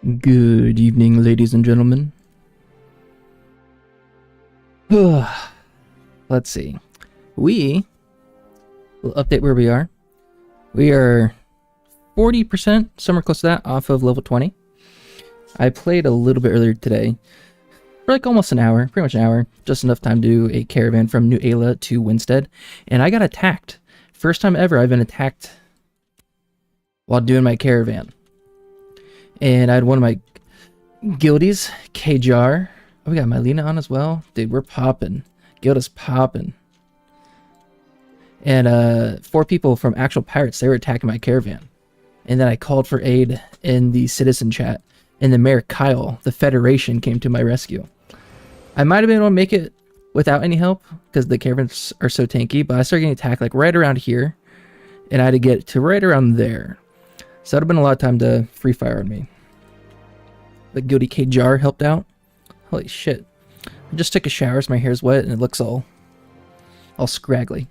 Good evening, ladies and gentlemen. Let's see. We will update where we are. We are 40%, somewhere close to that, off of level 20. I played a little bit earlier today, for like almost an hour, pretty much an hour, just enough time to do a caravan from New Ayla to Winstead, and I got attacked. First time ever I've been attacked while doing my caravan. And I had one of my guildies, Kjar. Oh, we got Mylena on as well. Dude, we're popping. Guild is popping. And 4 people from actual pirates, they were attacking my caravan. And then I called for aid in the citizen chat. And the Mayor Kyle, the Federation, came to my rescue. I might have been able to make it without any help because the caravans are so tanky, but I started getting attacked like right around here. And I had to get to right around there. So that would have been a lot of time to free fire on me. The guilty Kjar helped out. Holy shit. I just took a shower so my hair's wet and it looks all scraggly.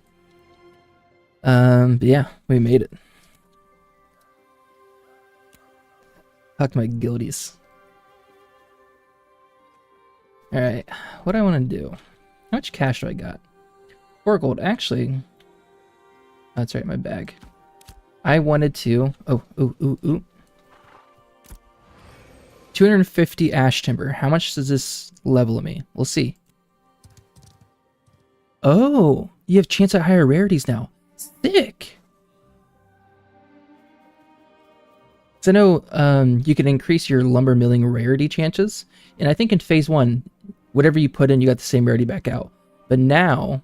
But yeah, we made it. Talk to my guildies. Alright, what do I want to do? How much cash do I got? 4 gold. Actually, that's right, my bag. I wanted to... ooh. 250 ash timber. How much does this level me? We'll see. Oh, you have chance at higher rarities now. Sick. So I know you can increase your lumber milling rarity chances. And I think in phase 1, whatever you put in, you got the same rarity back out. But now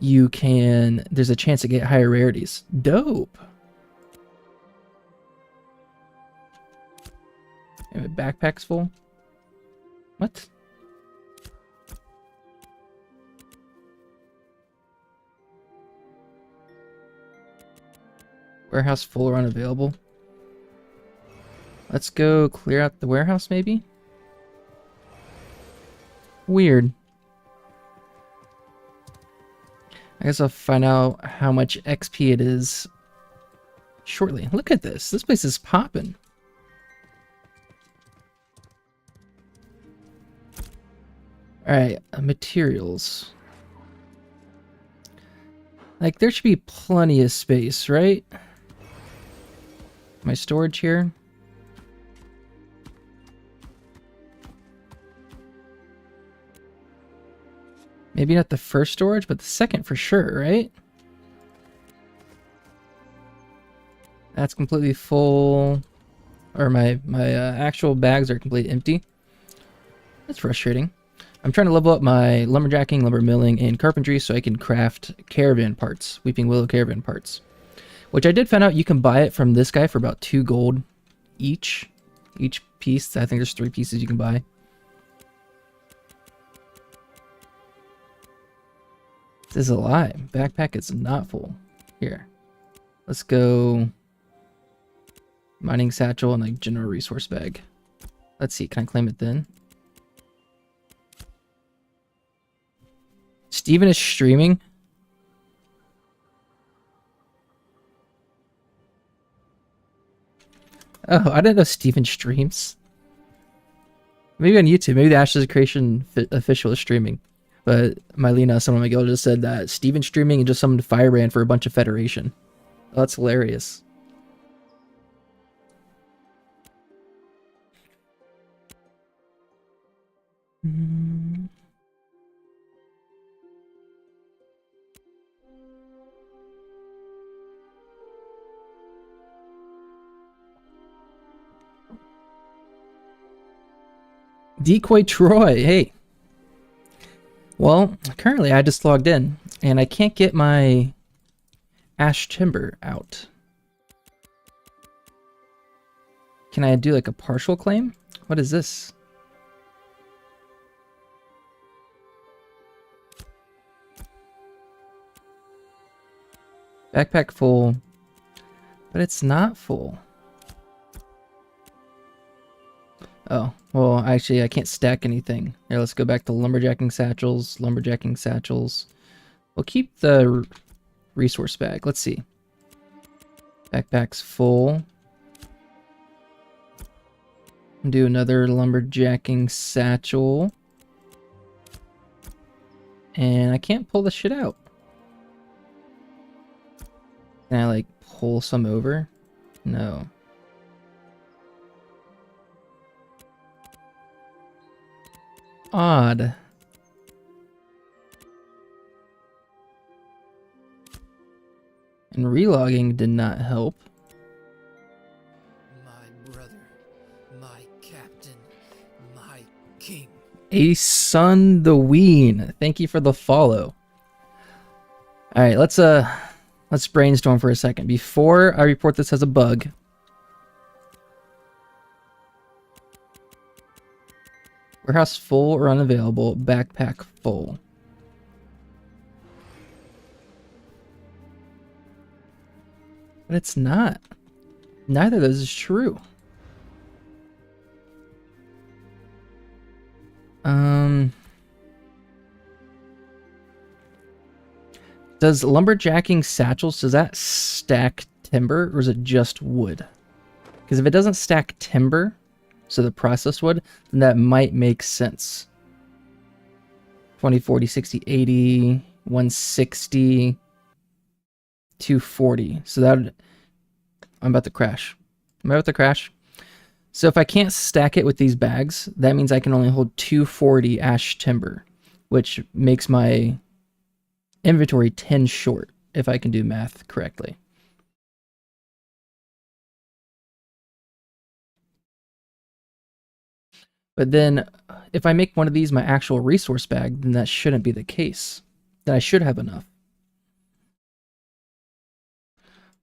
you can, there's a chance to get higher rarities. Dope. And my backpack's full. What? Warehouse full or unavailable. Let's go clear out the warehouse maybe? Weird. I guess I'll find out how much XP it is shortly. Look at this. This place is popping. Alright, materials. Like, there should be plenty of space, right? My storage here. Maybe not the first storage, but the second for sure, right? That's completely full. Or my actual bags are completely empty. That's frustrating. I'm trying to level up my lumberjacking, lumber milling, and carpentry so I can craft caravan parts, Weeping Willow caravan parts. Which I did find out you can buy it from this guy for about 2 gold each piece. I think there's 3 pieces you can buy. This is a lie. Backpack is not full. Here. Let's go mining satchel and like general resource bag. Let's see, can I claim it then? Steven is streaming. Oh, I didn't know Steven streams. Maybe on YouTube. Maybe the Ashes of Creation official is streaming. But Mylena, someone in my guild, just said that Steven's streaming and just summoned Firebrand for a bunch of Federation. Oh, that's hilarious. Decoy Troy, hey. Well, currently I just logged in and I can't get my ash timber out. Can I do like a partial claim? What is this? Backpack full, but it's not full. Oh, well, actually, I can't stack anything. Here, let's go back to lumberjacking satchels. We'll keep the resource bag. Let's see. Backpack's full. Do another lumberjacking satchel. And I can't pull the shit out. Can I like pull some over? No. Odd. And relogging did not help. My brother, my captain, my king. A Sun the Ween. Thank you for the follow. Alright, let's brainstorm for a second. Before I report this as a bug. Warehouse full or unavailable. Backpack full. But it's not. Neither of those is true. Does lumberjacking satchels, does that stack timber or is it just wood? Because if it doesn't stack timber, so the processed wood, then that might make sense. 20, 40, 60, 80, 160, 240. So that would, I'm about to crash. Am I about to crash? So if I can't stack it with these bags, that means I can only hold 240 ash timber, which makes my inventory 10 short, if I can do math correctly. But then, if I make one of these my actual resource bag, then that shouldn't be the case. Then I should have enough.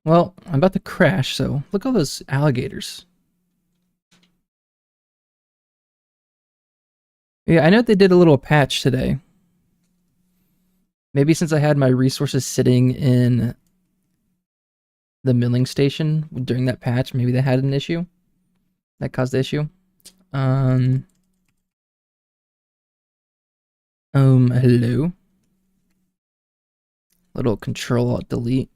Well, I'm about to crash, so look at all those alligators. Yeah, I know they did a little patch today. Maybe since I had my resources sitting in the milling station during that patch, maybe they had an issue that caused the issue. Hello. Little Control-Alt-Delete.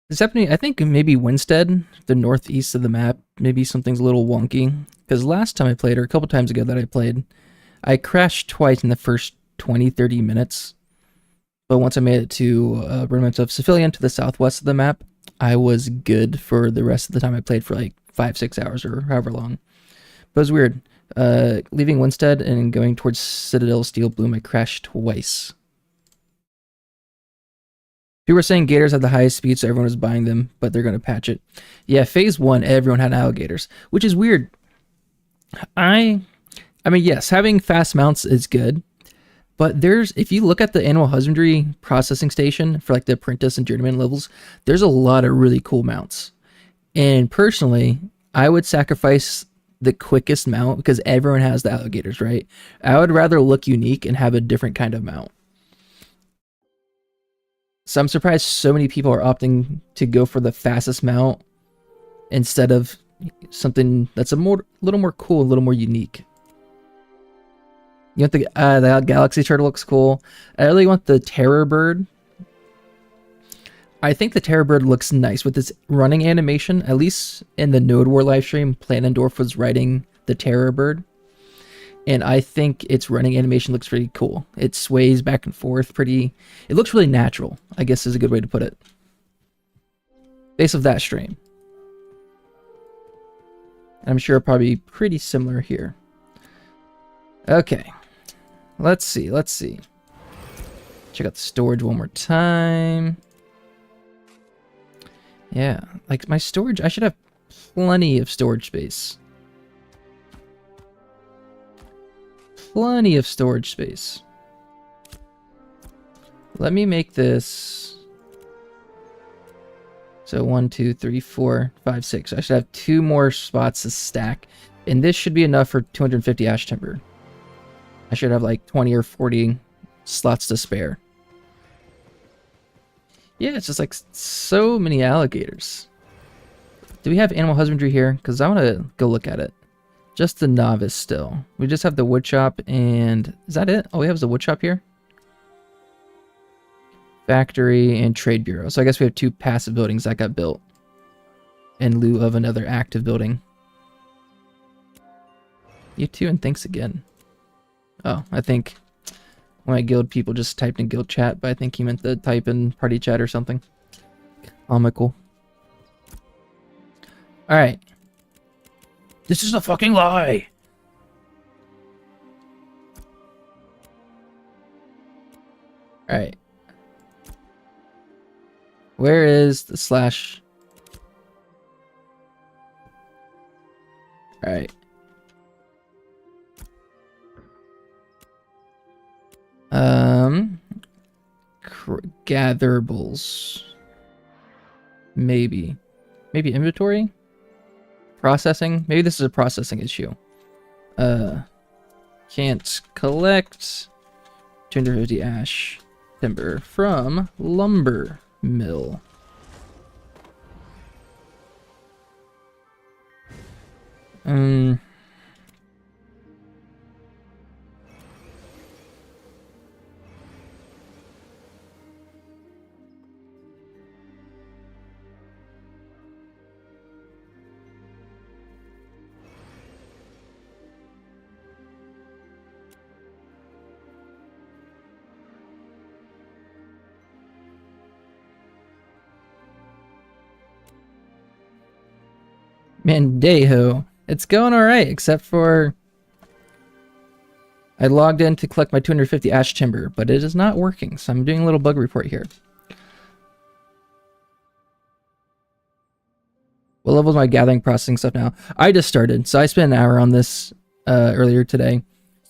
This happening, I think maybe Winstead, the northeast of the map, maybe something's a little wonky. Because last time I played, or a couple times ago that I played, I crashed twice in the first 20-30 minutes. But once I made it to Remnants of Civilian to the southwest of the map, I was good for the rest of the time I played for like 5-6 hours or however long. But it was weird. Leaving Winstead and going towards Citadel Steel Bloom, I crashed twice. People were saying gators had the highest speed, so everyone was buying them, but they're going to patch it. Yeah, phase 1, everyone had alligators, which is weird. I mean, yes, having fast mounts is good, but if you look at the animal husbandry processing station for like the apprentice and journeyman levels, there's a lot of really cool mounts. And personally, I would sacrifice the quickest mount because everyone has the alligators, right? I would rather look unique and have a different kind of mount. So I'm surprised so many people are opting to go for the fastest mount instead of something that's a little more cool, a little more unique. You want the galaxy turtle looks cool. I really want the terror bird. I think the terror bird looks nice with its running animation. At least in the Node War livestream, Planendorf was riding the terror bird. And I think its running animation looks pretty cool. It sways back and forth pretty... It looks really natural, I guess is a good way to put it. Based off that stream. I'm sure probably pretty similar here. Okay. Let's see. Check out the storage one more time. Yeah, like my storage, I should have plenty of storage space. Plenty of storage space. Let me make this. So 1, 2, 3, 4, 5, 6. I should have 2 more spots to stack. And this should be enough for 250 ash timber. I should have like 20 or 40 slots to spare. Yeah, it's just like so many alligators. Do we have animal husbandry here? Because I want to go look at it. Just the novice still. We just have the wood shop and... Is that it? All we have is the wood shop here? Factory and trade bureau. So I guess we have 2 passive buildings that got built in lieu of another active building. You too, and thanks again. Oh, I think one of my guild people just typed in guild chat, but I think he meant to type in party chat or something. Comical. Alright. This is a fucking lie! Alright. Where is the slash? Alright. Gatherables. Maybe inventory? Processing? Maybe this is a processing issue. Can't collect 250 ash timber from lumber mill. Mandejo. It's going alright, except for I logged in to collect my 250 ash timber, but it is not working, so I'm doing a little bug report here. What level is my gathering processing stuff now? I just started, so I spent an hour on this earlier today.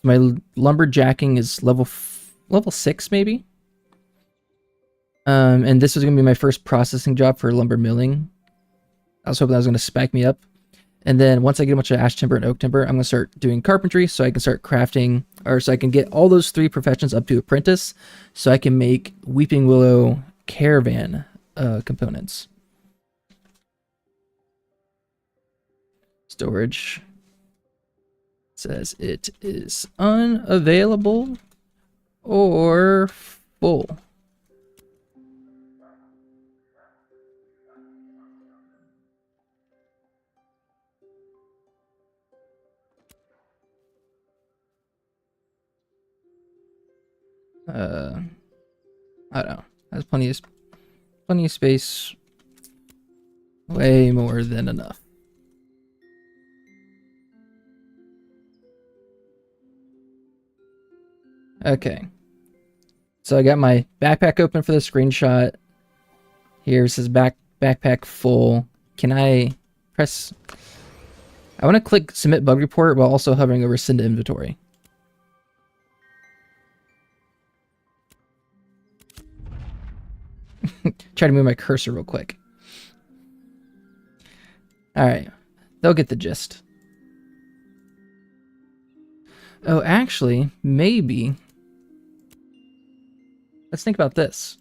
My lumberjacking is level 6 maybe. And this was going to be my first processing job for lumber milling. I was hoping that was going to spike me up. And then once I get a bunch of ash timber and oak timber, I'm going to start doing carpentry so I can start crafting, or so I can get all those 3 professions up to apprentice so I can make Weeping Willow caravan components. Storage says it is unavailable or full. I don't know. Has plenty of space. Way more than enough. Okay. So I got my backpack open for the screenshot. Here it says backpack full. Can I press? I want to click submit bug report while also hovering over send to inventory. Try to move my cursor real quick. Alright. They'll get the gist. Oh, actually, maybe. Let's think about this.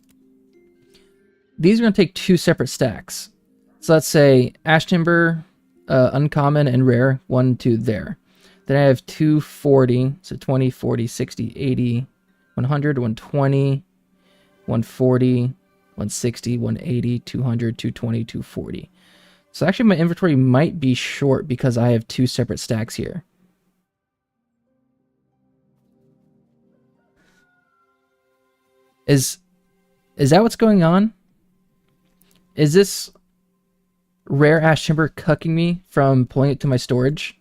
These are going to take 2 separate stacks. So let's say ash timber, uncommon and rare, 1, 2 there. Then I have 240, so 20, 40, 60, 80, 100, 120, 140, 160, 180, 200, 220, 240. So actually my inventory might be short because I have 2 separate stacks here. Is that what's going on? Is this rare ash timber cucking me from pulling it to my storage?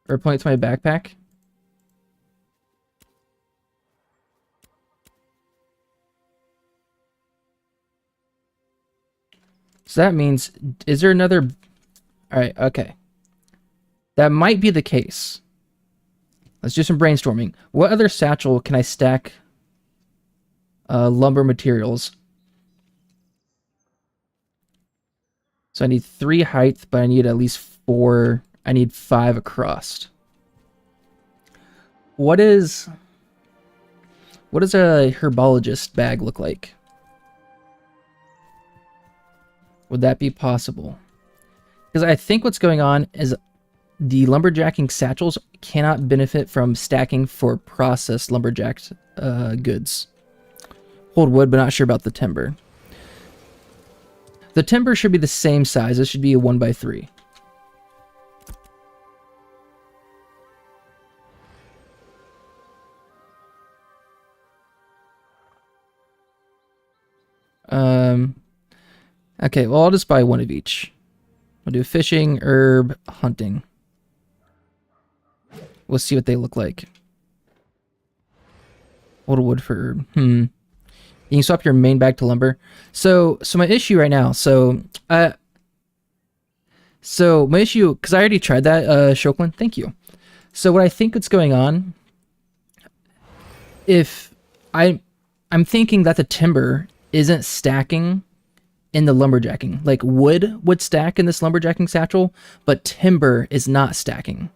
Or pulling it to my backpack? So that means, is there another... Alright, okay. That might be the case. Let's do some brainstorming. What other satchel can I stack lumber materials? So I need 3 height, but I need at least 4. I need 5 across. What does a herbologist bag look like? Would that be possible? Because I think what's going on is the lumberjacking satchels cannot benefit from stacking for processed lumberjacked goods. Hold wood, but not sure about the timber. The timber should be the same size. It should be a 1x3. Okay, well, I'll just buy one of each. We'll do fishing, herb, hunting. We'll see what they look like. Old wood for herb. You can swap your main bag to lumber. So my issue right now. So my issue, because I already tried that, Shoklin. Thank you. So what I think is going on, if I'm thinking that the timber isn't stacking in the lumberjacking. Like wood would stack in this lumberjacking satchel, but timber is not stacking.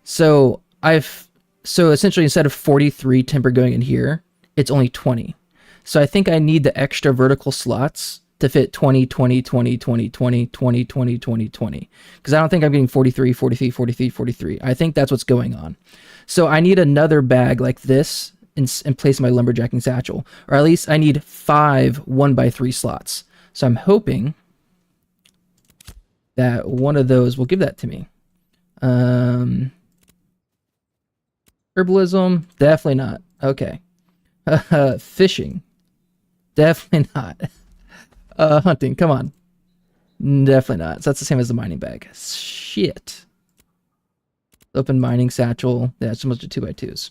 So essentially instead of 43 timber going in here, it's only 20. So I think I need the extra vertical slots to fit 20, 20, 20, 20, 20, 20, 20, 20, 20. Because I don't think I'm getting 43, 43, 43, 43. I think that's what's going on. So I need another bag like this in place of my lumberjacking satchel. Or at least I need 5 1x3 slots. So I'm hoping that one of those will give that to me. Herbalism, definitely not. Okay. Fishing, definitely not. Hunting, come on. Definitely not. So that's the same as the mining bag. Shit. Open mining satchel. Yeah, it's almost a 2x2s.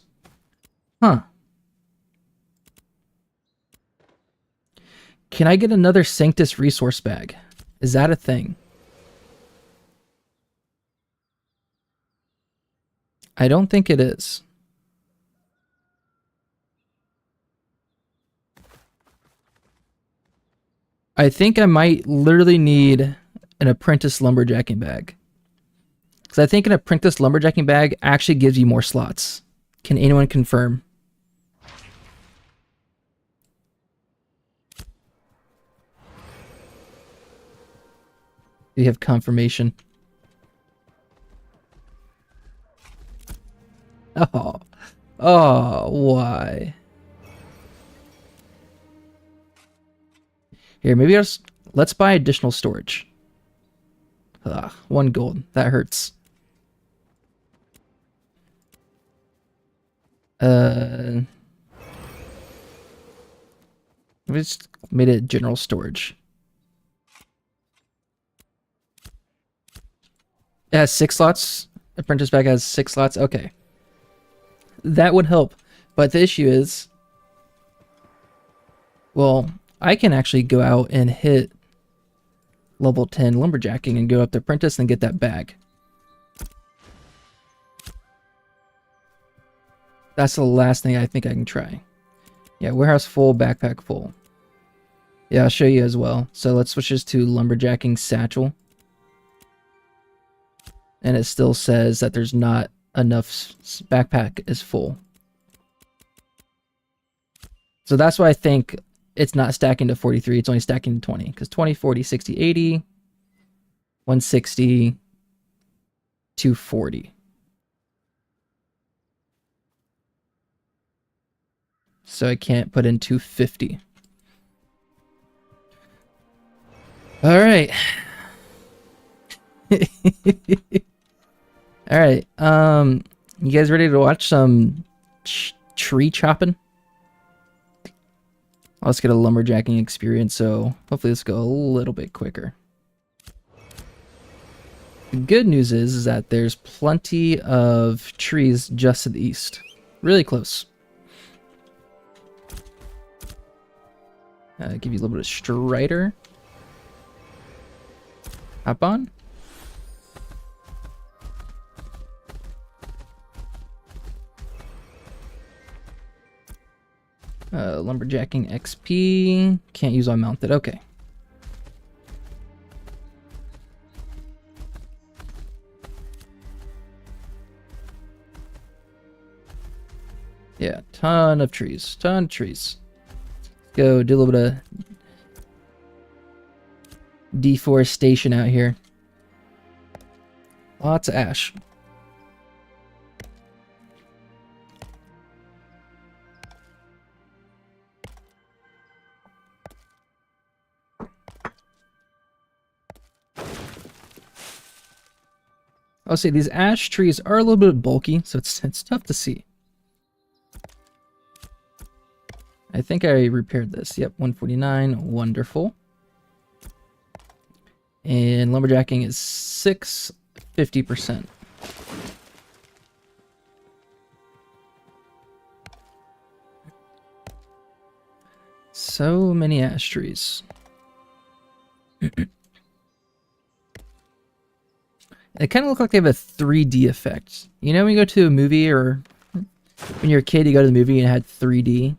Huh. Can I get another Sanctus resource bag? Is that a thing? I don't think it is. I think I might literally need an apprentice lumberjacking bag. Because I think an apprentice lumberjacking bag actually gives you more slots. Can anyone confirm? Do you have confirmation? Oh, why? Here, maybe let's buy additional storage. Ugh, 1 gold. That hurts. We just made it general storage. It has 6 slots. Apprentice bag has 6 slots. Okay. That would help. But the issue is, well, I can actually go out and hit level 10 lumberjacking and go up to apprentice and get that bag. That's the last thing I think I can try. Yeah, warehouse full, backpack full. Yeah, I'll show you as well. So let's switch this to lumberjacking satchel. And it still says that there's not enough. Backpack is full. So that's why I think it's not stacking to 43. It's only stacking to 20. Because 20, 40, 60, 80, 160, 240. So I can't put in 250. All right. All right. You guys ready to watch some tree chopping? Let's get a lumberjacking experience, so hopefully this will go a little bit quicker. The good news is that there's plenty of trees just to the east. Really close. Give you a little bit of strider. Hop on. Lumberjacking XP. Can't use unmounted. Okay. Yeah, ton of trees. Ton of trees. Let's go do a little bit of deforestation out here. Lots of ash. I'll say these ash trees are a little bit bulky, so it's tough to see. I think I repaired this. Yep, 149. Wonderful. And lumberjacking is 650%. So many ash trees. They kind of look like they have a 3D effect. You know when you go to a movie, or when you're a kid, you go to the movie and it had 3D?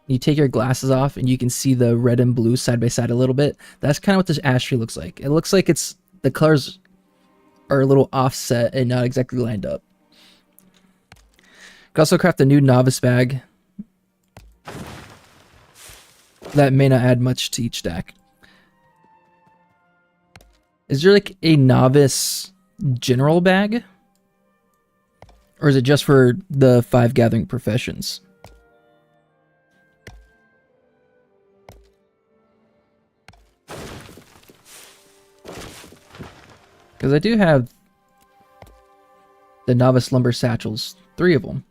You take your glasses off and you can see the red and blue side by side a little bit. That's kind of what this ash tree looks like. It looks like the colors are a little offset and not exactly lined up. You can also craft a new novice bag. That may not add much to each stack. Is there like a novice general bag? Or is it just for the 5 gathering professions? Because I do have the novice lumber satchels, 3 of them.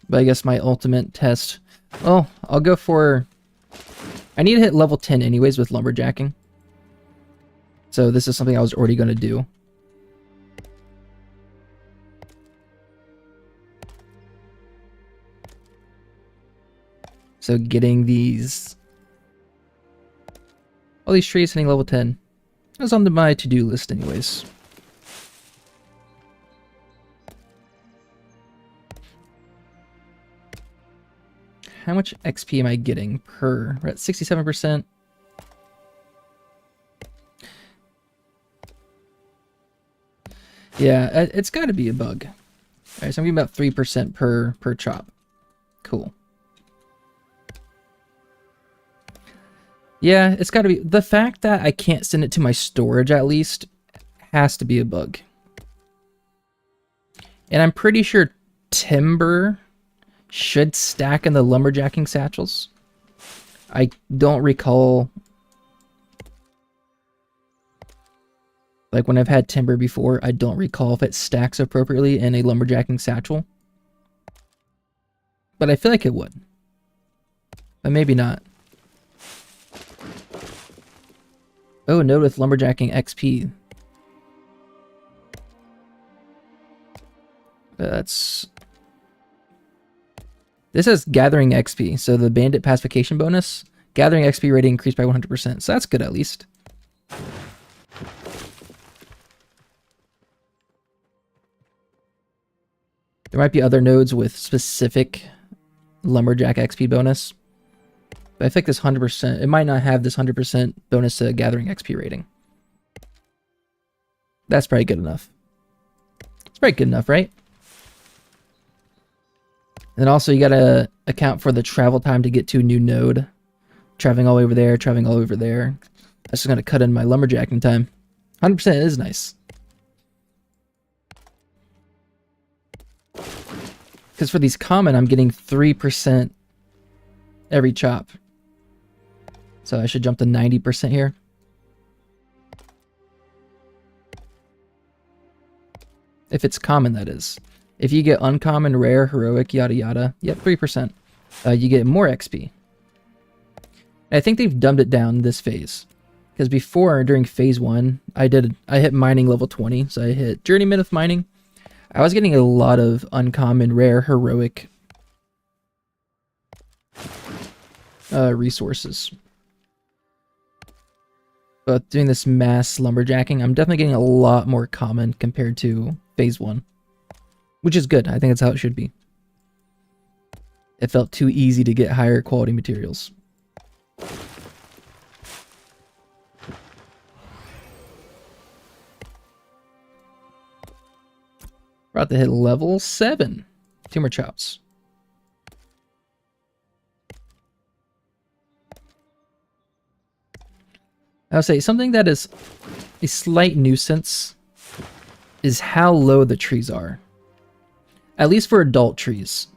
But I guess my ultimate test, well, I'll go for, I need to hit level 10 anyways with lumberjacking. So this is something I was already going to do. So getting all these trees hitting level 10. That's on my to-do list anyways. How much XP am I getting per? We're at 67%. Yeah, it's got to be a bug. All right, so I'm getting about 3% per chop. Cool. Yeah, it's got to be. The fact that I can't send it to my storage at least has to be a bug. And I'm pretty sure timber should stack in the lumberjacking satchels. I don't recall, like when I've had timber before, I don't recall if it stacks appropriately in a lumberjacking satchel. But I feel like it would. But maybe not. Oh, note with lumberjacking XP. This is gathering XP, so the bandit pacification bonus, gathering XP rating increased by 100%, so that's good at least. There might be other nodes with specific lumberjack XP bonus, but I think this 100%, it might not have this 100% bonus to gathering XP rating. That's probably good enough. It's probably good enough, right? And then also you gotta account for the travel time to get to a new node. Traveling all over there, traveling all over there. That's just gonna cut in my lumberjacking time. 100% is nice. Because for these common, I'm getting 3% every chop. So I should jump to 90% here. If it's common, that is. If you get uncommon, rare, heroic, yada yada, yep, 3%. You get more XP. I think they've dumbed it down this phase. Because before, during phase 1, I hit mining level 20, so I hit journeyman with mining. I was getting a lot of uncommon, rare, heroic resources. But doing this mass lumberjacking, I'm definitely getting a lot more common compared to phase 1. Which is good. I think that's how it should be. It felt too easy to get higher quality materials. We're about to hit level 7. 2 more chops. I would say something that is a slight nuisance is how low the trees are. At least for adult trees.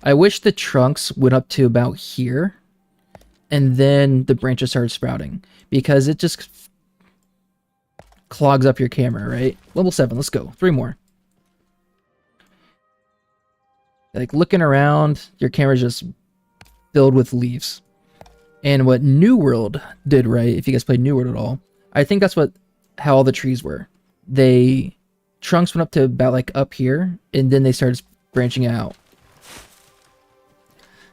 I wish the trunks went up to about here, and then the branches started sprouting, because it just clogs up your camera, right? Level 7, let's go. 3 more. Like looking around, your camera's just filled with leaves. And what New World did right, if you guys played New World at all, I think that's how all the trees were. They trunks went up to about like up here, and then they started branching out.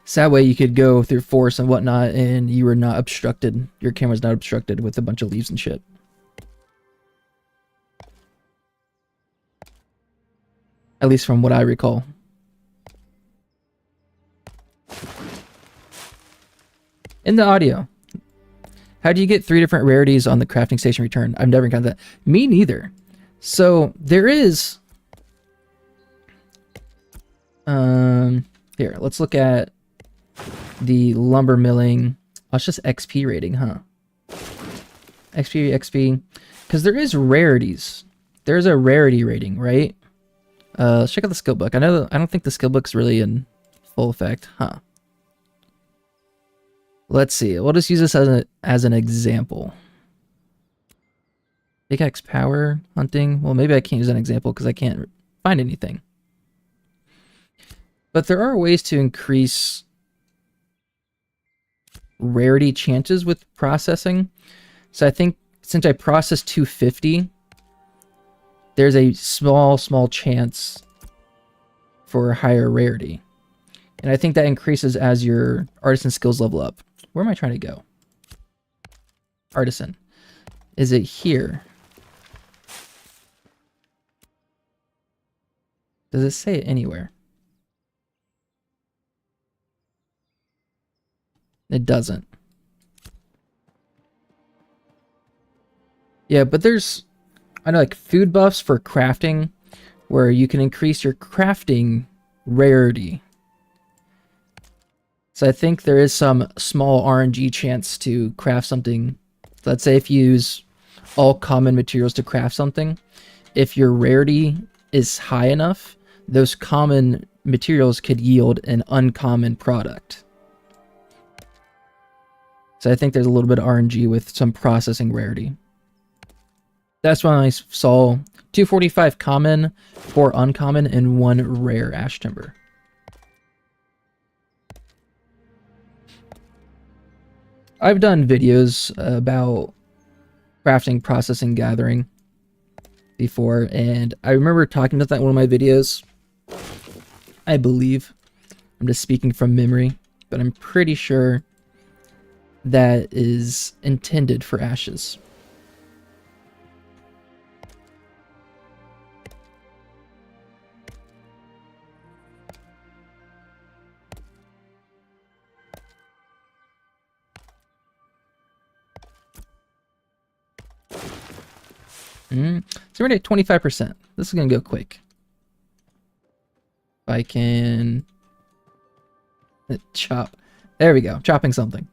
So that way you could go through forest and whatnot, and you were not obstructed. Your camera's not obstructed with a bunch of leaves and shit. At least from what I recall. In the audio, how do you get 3 different rarities on the crafting station return? I've never encountered that. Me neither. So there is... Here, let's look at the lumber milling. Oh, it's just XP rating, huh? XP. Because there is rarities. There's a rarity rating, right? Let's check out the skill book. I don't think the skill book's really in full effect, huh? Let's see. We'll just use this as an example. Pickaxe power hunting. Well, maybe I can't use an example because I can't find anything. But there are ways to increase rarity chances with processing. So I think since I processed 250, there's a small chance for higher rarity. And I think that increases as your artisan skills level up. Where am I trying to go? Artisan. Is it here? Does it say it anywhere? It doesn't. Yeah, but there's, I know, like food buffs for crafting where you can increase your crafting rarity. So I think there is some small RNG chance to craft something. Let's say if you use all common materials to craft something, if your rarity is high enough, those common materials could yield an uncommon product. So I think there's a little bit of RNG with some processing rarity. That's when I saw 245 common, 4 uncommon, and 1 rare ash timber. I've done videos about crafting, processing, gathering before, and I remember talking about that in one of my videos. I believe. I'm just speaking from memory, but I'm pretty sure that is intended for ashes. So we're at 25%. This is going to go quick. If I can chop. There we go. Chopping something.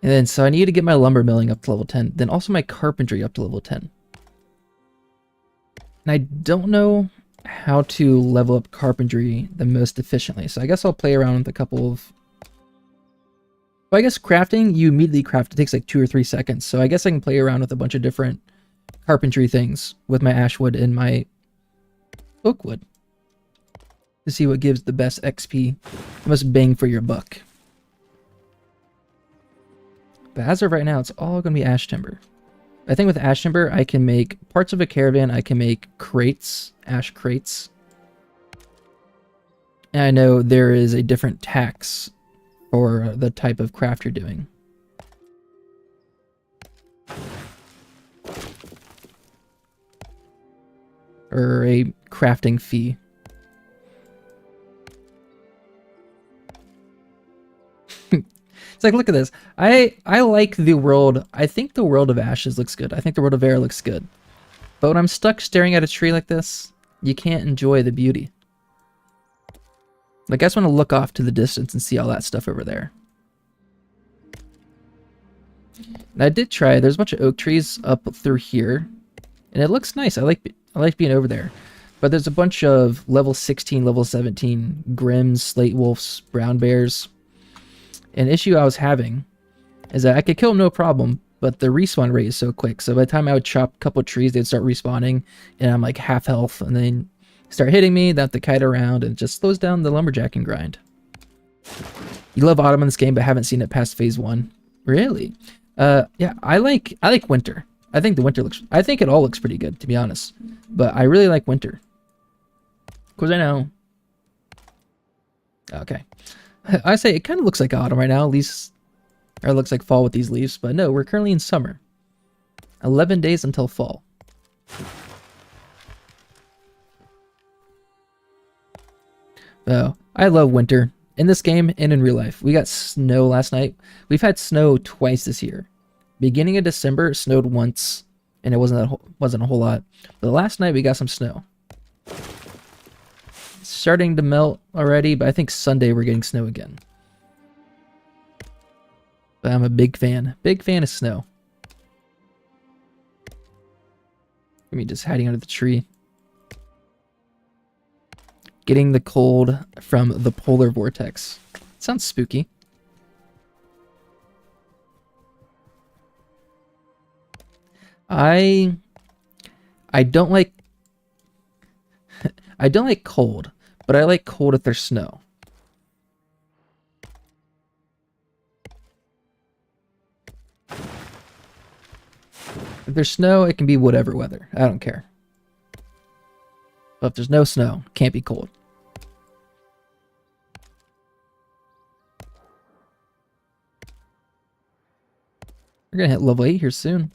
And then, so I need to get my lumber milling up to level 10. Then also my carpentry up to level 10. And I don't know how to level up carpentry the most efficiently. So I guess I'll play around with a couple of... Well, I guess crafting, you immediately craft. It takes like 2 or 3 seconds. So I guess I can play around with a bunch of different carpentry things with my ash wood and my oak wood to see what gives the best XP, the most bang for your buck. But as of right now, it's all going to be ash timber. I think with ash timber, I can make parts of a caravan. I can make crates, ash crates. And I know there is a different tax for the type of craft you're doing. Or a crafting fee. It's like, look at this. I like the world. I think the world of ashes looks good. I think the world of air looks good. But when I'm stuck staring at a tree like this, you can't enjoy the beauty. Like, I just want to look off to the distance and see all that stuff over there. And I did try. There's a bunch of oak trees up through here, and it looks nice. I like being over there. But there's a bunch of level 16, level 17 Grims, Slate Wolves, Brown Bears. An issue I was having is that I could kill them no problem, but the respawn rate is so quick. So by the time I would chop a couple trees, they'd start respawning, and I'm like half health, and then start hitting me, then have to kite around, and it just slows down the lumberjacking grind. You love autumn in this game, but haven't seen it past phase 1. Really? Yeah, I like winter. I think it all looks pretty good, to be honest. But I really like winter. Of course I know. Okay. I say it kind of looks like autumn right now, at least, or it looks like fall with these leaves, but no, we're currently in summer. 11 days until fall. Oh, I love winter. In this game and in real life. We got snow last night. We've had snow twice this year. Beginning of December, it snowed once, and it wasn't a whole lot. But last night we got some snow. It's starting to melt already, but I think Sunday we're getting snow again. But I'm a big fan. Big fan of snow. Let me just hiding under the tree. Getting the cold from the polar vortex. Sounds spooky. I don't like I don't like cold, but I like cold if there's snow. If there's snow, it can be whatever weather. I don't care. But if there's no snow, it can't be cold. We're gonna hit level 8 here soon.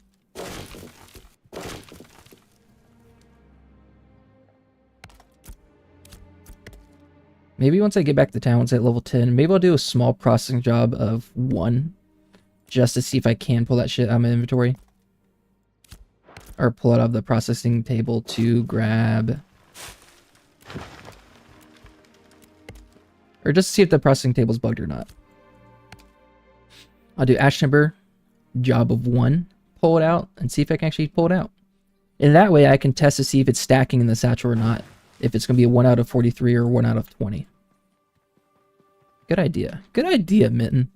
Maybe once I get back to town, once I hit level 10, maybe I'll do a small processing job of 1. Just to see if I can pull that shit out of my inventory. Or pull it out of the processing table to grab... Or just to see if the processing table's bugged or not. I'll do ash timber, job of 1, pull it out, and see if I can actually pull it out. And that way I can test to see if it's stacking in the satchel or not. If it's going to be a 1 out of 43 or 1 out of 20. Good idea. Good idea, Mitten.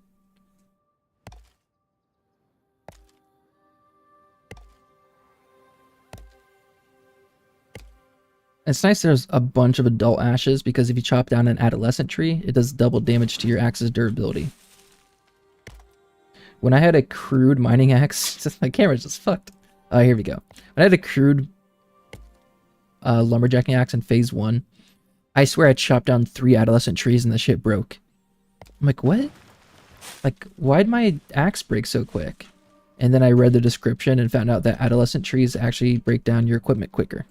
It's nice there's a bunch of adult ashes, because if you chop down an adolescent tree, it does double damage to your axe's durability. When I had a crude mining axe, my camera's just fucked. Here we go. When I had a crude lumberjacking axe in phase 1, I swear I chopped down 3 adolescent trees and the shit broke. I'm like, what? Like, why'd my axe break so quick? And then I read the description and found out that adolescent trees actually break down your equipment quicker.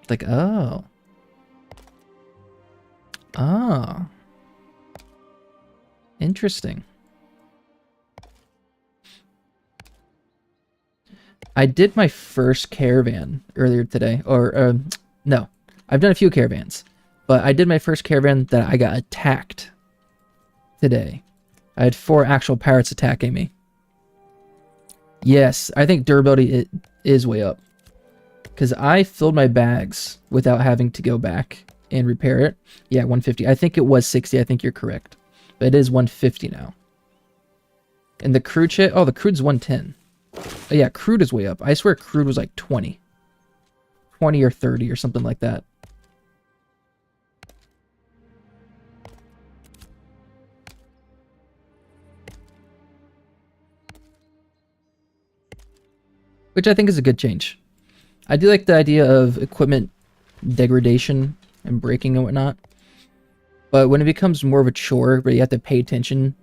Like, oh. Ah. Interesting. I did my first caravan earlier today. Or, no. I've done a few caravans. But I did my first caravan that I got attacked today. I had 4 actual pirates attacking me. Yes, I think durability is way up. Because I filled my bags without having to go back and repair it. Yeah, 150. I think it was 60. I think you're correct. But it is 150 now. And the crude shit... Oh, the crude's 110. Oh, yeah, crude is way up. I swear crude was like 20. 20 or 30 or something like that. Which I think is a good change. I do like the idea of equipment degradation and breaking and whatnot. But when it becomes more of a chore where you have to pay attention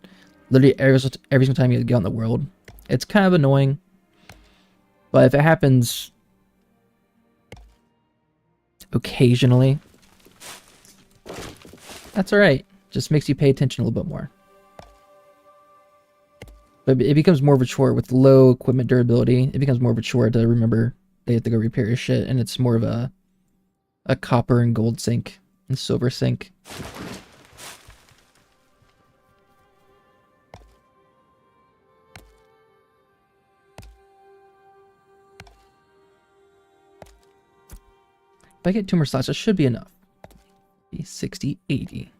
literally every single time you get out in the world, it's kind of annoying. But if it happens occasionally, that's alright. Just makes you pay attention a little bit more. But it becomes more of a chore with low equipment durability. It becomes more of a chore to remember they have to go repair your shit, and it's more of a copper and gold sink and silver sink. If I get 2 more slots, it should be enough. 60, 80,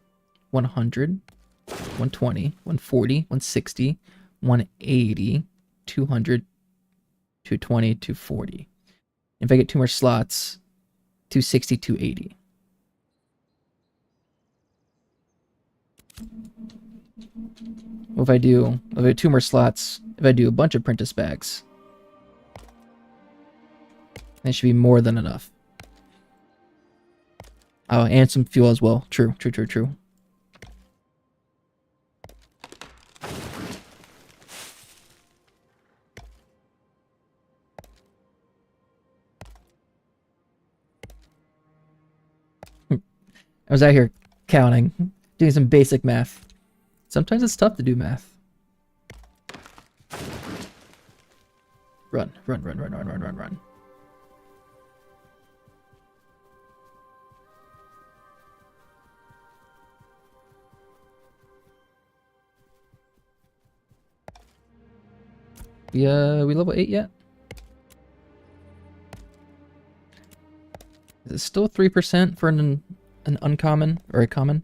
100, 120, 140, 160, 180. 200, 220, 240. If I get 2 more slots, 260, 280. If I have 2 more slots, if I do a bunch of apprentice bags, that should be more than enough. Oh, and some fuel as well. True. I was out here counting, doing some basic math. Sometimes it's tough to do math. Run. We level 8 yet? Is it still 3% for an uncommon or a common?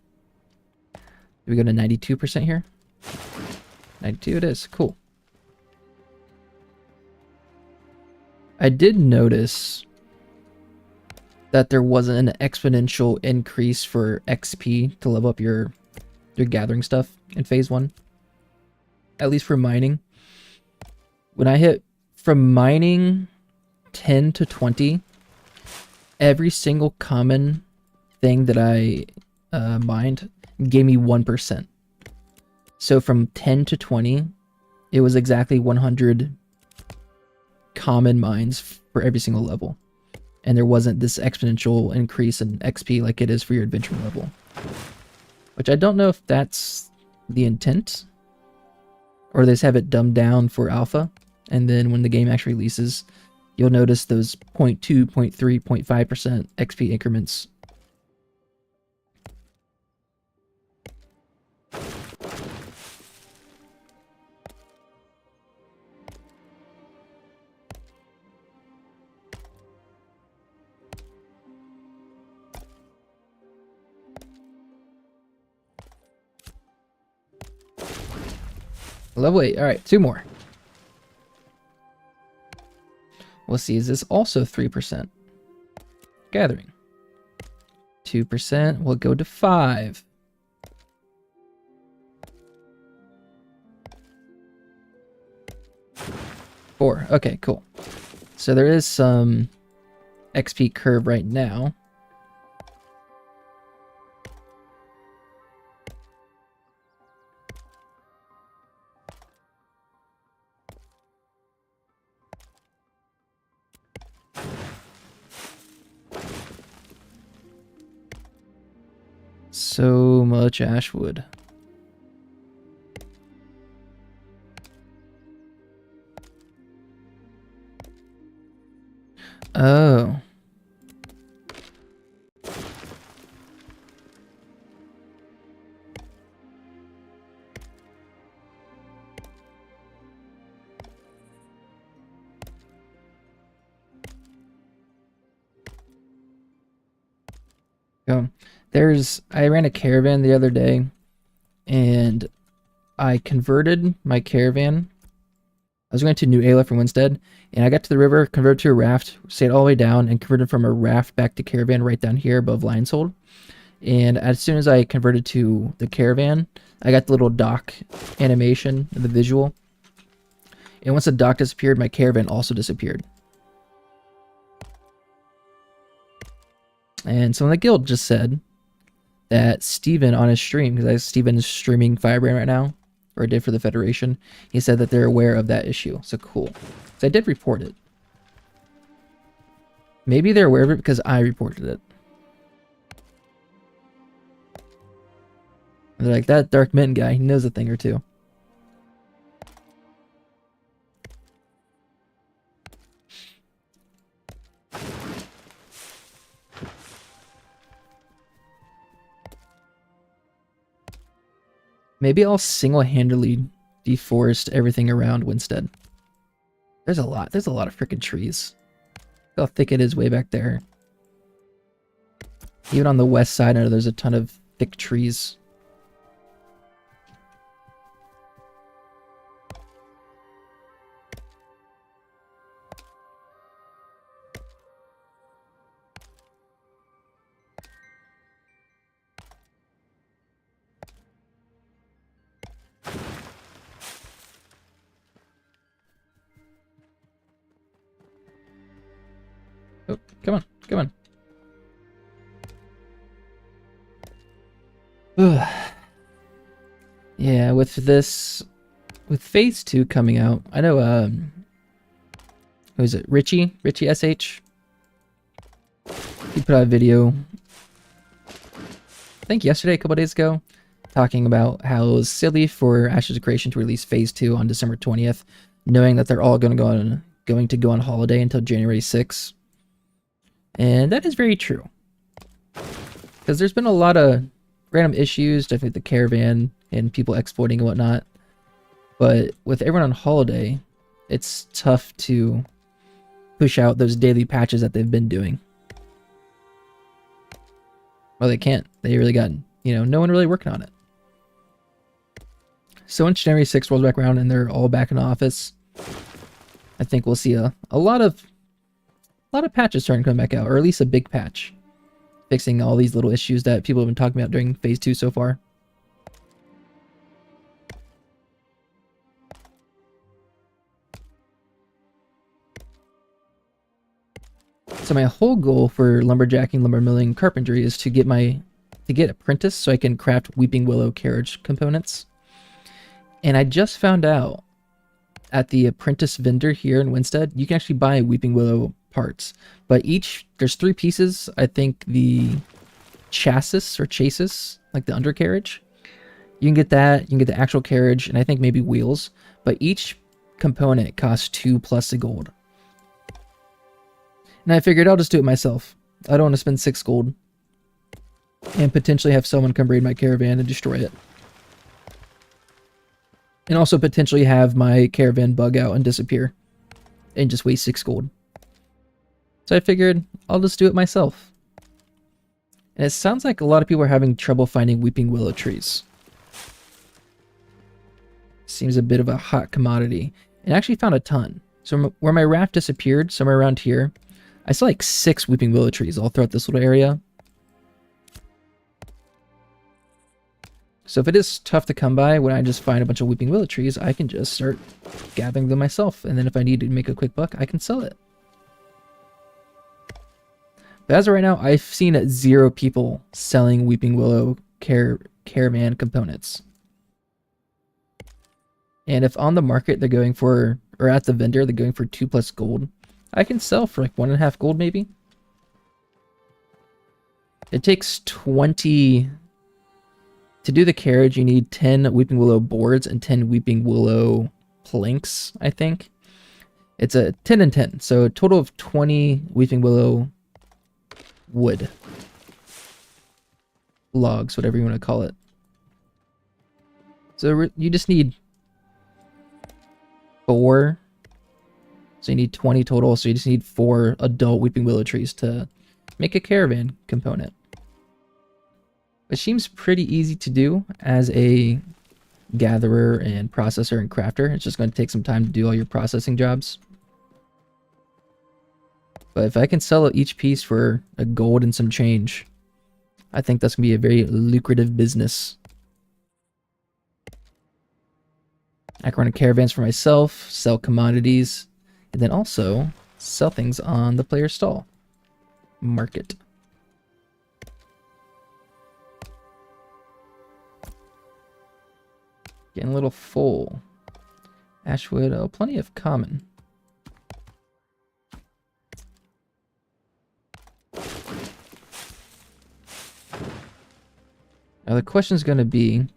Do we go to 92% here? 92 it is. Cool. I did notice that there wasn't an exponential increase for XP to level up your gathering stuff in phase 1. At least for mining. When I hit from mining 10 to 20, every single common thing that I mined gave me 1%. So from 10 to 20, it was exactly 100 common mines for every single level. And there wasn't this exponential increase in XP like it is for your adventure level. Which I don't know if that's the intent, or they just have it dumbed down for alpha. And then when the game actually releases, you'll notice those 0.2, 0.3, 0.5% XP increments. Level 8. Alright, 2 more. We'll see, is this also 3%? Gathering. 2% will go to 5. 4. Okay, cool. So there is some XP curve right now. So much ashwood. Oh. I ran a caravan the other day, and I converted my caravan. I was going to New Ayla from Winstead, and I got to the river, converted to a raft, stayed all the way down, and converted from a raft back to caravan right down here above Lion's Hold. And as soon as I converted to the caravan, I got the little dock animation, the visual. And once the dock disappeared, my caravan also disappeared. And someone in the guild just said that Steven on his stream, because Steven is streaming Firebrand right now, or did for the Federation, he said that they're aware of that issue. So cool. So I did report it. Maybe they're aware of it because I reported it. And they're like, that Dark Mint guy, he knows a thing or two. Maybe I'll single-handedly deforest everything around Winstead. There's a lot of freaking trees. Look how thick it is way back there. Even on the west side, I know there's a ton of thick trees. Come on, come on. Ugh. Yeah, with Phase 2 coming out, I know, who is it? Richie SH? He put out a video, I think yesterday, a couple days ago, talking about how it was silly for Ashes of Creation to release Phase 2 on December 20th, knowing that they're all going to go on holiday until January 6th. And that is very true. Because there's been a lot of random issues, definitely the Caravan and people exploiting and whatnot. But with everyone on holiday, it's tough to push out those daily patches that they've been doing. Well, they can't. They really got, no one really working on it. So once January 6th rolls back around and they're all back in the office, I think we'll see a lot of patches starting to come back out, or at least a big patch, fixing all these little issues that people have been talking about during Phase 2 so far. So my whole goal for lumberjacking, lumber milling, carpentry is to get apprentice so I can craft weeping willow carriage components. And I just found out at the apprentice vendor here in Winstead, you can actually buy weeping willow parts, but there's 3 pieces. I think the chassis, like the undercarriage, you can get that. You can get the actual carriage, and I think maybe wheels. But each component costs 2+ gold. And I figured I'll just do it myself. I don't want to spend 6 gold and potentially have someone come raid my caravan and destroy it. And also potentially have my caravan bug out and disappear and just waste 6 gold. So I figured I'll just do it myself. And it sounds like a lot of people are having trouble finding weeping willow trees. Seems a bit of a hot commodity. And I actually found a ton. So where my raft disappeared, somewhere around here, I saw like 6 weeping willow trees all throughout this little area. So if it is tough to come by when I just find a bunch of weeping willow trees, I can just start gathering them myself. And then if I need to make a quick buck, I can sell it. But as of right now, I've seen 0 people selling weeping willow caravan components. And if on the market they're going for, or at the vendor they're going for 2+ gold, I can sell for like 1.5 gold maybe. It takes 20 to do the carriage. You need 10 weeping willow boards and 10 weeping willow planks, I think. It's a 10 and 10, so a total of 20 weeping willow wood logs, whatever you want to call it. So you just need 4. So you need 20 total, so you just need 4 adult weeping willow trees to make a caravan component. It seems pretty easy to do as a gatherer and processor and crafter. It's just going to take some time to do all your processing jobs. But if I can sell each piece for a gold and some change, I think that's going to be a very lucrative business. I can run caravans for myself, sell commodities, and then also sell things on the player stall market. Getting a little full. Ashwood, oh, plenty of common. Now the question is going to be,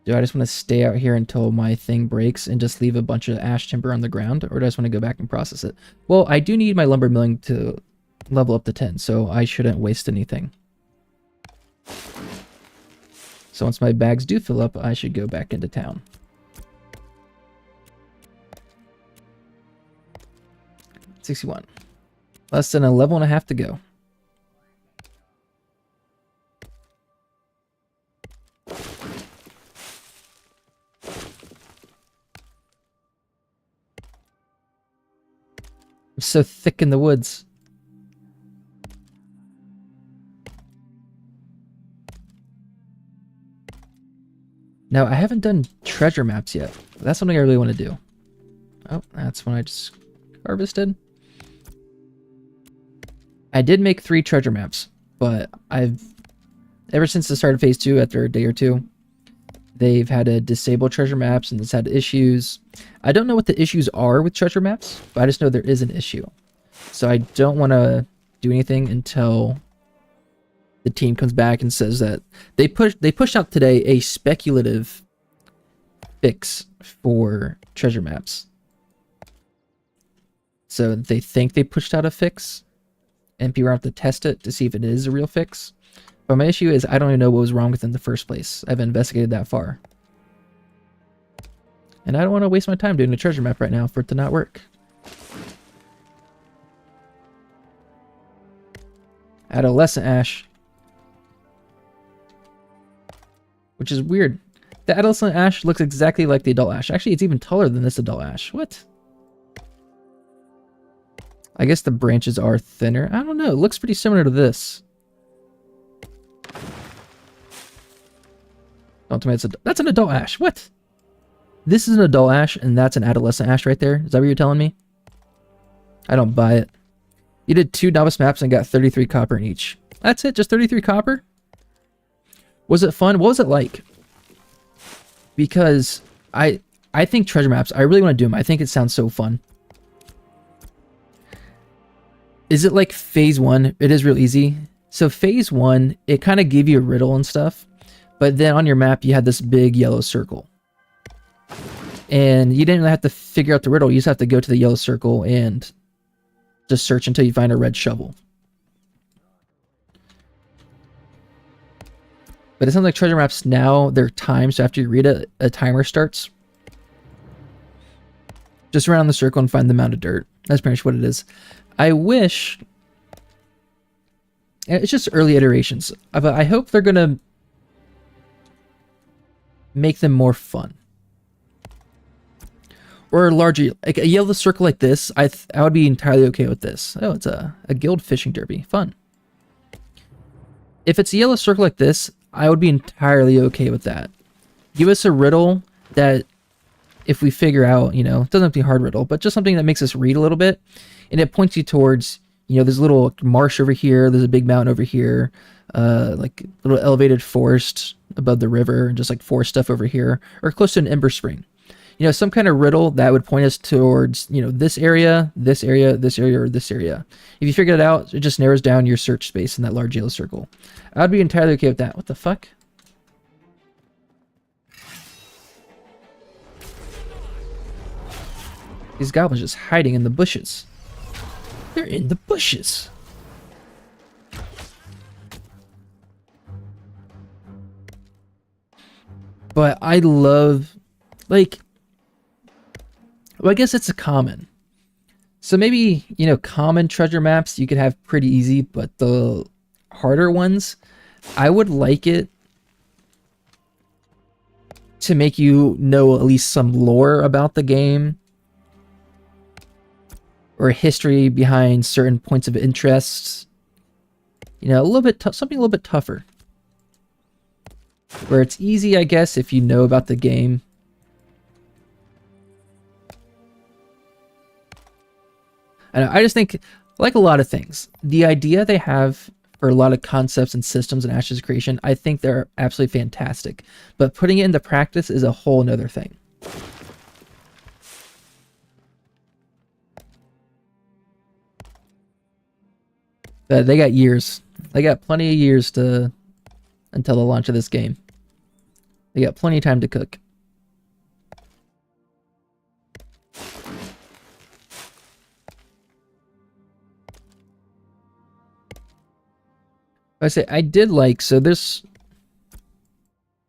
do I just want to stay out here until my thing breaks and just leave a bunch of ash timber on the ground, or do I just want to go back and process it? Well, I do need my lumber milling to level up to 10, so I shouldn't waste anything. So once my bags do fill up, I should go back into town. $61. Less than a level and a half to go. I'm so thick in the woods. Now, I haven't done treasure maps yet. That's something I really want to do. Oh, that's one I just harvested. I did make 3 treasure maps, but I've ever since the start of phase 2, after a day or two, they've had to disable treasure maps and it's had issues. I don't know what the issues are with treasure maps, but I just know there is an issue. So I don't want to do anything until the team comes back and says that they pushed out today a speculative fix for treasure maps. So they think they pushed out a fix, and people have to test it to see if it is a real fix. But my issue is I don't even know what was wrong with it in the first place. I haven't investigated that far. And I don't want to waste my time doing a treasure map right now for it to not work. Adolescent Ash. Which is weird. The Adolescent Ash looks exactly like the Adult Ash. Actually, it's even taller than this Adult Ash. What? I guess the branches are thinner. I don't know. It looks pretty similar to this. Don't tell me that's an Adult Ash. What? This is an Adult Ash, and that's an Adolescent Ash right there. Is that what you're telling me? I don't buy it. You did 2 novice maps and got 33 copper in each. That's it? Just 33 copper? Was it fun? What was it like? Because I think treasure maps, I really want to do them. I think it sounds so fun. Is it like phase 1? It is real easy. So phase 1, it kind of gave you a riddle and stuff. But then on your map, you had this big yellow circle. And you didn't really have to figure out the riddle. You just have to go to the yellow circle and just search until you find a red shovel. But it sounds like treasure maps now, they're timed, so after you read it, a timer starts. Just run around the circle and find the mound of dirt. That's pretty much what it is. I wish... It's just early iterations. But I hope they're going to make them more fun. Or larger, like a yellow circle like this, I would be entirely okay with this. Oh, it's a guild fishing derby. Fun. If it's a yellow circle like this, I would be entirely okay with that. Give us a riddle that if we figure out, you know, it doesn't have to be a hard riddle, but just something that makes us read a little bit. And it points you towards, you know, there's a little marsh over here. There's a big mountain over here. Like a little elevated forest above the river. And just like forest stuff over here. Or close to an ember spring. You know, some kind of riddle that would point us towards, you know, this area, this area, this area, or this area. If you figure it out, it just narrows down your search space in that large yellow circle. I'd be entirely okay with that. What the fuck? These goblins just hiding in the bushes. They're in the bushes. But I love, like... Well, I guess it's a common. So maybe, you know, common treasure maps you could have pretty easy, but the harder ones, I would like it to make you know at least some lore about the game. Or history behind certain points of interest. You know, a little bit something a little bit tougher. Where it's easy, I guess, if you know about the game. And I just think, like a lot of things, the idea they have for a lot of concepts and systems in Ash's creation, I think they're absolutely fantastic. But putting it into practice is a whole nother thing. But they got years. They got plenty of years to until the launch of this game. They got plenty of time to cook. I did like, so there's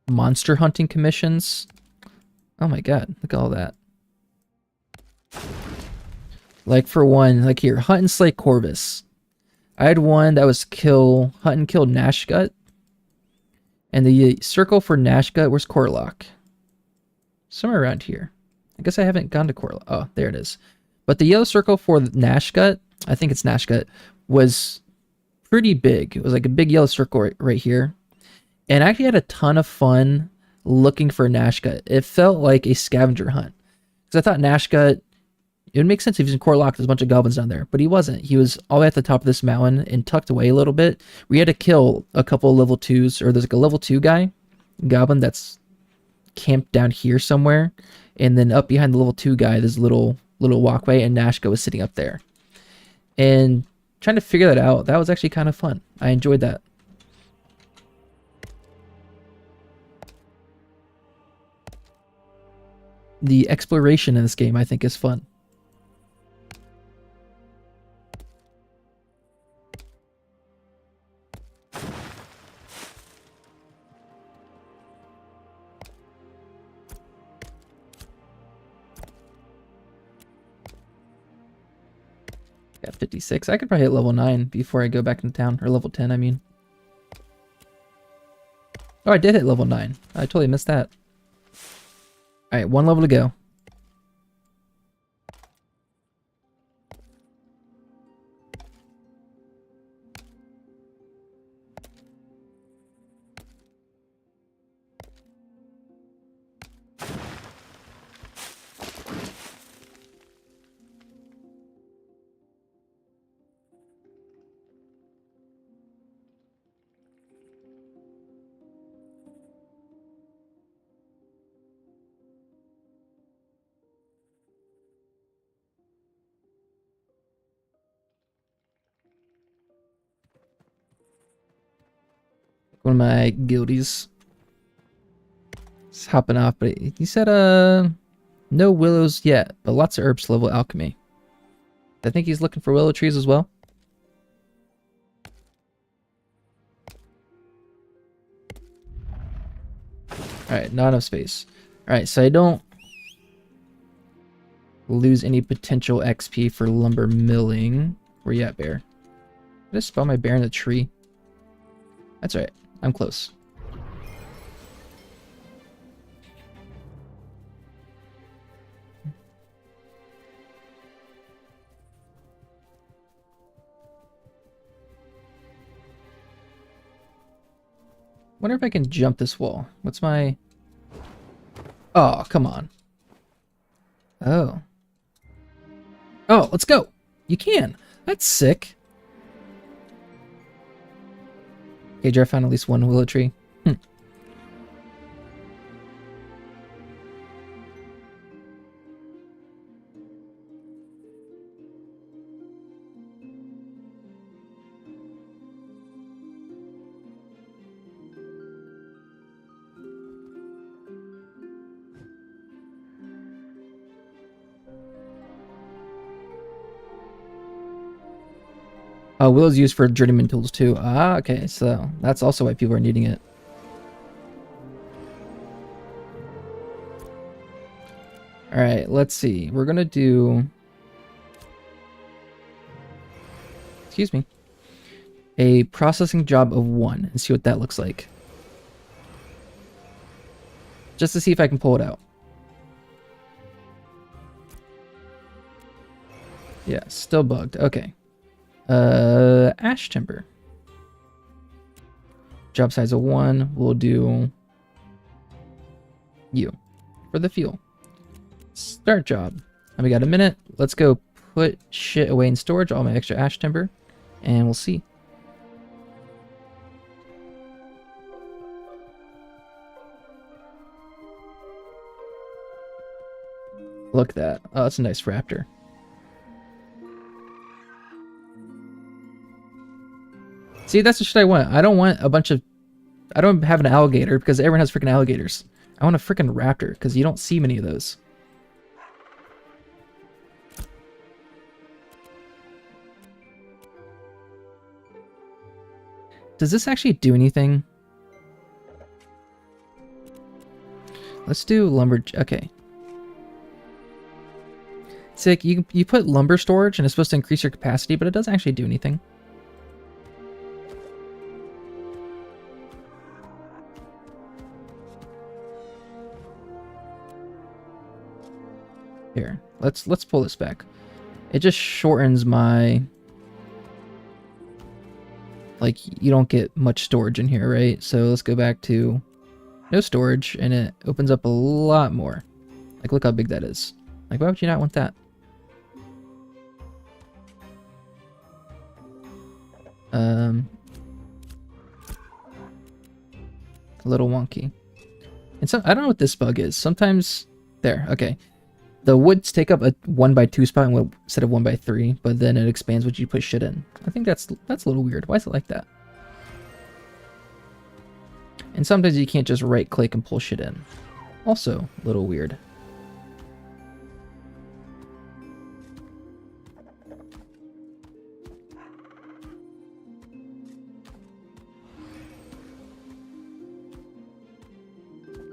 monster hunting commissions. Oh my god, look at all that. Like for one, like here, hunt and slay Corvus. I had one that was hunt and kill Nashgut. And the circle for Nashgut, where's Corlock? Somewhere around here. I guess I haven't gone to Corlock. Oh, there it is. But the yellow circle for Nashgut, I think it's Nashgut, was pretty big. It was like a big yellow circle right here. And I actually had a ton of fun looking for Nashgut. It felt like a scavenger hunt. Because I thought Nashgut, It would make sense if he's in Corlock, there's a bunch of goblins down there, but he wasn't. He was all the way at the top of this mountain and tucked away a little bit. We had to kill a couple of level 2s, or there's like a level 2 guy, goblin, that's camped down here somewhere, and then up behind the level 2 guy, there's a little walkway, and Nashka was sitting up there. And trying to figure that out, that was actually kind of fun. I enjoyed that. The exploration in this game, I think, is fun. Got 56. I could probably hit level 9 before I go back into town. Or level 10, I mean. Oh, I did hit level 9. I totally missed that. Alright, 1 level to go. One of my guildies is hopping off, but he said no willows yet, but lots of herbs to level alchemy. I think he's looking for willow trees as well. Alright, not enough space. Alright, so I don't lose any potential XP for lumber milling. Where you at, bear? Did I spell my bear in the tree? That's right. I'm close. Wonder if I can jump this wall. What's my... Oh, come on. Oh. Oh, let's go. You can. That's sick. Okay, Jar found at least 1 willow tree. Willow's used for journeyman tools too. Ah, okay, so that's also why people are needing it. Alright, let's see. We're gonna do... Excuse me. A processing job of 1 and see what that looks like. Just to see if I can pull it out. Yeah, still bugged. Okay. Ash timber. Job size of 1. We'll do you for the fuel. Start job. And we got a minute. Let's go put shit away in storage, all my extra ash timber, and we'll see. Look at that. Oh, that's a nice raptor. See, that's the shit I want. I don't want a bunch of... I don't have an alligator because everyone has freaking alligators. I want a freaking raptor because you don't see many of those. Does this actually do anything? Let's do lumber... Okay. Sick, you put lumber storage and it's supposed to increase your capacity, but it doesn't actually do anything. Here, let's pull this back. It just shortens my... Like, you don't get much storage in here, right? So let's go back to no storage, and it opens up a lot more. Like, look how big that is. Like, why would you not want that? A little wonky. And so I don't know what this bug is. Sometimes there, okay. The woods take up a 1x2 spot instead of 1x3, but then it expands when you put shit in. I think that's a little weird. Why is it like that? And sometimes you can't just right click and pull shit in. Also a little weird.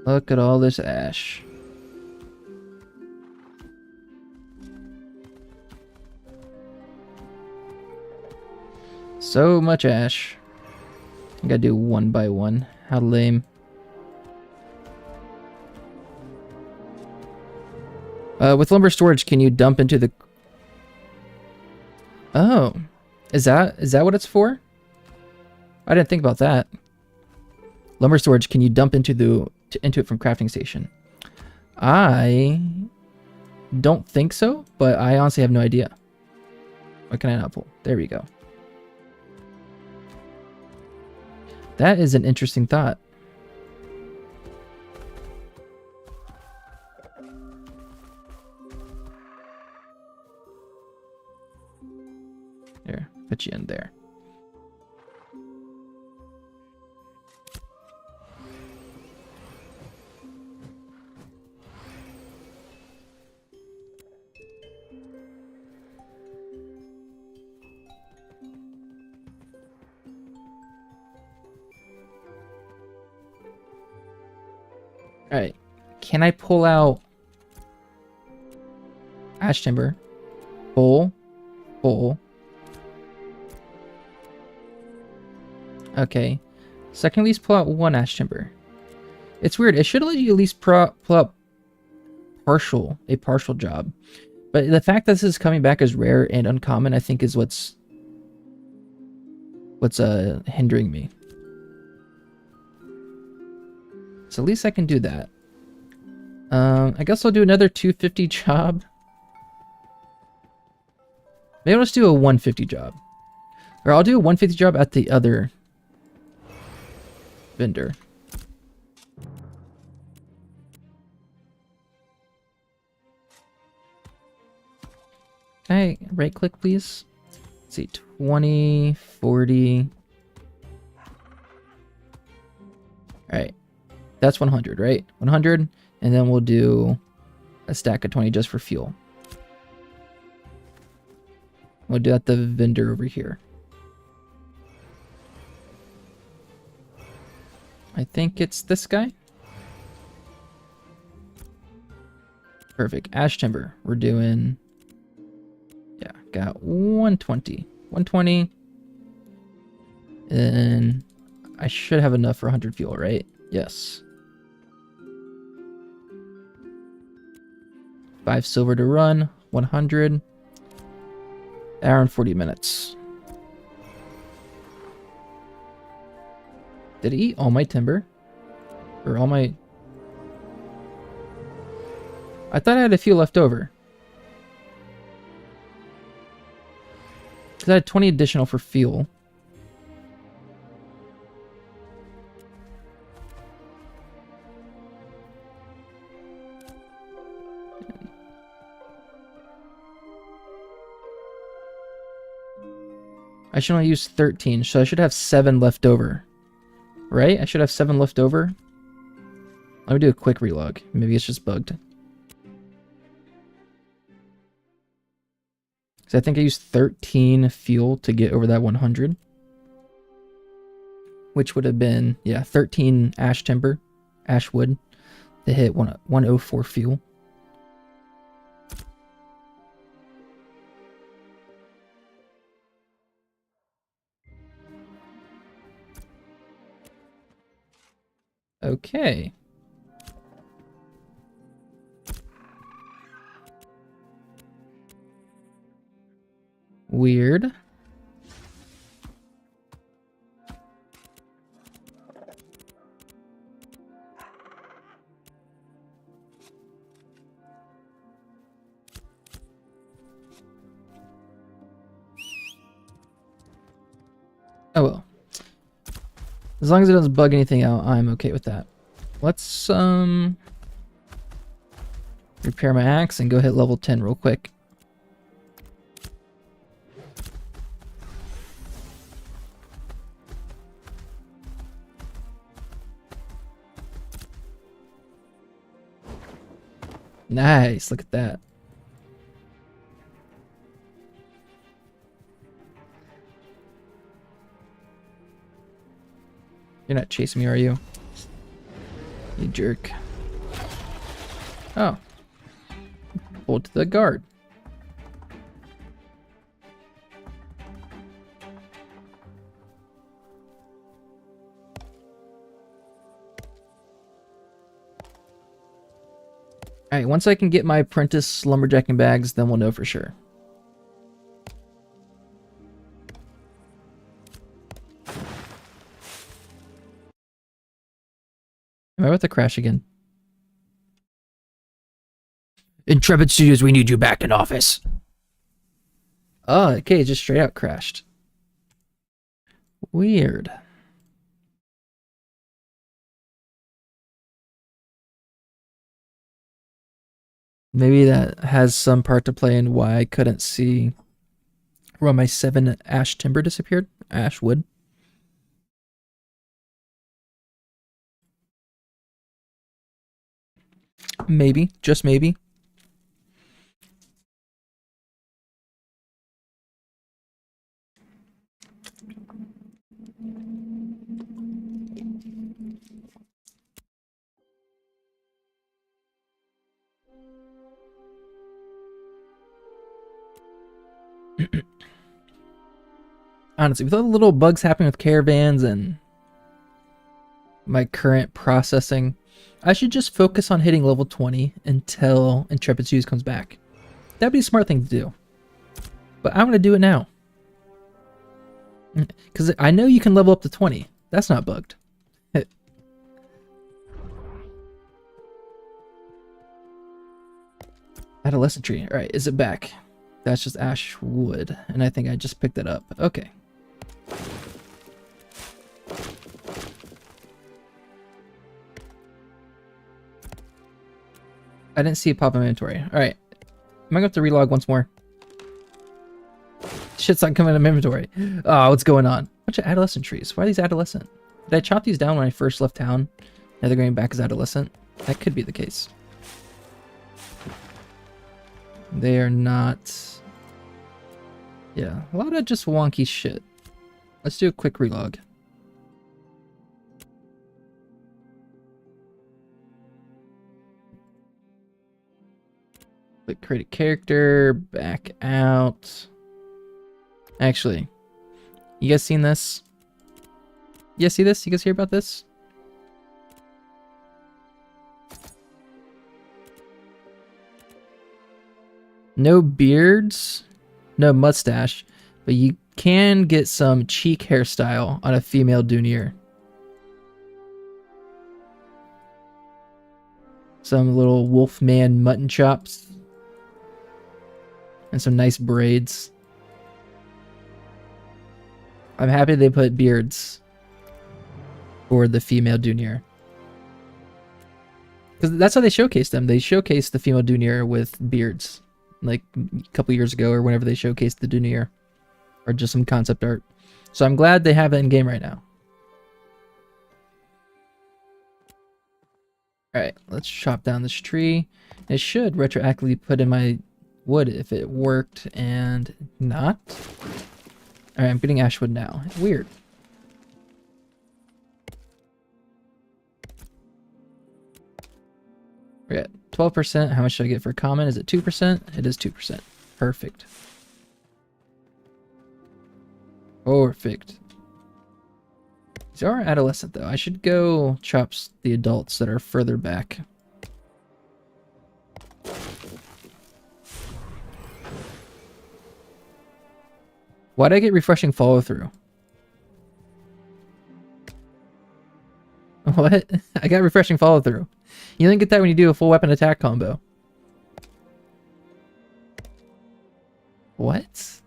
Look at all this ash. So much ash. I gotta do 1 by 1. How lame. With lumber storage, can you dump into the... Oh. Is that what it's for? I didn't think about that. Lumber storage, can you dump into it from crafting station? I don't think so, but I honestly have no idea. What can I not pull? There we go. That is an interesting thought. Here, put you in there. Alright, can I pull out ash timber? Pull. Okay, so I can at least pull out 1 ash timber. It's weird, it should let you at least pull out a partial job. But the fact that this is coming back as rare and uncommon, I think is what's hindering me. So at least I can do that. I guess I'll do another 250 job. Maybe I'll just do a 150 job. Or I'll do a 150 job at the other vendor. Can I right click, please? Let's see, 20, 40. Alright. That's 100, right? 100, and then we'll do a stack of 20 just for fuel. We'll do that the vendor over here. I think it's this guy. Perfect. Ash timber. We're doing... Yeah, got 120. 120. And I should have enough for 100 fuel, right? Yes. 5 silver to run, 100. Hour and 40 minutes. Did it eat all my timber? Or all my... I thought I had a few left over. Because I had 20 additional for fuel. I should only use 13, so I should have 7 left over. Right? I should have 7 left over. Let me do a quick relog. Maybe it's just bugged. So I think I used 13 fuel to get over that 100. Which would have been, yeah, 13 ash timber, ash wood to hit 104 fuel. Okay. Weird. Oh well. As long as it doesn't bug anything out, I'm okay with that. Let's repair my axe and go hit level 10 real quick. Nice, look at that. You're not chasing me, are you? You jerk. Oh. Pull to the guard. Alright, once I can get my apprentice lumberjacking bags, then we'll know for sure. Am I about to crash again? Intrepid Studios, we need you back in office. Oh, okay, it just straight out crashed. Weird. Maybe that has some part to play in why I couldn't see where my 7 ash timber disappeared. Ash wood. Maybe, just maybe. Honestly, with all the little bugs happening with caravans and my current processing, I should just focus on hitting level 20 until Intrepid Studios comes back. That'd be a smart thing to do. But I'm going to do it now. Because I know you can level up to 20. That's not bugged. Adolescent tree. Alright, is it back? That's just ash wood. And I think I just picked it up. Okay. I didn't see it pop in my inventory. Alright. Am I going to have to relog once more? Shit's not coming in my inventory. Oh, what's going on? Bunch of adolescent trees. Why are these adolescent? Did I chop these down when I first left town? Now they're going back as adolescent? That could be the case. They are not... Yeah, a lot of just wonky shit. Let's do a quick relog. Click create a character, back out. Actually, you guys seen this? You guys see this? You guys hear about this? No beards, no mustache, but you can get some cheek hairstyle on a female dunier. Some little wolfman mutton chops. And some nice braids. I'm happy they put beards for the female dunier. Because that's how they showcased them. They showcased the female dunier with beards. Like a couple years ago or whenever they showcased the dunier. Or just some concept art. So I'm glad they have it in game right now. Alright, let's chop down this tree. It should retroactively put in my wood if it worked and not. Alright, I'm getting ash wood now. Weird. We're at 12%. How much should I get for common? Is it 2%? It is 2%. Perfect. Perfect. These are adolescent though. I should go chop the adults that are further back. Why'd I get refreshing follow through? What? I got refreshing follow through. You don't get that when you do a full weapon attack combo. What?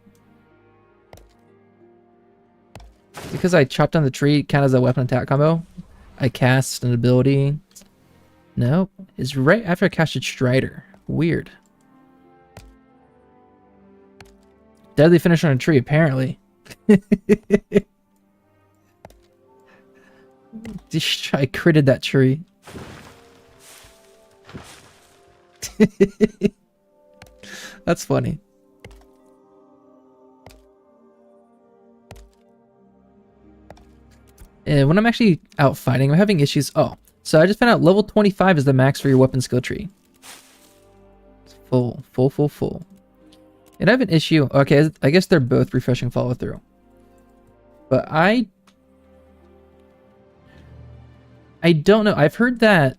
Because I chopped down the tree, kind of as a weapon attack combo, I cast an ability. Nope. It's right after I casted Strider. Weird. Deadly finish on a tree, apparently. I critted that tree. That's funny. And when I'm actually out fighting, I'm having issues. Oh, so I just found out level 25 is the max for your weapon skill tree. It's full. And I have an issue. Okay, I guess they're both refreshing follow through. But I don't know. I've heard that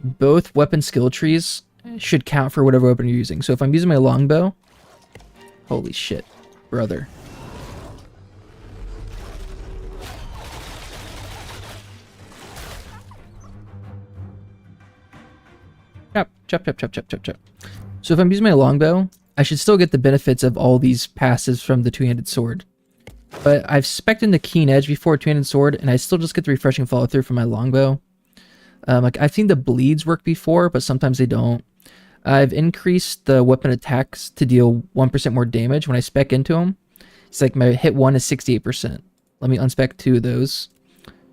both weapon skill trees should count for whatever weapon you're using. So if I'm using my longbow, holy shit, brother. Chop. So if I'm using my longbow, I should still get the benefits of all these passes from the two-handed sword. But I've spec'd in the keen edge before two-handed sword, and I still just get the refreshing follow through from my longbow. Like I've seen the bleeds work before, but sometimes they don't. I've increased the weapon attacks to deal 1% more damage when I spec into them. It's like my hit 1 is 68%. Let me unspec 2 of those.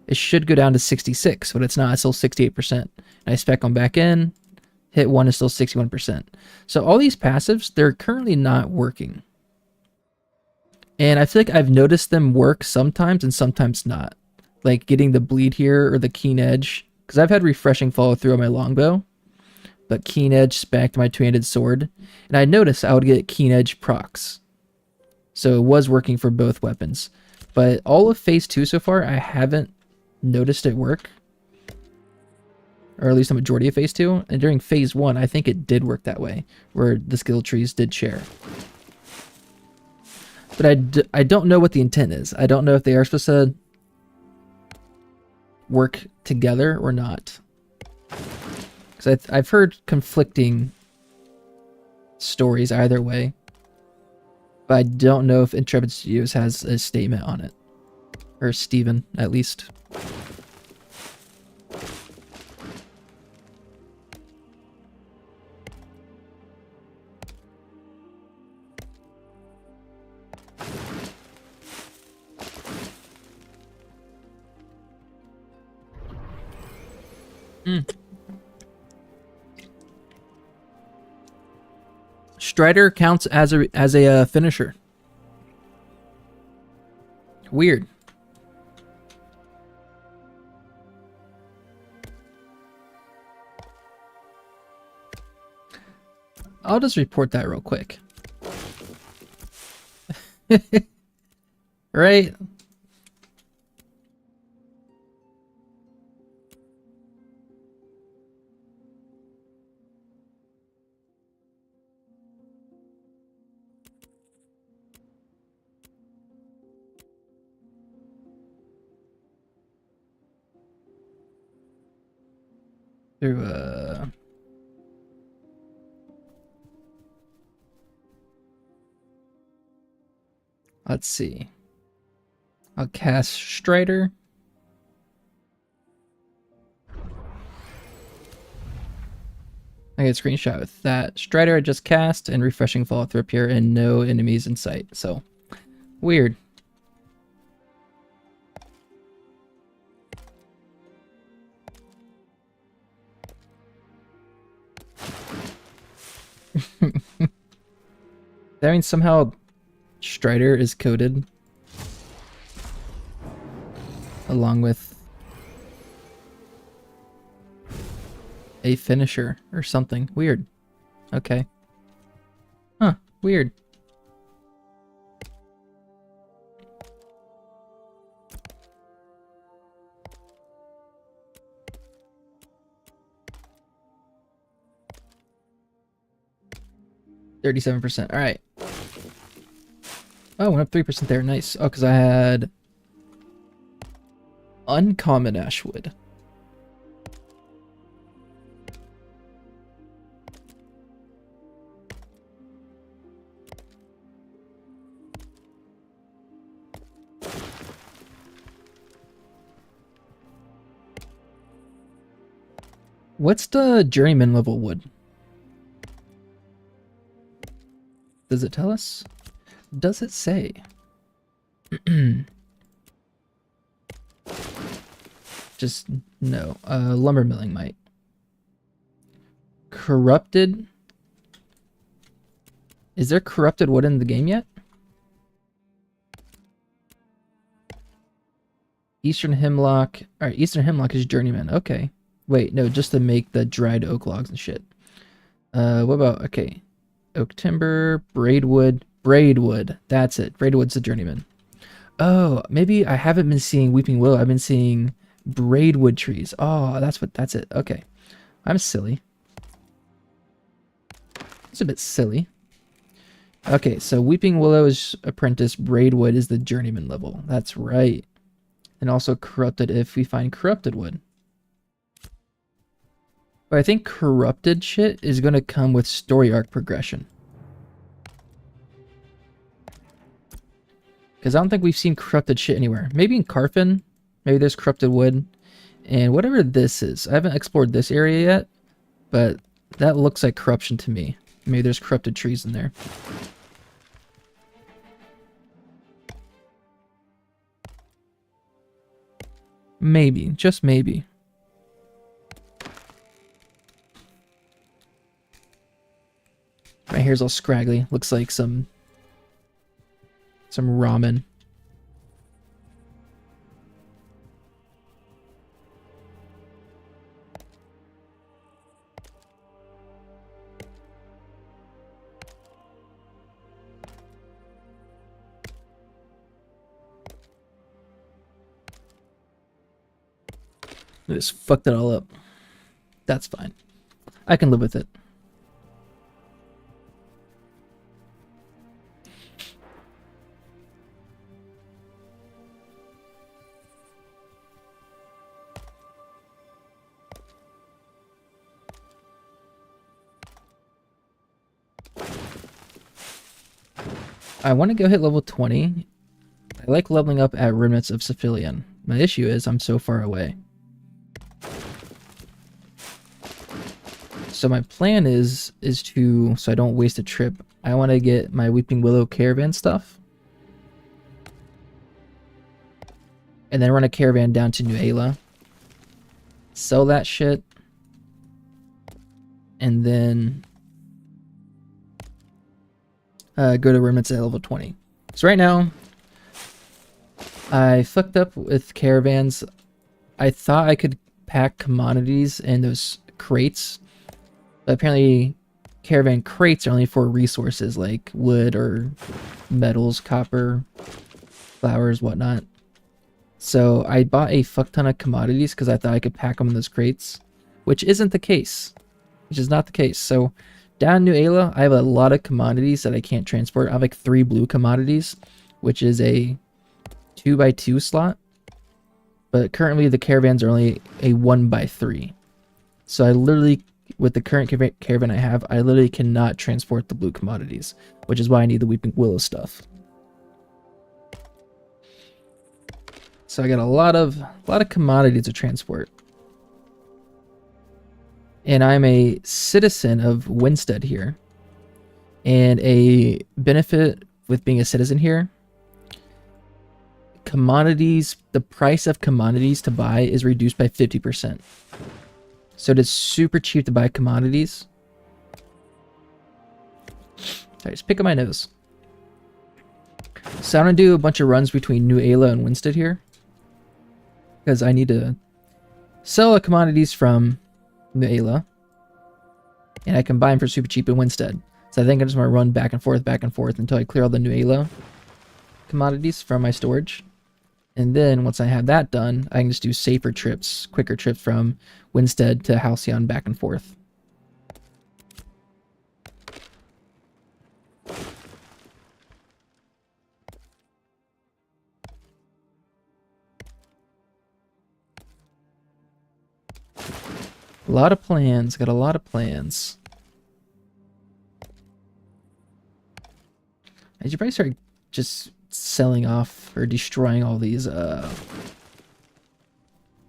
It should go down to 66, but it's not. It's still 68%. And I spec them back in. Hit 1 is still 61%. So all these passives, they're currently not working. And I feel like I've noticed them work sometimes and sometimes not. Like getting the bleed here or the keen edge. Because I've had refreshing follow through on my longbow. But keen edge spec my two-handed sword. And I noticed I would get keen edge procs. So it was working for both weapons. But all of phase 2 so far, I haven't noticed it work. Or at least the majority of phase 2. And during phase 1, I think it did work that way, where the skill trees did share. But I don't know what the intent is. I don't know if they are supposed to work together or not. Because I've heard conflicting stories either way. But I don't know if Intrepid Studios has a statement on it. Or Steven, at least. Strider counts as a finisher. Weird. I'll just report that real quick. Right? Through let's see. I'll cast Strider. I get a screenshot with that. Strider I just cast and refreshing follow through appear and no enemies in sight. So weird. That means somehow Strider is coded along with a finisher or something. Weird. Okay. Huh. Weird. %. All right. Oh, went up 3% there. Nice. Oh, because I had uncommon Ashwood. What's the journeyman level wood? Does it tell us? Does it say? Just no. Lumber milling might. Corrupted. Is there corrupted wood in the game yet? Eastern hemlock. Alright, Eastern hemlock is journeyman. Okay. Wait, no, just to make the dried oak logs and shit. What about, okay. Oak timber, braidwood. Braidwood. That's it. Braidwood's the journeyman. Oh, maybe I haven't been seeing weeping willow. I've been seeing braidwood trees. Oh, that's it. Okay. I'm silly. It's a bit silly. Okay, so weeping willow is apprentice, braidwood is the journeyman level. That's right. And also corrupted if we find corrupted wood. But I think corrupted shit is going to come with story arc progression. Because I don't think we've seen corrupted shit anywhere. Maybe in Carfin, maybe there's corrupted wood. And whatever this is, I haven't explored this area yet, but that looks like corruption to me. Maybe there's corrupted trees in there. Maybe, just maybe. My hair's all scraggly. Looks like some ramen. I just fucked it all up. That's fine. I can live with it. I want to go hit level 20. I like leveling up at Remnants of Cephalion. My issue is I'm so far away. So my plan is to, so I don't waste a trip, I want to get my Weeping Willow caravan stuff. And then run a caravan down to New Ayla. Sell that shit. And then go to Remnants at level 20. So right now, I fucked up with caravans. I thought I could pack commodities in those crates. But apparently, caravan crates are only for resources like wood or metals, copper, flowers, whatnot. So I bought a fuck ton of commodities because I thought I could pack them in those crates, which isn't the case. Which is not the case. So down New Ayla, I have a lot of commodities that I can't transport. I have like 3 blue commodities, which is a 2x2 slot. But currently the caravans are only a 1x3. So I literally, with the current caravan I have, I literally cannot transport the blue commodities, which is why I need the Weeping Willow stuff. So I got a lot of commodities to transport. And I'm a citizen of Winstead here. And a benefit with being a citizen here, commodities, the price of commodities to buy is reduced by 50%. So it is super cheap to buy commodities. Sorry, just pick up my nose. So I'm going to do a bunch of runs between New Ayla and Winstead here. Because I need to sell the commodities from New Ayla. And I can buy them for super cheap in Winstead. So I think I just want to run back and forth until I clear all the New Ayla commodities from my storage. And then once I have that done, I can just do safer trips, quicker trips from Winstead to Halcyon back and forth. A lot of plans, got a lot of plans. I should probably start just selling off or destroying all these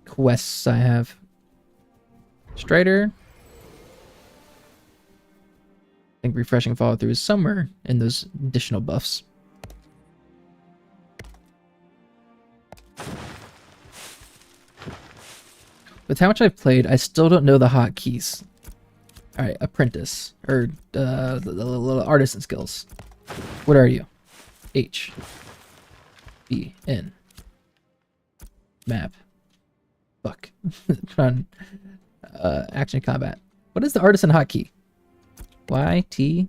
quests I have. Strider. I think refreshing follow through is somewhere in those additional buffs. With how much I've played, I still don't know the hotkeys. All right, apprentice or the little artisan skills. What are you? H, B, N. Map. Fuck. Run. Action combat. What is the artisan hotkey? Y, T,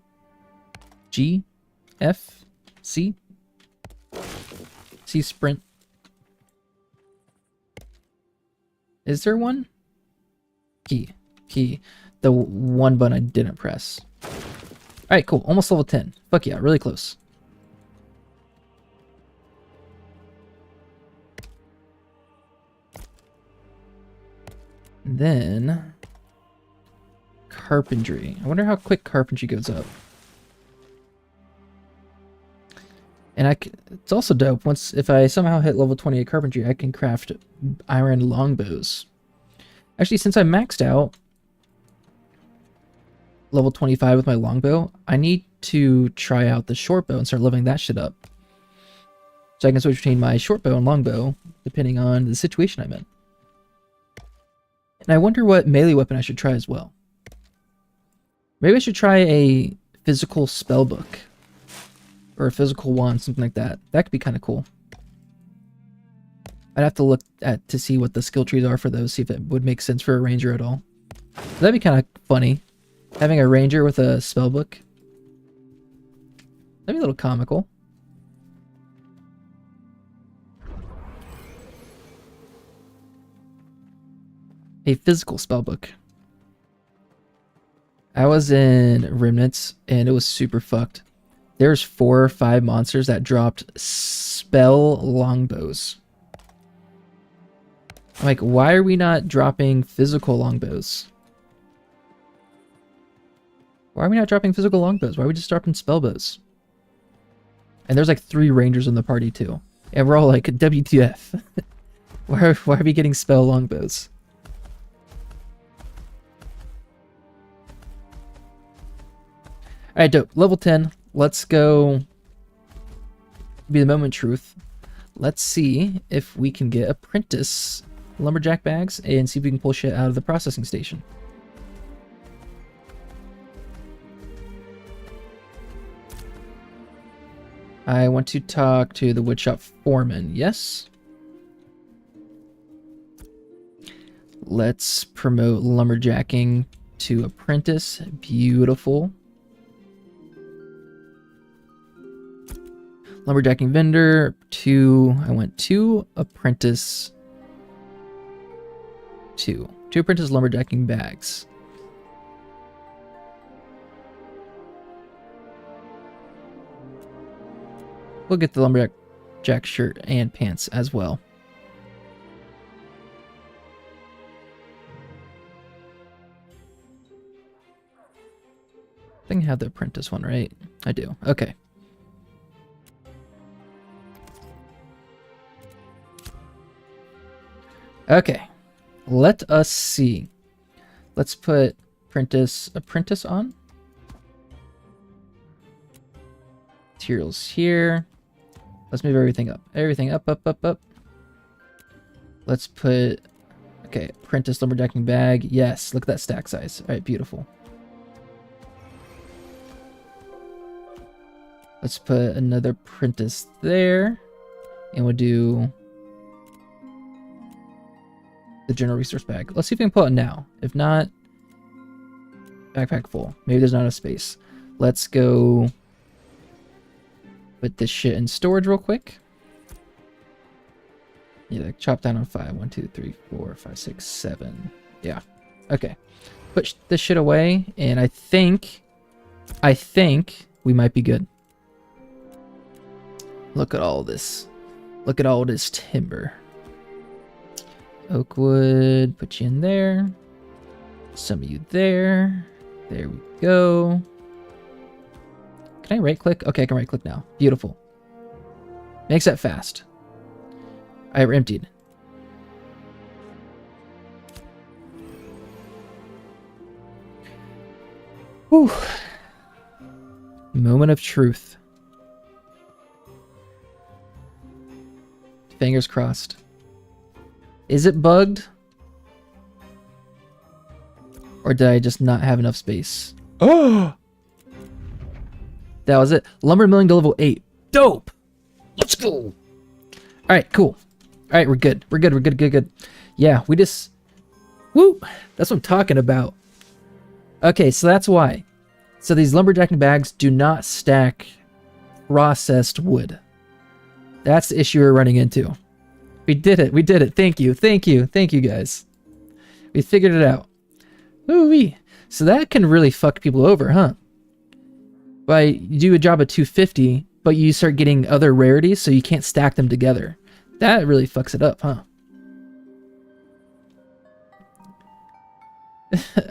G, F, C. C sprint. Is there one? Key. The one button I didn't press. Alright, cool. Almost level 10. Fuck yeah, really close. And then carpentry. I wonder how quick carpentry goes up. And it's also dope. If I somehow hit level 28 carpentry, I can craft iron longbows. Actually, since I maxed out level 25 with my longbow, I need to try out the short bow and start leveling that shit up. So I can switch between my short bow and longbow depending on the situation I'm in. And I wonder what melee weapon I should try as well. Maybe I should try a physical spell book. Or a physical wand, something like that. That could be kind of cool. I'd have to look to see what the skill trees are for those, see if it would make sense for a ranger at all. That'd be kind of funny. Having a ranger with a spell book. That'd be a little comical. A physical spell book. I was in Remnants and it was super fucked. There's 4 or 5 monsters that dropped spell longbows. I'm like, why are we not dropping physical longbows? Why are we not dropping physical longbows? Why are we just dropping spell bows? And there's like 3 rangers in the party too. And we're all like, WTF. why are we getting spell longbows? Alright, dope. Level 10. Let's go be the moment of truth. Let's see if we can get apprentice lumberjack bags and see if we can pull shit out of the processing station. I want to talk to the woodshop foreman. Yes. Let's promote lumberjacking to apprentice. Beautiful. Lumberjacking vendor, 2. I went 2 apprentice. 2 apprentice lumberjacking bags. We'll get the lumberjack shirt and pants as well. I think I have the apprentice one, right? I do. Okay. Okay, let us see. Let's put apprentice on. Materials here. Let's move everything up. Everything up. Let's put, okay, apprentice lumberjacking bag. Yes, look at that stack size. All right, beautiful. Let's put another apprentice there. And we'll do the general resource bag. Let's see if we can pull it now. If not, backpack full. Maybe there's not enough space. Let's go put this shit in storage real quick. Yeah, chop down on 5. 1, 2, 3, 4, 5, 6, 7. Yeah. Okay. Put this shit away, and I think we might be good. Look at all this. Look at all this timber. Oakwood, put you in there. Some of you there. There we go. Can I right click? Okay, I can right click now. Beautiful. Makes that fast. I emptied. Whew. Moment of truth. Fingers crossed. Is it bugged? Or did I just not have enough space? Oh! That was it. Lumber milling to level 8. Dope! Let's go! Alright, cool. Alright, we're good. We're good. Yeah, we just... Woo! That's what I'm talking about. Okay, so that's why. So these lumberjacking bags do not stack processed wood. That's the issue we're running into. We did it. Thank you guys. We figured it out. Ooh-wee. So that can really fuck people over, huh? But you do a job of 250, but you start getting other rarities, so you can't stack them together. That really fucks it up, huh?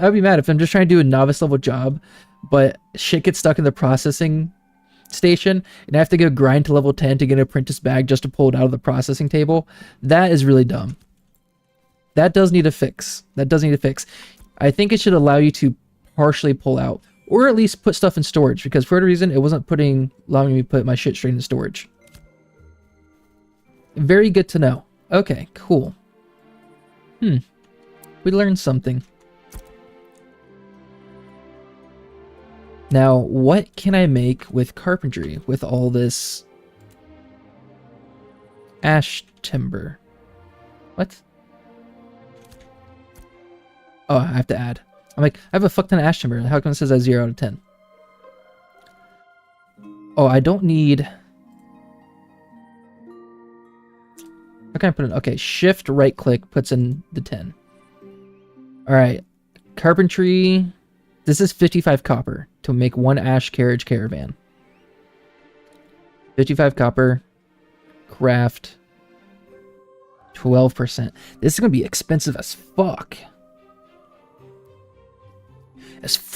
I'd be mad if I'm just trying to do a novice level job, but shit gets stuck in the processing station, and I have to go grind to level 10 to get an apprentice bag just to pull it out of the processing table. That is really dumb. That does need a fix. I think it should allow you to partially pull out, or at least put stuff in storage, because for whatever reason, it wasn't allowing me to put my shit straight into storage. Very good to know. Okay, cool. We learned something. Now, what can I make with carpentry with all this ash timber? What? Oh, I have to add. I'm like, I have a fuck ton of ash timber. How come it says that 0 out of 10? Oh, I don't need... How can I put it? Okay, shift right click puts in the 10. Alright. Carpentry. This is 55 copper to make one ash carriage caravan. 55 copper. Craft. 12%. This is going to be expensive as fuck.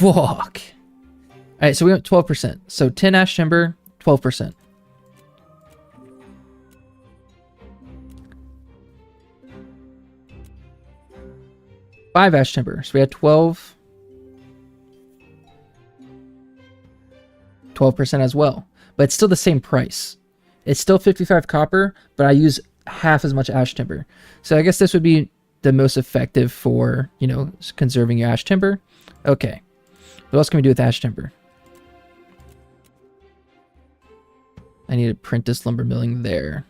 Alright, so we went 12%. So 10 ash timber, 12%. Five ash timber. So we had 12% as well. But it's still the same price. It's still 55 copper, but I use half as much ash timber. So I guess this would be the most effective for, you know, conserving your ash timber. Okay. What else can we do with ash timber? I need apprentice lumber milling there.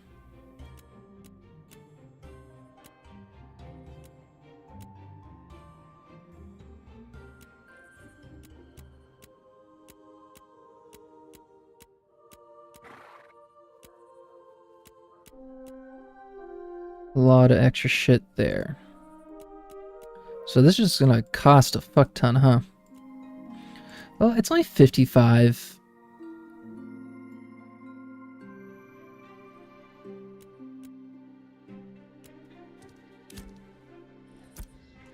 A lot of extra shit there. So this is gonna cost a fuck ton, huh? Well, it's only 55.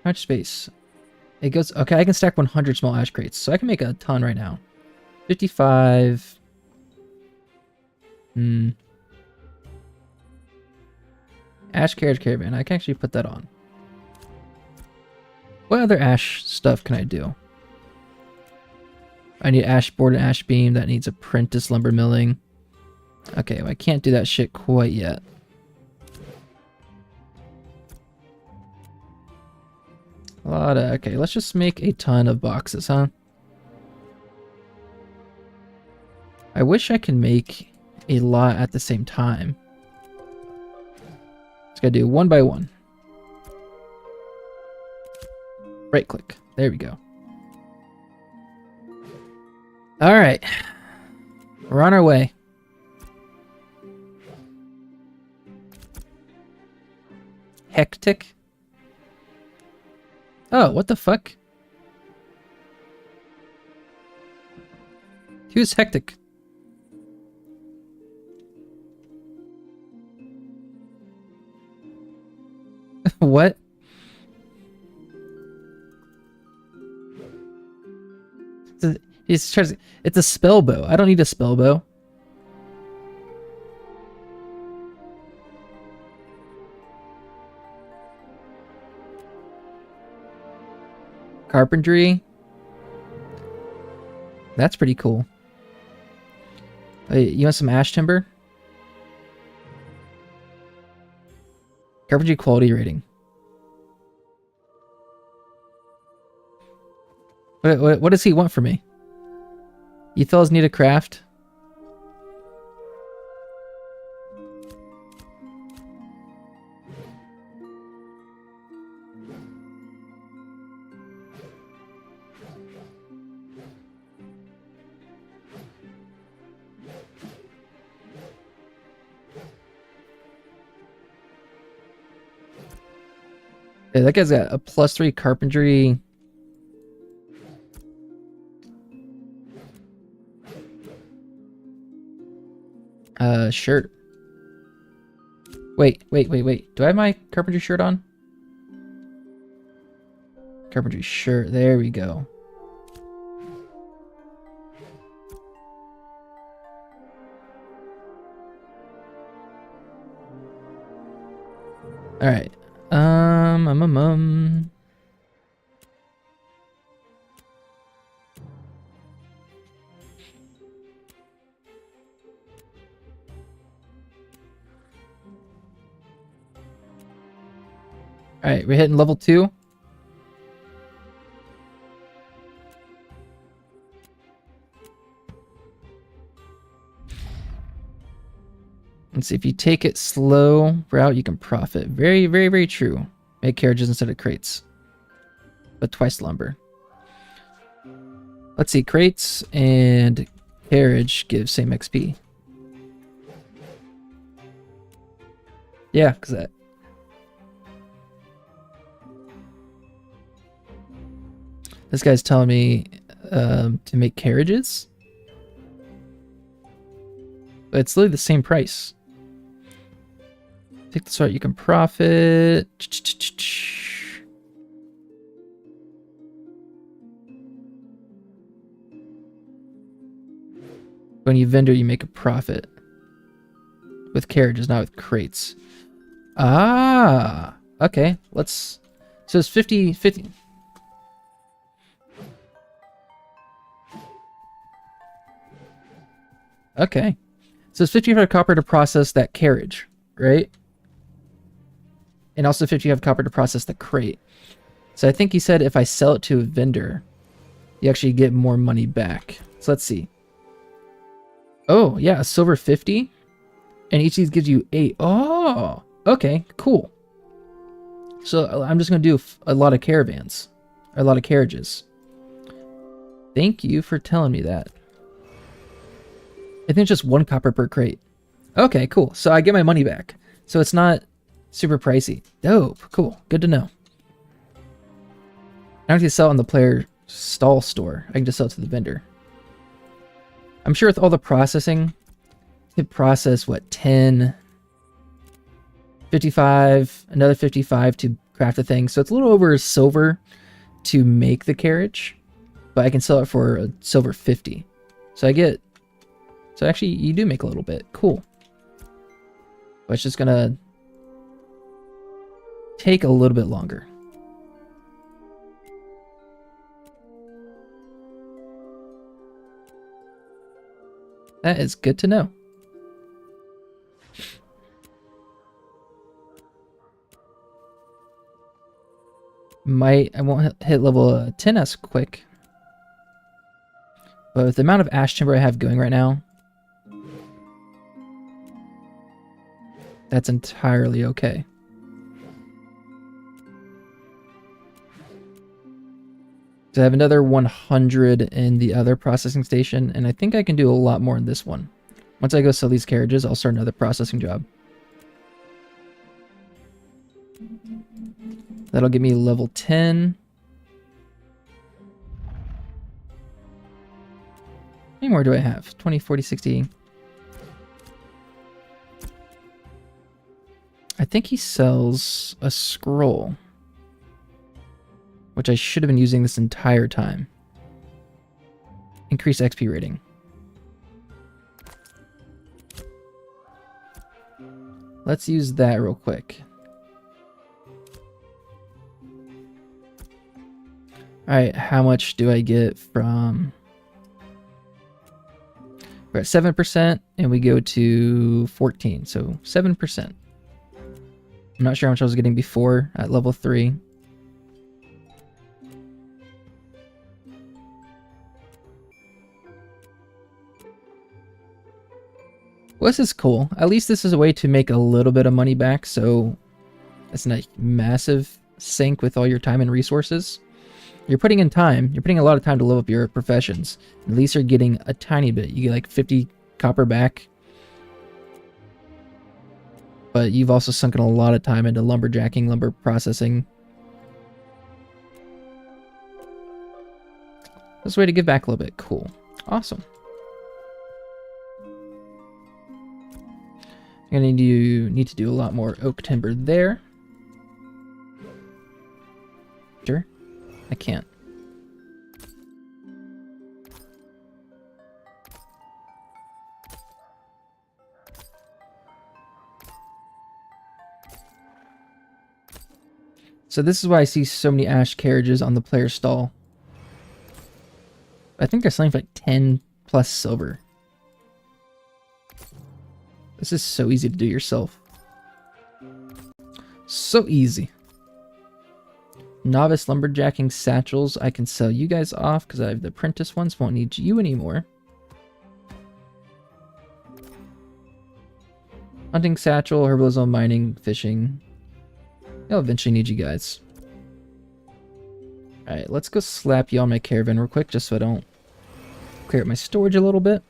How much space? It goes... Okay, I can stack 100 small ash crates, so I can make a ton right now. 55. Ash carriage caravan. I can actually put that on. What other ash stuff can I do? I need ash board and ash beam. That needs apprentice lumber milling. Okay, well, I can't do that shit quite yet. A lot of... Okay, let's just make a ton of boxes, huh? I wish I could make a lot at the same time. Just gotta do one by one. Right click. There we go. Alright. We're on our way. Hectic? Oh, what the fuck? Who's hectic? What? It's a spell bow. I don't need a spell bow. Carpentry. That's pretty cool. You want some ash timber? Carpentry quality rating. What does he want from me? You fellas need a craft? Yeah, that guy's got a +3 carpentry. Shirt. Wait. Do I have my carpentry shirt on? Carpentry shirt. There we go. All right. All right, we're hitting level 2. Let's see, if you take it slow route, you can profit. Very, very, very true. Make carriages instead of crates. But twice lumber. Let's see, crates and carriage give same XP. Yeah, because that. This guy's telling me to make carriages. But it's literally the same price. Take the start, you can profit. When you vendor, you make a profit. With carriages, not with crates. Ah, okay. Let's. So it's 50. Okay. So it's 55 copper to process that carriage, right? And also 55 copper to process the crate. So I think he said if I sell it to a vendor, you actually get more money back. So let's see. Oh, yeah, a silver 50. And each of these gives you 8. Oh, okay, cool. So I'm just going to do a lot of caravans. Or a lot of carriages. Thank you for telling me that. I think it's just 1 copper per crate. Okay, cool. So I get my money back. So it's not super pricey. Dope. Cool. Good to know. I don't have to sell it on the player stall store. I can just sell it to the vendor. I'm sure with all the processing, you could process, what, 10, 55, another 55 to craft a thing. So it's a little over silver to make the carriage, but I can sell it for a silver 50. So I get, so actually you do make a little bit. Cool. But it's just gonna take a little bit longer. That is good to know. I won't hit level 10 as quick. But with the amount of ash timber I have going right now, that's entirely okay. So I have another 100 in the other processing station, and I think I can do a lot more in this one. Once I go sell these carriages, I'll start another processing job. That'll give me level 10. How many more do I have? 20, 40, 60. I think he sells a scroll, which I should have been using this entire time. Increase XP rating. Let's use that real quick. Alright, how much do I get from We're at 7%, and we go to 14, so 7%. I'm not sure how much I was getting before at level 3. Well, this is cool. At least this is a way to make a little bit of money back, so it's not a massive sink with all your time and resources. You're putting in time. You're putting a lot of time to level up your professions. At least you're getting a tiny bit. You get like 50 copper back. But you've also sunken a lot of time into lumberjacking, lumber processing. That's a way to give back a little bit. Cool. Awesome. I'm going to need to do a lot more oak timber there. Sure. I can't. So this is why I see so many ash carriages on the player stall. I think they're selling for like 10 plus silver. This is so easy to do yourself. So easy. Novice lumberjacking satchels. I can sell you guys off because I have the apprentice ones. Won't need you anymore. Hunting satchel, herbalism, mining, fishing. I'll eventually need you guys. Alright, let's go slap you on my caravan real quick just so I don't clear up my storage a little bit.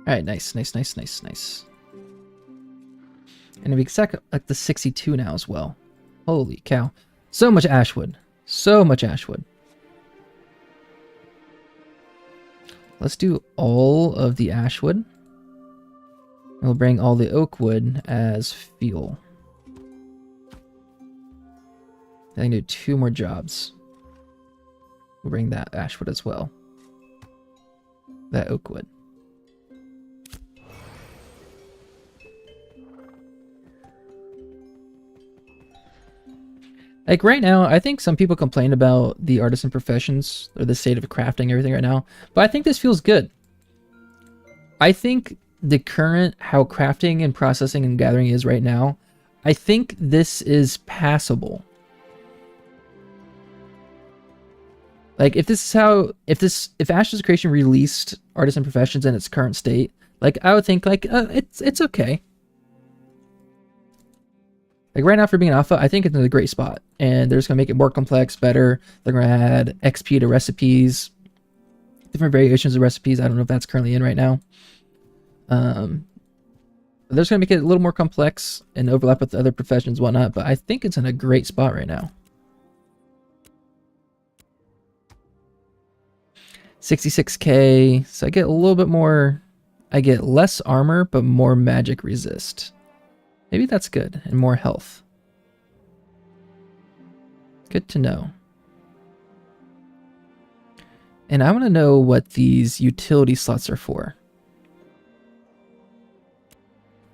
Alright, nice. And we can like the 62 now as well. Holy cow. So much ashwood. So much ashwood. Let's do all of the ashwood. We'll bring all the oak wood as fuel. I can do 2 more jobs. We'll bring that ashwood as well. That oak wood. Like right now, I think some people complain about the artisan professions or the state of crafting and everything right now, but I think this feels good. I think the current how crafting and processing and gathering is right now, I think this is passable. Like if this is how, if Ashes of Creation released artisan professions in its current state, like I would think like it's okay. Like right now for being alpha, I think it's in a great spot. And they're just going to make it more complex, better. They're going to add XP to recipes. Different variations of recipes. I don't know if that's currently in right now. They're just going to make it a little more complex and overlap with other professions and whatnot. But I think it's in a great spot right now. 66k. So I get a little bit more. I get less armor, but more magic resist. Maybe that's good. And more health. Good to know. And I want to know what these utility slots are for.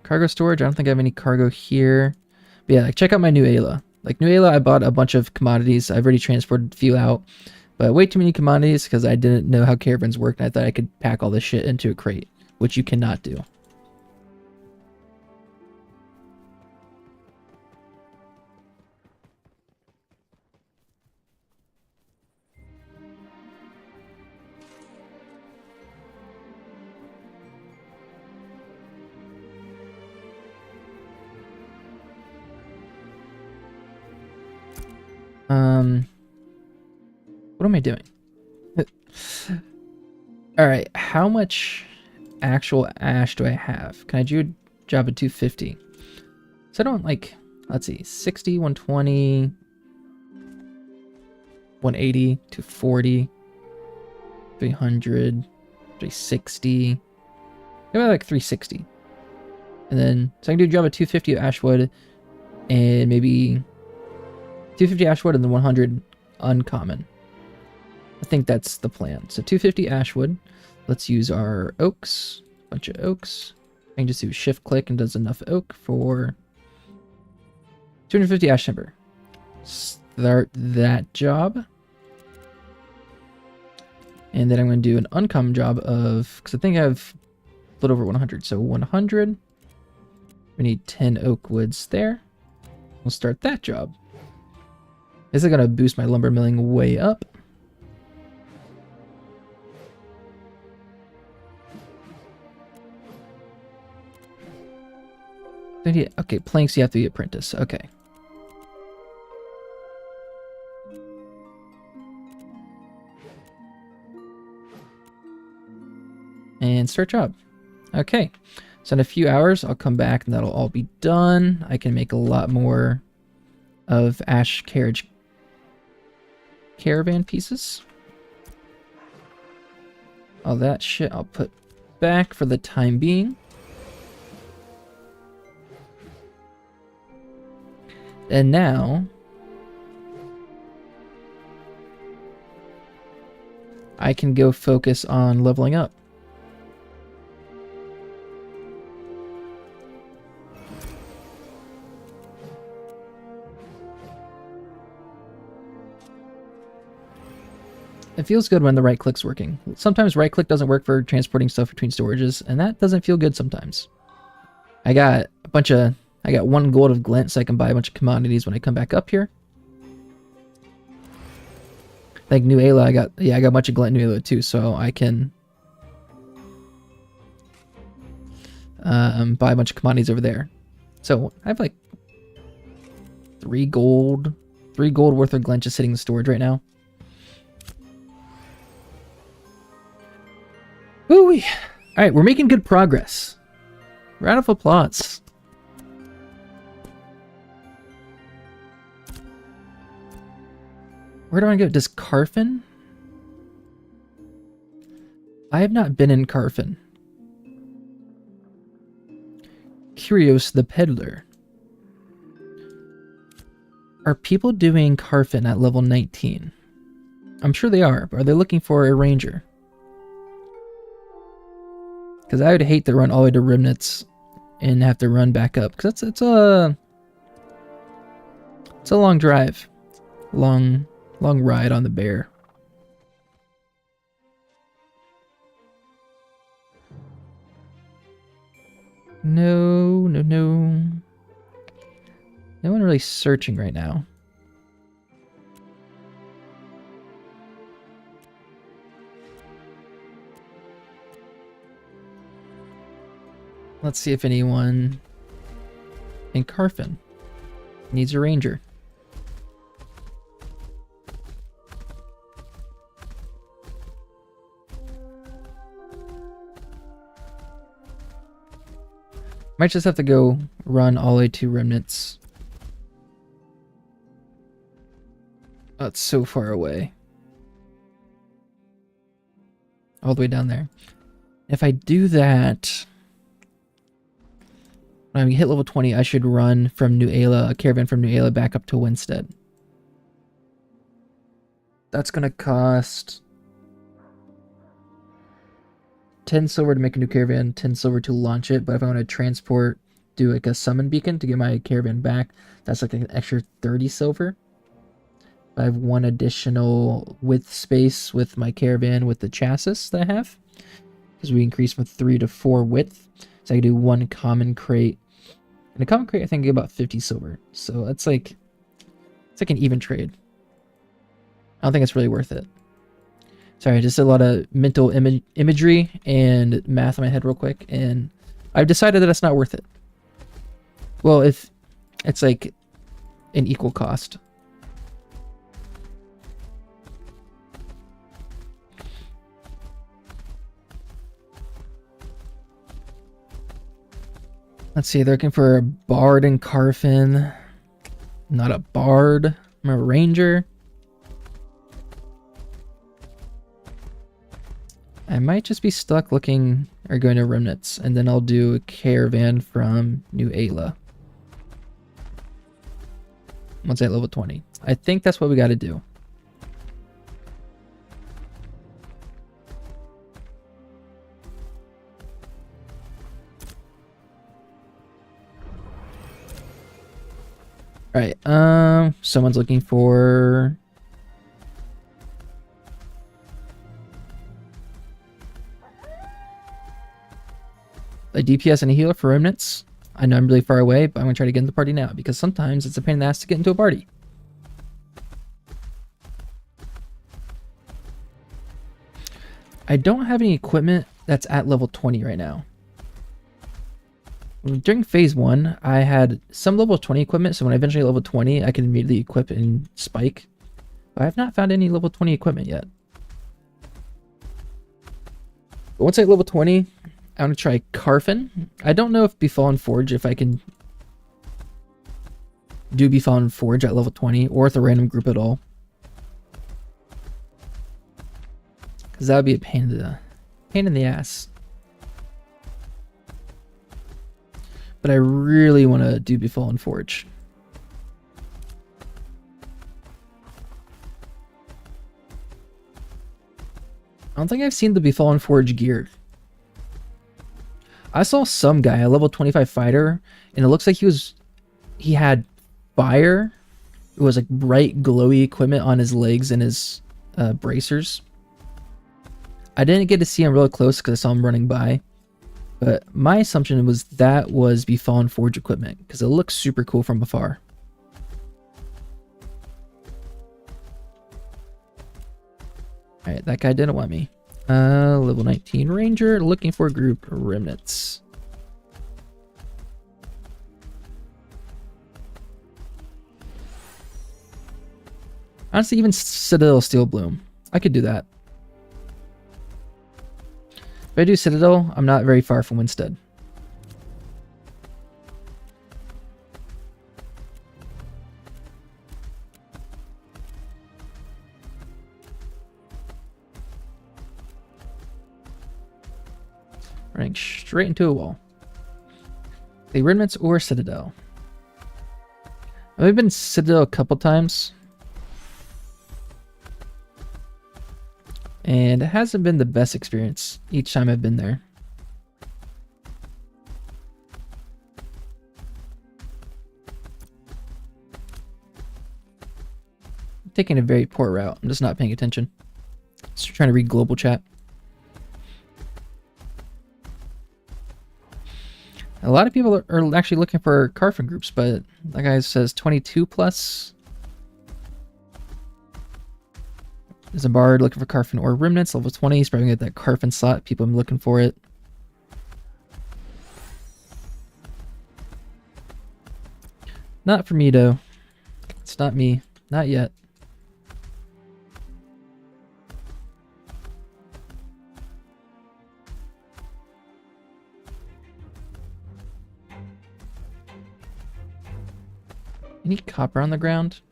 Cargo storage. I don't think I have any cargo here. But yeah, like check out my new Ayla. Like new Ayla, I bought a bunch of commodities. I've already transported a few out. But way too many commodities because I didn't know how caravans worked. And I thought I could pack all this shit into a crate. Which you cannot do. What am I doing? Alright, how much actual ash do I have? Can I do a job at 250? So I don't like, let's see, 60, 120, 180, 240, 300, 360. Maybe like 360. And then, so I can do a job at 250 of ashwood and maybe 250 ashwood and then 100 uncommon. I think that's the plan. So 250 ashwood. Let's use our oaks. Bunch of oaks. I can just do shift click and does enough oak for 250 ash timber. Start that job. And then I'm going to do an uncommon job of, because I think I have a little over 100. So 100. We need 10 oak woods there. We'll start that job. This is going to boost my lumber milling way up. Okay, planks, you have to be apprentice. Okay. And start job. Okay. So in a few hours, I'll come back and that'll all be done. I can make a lot more of ash carriage caravan pieces. All that shit I'll put back for the time being. And now I can go focus on leveling up. It feels good when the right click's working. Sometimes right click doesn't work for transporting stuff between storages, and that doesn't feel good sometimes. I got one gold of glint so I can buy a bunch of commodities when I come back up here. Like New Ayla, I got a bunch of glint in New Ayla too, so I can buy a bunch of commodities over there. So I have like 3 gold worth of glint just sitting in storage right now. Woo-wee. All right, we're making good progress. Round of applause. Where do I go? Does Carfin? I have not been in Carfin. Curios the Peddler. Are people doing Carfin at level 19? I'm sure they are, but are they looking for a ranger? Because I would hate to run all the way to Remnants and have to run back up. Because it's a long drive. Long ride on the bear. No. No one really searching right now. Let's see if anyone in Carfin needs a ranger. Might just have to go run all the way to Remnants. Oh, it's so far away. All the way down there. If I do that, when I hit level 20, I should run from New Ayla, a caravan from New Ayla back up to Winstead. That's going to cost 10 silver to make a new caravan, 10 silver to launch it, but if I want to transport, do like a summon beacon to get my caravan back, that's like an extra 30 silver. I have one additional width space with my caravan with the chassis that I have, because we increased from 3 to 4 width, so I can do one common crate. And a common crate, I think, I get about 50 silver, so it's like an even trade. I don't think it's really worth it. Sorry, just a lot of mental imagery and math in my head real quick, and I've decided that it's not worth it. Well, if it's like an equal cost. Let's see, they're looking for a bard in Carfin. Not a bard. I'm a ranger. I might just be stuck looking or going to Remnants, and then I'll do a caravan from New Ayla. Once I hit level 20. I think that's what we got to do. Alright, someone's looking for... a DPS and a healer for remnants. I know I'm really far away, but I'm going to try to get in the party now, because sometimes it's a pain in the ass to get into a party. I don't have any equipment that's at level 20 right now. During phase 1, I had some level 20 equipment, so when I eventually hit level 20, I can immediately equip and spike. But I have not found any level 20 equipment yet. But once I hit level 20, I'm going to try Carfin. I don't know if Befallen Forge, if I can do Befallen Forge at level 20, or with a random group at all. Because that would be a pain in the ass. But I really want to do Befallen Forge. I don't think I've seen the Befallen Forge gear. I saw some guy, a level 25 fighter, and it looks like he had fire. It was like bright glowy equipment on his legs and his bracers. I didn't get to see him real close because I saw him running by. But my assumption was that was Befallen Forge equipment because it looks super cool from afar. Alright, that guy didn't want me. Level 19 Ranger, looking for group remnants. Honestly, even Citadel Steel Bloom. I could do that. If I do Citadel, I'm not very far from Winstead. Running straight into a wall. The remnants or Citadel. I've been Citadel a couple times. And it hasn't been the best experience each time I've been there. I'm taking a very poor route. I'm just not paying attention. Just trying to read global chat. A lot of people are actually looking for Carfin groups, but that guy says 22 plus. There's a bard looking for Carfin or remnants, level 20. He's probably going to get that Carfin slot. People are looking for it. Not for me, though. It's not me. Not yet. Any copper on the ground?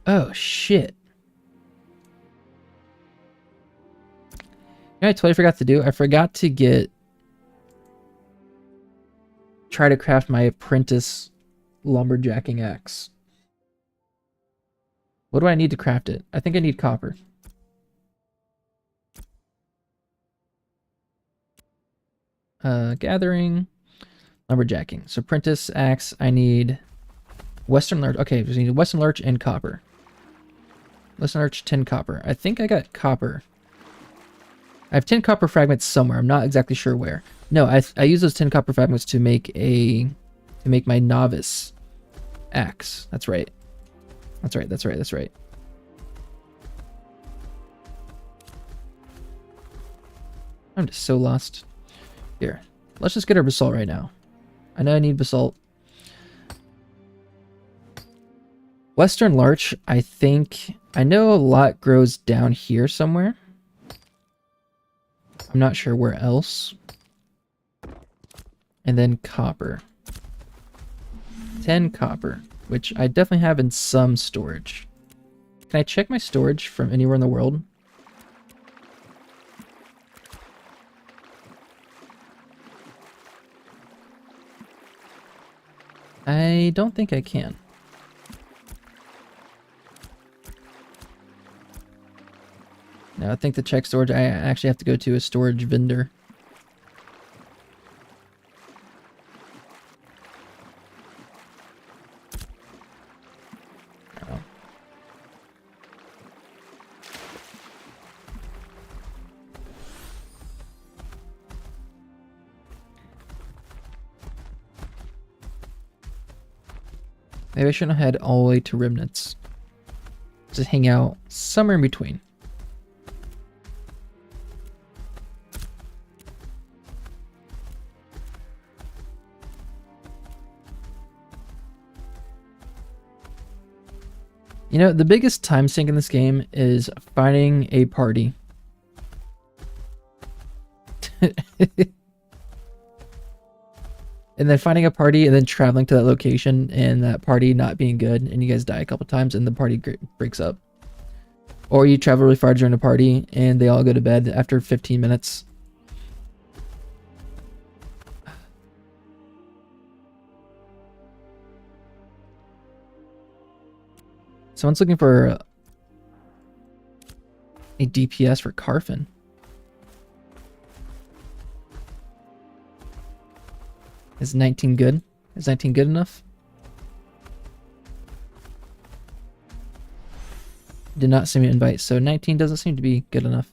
Oh, shit. You know, I totally forgot to do. I forgot to try to craft my apprentice lumberjacking axe. What do I need to craft it? I think I need copper. Gathering, lumberjacking. So apprentice axe, I need Western Lurch. Okay, we need Western Lurch and copper. Western Lurch, 10 copper. I think I got copper. I have 10 copper fragments somewhere. I'm not exactly sure where. No, I use those 10 copper fragments to make my novice axe. That's right. That's right. That's right. That's right. I'm just so lost. Here, let's just get our basalt right now. I know I need basalt. Western Larch, I think... I know a lot grows down here somewhere. I'm not sure where else. And then copper. 10 copper, which I definitely have in some storage. Can I check my storage from anywhere in the world? I don't think I can. No, I think to check storage, I actually have to go to a storage vendor. Maybe I shouldn't head all the way to Remnants. Just hang out somewhere in between. You know, the biggest time sink in this game is finding a party. And then finding a party and then traveling to that location and that party not being good and you guys die a couple times and the party breaks up. Or you travel really far during a party and they all go to bed after 15 minutes. Someone's looking for a DPS for Carfin. Is 19 good? Is 19 good enough? Did not send me an invite, so 19 doesn't seem to be good enough.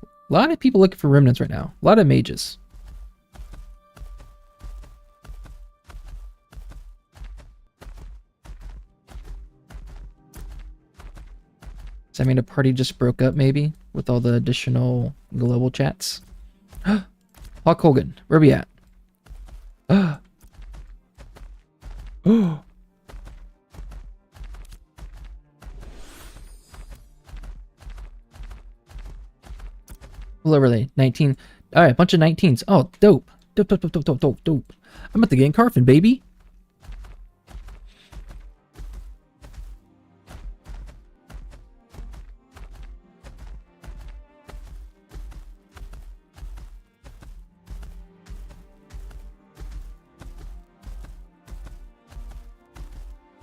A lot of people looking for remnants right now. A lot of mages. Does that mean a party just broke up maybe with all the additional global chats? Hulk Hogan, where we at? Oh. What were they? 19. Alright, bunch of 19s. Oh, dope. Dope, dope, dope, dope, dope, dope, dope. I'm about to get in Carfin, baby.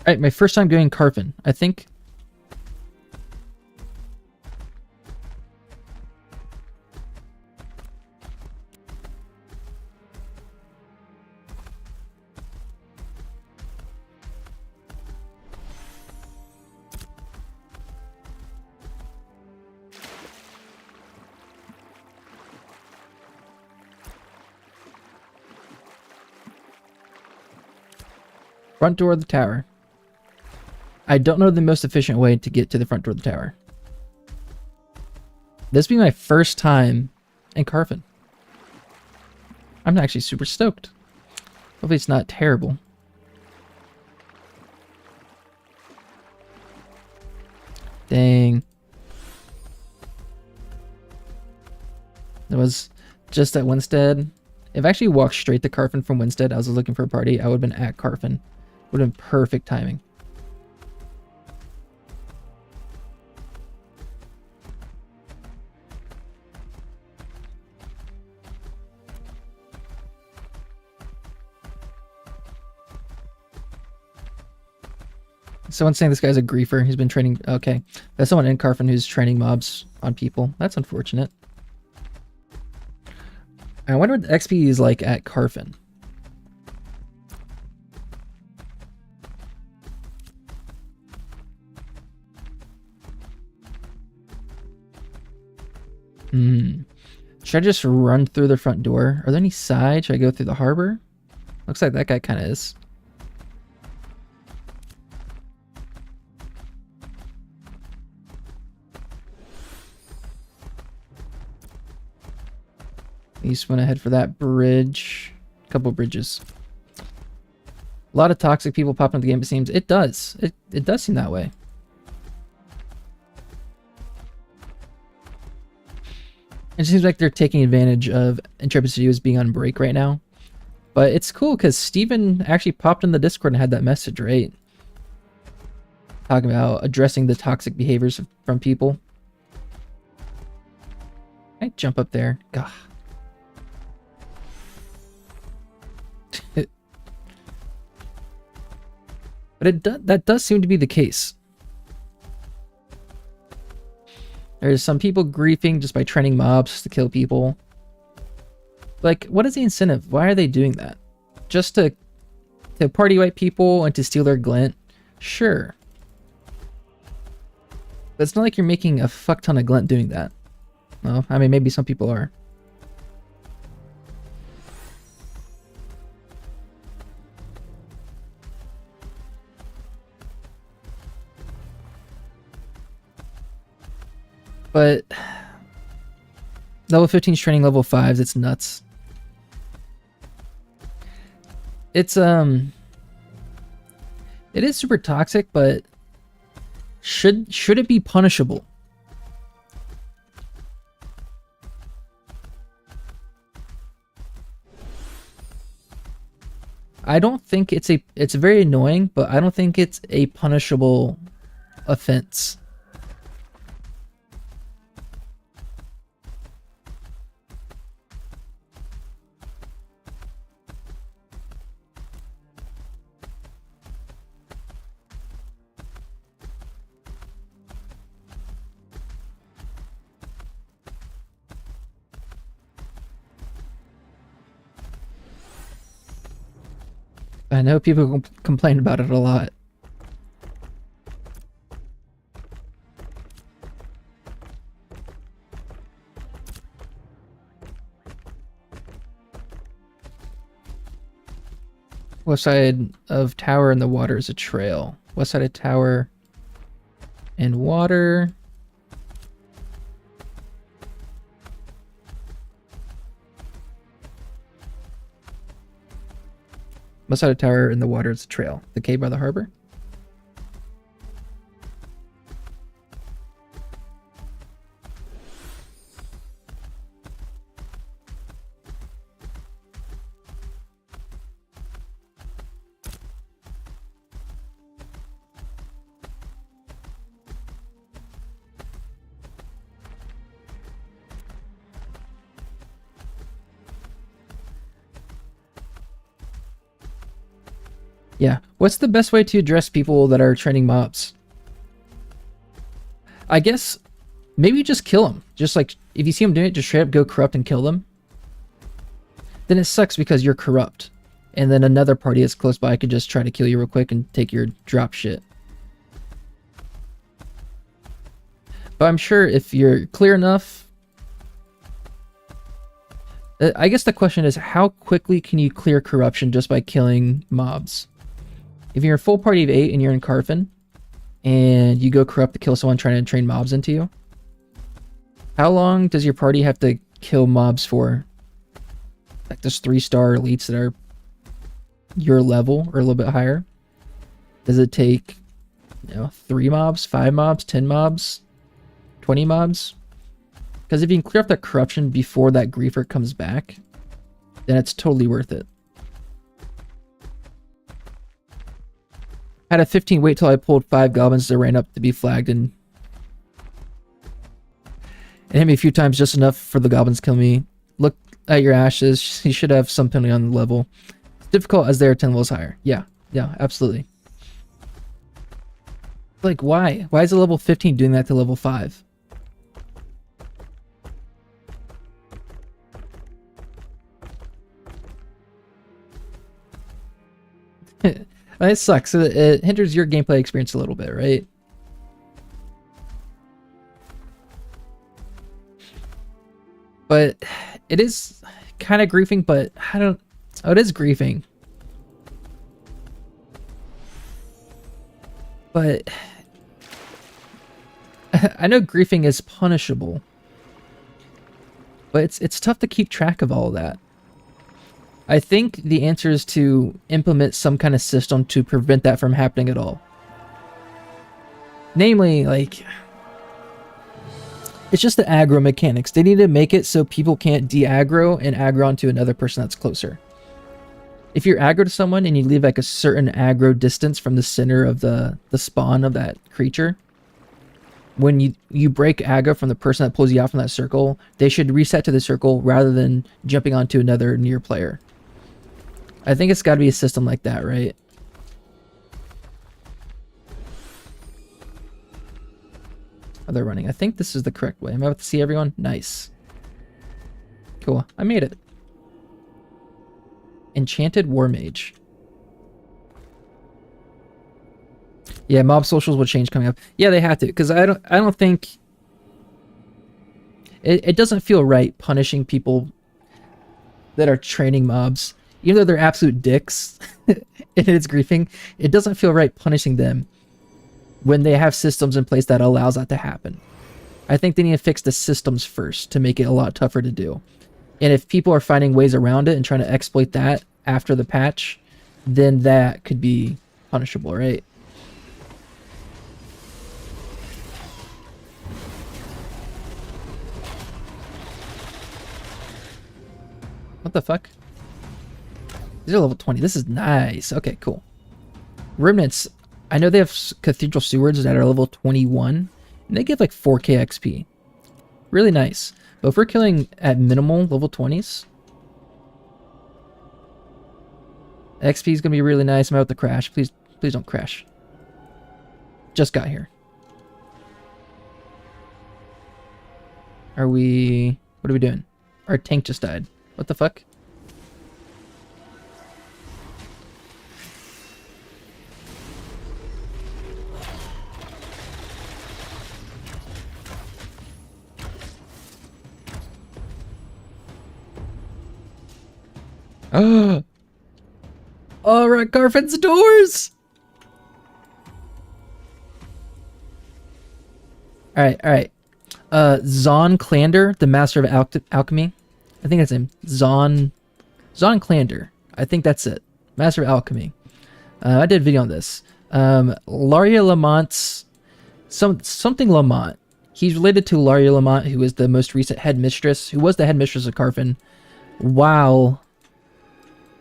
Alright, my first time doing Carfin. I think. Front door of the tower. I don't know the most efficient way to get to the front door of the tower. This being my first time in Carfin. I'm actually super stoked. Hopefully it's not terrible. Dang. It was just at Winstead. If I actually walked straight to Carfin from Winstead, I was looking for a party, I would have been at Carfin. Would have been perfect timing. Someone's saying this guy's a griefer. He's been training. Okay. There's someone in Carfin who's training mobs on people. That's unfortunate. I wonder what the XP is like at Carfin. Should I just run through the front door? Are there any sides? Should I go through the harbor? Looks like that guy kind of is. You just went ahead for that bridge. A couple bridges. A lot of toxic people popping up the game, it seems. It does. It does seem that way. It seems like they're taking advantage of Intrepid Studios being on break right now. But it's cool because Steven actually popped in the Discord and had that message, right? Talking about addressing the toxic behaviors from people. I jump up there. Gah. But that does seem to be the case. There's some people griefing just by training mobs to kill people. Like, what is the incentive? Why are they doing that? Just to party wipe people and to steal their glint? Sure. But it's not like you're making a fuck ton of glint doing that. Well, I mean, maybe some people are. But level 15 is training level 5s. It's nuts. It's it is super toxic, but should it be punishable? I don't think it's very annoying, but I don't think it's a punishable offense. I know people complain about it a lot. West side of tower and the water is a trail. West side of tower and water. West side of tower and the water is a trail. The cave by the harbor. Yeah. What's the best way to address people that are training mobs? I guess maybe just kill them. Just like, if you see them doing it, just straight up go corrupt and kill them. Then it sucks because you're corrupt. And then another party that's close by could just try to kill you real quick and take your drop shit. But I'm sure if you're clear enough... I guess the question is, how quickly can you clear corruption just by killing mobs? If you're a full party of 8 and you're in Carfin, and you go corrupt to kill someone trying to train mobs into you, how long does your party have to kill mobs for? Like those 3-star elites that are your level or a little bit higher? Does it take, 3 mobs, 5 mobs, 10 mobs, 20 mobs? Because if you can clear up that corruption before that griefer comes back, then it's totally worth it. Had a 15 wait till I pulled 5 goblins that ran up to be flagged, and it hit me a few times, just enough for the goblins to kill me. Look at your ashes. You should have some penalty on the level. It's difficult as they're 10 levels higher. Yeah, absolutely. Like, why? Why is a level 15 doing that to level 5? It sucks. It hinders your gameplay experience a little bit, right? But it is kind of griefing, but I don't... Oh, it is griefing. But I know griefing is punishable. But it's tough to keep track of all of that. I think the answer is to implement some kind of system to prevent that from happening at all. Namely, like, it's just the aggro mechanics. They need to make it so people can't de-aggro and aggro onto another person that's closer. If you're aggro to someone and you leave like a certain aggro distance from the center of the spawn of that creature, when you break aggro from the person that pulls you out from that circle, they should reset to the circle rather than jumping onto another near player. I think it's got to be a system like that, right? Oh, they're running. I think this is the correct way. Am I about to see everyone? Nice. Cool. I made it. Enchanted War Mage. Yeah, mob socials will change coming up. Yeah, they have to, because I don't think it doesn't feel right punishing people that are training mobs. Even though they're absolute dicks and it's griefing, it doesn't feel right punishing them when they have systems in place that allows that to happen. I think they need to fix the systems first to make it a lot tougher to do. And if people are finding ways around it and trying to exploit that after the patch, then that could be punishable, right? What the fuck? These are level 20. This is nice. Okay, cool. Remnants. I know they have cathedral stewards that are level 21. And they give like 4k XP. Really nice. But if we're killing at minimal level 20s, XP is going to be really nice. I'm about to crash. Please don't crash. Just got here. What are we doing? Our tank just died. What the fuck? Oh! Alright, Carfan's doors! Alright. Zon Clander, the master of alchemy. I think that's him. Zon Clander. I think that's it. Master of alchemy. I did a video on this. Laria Lamont's something Lamont. He's related to Laria Lamont, who is the most recent headmistress, who was the headmistress of Carfan while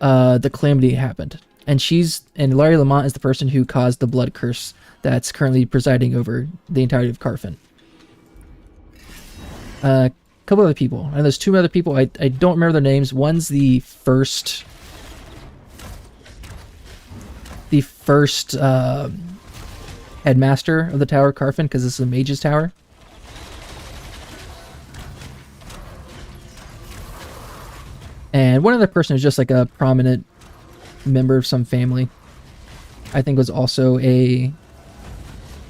the calamity happened. And Laria Lamont is the person who caused the blood curse that's currently presiding over the entirety of Carfan. Couple other people, and there's two other people. I don't remember their names. One's the first headmaster of the Tower of Carfan, because this is a mage's tower. And one other person is just like a prominent member of some family. I think was also a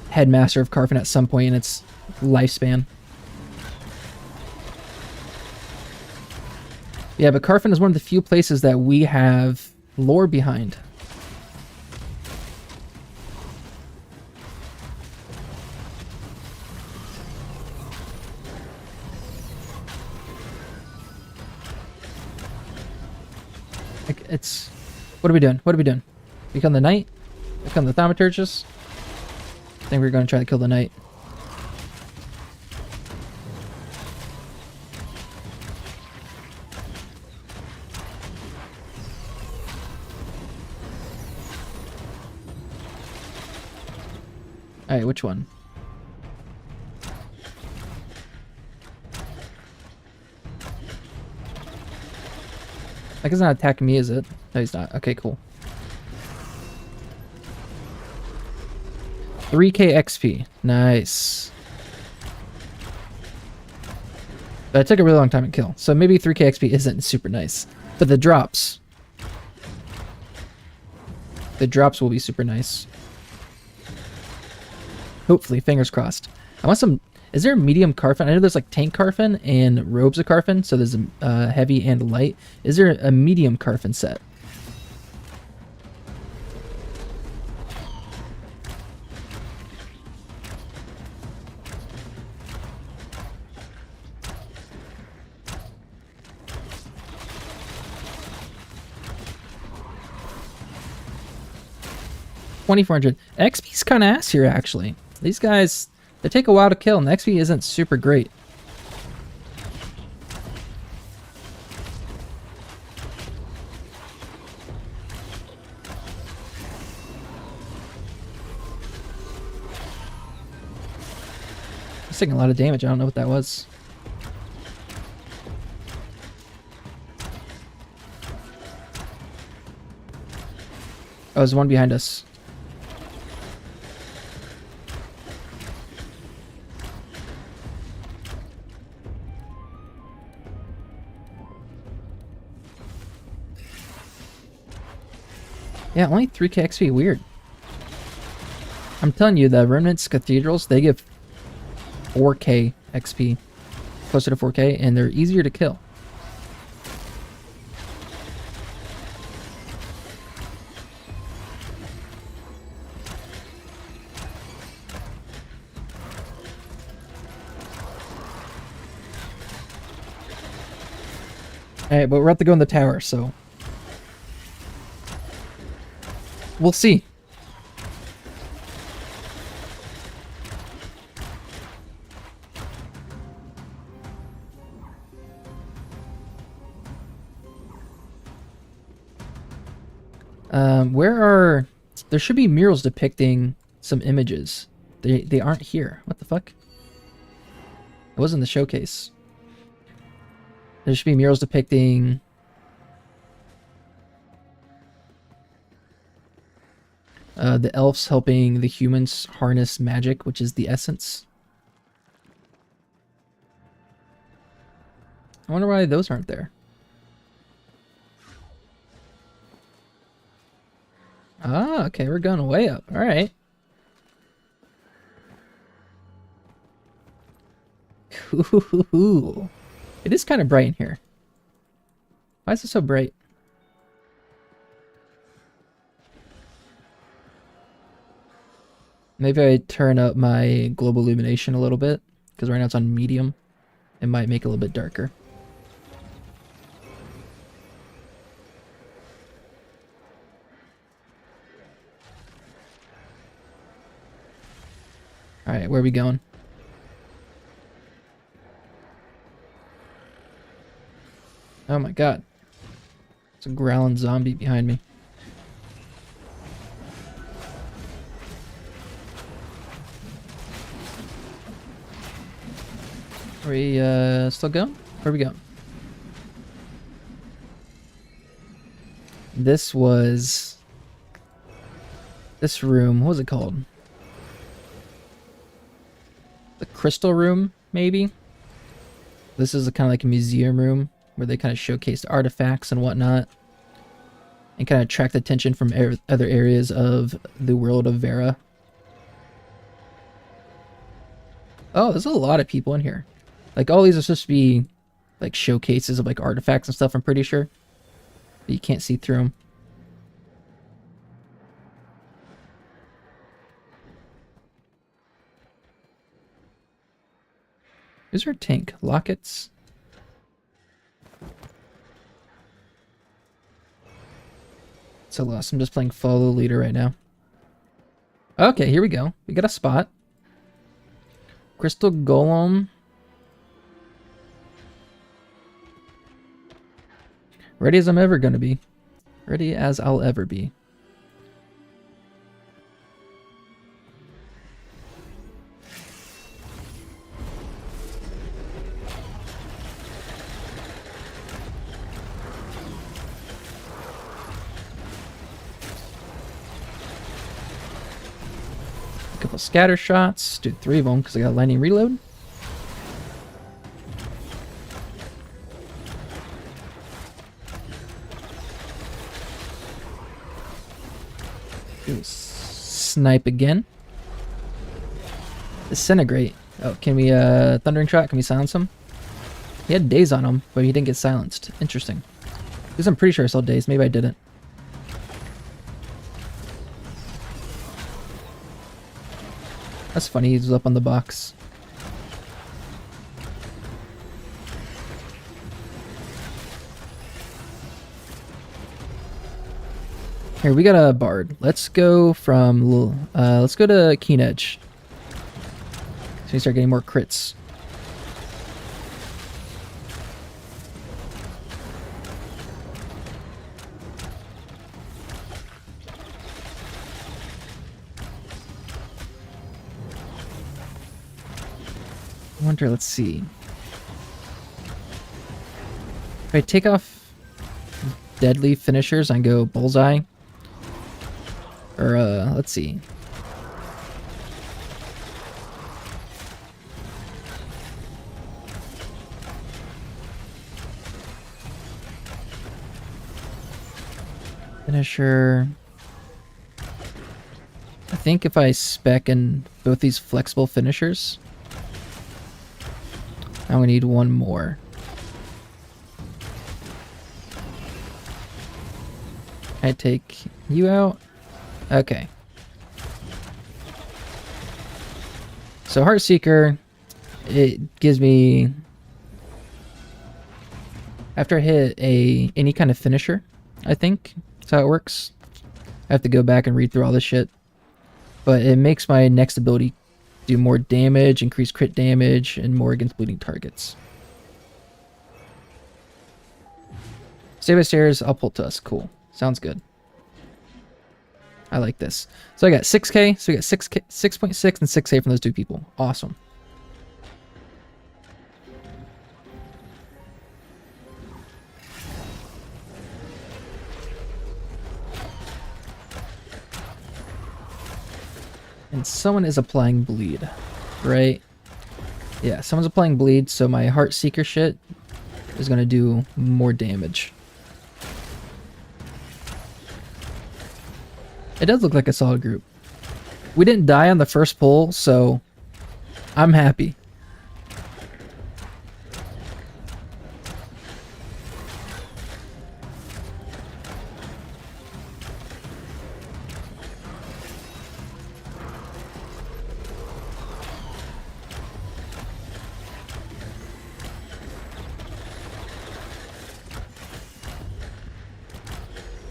headmaster of Carfan at some point in its lifespan. Yeah, but Carfan is one of the few places that we have lore behind. Like, it's... What are we doing? What are we doing? We kill the knight? We kill the thaumaturgus? I think we're going to try to kill the knight. Alright, which one? That guy's not attacking me, is it? No, he's not. Okay, cool. 3k XP. Nice. But it took a really long time to kill. So maybe 3k XP isn't super nice. But the drops. The drops will be super nice. Hopefully, fingers crossed. I want some... Is there a medium Carfan? I know there's like tank Carfan and robes of Carfan, so there's a heavy and light. Is there a medium Carfan set? $2,400. XP's kind of ass here, actually. These guys, they take a while to kill, and the XP isn't super great. It's taking a lot of damage. I don't know what that was. Oh, there's one behind us. Yeah, only 3k XP. Weird. I'm telling you, the Remnants Cathedrals, they give 4k XP. Closer to 4k, and they're easier to kill. Alright, but we're about to go in the tower, so... we'll see. Where are... there should be murals depicting some images. They aren't here. What the fuck? It was in the showcase. There should be murals depicting... the elves helping the humans harness magic, which is the essence. I wonder why those aren't there. Ah, okay, we're going way up. Alright. Cool. It is kind of bright in here. Why is it so bright? Maybe I turn up my global illumination a little bit, because right now it's on medium. It might make it a little bit darker. Alright, where are we going? Oh my god. There's a growling zombie behind me. Are we still going? Where are we going? This was... this room, what was it called? The Crystal Room, maybe? This is a kind of like a museum room where they kind of showcased artifacts and whatnot. And kind of attract attention from other areas of the world of Vera. Oh, there's a lot of people in here. Like, all these are supposed to be, like, showcases of, like, artifacts and stuff, I'm pretty sure. But you can't see through them. Is there a tank? Lockets? So lost. I'm just playing follow leader right now. Okay, here we go. We got a spot. Crystal Golem. Ready as I'm ever going to be. Ready as I'll ever be. A couple scatter shots. Do 3 of them because I got lightning reload. Snipe again. Disintegrate. Oh, can we Thundering Shot? Can we silence him? He had daze on him, but he didn't get silenced. Interesting. Because I'm pretty sure I saw daze. Maybe I didn't. That's funny. He's up on the box. Here, we got a bard. Let's go from, let's go to Keen Edge. So we start getting more crits. I wonder, let's see. If I take off deadly finishers and go bullseye, or, let's see. Finisher. I think if I spec in both these flexible finishers, I'm gonna need one more. I take you out. Okay. So Heartseeker, it gives me... After I hit any kind of finisher, I think that's how it works. I have to go back and read through all this shit. But it makes my next ability do more damage, increase crit damage, and more against bleeding targets. Stay by stairs, I'll pull Tusk. Cool. Sounds good. I like this. So I got 6k, so we got 6k, 6.6 and 6k from those two people. Awesome. And someone is applying bleed, right? Yeah, someone's applying bleed, so my Heart Seeker shit is gonna do more damage. It does look like a solid group. We didn't die on the first pull, so I'm happy.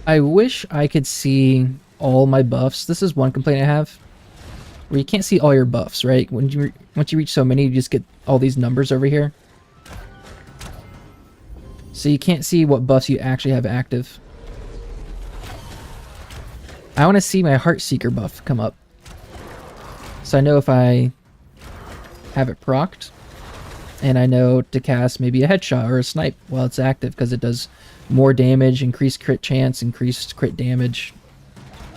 I wish I could see all my buffs. This is one complaint I have, where you can't see all your buffs, right? Once you reach so many, you just get all these numbers over here. So you can't see what buffs you actually have active. I want to see my Heart Seeker buff come up, so I know if I have it procced, and I know to cast maybe a headshot or a snipe while it's active, because it does more damage, increased crit chance, increased crit damage.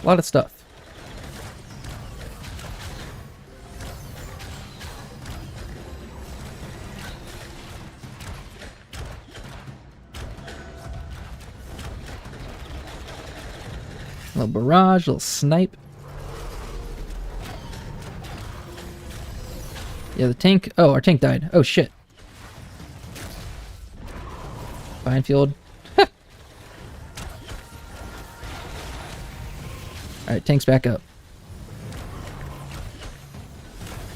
A lot of stuff. A little barrage, a little snipe. Yeah, the tank. Oh, our tank died. Oh, shit. Fine field. Alright, tank's back up.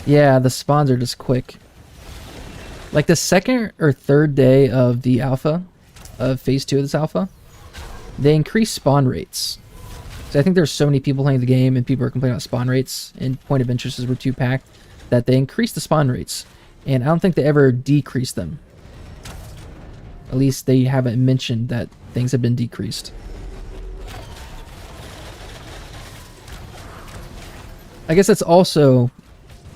Yeah, the spawns are just quick. Like the second or third day of the alpha, of phase 2 of this alpha, they increase spawn rates. So I think there's so many people playing the game and people are complaining about spawn rates, and point of interests were too packed, that they increase the spawn rates. And I don't think they ever decrease them. At least they haven't mentioned that things have been decreased. I guess that's also,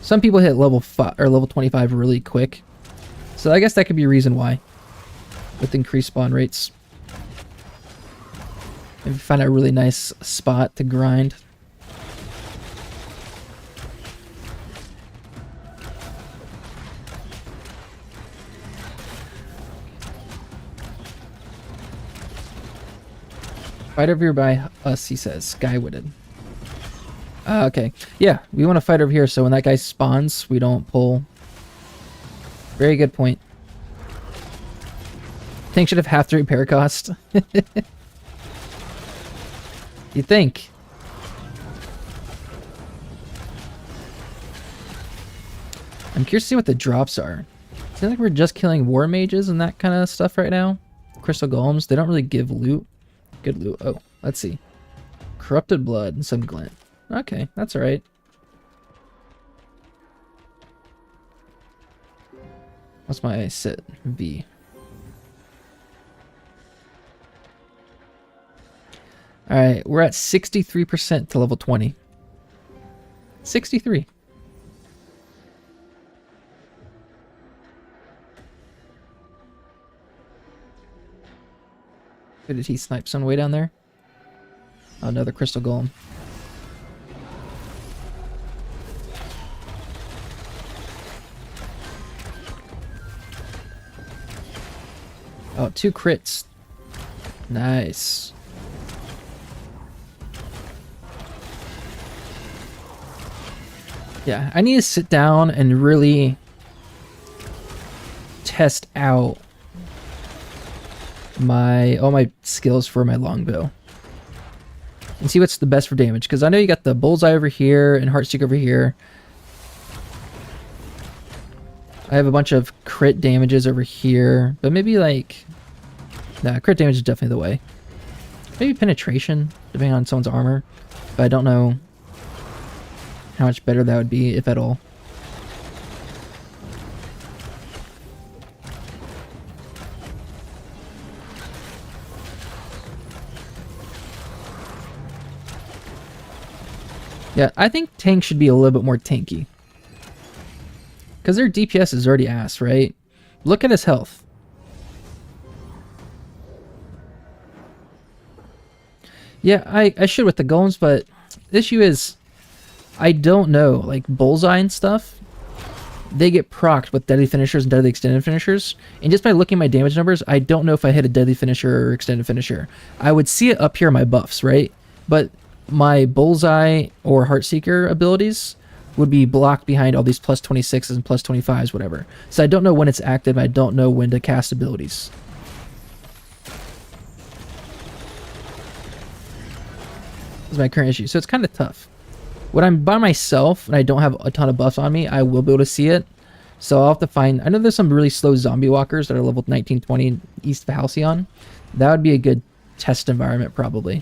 some people hit level 5 or level 25 really quick, so I guess that could be a reason why, with increased spawn rates. Maybe find a really nice spot to grind. Fight over here by us, he says. Skywitted. Okay. Yeah, we want to fight over here so when that guy spawns, we don't pull. Very good point. Tank should have half the repair cost. You think? I'm curious to see what the drops are. It seems like we're just killing war mages and that kind of stuff right now. Crystal golems, they don't really give loot. Good loot. Oh, let's see. Corrupted blood and some glint. Okay, that's alright. What's my sit? V. Alright, we're at 63% to level 20. 63. Who did he snipe some way down there? Oh, another crystal golem. Oh, 2 crits. Nice. Yeah, I need to sit down and really test out all my skills for my longbow and see what's the best for damage, because I know you got the bullseye over here and heartseeker over here. I have a bunch of crit damages over here, but maybe like Nah, crit damage is definitely the way. Maybe penetration, depending on someone's armor. But I don't know how much better that would be, if at all. Yeah, I think tanks should be a little bit more tanky. Because their DPS is already ass, right? Look at his health. Yeah, I should with the golems, but the issue is, I don't know. Like, Bullseye and stuff, they get procced with deadly finishers and deadly extended finishers. And just by looking at my damage numbers, I don't know if I hit a deadly finisher or extended finisher. I would see it up here in my buffs, right? But my Bullseye or Heartseeker abilities would be blocked behind all these plus 26s and plus 25s, whatever. So I don't know when it's active. I don't know when to cast abilities. This is my current issue. So it's kind of tough. When I'm by myself and I don't have a ton of buffs on me, I will be able to see it. So I'll have to find... I know there's some really slow zombie walkers that are level 19, 20 east of Halcyon. That would be a good test environment, probably.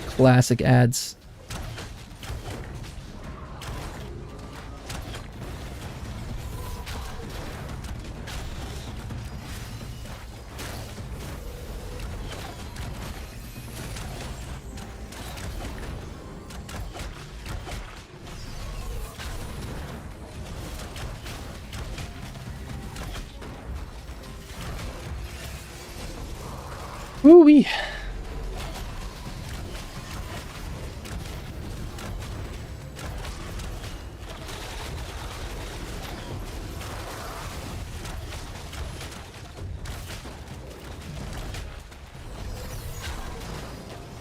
Classic ads. Woo-wee.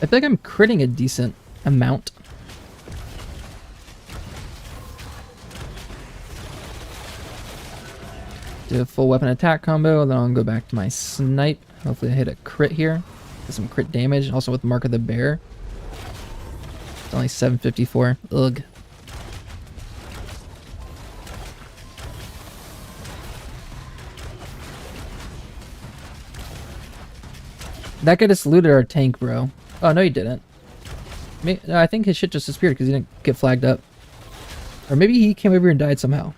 I feel like I'm critting a decent amount. Do a full weapon attack combo, then I'll go back to my snipe. Hopefully I hit a crit here. Get some crit damage, also with Mark of the Bear. It's only 754. Ugh. That guy just looted our tank, bro. Oh, no, he didn't. No, I think his shit just disappeared because he didn't get flagged up. Or maybe he came over here and died somehow.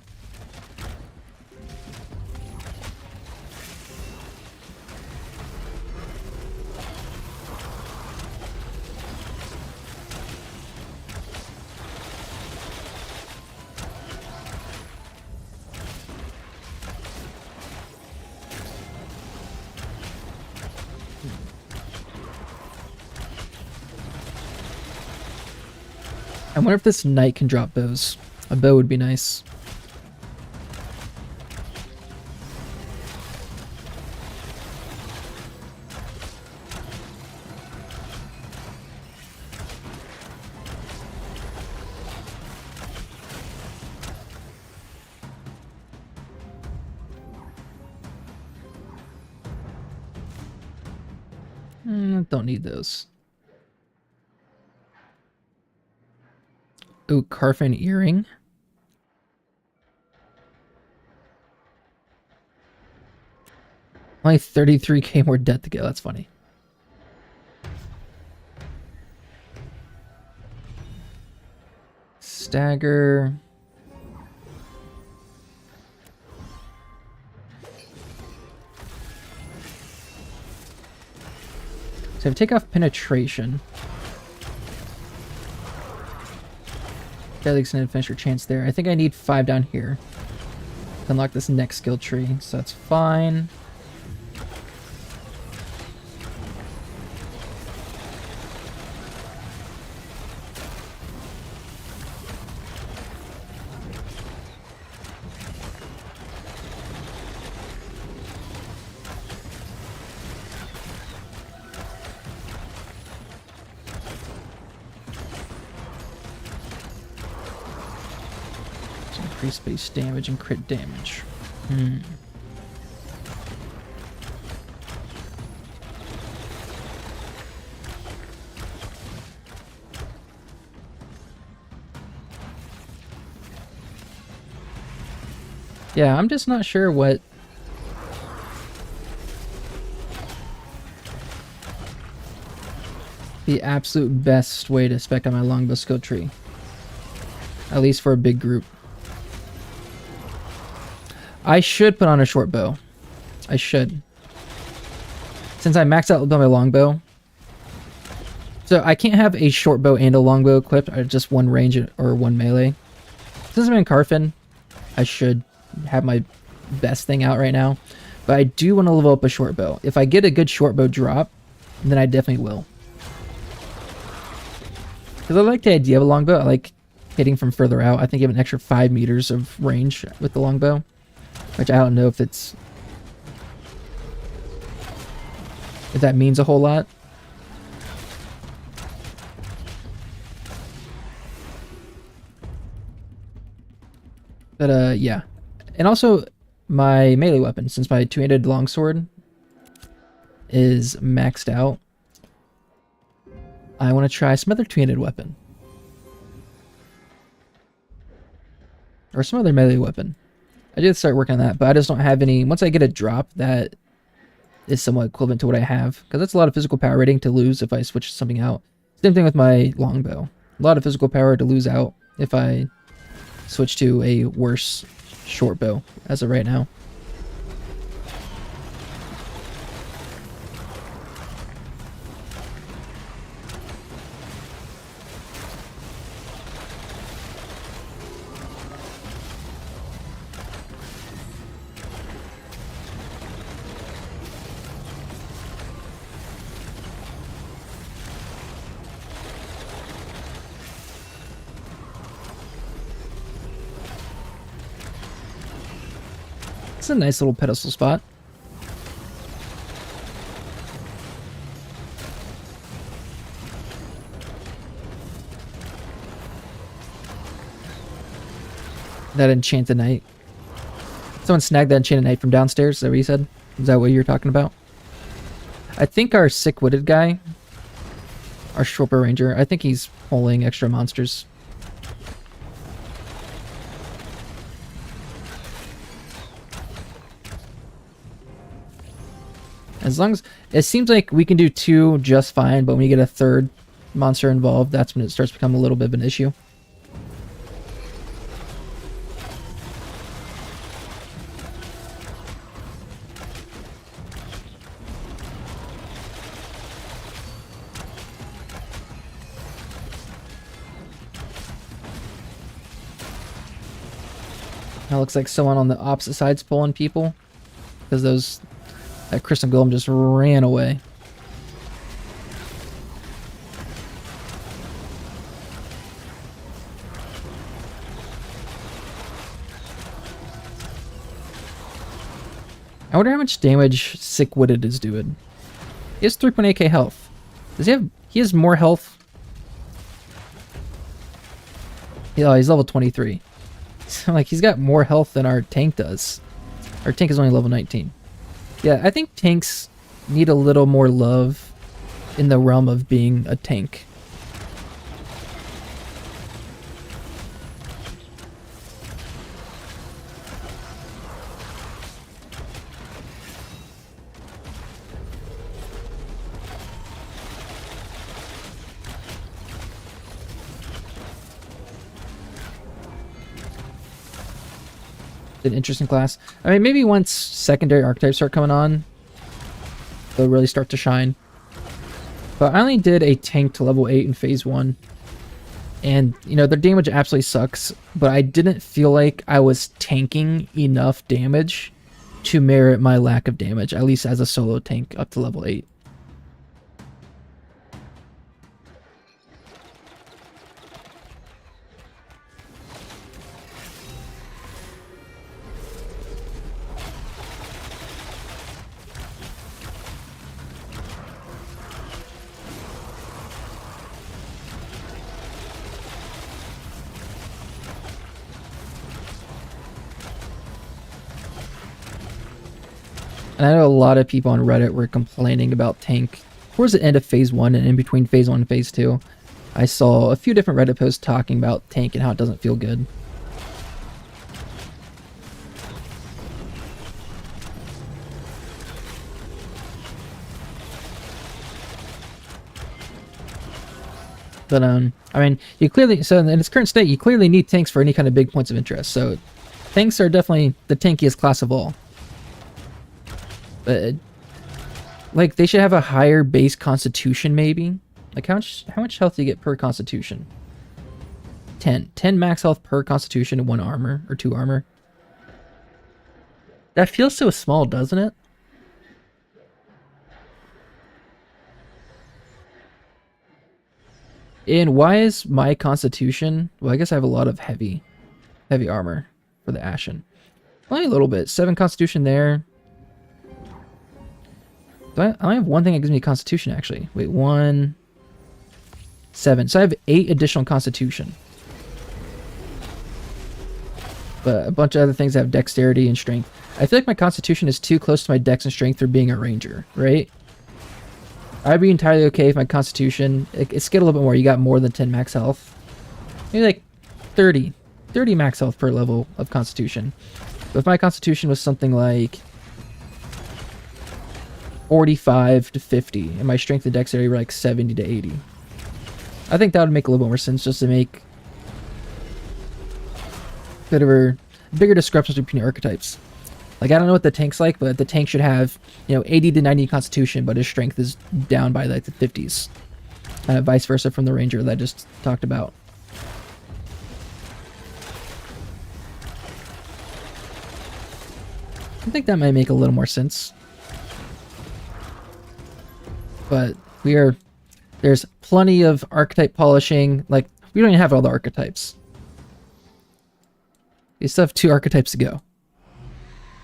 I wonder if this knight can drop bows. A bow would be nice. Don't need those. Ooh, Carfin earring. Only 33k more debt to go. That's funny. Stagger. So if I take off penetration. Deadly extended finisher chance there. I think I need 5 down here to unlock this next skill tree, so that's fine. Increase base damage and crit damage. Yeah, I'm just not sure what the absolute best way to spec on my longbow skill tree. At least for a big group. I should put on a short bow. I should. Since I maxed out my longbow. So I can't have a short bow and a longbow equipped. I just one range or one melee. Since I'm in Carfin, I should have my best thing out right now. But I do want to level up a short bow. If I get a good short bow drop, then I definitely will. Because I like the idea of a longbow. I like hitting from further out. I think you have an extra 5 meters of range with the longbow. Which I don't know if it's... if that means a whole lot. But yeah. And also my melee weapon, since my two-handed longsword is maxed out, I want to try some other two-handed weapon. Or some other melee weapon. I did start working on that, but I just don't have any... once I get a drop that is somewhat equivalent to what I have, because that's a lot of physical power rating to lose if I switch something out. Same thing with my longbow. A lot of physical power to lose out if I switch to a worse short bow as of right now. It's a nice little pedestal spot. That enchanted knight. Someone snagged that enchanted knight from downstairs. Is that what you said? Is that what you're talking about? I think our sick-witted guy, our shortbow ranger, I think he's pulling extra monsters. As long as... it seems like we can do 2 just fine, but when you get a 3rd monster involved, that's when it starts to become a little bit of an issue. Now looks like someone on the opposite side's pulling people, because those... that crystal golem just ran away. I wonder how much damage Sick-Witted is doing. He has 3.8k health. Does he have... he has more health? Yeah, he's level 23. So, like, he's got more health than our tank does. Our tank is only level 19. Yeah, I think tanks need a little more love in the realm of being a tank. An interesting class. I mean, maybe once secondary archetypes start coming on, they'll really start to shine. But I only did a tank to level 8 in phase 1. And, you know, their damage absolutely sucks, but I didn't feel like I was tanking enough damage to merit my lack of damage, at least as a solo tank up to level 8. And I know a lot of people on Reddit were complaining about tank towards the end of phase 1 and in between phase 1 and phase 2. I saw a few different Reddit posts talking about tank and how it doesn't feel good. But I mean, you clearly, so in its current state, you clearly need tanks for any kind of big points of interest. So tanks are definitely the tankiest class of all. But like they should have a higher base constitution, maybe. Like how much health do you get per constitution? 10 max health per constitution and 1 armor or 2 armor. That feels so small, doesn't it? And why is my constitution? Well, I guess I have a lot of heavy armor for the Ashen. Only a little bit. 7 constitution there. I only have one thing that gives me constitution, actually. Wait, 1, 7. So I have 8 additional constitution. But a bunch of other things have dexterity and strength. I feel like my constitution is too close to my dex and strength for being a ranger, right? I'd be entirely okay if my constitution, it's get a little bit more. You got more than 10 max health. Maybe like 30 max health per level of constitution. But if my constitution was something like 45 to 50 and my strength and dexterity were like 70 to 80, I think that would make a little bit more sense, just to make a bit of a bigger discrepancy between archetypes. Like, I don't know what the tank's like, but the tank should have, 80 to 90 constitution, but his strength is down by like the 50s. Vice versa from the ranger that I just talked about. I think that might make a little more sense. But there's plenty of archetype polishing. Like, we don't even have all the archetypes. We still have 2 archetypes to go.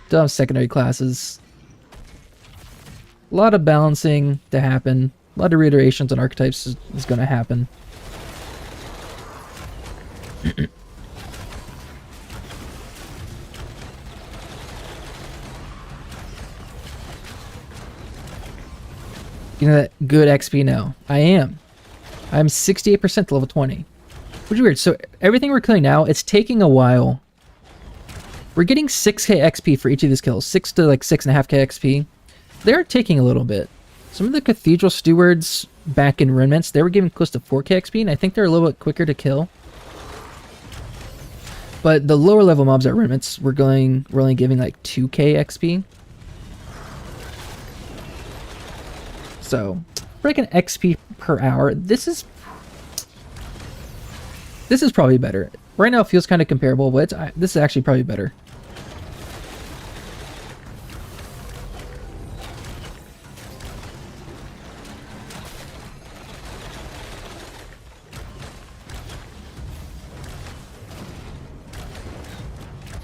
Still have secondary classes. A lot of balancing to happen. A lot of reiterations on archetypes is going to happen. You know that good XP now? I am. I'm 68% to level 20. Which is weird. So everything we're killing now, it's taking a while. We're getting 6k XP for each of these kills. 6 to like 6.5k XP. They're taking a little bit. Some of the Cathedral Stewards back in Remnants, they were giving close to 4k XP, and I think they're a little bit quicker to kill. But the lower level mobs at Remnants, we're only giving like 2k XP. So, breaking XP per hour, this is probably better. Right now it feels kind of comparable, but this is actually probably better.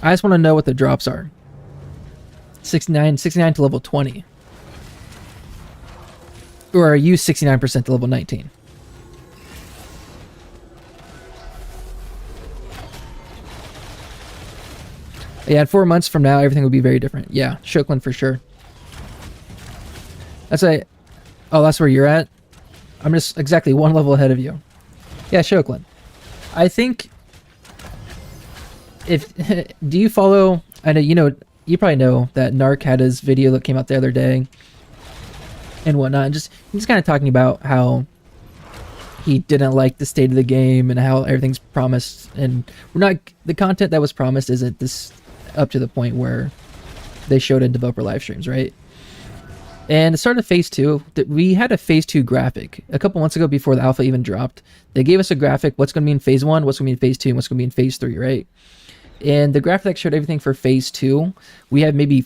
I just want to know what the drops are. 69 to level 20. Or are you 69% to level 19? Yeah, in 4 months from now, everything will be very different. Yeah, Shokeland for sure. That's where you're at? I'm just exactly 1 level ahead of you. Yeah, Shokeland. I think... do you follow... I know, you probably know that Narc had his video that came out the other day. And whatnot. And he's kind of talking about how he didn't like the state of the game and how everything's promised. And the content that was promised isn't this... up to the point where they showed in developer live streams, right? And it started phase 2. We had a phase 2 graphic a couple months ago before the alpha even dropped. They gave us a graphic, what's going to be in phase 1, what's going to be in phase 2, and what's going to be in phase 3, right? And the graphic showed everything for phase 2. We had maybe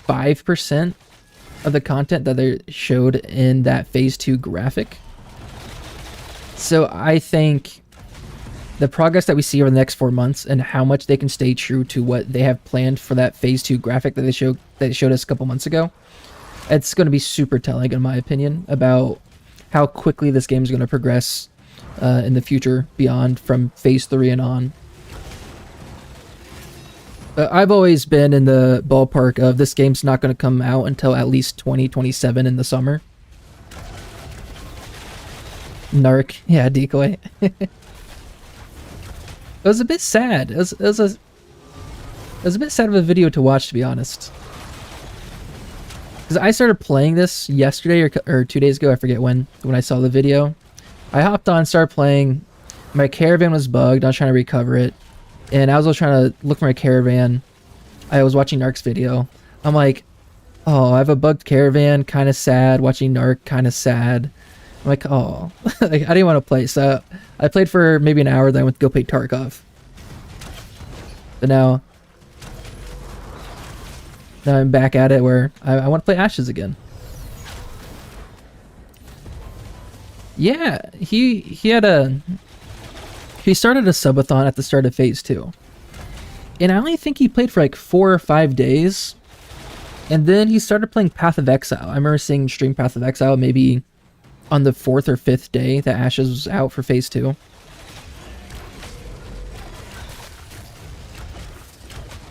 5% of the content that they showed in that phase 2 graphic. So I think the progress that we see over the next 4 months and how much they can stay true to what they have planned for that phase 2 graphic that they showed us a couple months ago, it's going to be super telling in my opinion about how quickly this game is going to progress in the future beyond from phase 3 and on. I've always been in the ballpark of this game's not going to come out until at least 2027 in the summer. Narc, yeah, decoy. It was a bit sad. It was a bit sad of a video to watch, to be honest. Because I started playing this yesterday or 2 days ago, I forget when I saw the video. I hopped on, started playing. My caravan was bugged. I was trying to recover it. And I was trying to look for my caravan. I was watching Narc's video. I'm like, oh, I have a bugged caravan. Kind of sad. Watching Narc, kind of sad. I'm like, oh. Like, I didn't want to play. So I played for maybe an hour. Then I went to go play Tarkov. But now I'm back at it where I want to play Ashes again. Yeah, he started a subathon at the start of phase 2. And I only think he played for like 4 or 5 days. And then he started playing Path of Exile. I remember seeing stream Path of Exile maybe on the 4th or 5th day that Ashes was out for phase 2.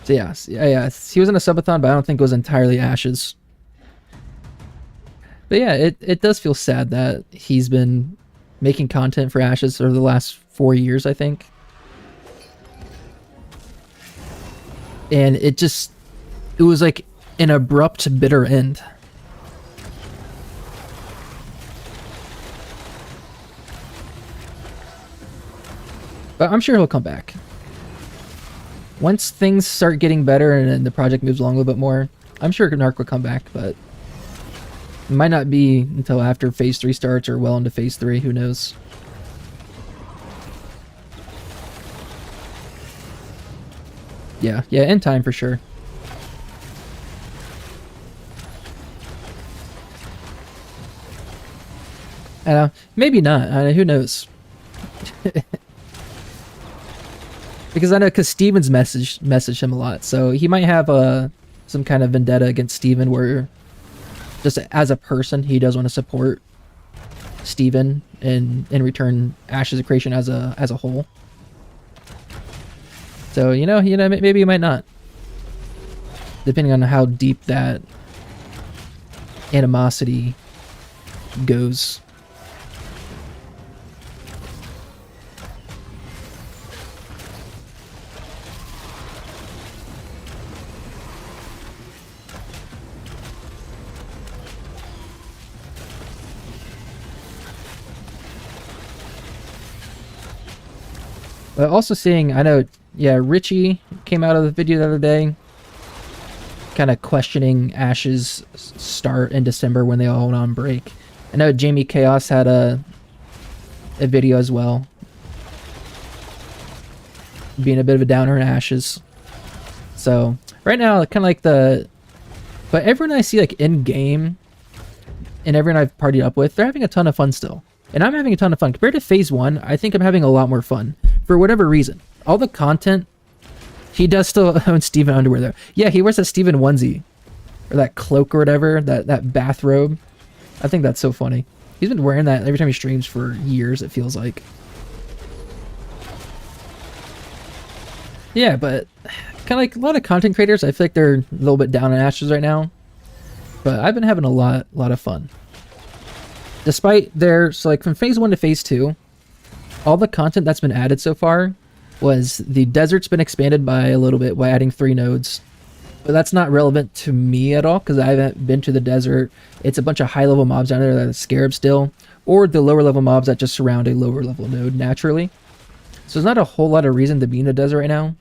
So yeah, he was in a subathon, but I don't think it was entirely Ashes. But yeah, it does feel sad that he's been making content for Ashes for the last 4 years, I think. And it was like an abrupt, bitter end. But I'm sure he'll come back. Once things start getting better and the project moves along a little bit more, I'm sure Narc will come back, but it might not be until after phase 3 starts or well into phase 3, who knows. Yeah, in time for sure. I know, maybe not. Who knows? Because I know, because Steven's messaged him a lot, so he might have some kind of vendetta against Steven, where just as a person he does want to support Steven and in return Ashes Creation as a whole. So you know, maybe he might not, depending on how deep that animosity goes. But also seeing, I know, yeah, Richie came out of the video the other day, kind of questioning Ash's start in December when they all went on break. I know Jamie Chaos had a video as well, being a bit of a downer in Ashes. So right now, kind of like but everyone I see like in game, and everyone I've partied up with, they're having a ton of fun still. And I'm having a ton of fun. Compared to phase 1, I think I'm having a lot more fun. For whatever reason. All the content, he does still own Steven underwear though. Yeah, he wears that Steven onesie. Or that cloak or whatever, that bathrobe. I think that's so funny. He's been wearing that every time he streams for years, it feels like. Yeah, but kind of like a lot of content creators, I feel like they're a little bit down in Ashes right now. But I've been having a lot of fun. Despite so like from phase 1 to phase 2, all the content that's been added so far was the desert's been expanded by a little bit by adding 3 nodes. But that's not relevant to me at all because I haven't been to the desert. It's a bunch of high level mobs down there that are scarab still, or the lower level mobs that just surround a lower level node naturally. So there's not a whole lot of reason to be in the desert right now.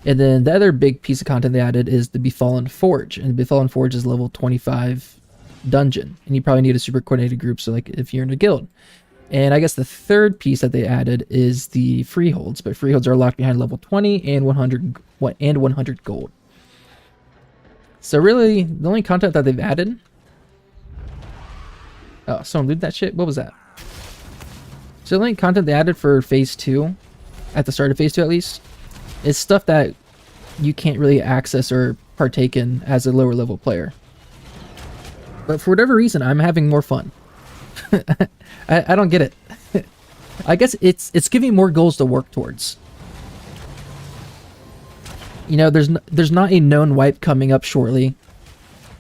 And then the other big piece of content they added is the Befallen Forge. And the Befallen Forge is level 25 dungeon, and you probably need a super coordinated group, so like if you're in a guild. And I guess the third piece that they added is the freeholds, but freeholds are locked behind level 20 and 100 gold. So really the only content that they've added, oh, someone looted that shit. What was that? So the only content they added for phase 2, at the start of phase 2 at least, is stuff that you can't really access or partake in as a lower level player. But for whatever reason, I'm having more fun. I don't get it. I guess it's giving more goals to work towards. You know, there's not a known wipe coming up shortly.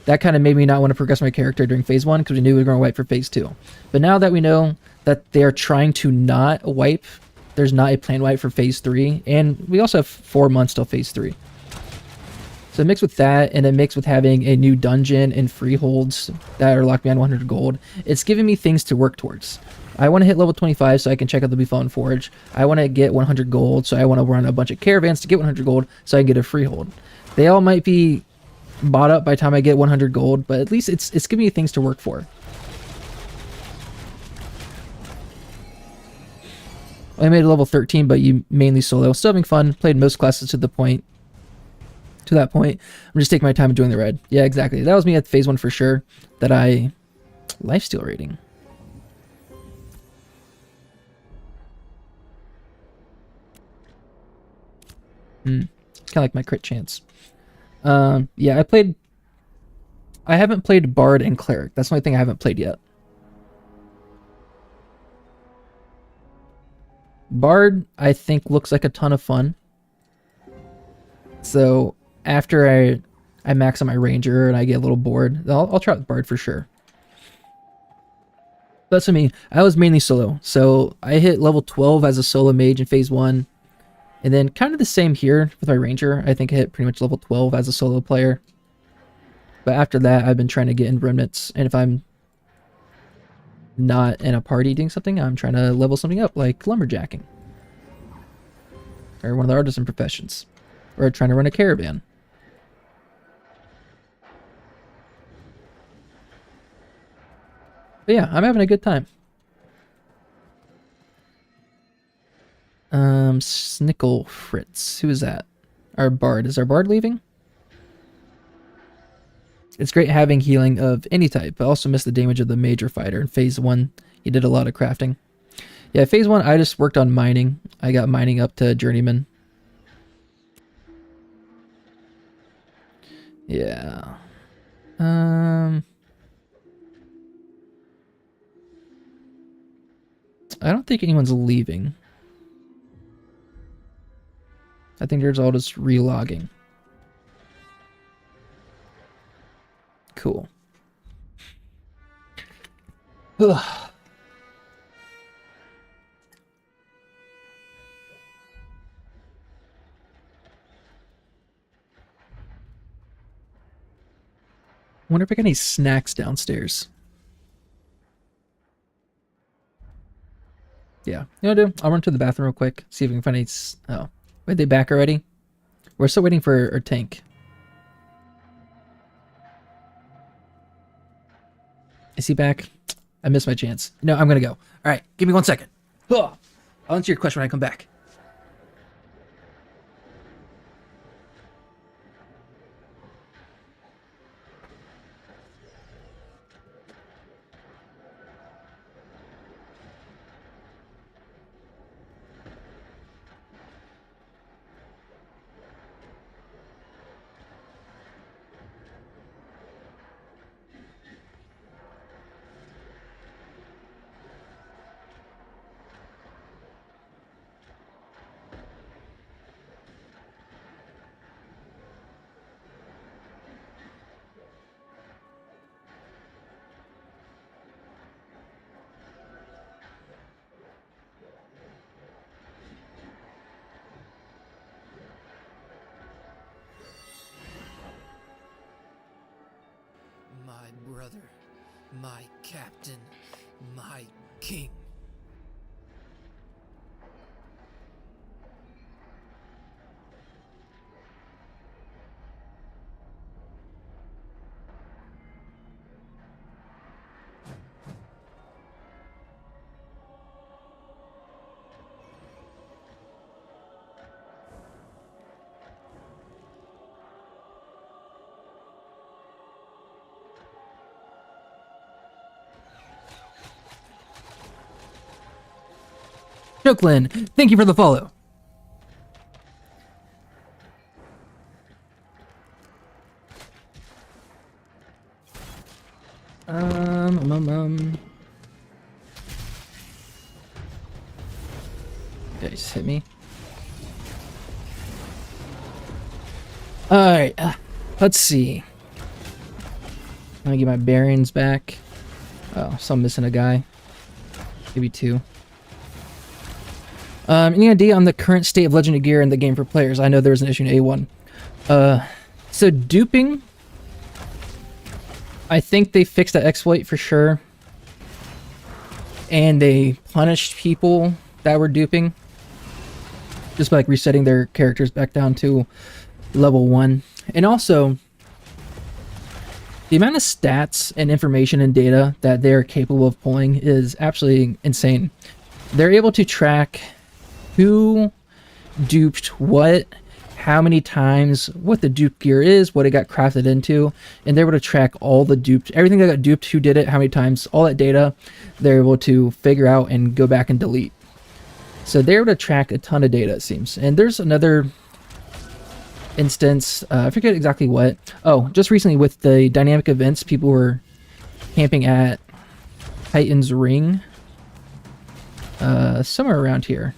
That kind of made me not want to progress my character during phase 1 because we knew we were going to wipe for phase 2. But now that we know that they are trying to not wipe, there's not a planned wipe for phase 3, and we also have 4 months till phase 3. So mixed with that, and then mixed with having a new dungeon and freeholds that are locked behind 100 gold, it's giving me things to work towards. I want to hit level 25 so I can check out the Befallen Forge. I want to get 100 gold, so I want to run a bunch of caravans to get 100 gold so I can get a freehold. They all might be bought up by the time I get 100 gold, but at least it's giving me things to work for. I made it level 13, but you mainly solo. Still having fun. Played most classes to that point. I'm just taking my time enjoying the red. Yeah, exactly. That was me at phase 1 for sure. That I... Lifesteal rating. It's kind of like my crit chance. Yeah, I haven't played Bard and Cleric. That's the only thing I haven't played yet. Bard, I think, looks like a ton of fun. So after I max on my Ranger and I get a little bored, I'll try out Bard for sure. That's what I mean. I was mainly solo. So I hit level 12 as a solo mage in phase 1. And then kind of the same here with my Ranger. I think I hit pretty much level 12 as a solo player. But after that, I've been trying to get in remnants. And if I'm not in a party doing something, I'm trying to level something up, like lumberjacking. Or one of the artisan professions. Or trying to run a caravan. But yeah, I'm having a good time. Snickle Fritz. Who is that? Our Bard. Is our Bard leaving? It's great having healing of any type, but also miss the damage of the major fighter. In phase 1, he did a lot of crafting. Yeah, phase 1, I just worked on mining. I got mining up to journeyman. Yeah. I don't think anyone's leaving. I think they're all just relogging. Cool. Ugh. Wonder if I got any snacks downstairs. Yeah. You know what I'll do? I'll run to the bathroom real quick. See if we can find any... Oh. Wait, they back already? We're still waiting for our tank. Is he back? I missed my chance. No, I'm gonna go. Alright, give me 1 second. I'll answer your question when I come back. My brother, my captain, my king. Jokelin, thank you for the follow. Did I just hit me? Alright, let's see. Let me get my bearings back. Oh, so I'm missing a guy. Maybe 2. Any idea on the current state of legendary gear in the game for players? I know there was an issue in A1. So duping, I think they fixed that exploit for sure. and they punished people that were duping just by like resetting their characters back down to level 1. And also, the amount of stats and information and data that they're capable of pulling is absolutely insane. They're able to track who duped what, how many times, what the dupe gear is, what it got crafted into, and they're able to track all the duped, everything that got duped, who did it, how many times, all that data, they're able to figure out and go back and delete. So they're able to track a ton of data, it seems. And there's another instance, I forget exactly what. Oh, just recently with the dynamic events, people were camping at Titan's Ring, somewhere around here.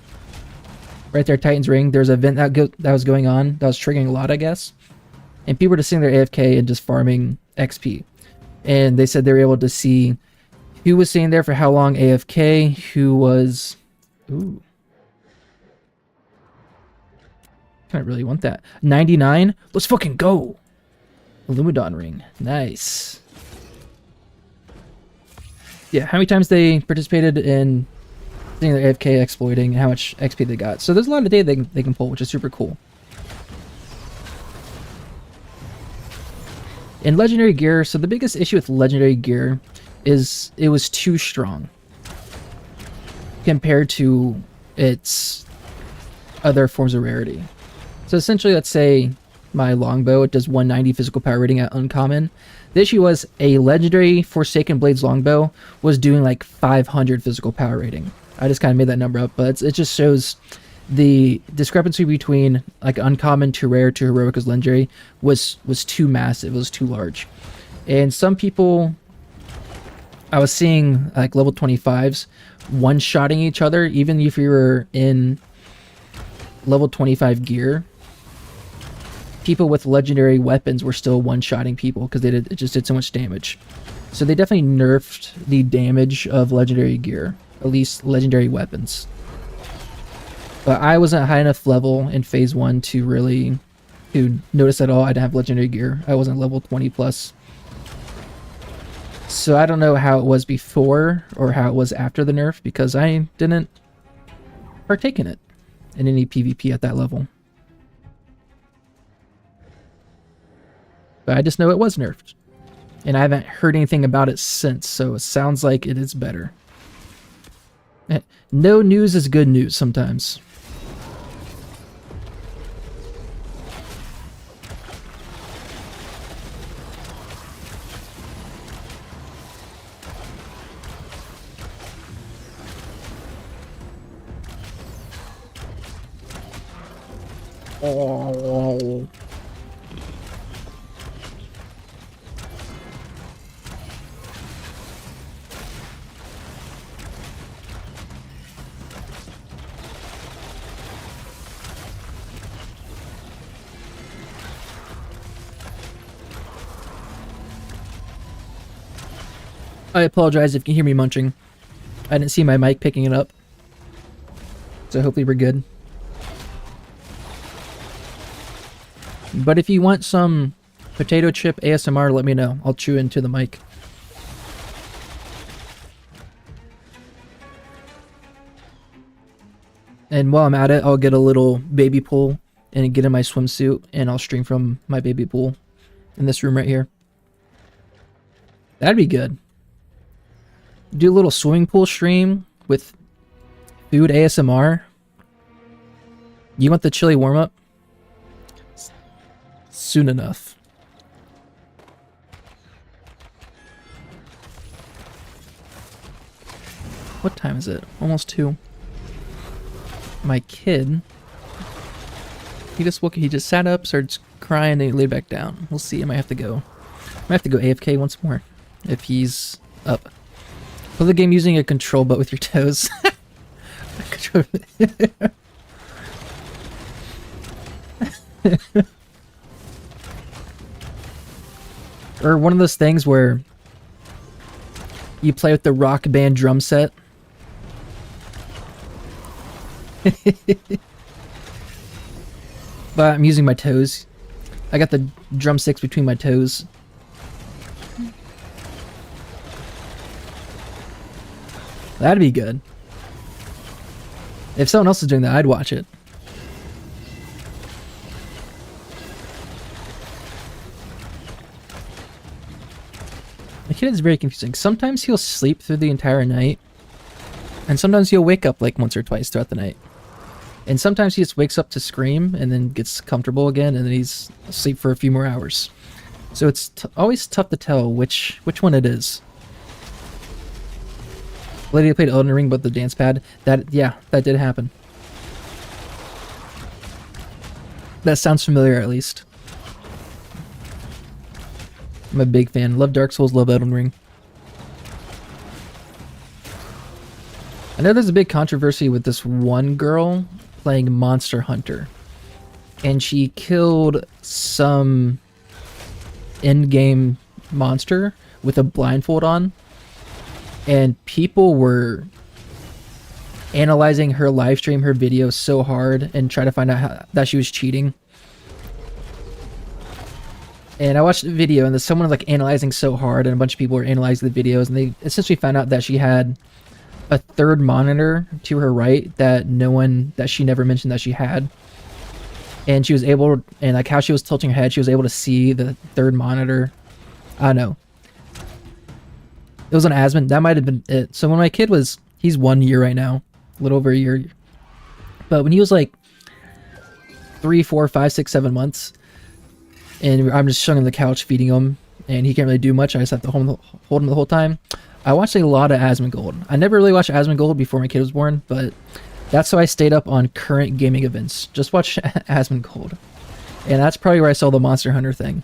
Right there, Titan's Ring. There's an event that was going on that was triggering a lot, I guess. And people were just sitting there AFK and just farming XP. And they said they were able to see who was sitting there for how long AFK, who was... Ooh. I don't really want that. 99? Let's fucking go! Illumidon Ring. Nice. Yeah, how many times they participated in sitting there AFK exploiting and how much XP they got. So there's a lot of data they can pull, which is super cool. In Legendary Gear, so the biggest issue with Legendary Gear is it was too strong compared to its other forms of rarity. So essentially, let's say my longbow, it does 190 physical power rating at uncommon. The issue was a legendary Forsaken Blades longbow was doing like 500 physical power rating. I just kind of made that number up, but it just shows the discrepancy between like uncommon to rare to heroic as legendary was too massive. It was too large. And some people, I was seeing like level 25s one-shotting each other, even if you were in level 25 gear. People with legendary weapons were still one-shotting people because it just did so much damage. So they definitely nerfed the damage of legendary gear, at least legendary weapons. But I wasn't high enough level in phase 1 to really notice at all. I didn't have legendary gear. I wasn't level 20 plus. So I don't know how it was before or how it was after the nerf because I didn't partake in it in any PvP at that level. But I just know it was nerfed. And I haven't heard anything about it since, so it sounds like it is better. No news is good news sometimes. Oh. I apologize if you can hear me munching. I didn't see my mic picking it up. So hopefully we're good. But if you want some potato chip ASMR, let me know. I'll chew into the mic. And while I'm at it, I'll get a little baby pool and get in my swimsuit and I'll stream from my baby pool in this room right here. That'd be good. Do a little swimming pool stream with food ASMR. You want the chili warm-up? Soon enough. What time is it? Almost 2. My kid, he just sat up, started crying, and he laid back down. We'll see. I might have to go AFK once more if he's up. Play the game using a control but with your toes. Or one of those things where you play with the Rock Band drum set. But I'm using my toes. I got the drumsticks between my toes. That'd be good. If someone else is doing that, I'd watch it. The kid is very confusing. Sometimes he'll sleep through the entire night, and sometimes he'll wake up like once or twice throughout the night. And sometimes he just wakes up to scream and then gets comfortable again, and then he's asleep for a few more hours. So it's always tough to tell which one it is. Lady who played Elden Ring but the dance pad, that did happen. That sounds familiar at least. I'm a big fan. Love Dark Souls, love Elden Ring. I know there's a big controversy with this one girl playing Monster Hunter. And she killed some in-game monster with a blindfold on. And people were analyzing her live stream, her video so hard and try to find out that she was cheating. And I watched the video, and someone was like analyzing so hard, and a bunch of people were analyzing the videos, and they essentially found out that she had a third monitor to her right that she never mentioned that she had. And she was able, and like how she was tilting her head, she was able to see the third monitor. I don't know. It was an asthma. That might have been it. So when my kid was, he's 1 year right now, a little over a year. But when he was like 3, 4, 5, 6, 7 months, and I'm just showing him the couch, feeding him, and he can't really do much. I just have to hold him the whole time. I watched a lot of Asmongold. I never really watched Asmongold before my kid was born, but that's how I stayed up on current gaming events. Just watch Asmongold. And that's probably where I saw the Monster Hunter thing.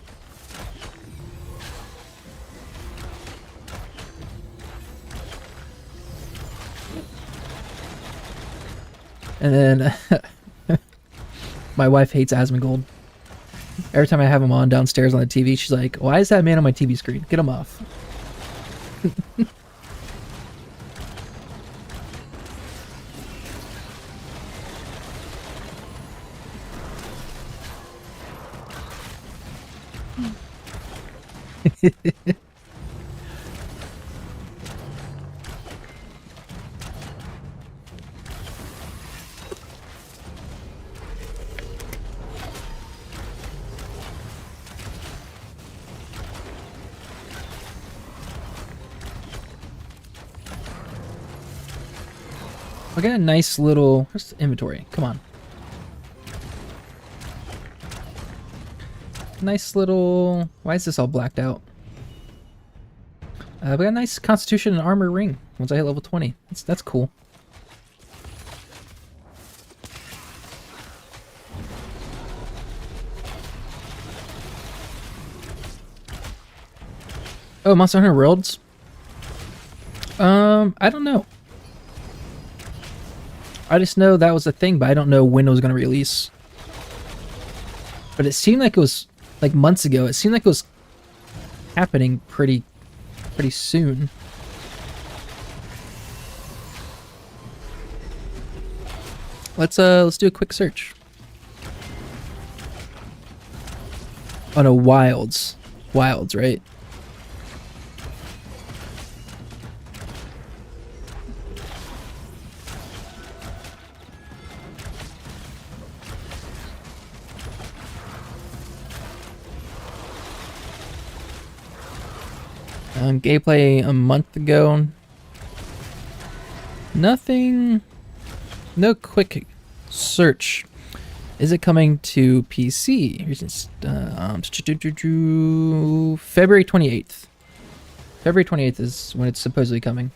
And then my wife hates Asmongold. Every time I have him on downstairs on the TV, she's like, "Why is that man on my TV screen? Get him off." I got a nice little... Where's the inventory? Come on. Nice little... Why is this all blacked out? We got a nice Constitution and Armor ring once I hit level 20. That's cool. Oh, Monster Hunter Worlds? I don't know. I just know that was a thing, but I don't know when it was going to release. But it seemed like it was like months ago. It seemed like it was happening pretty soon. Let's do a quick search. Oh no, Wilds, right? Gameplay a month ago. Nothing. No quick search. Is it coming to PC? February 28th. February 28th is when it's supposedly coming.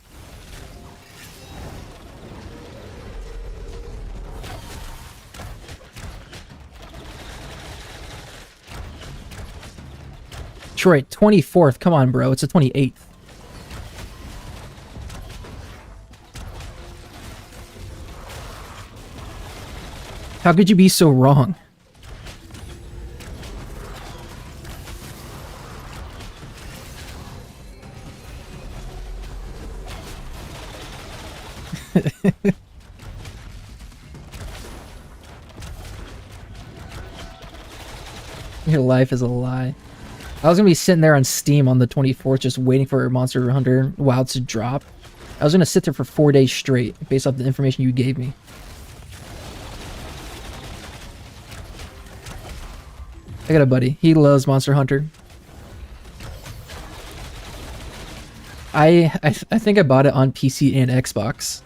Troy, 24th. Come on, bro. It's the 28th. How could you be so wrong? Your life is a lie. I was gonna be sitting there on Steam on the 24th just waiting for Monster Hunter Wilds to drop. I was gonna sit there for 4 days straight based off the information you gave me. I got a buddy. He loves Monster Hunter. I think I bought it on PC and Xbox.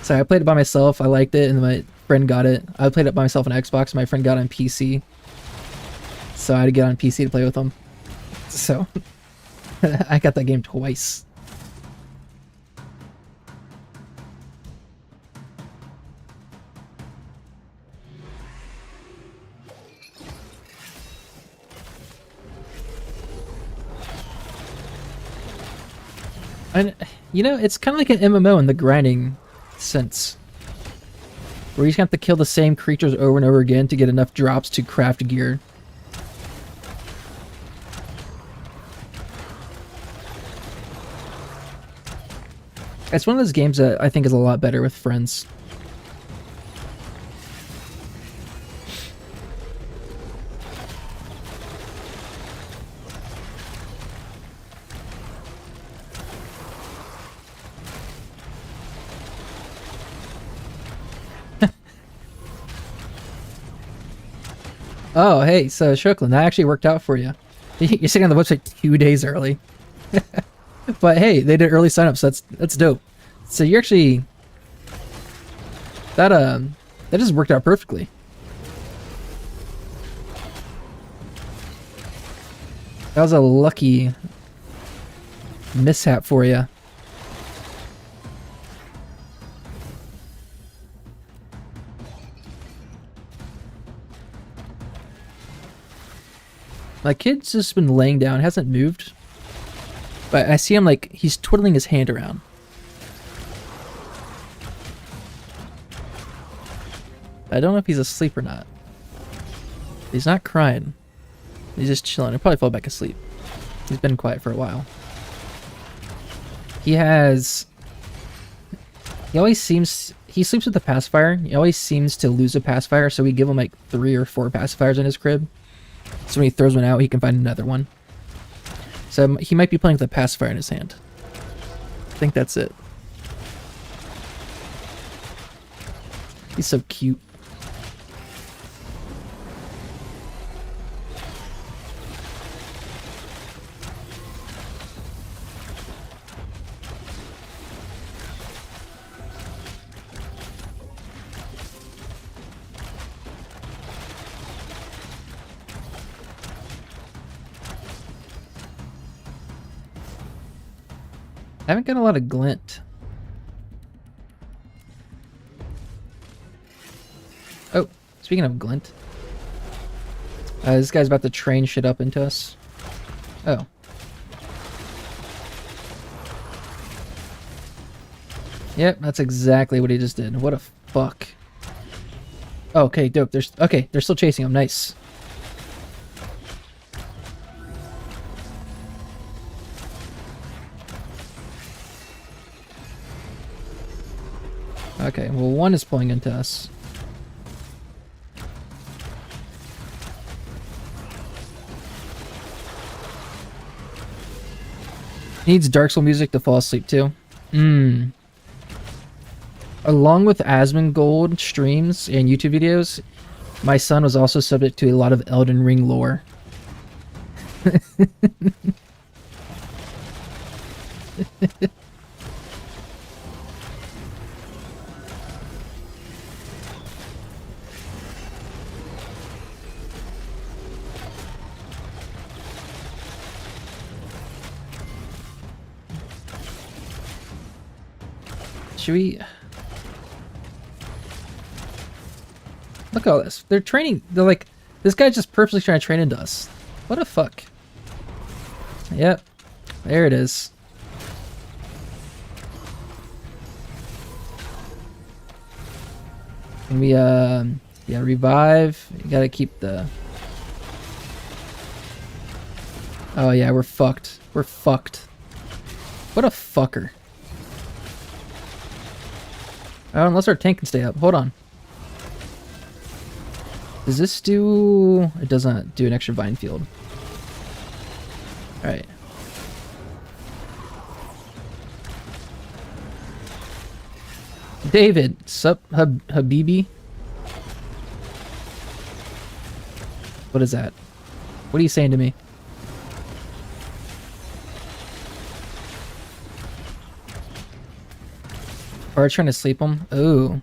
So I played it by myself. I liked it, and my friend got it. I played it by myself on Xbox. My friend got it on PC. So I had to get on PC to play with him. So I got that game twice. And, you know, it's kind of like an MMO in the grinding sense. Where you just have to kill the same creatures over and over again to get enough drops to craft gear. It's one of those games that I think is a lot better with friends. Oh, hey, so Shoklin, that actually worked out for you. You're sitting on the website 2 days early. But hey, they did early signup, so that's dope. So you're actually that just worked out perfectly. That was a lucky mishap for you. My kid's just been laying down, hasn't moved. But I see him like, he's twiddling his hand around. I don't know if he's asleep or not. He's not crying. He's just chilling. He'll probably fall back asleep. He's been quiet for a while. He sleeps with the pacifier. He always seems to lose a pacifier, so we give him like 3 or 4 pacifiers in his crib. So when he throws one out, he can find another one. So he might be playing with a pacifier in his hand. I think that's it. He's so cute. I haven't got a lot of glint. Oh, speaking of glint. This guy's about to train shit up into us. Oh. Yep, that's exactly what he just did. What a fuck. Okay, dope. They're still chasing him. Nice. Okay, well, one is pulling into us. Needs Dark Soul music to fall asleep to. Along with Asmongold streams and YouTube videos, my son was also subject to a lot of Elden Ring lore. Should we... Look at all this. They're training. They're like, this guy's just purposely trying to train into us. What a fuck. Yep. There it is. Can we, yeah, revive. You gotta keep the... Oh yeah, we're fucked. We're fucked. What a fucker. Oh, unless our tank can stay up. Hold on. Does this do... It does not do an extra vine field. Alright. David, sup, Habibi? What is that? What are you saying to me? Or trying to sleep him? Ooh.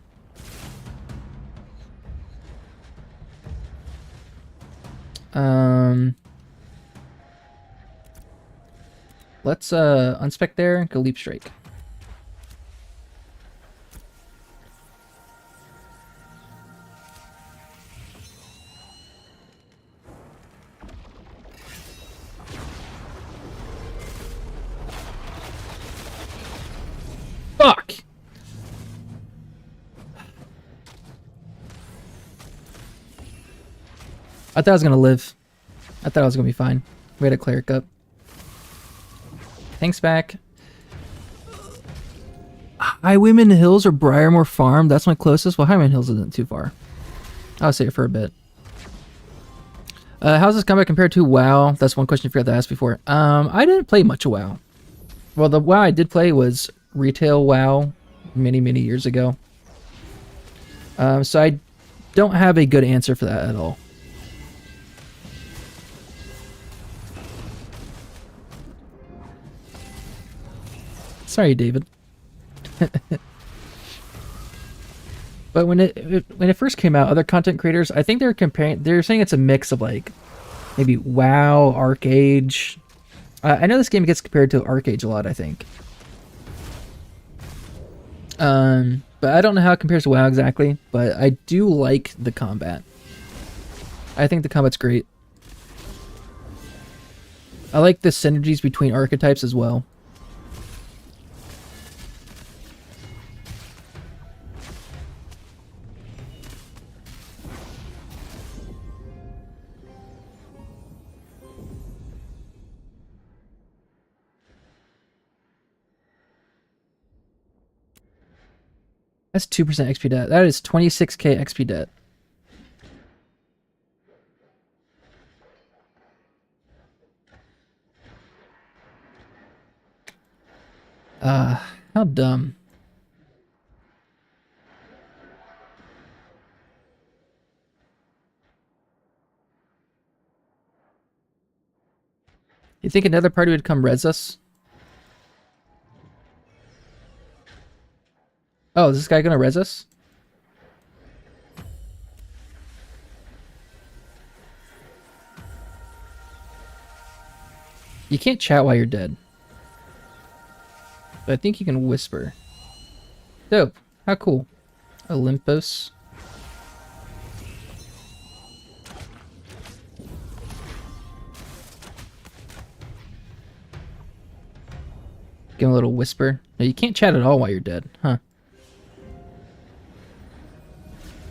Let's unspec there, go leap strike. Fuck! I thought I was gonna live. I thought I was gonna be fine. We had a cleric up. Thanks back. Highwayman Hills or Briarmore Farm? That's my closest. Well, Highwayman Hills isn't too far. I'll say it for a bit. How's this combat compared to WoW? That's one question you forgot to ask before. I didn't play much of WoW. Well, the WoW I did play was retail WoW many, many years ago. So I don't have a good answer for that at all. Sorry, David. But when it first came out, other content creators, I think they're saying it's a mix of like maybe WoW, ArcAge. I know this game gets compared to ArcAge a lot, I think. But I don't know how it compares to WoW exactly, but I do like the combat. I think the combat's great. I like the synergies between archetypes as well. That's 2% XP debt. That is 26k XP debt. How dumb. You think another party would come res us? Oh, is this guy gonna res us? You can't chat while you're dead. But I think you can whisper. Dope. How cool. Olympus. Give him a little whisper. No, you can't chat at all while you're dead, huh?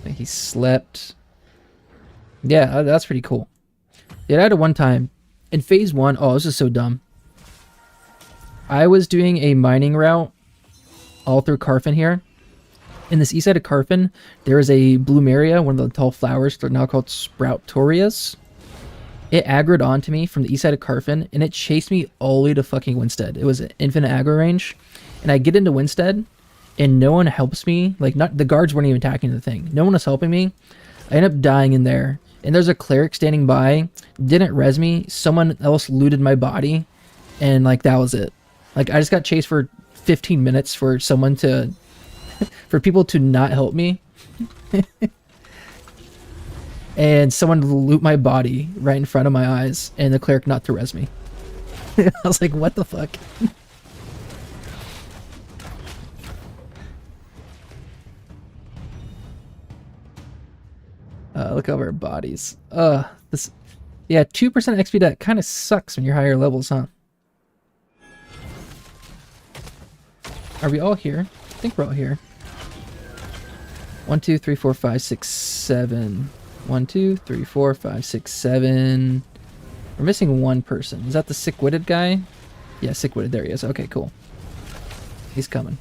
He slept. Yeah, that's pretty cool. Yeah, I had it one time. In phase 1, oh, this is so dumb. I was doing a mining route all through Carfin here. In this east side of Carfin, there is a Bloomeria, one of the tall flowers. They're now called Sproutorias. It aggroed onto me from the east side of Carfin, and it chased me all the way to fucking Winstead. It was an infinite aggro range. And I get into Winstead, and no one helps me. Like, not the guards weren't even attacking the thing. No one was helping me. I end up dying in there. And there's a cleric standing by, didn't res me. Someone else looted my body, and like that was it. Like I just got chased for 15 minutes for someone to, for people to not help me, and someone loot my body right in front of my eyes, and the cleric not to res me. I was like, what the fuck? Look over our bodies. This, yeah, 2% XP debt kind of sucks when you're higher levels, huh? Are we all here? I think we're all here. 1, 2, 3, 4, 5, 6, 7. 1, 2, 3, 4, 5, 6, 7. We're missing one person. Is that the sick-witted guy? Yeah, sick-witted. There he is. Okay, cool. He's coming.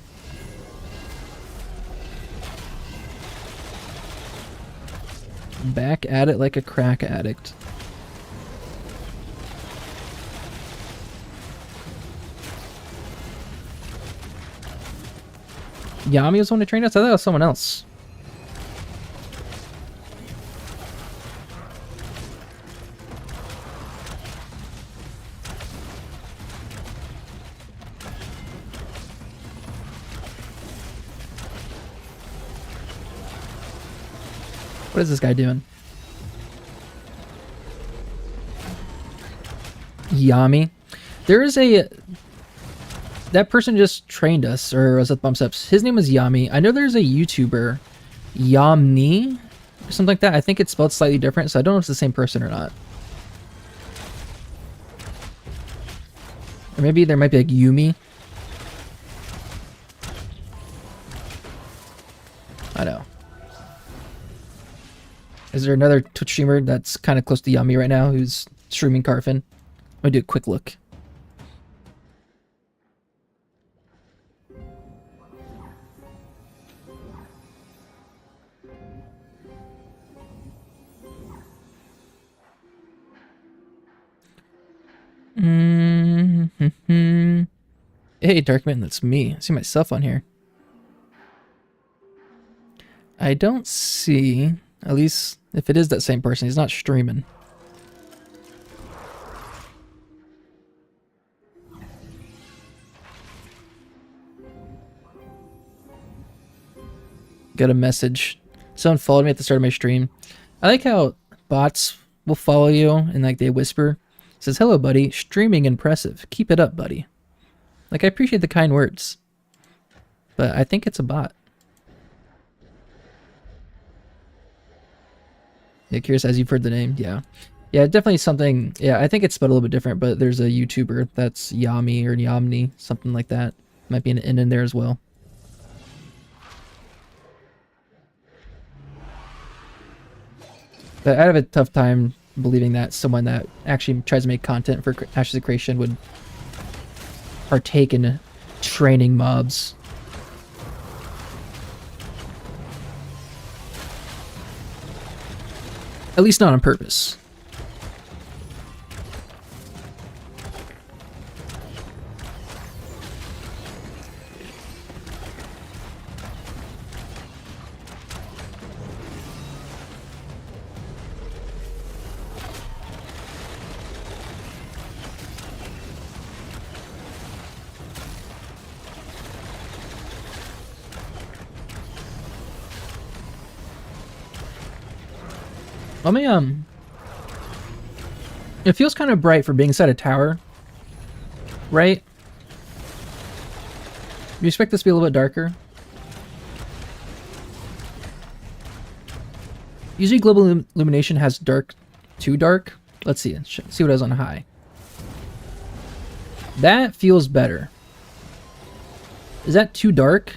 Back at it like a crack addict. Yami was the one who trained us? I thought it was someone else. What is this guy doing? Yami. There is a... That person just trained us, or was it Bumps Ups? His name was Yami. I know there's a YouTuber, Yamni, or something like that. I think it's spelled slightly different, so I don't know if it's the same person or not. Or maybe there might be like Yumi. I know. Is there another Twitch streamer that's kind of close to Yami right now who's streaming Carfin? Let me do a quick look. Hey, Darkman, that's me. I see myself on here. I don't see, at least if it is that same person, he's not streaming. Got a message. Someone followed me at the start of my stream. I like how bots will follow you and like they whisper. It says, "Hello, buddy. Streaming impressive. Keep it up, buddy." Like, I appreciate the kind words. But I think it's a bot. Yeah, curious as you've heard the name. Yeah. Yeah, definitely something. Yeah, I think it's spelled a little bit different, but there's a YouTuber that's Yami or Yamni, something like that. Might be an N in there as well. But I have a tough time believing that someone that actually tries to make content for Ashes of Creation would partake in training mobs. At least not on purpose. Let me, it feels kind of bright for being inside a tower, right? You expect this to be a little bit darker? Usually global illumination has dark, too dark. Let's see, see what it has on high. That feels better. Is that too dark?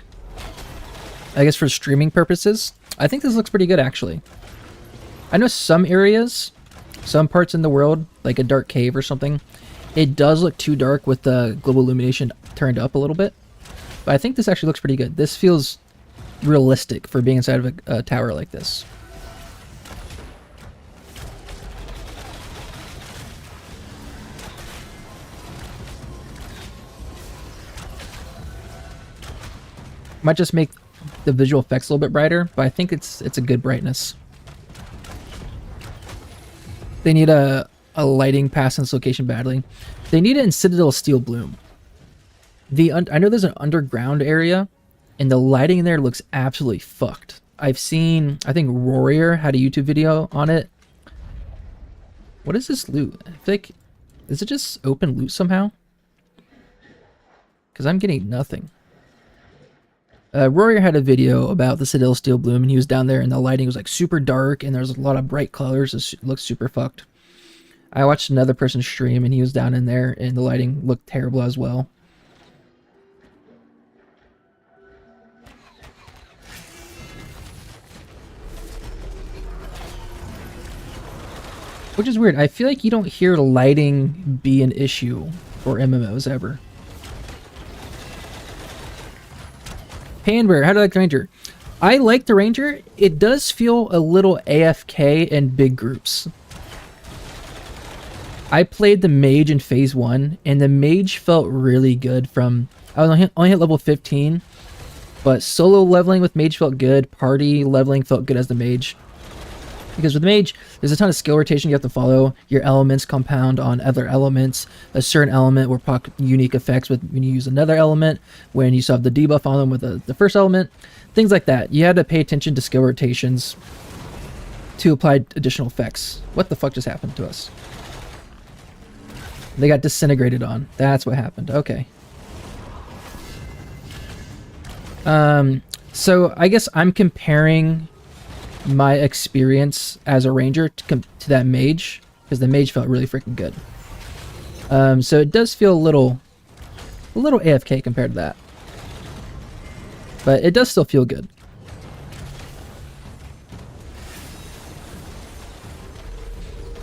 I guess for streaming purposes? I think this looks pretty good, actually. I know some areas, some parts in the world, like a dark cave or something, it does look too dark with the global illumination turned up a little bit. But I think this actually looks pretty good. This feels realistic for being inside of a tower like this. Might just make the visual effects a little bit brighter, but I think it's a good brightness. They need a lighting pass in this location badly. They need it in Citadel Steel Bloom. I know there's an underground area, and the lighting in there looks absolutely fucked. I've seen, I think Warrior had a YouTube video on it. What is this loot? I feel like, is it just open loot somehow? Because I'm getting nothing. Warrior had a video about the Citadel Steel Bloom, and he was down there, and the lighting was like super dark, and there's a lot of bright colors. It looks super fucked. I watched another person stream, and he was down in there, and the lighting looked terrible as well. Which is weird. I feel like you don't hear lighting be an issue for MMOs ever. Panbear, how do you like the Ranger? I like the Ranger. It does feel a little AFK in big groups. I played the Mage in Phase 1, and the Mage felt really good from... I was only hit level 15, But solo leveling with mage felt good. Party leveling felt good as the mage. Because with mage, there's a ton of skill rotation you have to follow. Your elements compound on other elements. A certain element will proc unique effects when you use another element. When you still have the debuff on them with the first element. Things like that. You had to pay attention to skill rotations to apply additional effects. What the fuck just happened to us? They got disintegrated on. That's what happened. Okay. So I guess I'm comparing my experience as a ranger to that mage, because the mage felt really freaking good. So it does feel a little AFK compared to that, but it does still feel good.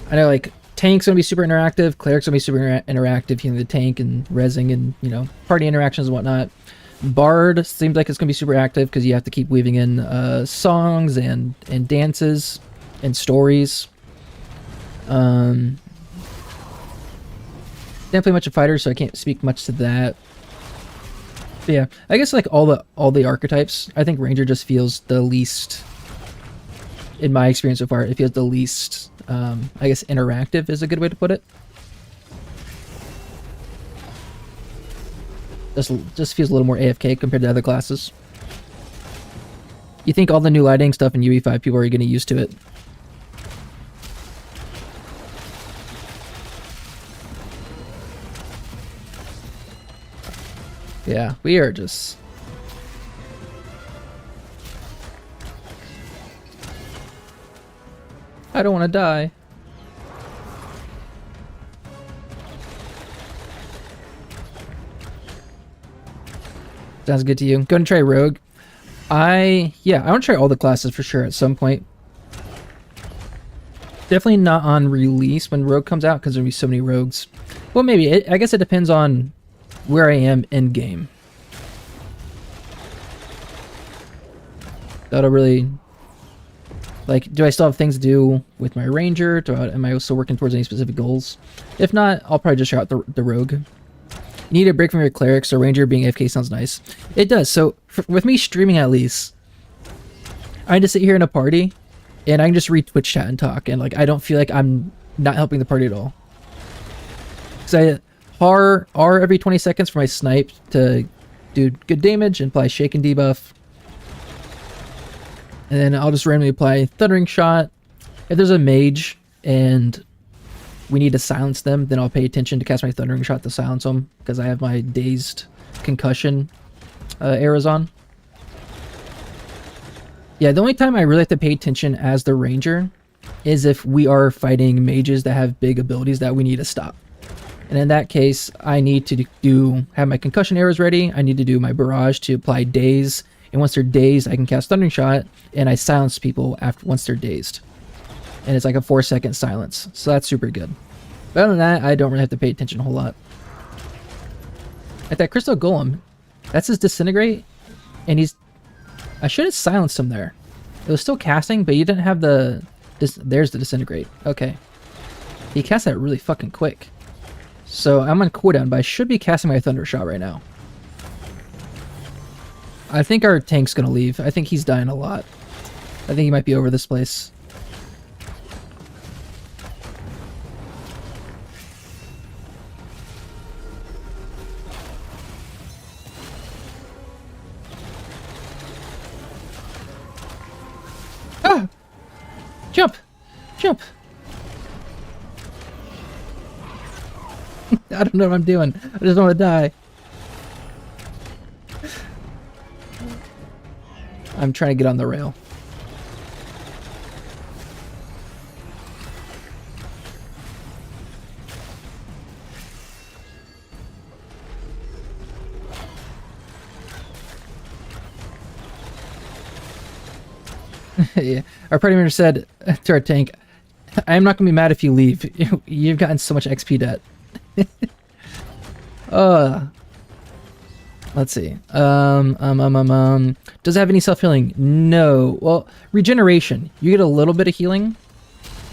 I know, like, tank's gonna be super interactive, cleric's gonna be super interactive, healing the tank and rezzing and, you know, party interactions and whatnot. Bard seems like it's gonna be super active because you have to keep weaving in songs and dances and stories. Didn't play much of fighter, so I can't speak much to that. But yeah, I guess like all the archetypes, I think Ranger just feels the least, in my experience so far, it feels the least, I guess interactive is a good way to put it. Just feels a little more AFK compared to other classes. You think all the new lighting stuff in UE5 people are getting used to it. Yeah, we are just... I don't want to die. Sounds good to you. Go and try Rogue. Yeah, I want to try all the classes for sure at some point. Definitely not on release when Rogue comes out because there'll be so many Rogues. Well, maybe. I guess it depends on where I am in game. That'll really... Like, do I still have things to do with my Ranger? Am I still working towards any specific goals? If not, I'll probably just try out the Rogue. You need a break from your cleric, so Ranger being AFK sounds nice. It does. So, with me streaming at least, I just sit here in a party, and I can just read Twitch chat and talk, and like I don't feel like I'm not helping the party at all. Because I R every 20 seconds for my snipe to do good damage and apply Shake and debuff. And then I'll just randomly apply Thundering Shot. If there's a mage and we need to silence them, then I'll pay attention to cast my Thundering Shot to silence them, because I have my Dazed Concussion arrows on. Yeah, the only time I really have to pay attention as the Ranger is if we are fighting mages that have big abilities that we need to stop. And in that case, I need to have my Concussion arrows ready. I need to do my Barrage to apply Daze. And once they're dazed, I can cast Thundering Shot, and I silence people once they're dazed. And it's like a 4-second silence, so that's super good. But other than that, I don't really have to pay attention a whole lot. At that Crystal Golem, that's his Disintegrate, and I should have silenced him there. It was still casting, but you didn't have there's the Disintegrate. Okay. He cast that really fucking quick. So I'm on cooldown, but I should be casting my Thunder Shot right now. I think our tank's gonna leave. I think he's dying a lot. I think he might be over this place. Ah! Jump! Jump! I don't know what I'm doing. I just want to die. I'm trying to get on the rail. Yeah. Our party member said to our tank, I am not going to be mad if you leave. You've gotten so much XP debt. Let's see. Does it have any self-healing? No. Well, regeneration. You get a little bit of healing.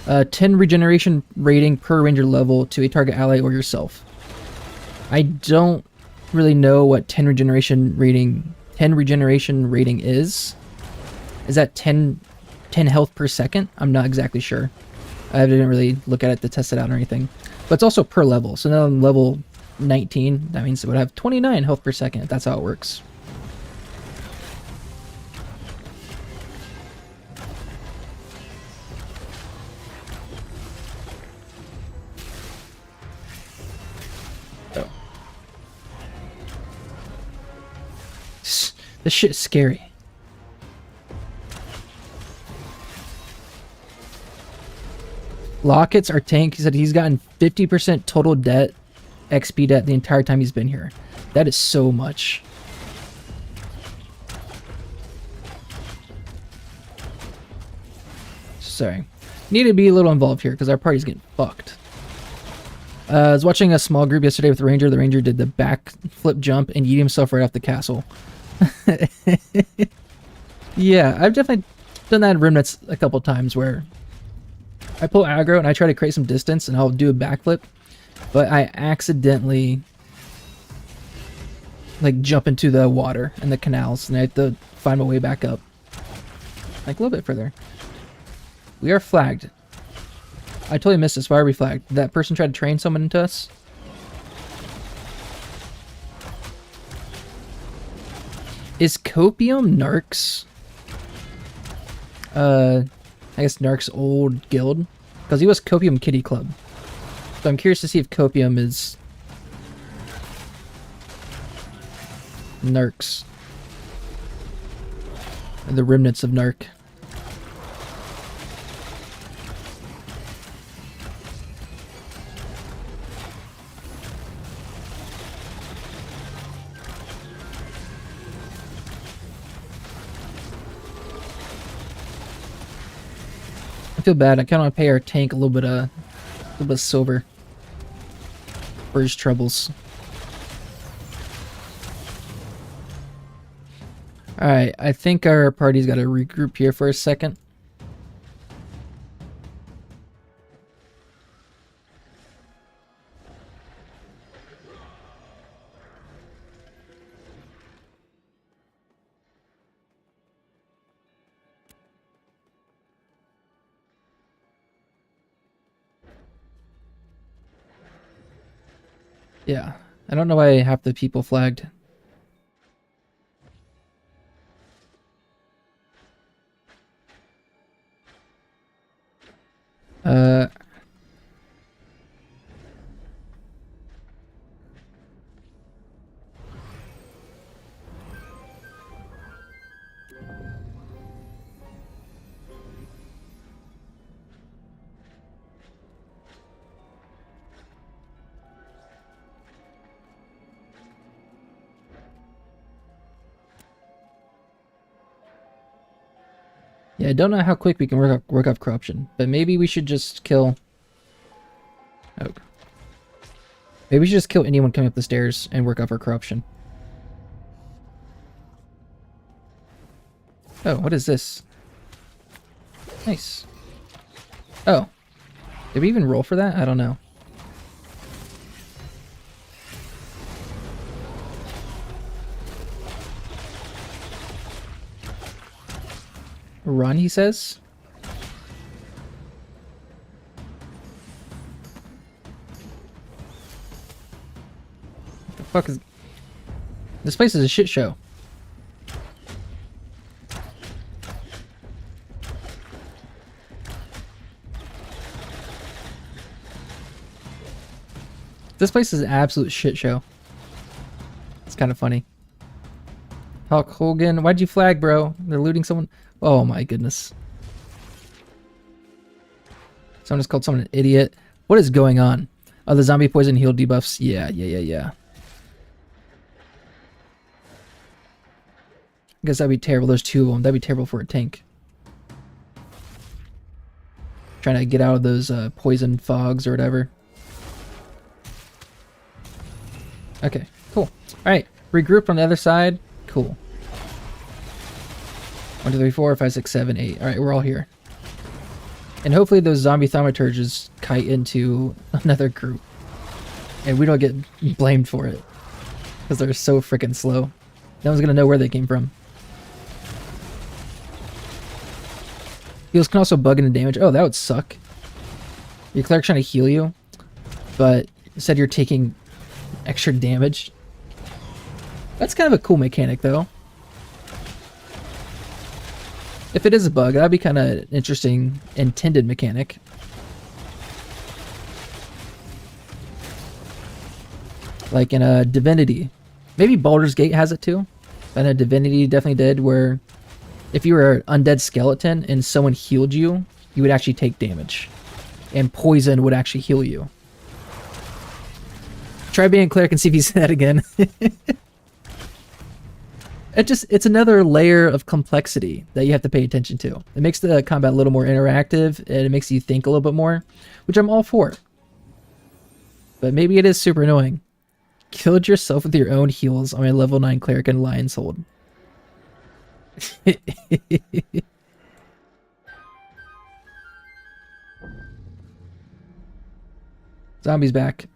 10 regeneration rating per ranger level to a target ally or yourself. I don't really know what 10 regeneration rating 10 regeneration rating is. Is that 10 health per second? I'm not exactly sure. I didn't really look at it to test it out or anything. But it's also per level. So now on level 19, that means it would have 29 health per second. That's how it works. Oh. This shit is scary. Lockets, our tank, he said he's gotten 50% total debt, XP debt, the entire time he's been here. That is so much. Sorry. Need to be a little involved here because our party's getting fucked. I was watching a small group yesterday with the Ranger. The Ranger did the back flip jump and yeet himself right off the castle. Yeah, I've definitely done that in Remnants a couple times where I pull aggro and I try to create some distance and I'll do a backflip, but I accidentally like jump into the water and the canals and I have to find my way back up. Like a little bit further. We are flagged. I totally missed this. Why are we flagged? Did that person try to train someone into us? Is Copium Narc's I guess Narc's old guild? Because he was Copium Kitty Club. So I'm curious to see if Copium is Narc's. Or the remnants of Narc. I feel bad. I kind of want to pay our tank a little bit of silver for his troubles. All right, I think our party's got to regroup here for a second. Yeah, I don't know why half the people flagged. Yeah, I don't know how quick we can work off corruption, but maybe we should just kill... Oh. Maybe we should just kill anyone coming up the stairs and work off our corruption. Oh, what is this? Nice. Oh. Did we even roll for that? I don't know. Run, he says. What the fuck is... This place is a shit show. This place is an absolute shit show. It's kind of funny. Hulk Hogan, why'd you flag, bro? They're looting someone. Oh my goodness. Someone just called someone an idiot. What is going on? Oh, the zombie poison heal debuffs. Yeah. I guess that'd be terrible. There's two of them. That'd be terrible for a tank. Trying to get out of those poison fogs or whatever. Okay, cool. Alright, regroup on the other side. Cool. 1, 2, 3, 4, 5, 6, 7, 8. Alright, we're all here. And hopefully those zombie thaumaturges kite into another group. And we don't get blamed for it. Because they're so freaking slow. No one's gonna know where they came from. Heals can also bug into damage. Oh, that would suck. Your cleric's trying to heal you, but instead you're taking extra damage. That's kind of a cool mechanic, though. If it is a bug, that'd be kind of an interesting intended mechanic. Like in a Divinity. Maybe Baldur's Gate has it too. And a Divinity definitely did, where if you were an undead skeleton and someone healed you, you would actually take damage. And poison would actually heal you. Try being a cleric and see if you say that again. It's another layer of complexity that you have to pay attention to. It makes the combat a little more interactive, and it makes you think a little bit more, which I'm all for. But maybe it is super annoying. Killed yourself with your own heals on my level 9 cleric in Lion's Hold. Zombie's back.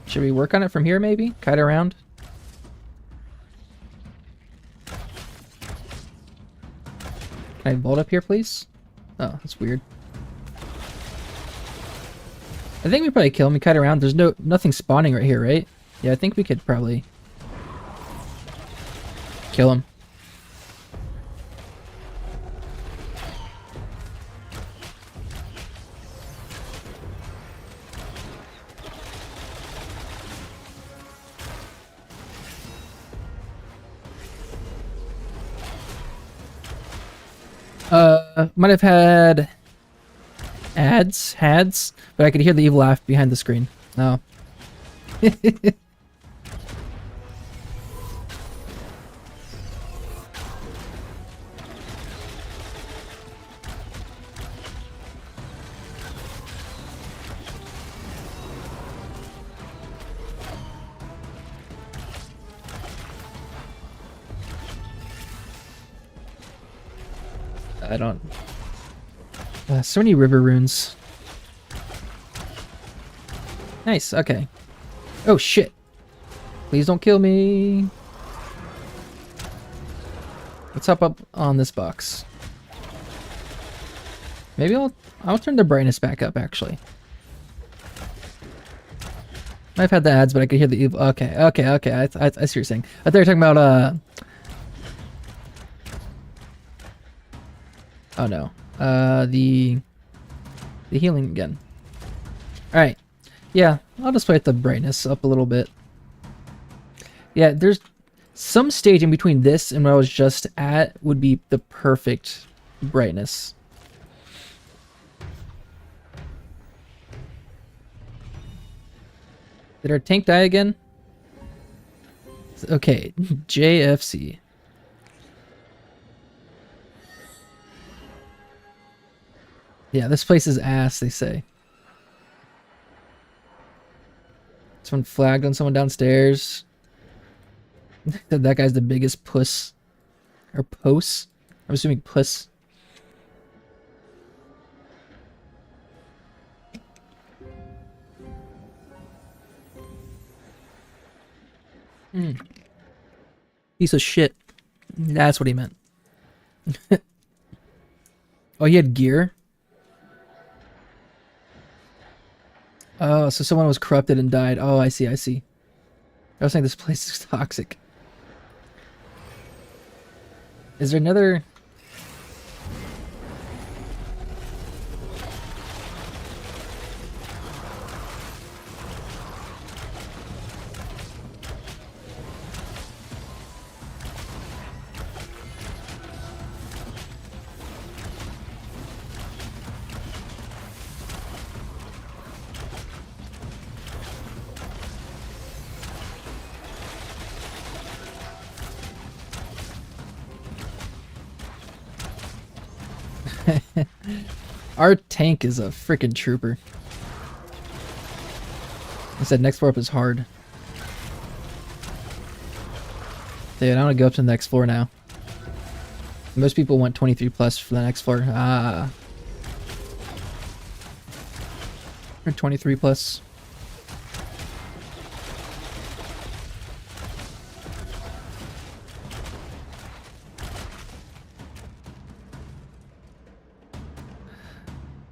Should we work on it from here, maybe? Kite around? Can I vault up here, please? Oh, that's weird. I think we probably kill him and kite around. There's nothing spawning right here, right? Yeah, I think we could probably kill him. Might have had ads, but I could hear the evil laugh behind the screen. Oh. I don't... so many river runes. Nice, okay. Oh shit. Please don't kill me. Let's hop up on this box. Maybe I'll turn the brightness back up, actually. I've had the ads, but I could hear the evil... Okay. I see what you're saying. I thought you were talking about, oh no. The healing again. Alright. Yeah, I'll just put the brightness up a little bit. Yeah, there's some stage in between this and where I was just at would be the perfect brightness. Did our tank die again? Okay, JFC. Yeah, this place is ass, they say. Someone flagged on someone downstairs. That guy's the biggest puss. Or puss? I'm assuming puss. Piece of shit. That's what he meant. Oh, he had gear? Oh, so someone was corrupted and died. Oh, I see. I was saying this place is toxic. Is there another... Our tank is a freaking trooper. I said next floor up is hard. Dude, I want to go up to the next floor now. Most people want 23 plus for the next floor. Ah. Or 23 plus.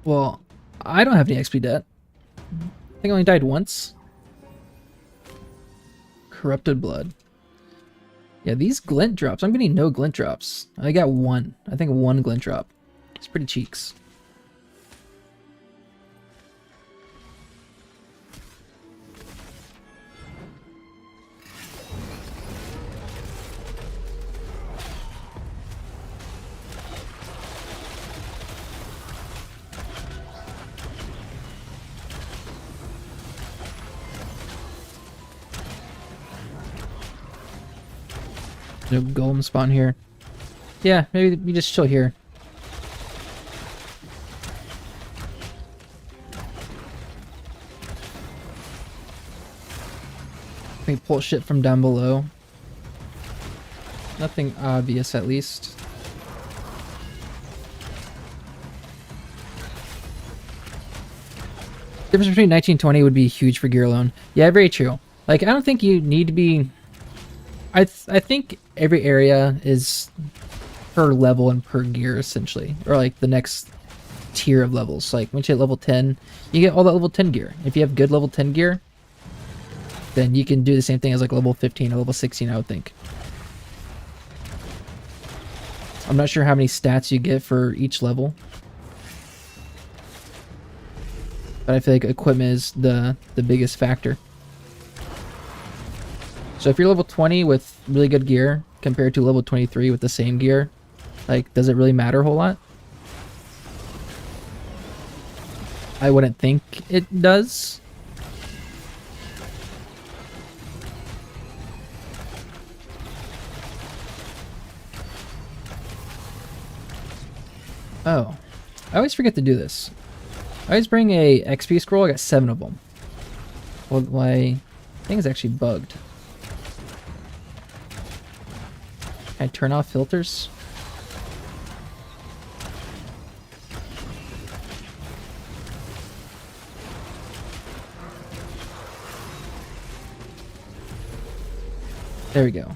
Well, I don't have any XP debt. I think I only died once. Corrupted blood. Yeah, these glint drops. I'm getting no glint drops. I got one. I think one glint drop. It's pretty cheeks. No golem spawn here. Yeah, maybe we just chill here. We pull shit from down below. Nothing obvious, at least. Difference between 1920 would be huge for gear alone. Yeah, very true. Like, I don't think you need to be... I think every area is per level and per gear, essentially. Or, like, the next tier of levels. Like, once you hit level 10, you get all that level 10 gear. If you have good level 10 gear, then you can do the same thing as, like, level 15 or level 16, I would think. I'm not sure how many stats you get for each level. But I feel like equipment is the biggest factor. So if you're level 20 with really good gear compared to level 23 with the same gear, like, does it really matter a whole lot? I wouldn't think it does. Oh, I always forget to do this. I always bring a XP scroll. I got 7 of them. Well, my thing is actually bugged. Can I turn off filters? There we go.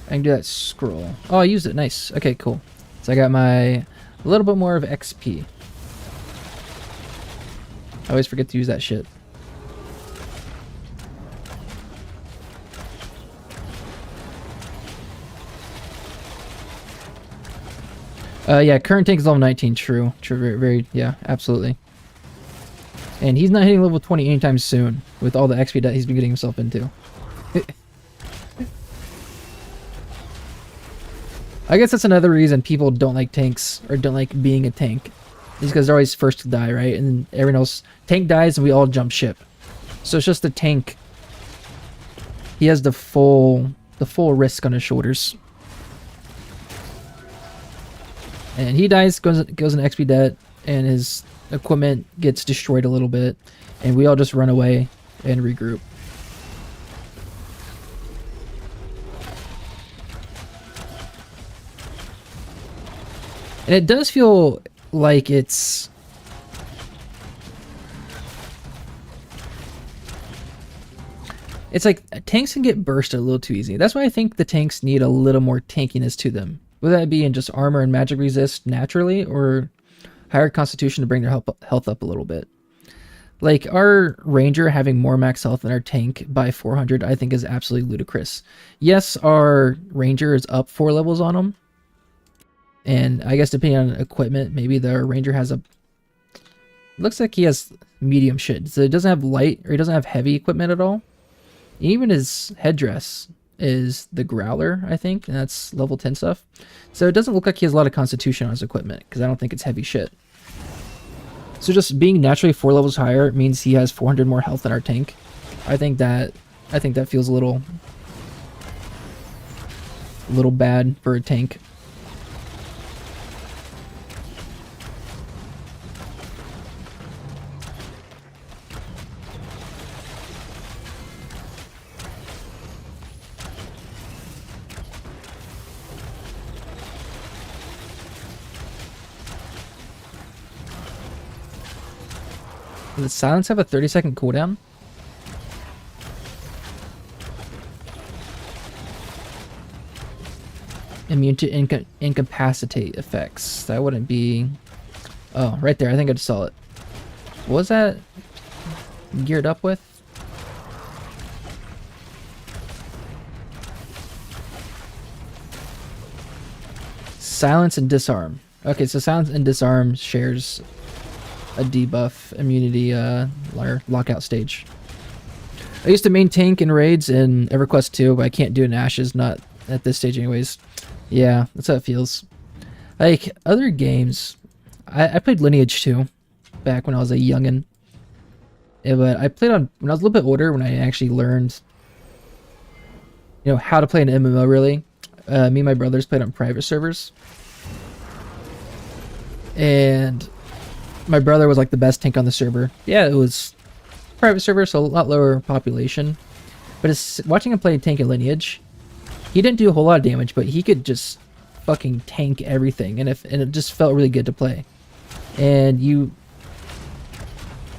I can do that scroll. Oh, I used it. Nice. Okay, cool. So I got my... a little bit more of XP. I always forget to use that shit. Yeah, current tank is level 19. True. True. Very, very, yeah, absolutely. And he's not hitting level 20 anytime soon with all the XP that he's been getting himself into. I guess that's another reason people don't like tanks or don't like being a tank. Is because they're always first to die, right? And everyone else... tank dies and we all jump ship. So it's just the tank. He has the full risk on his shoulders. And he dies, goes in XP debt, and his equipment gets destroyed a little bit. And we all just run away and regroup. And it does feel like it's... it's like tanks can get bursted a little too easy. That's why I think the tanks need a little more tankiness to them. Whether that be in just armor and magic resist naturally, or higher constitution to bring their health up a little bit. Like, our ranger having more max health than our tank by 400, I think is absolutely ludicrous. Yes, our ranger is up 4 levels on him. And I guess depending on equipment, maybe the ranger has a... looks like he has medium shit. So it doesn't have light, or he doesn't have heavy equipment at all. Even his headdress is the Growler, I think, and that's level 10 stuff. So it doesn't look like he has a lot of constitution on his equipment, because I don't think it's heavy shit. So just being naturally 4 levels higher means he has 400 more health than our tank. I think that feels a little bad for a tank. Does silence have a 30-second cooldown? Immune to incapacitate effects. That wouldn't be... Oh, right there. I think I just saw it. What was that geared up with? Silence and disarm. Okay, so silence and disarm shares a debuff immunity lockout stage. I used to main tank in raids in EverQuest 2, but I can't do it in Ashes, not at this stage anyways. Yeah, that's how it feels. Like, other games, I played Lineage 2 back when I was a youngin'. Yeah, but I played on, when I was a little bit older, when I actually learned, you know, how to play an MMO really. Me and my brothers played on private servers. And my brother was like the best tank on the server. Yeah, it was private server, so a lot lower population. But it's, watching him play tank in Lineage, he didn't do a whole lot of damage, but he could just fucking tank everything, and it just felt really good to play. And it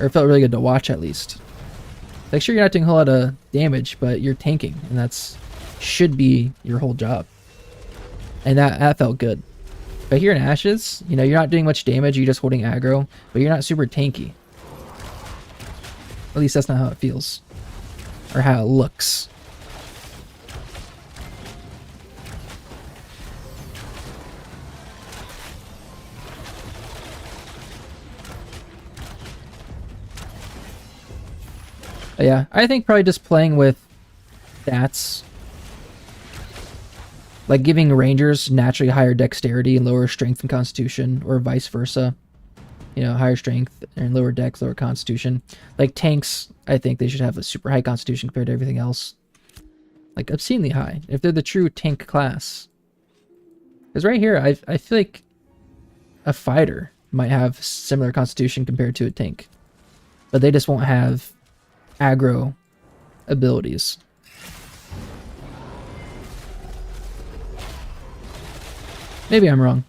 felt really good to watch at least. Like, sure, you're not doing a whole lot of damage, but you're tanking, and that's should be your whole job. And that felt good. But here in Ashes, you know, you're not doing much damage, you're just holding aggro, but you're not super tanky. At least that's not how it feels. Or how it looks. Yeah, I think probably just playing with stats, like giving rangers naturally higher dexterity and lower strength and constitution, or vice versa. You know, higher strength and lower dex, lower constitution. Like tanks, I think they should have a super high constitution compared to everything else. Like obscenely high, if they're the true tank class. Because right here, I feel like a fighter might have similar constitution compared to a tank. But they just won't have aggro abilities. Maybe I'm wrong.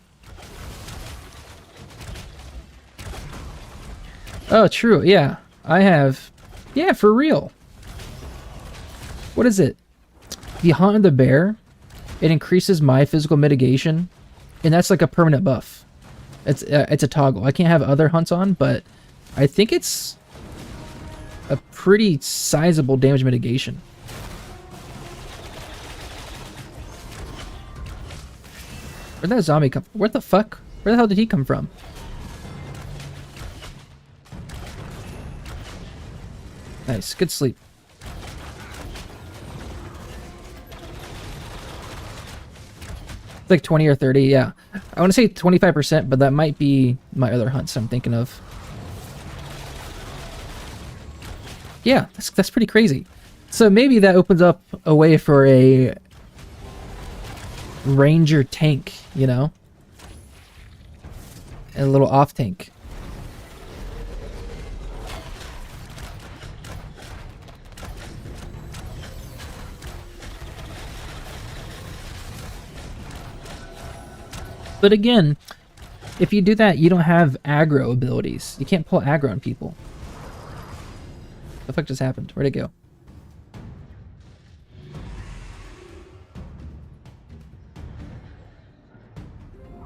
Oh, true. Yeah, I have. Yeah, for real. What is it? The Hunt of the Bear. It increases my physical mitigation, and that's like a permanent buff. It's a toggle. I can't have other hunts on, but I think it's a pretty sizable damage mitigation. Where'd that zombie come from? What the fuck? Where the hell did he come from? Nice, good sleep. It's like 20 or 30, yeah. I want to say 25%, but that might be my other hunts I'm thinking of. Yeah, that's pretty crazy. So maybe that opens up a way for a ranger tank, you know? And a little off tank. But again, if you do that, you don't have aggro abilities. You can't pull aggro on people. What the fuck just happened? Where'd it go?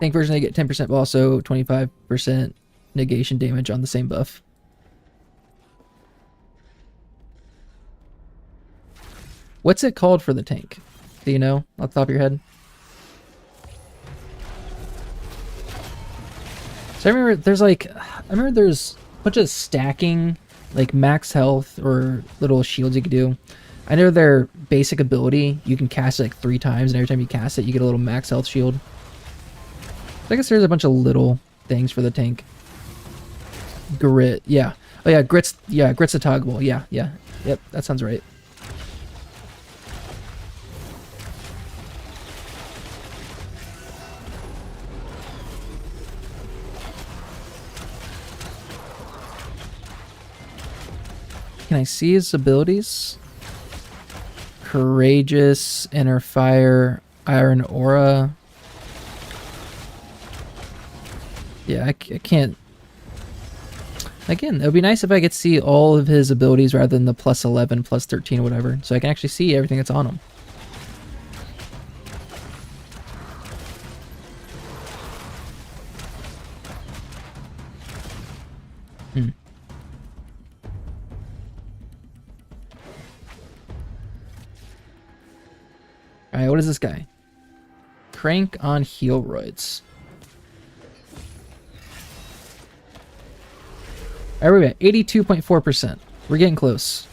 Tank version, they get 10%, but also 25% negation damage on the same buff. What's it called for the tank? Do you know off the top of your head? So I remember there's a bunch of stacking, like max health or little shields you could do. I know their basic ability, you can cast it like 3 times, and every time you cast it, you get a little max health shield. So I guess there's a bunch of little things for the tank. Grit, yeah. Oh yeah, grit's a toggable. Yeah. Yep, that sounds right. Can I see his abilities? Courageous, Inner Fire, Iron Aura. Yeah, I can't. Again, it would be nice if I could see all of his abilities rather than the plus 11, plus 13, whatever. So I can actually see everything that's on him. Alright, what is this guy? Crank on heel roids. Alright, we're at 82.4%. We're getting close.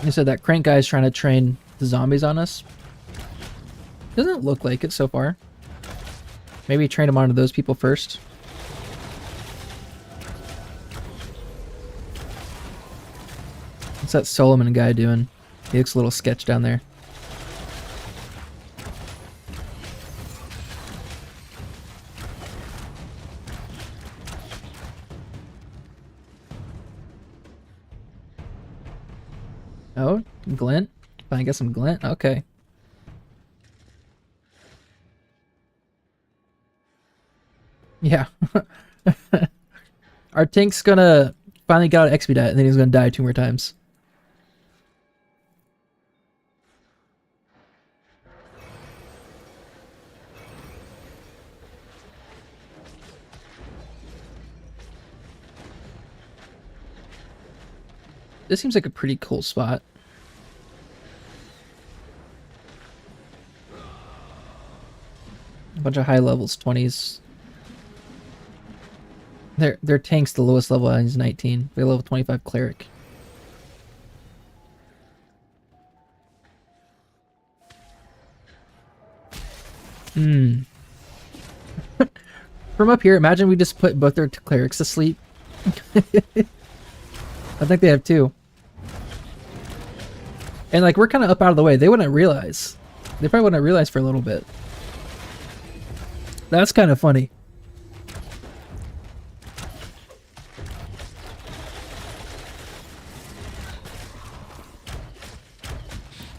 They said that crank guy is trying to train the zombies on us. Doesn't look like it so far. Maybe train them onto those people first. What's that Solomon guy doing? He looks a little sketch down there. Oh, glint? I get some glint? Okay. Yeah. Our tank's gonna finally get out of expedite and then he's gonna die 2 more times. This seems like a pretty cool spot. A bunch of high levels, 20s. Their tank's the lowest level, and he's 19. They level 25 cleric. From up here, imagine we just put both their clerics to sleep. I think they have 2. And like we're kind of up out of the way. They wouldn't realize. They probably wouldn't realize for a little bit. That's kind of funny.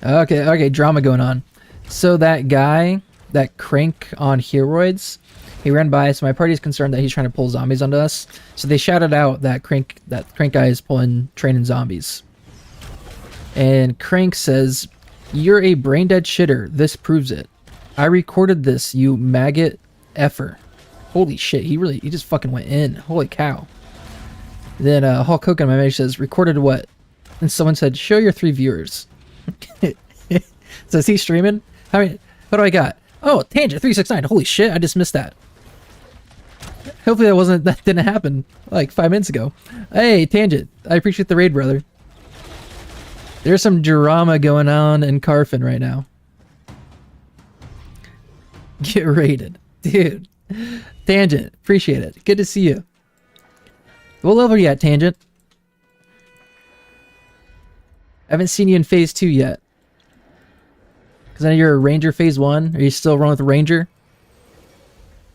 Okay, drama going on. So that guy, that crank on heroids, he ran by, so my party's concerned that he's trying to pull zombies onto us. So they shouted out that crank guy is training zombies. And Crank says, "You're a brain dead shitter. This proves it. I recorded this, you maggot effer." Holy shit, he just fucking went in. Holy cow. Then Hulk Hogan, my mate, says, "Recorded what?" And someone said, "Show your 3 viewers." So is he streaming? What do I got? Oh, Tangent 369. Holy shit, I just missed that. Hopefully that didn't happen like 5 minutes ago. Hey, Tangent, I appreciate the raid, brother. There's some drama going on in Carfin right now. Get raided. Dude. Tangent, appreciate it. Good to see you. What level are you at, Tangent? I haven't seen you in phase 2 yet. Because I know you're a Ranger phase 1. Are you still running with Ranger?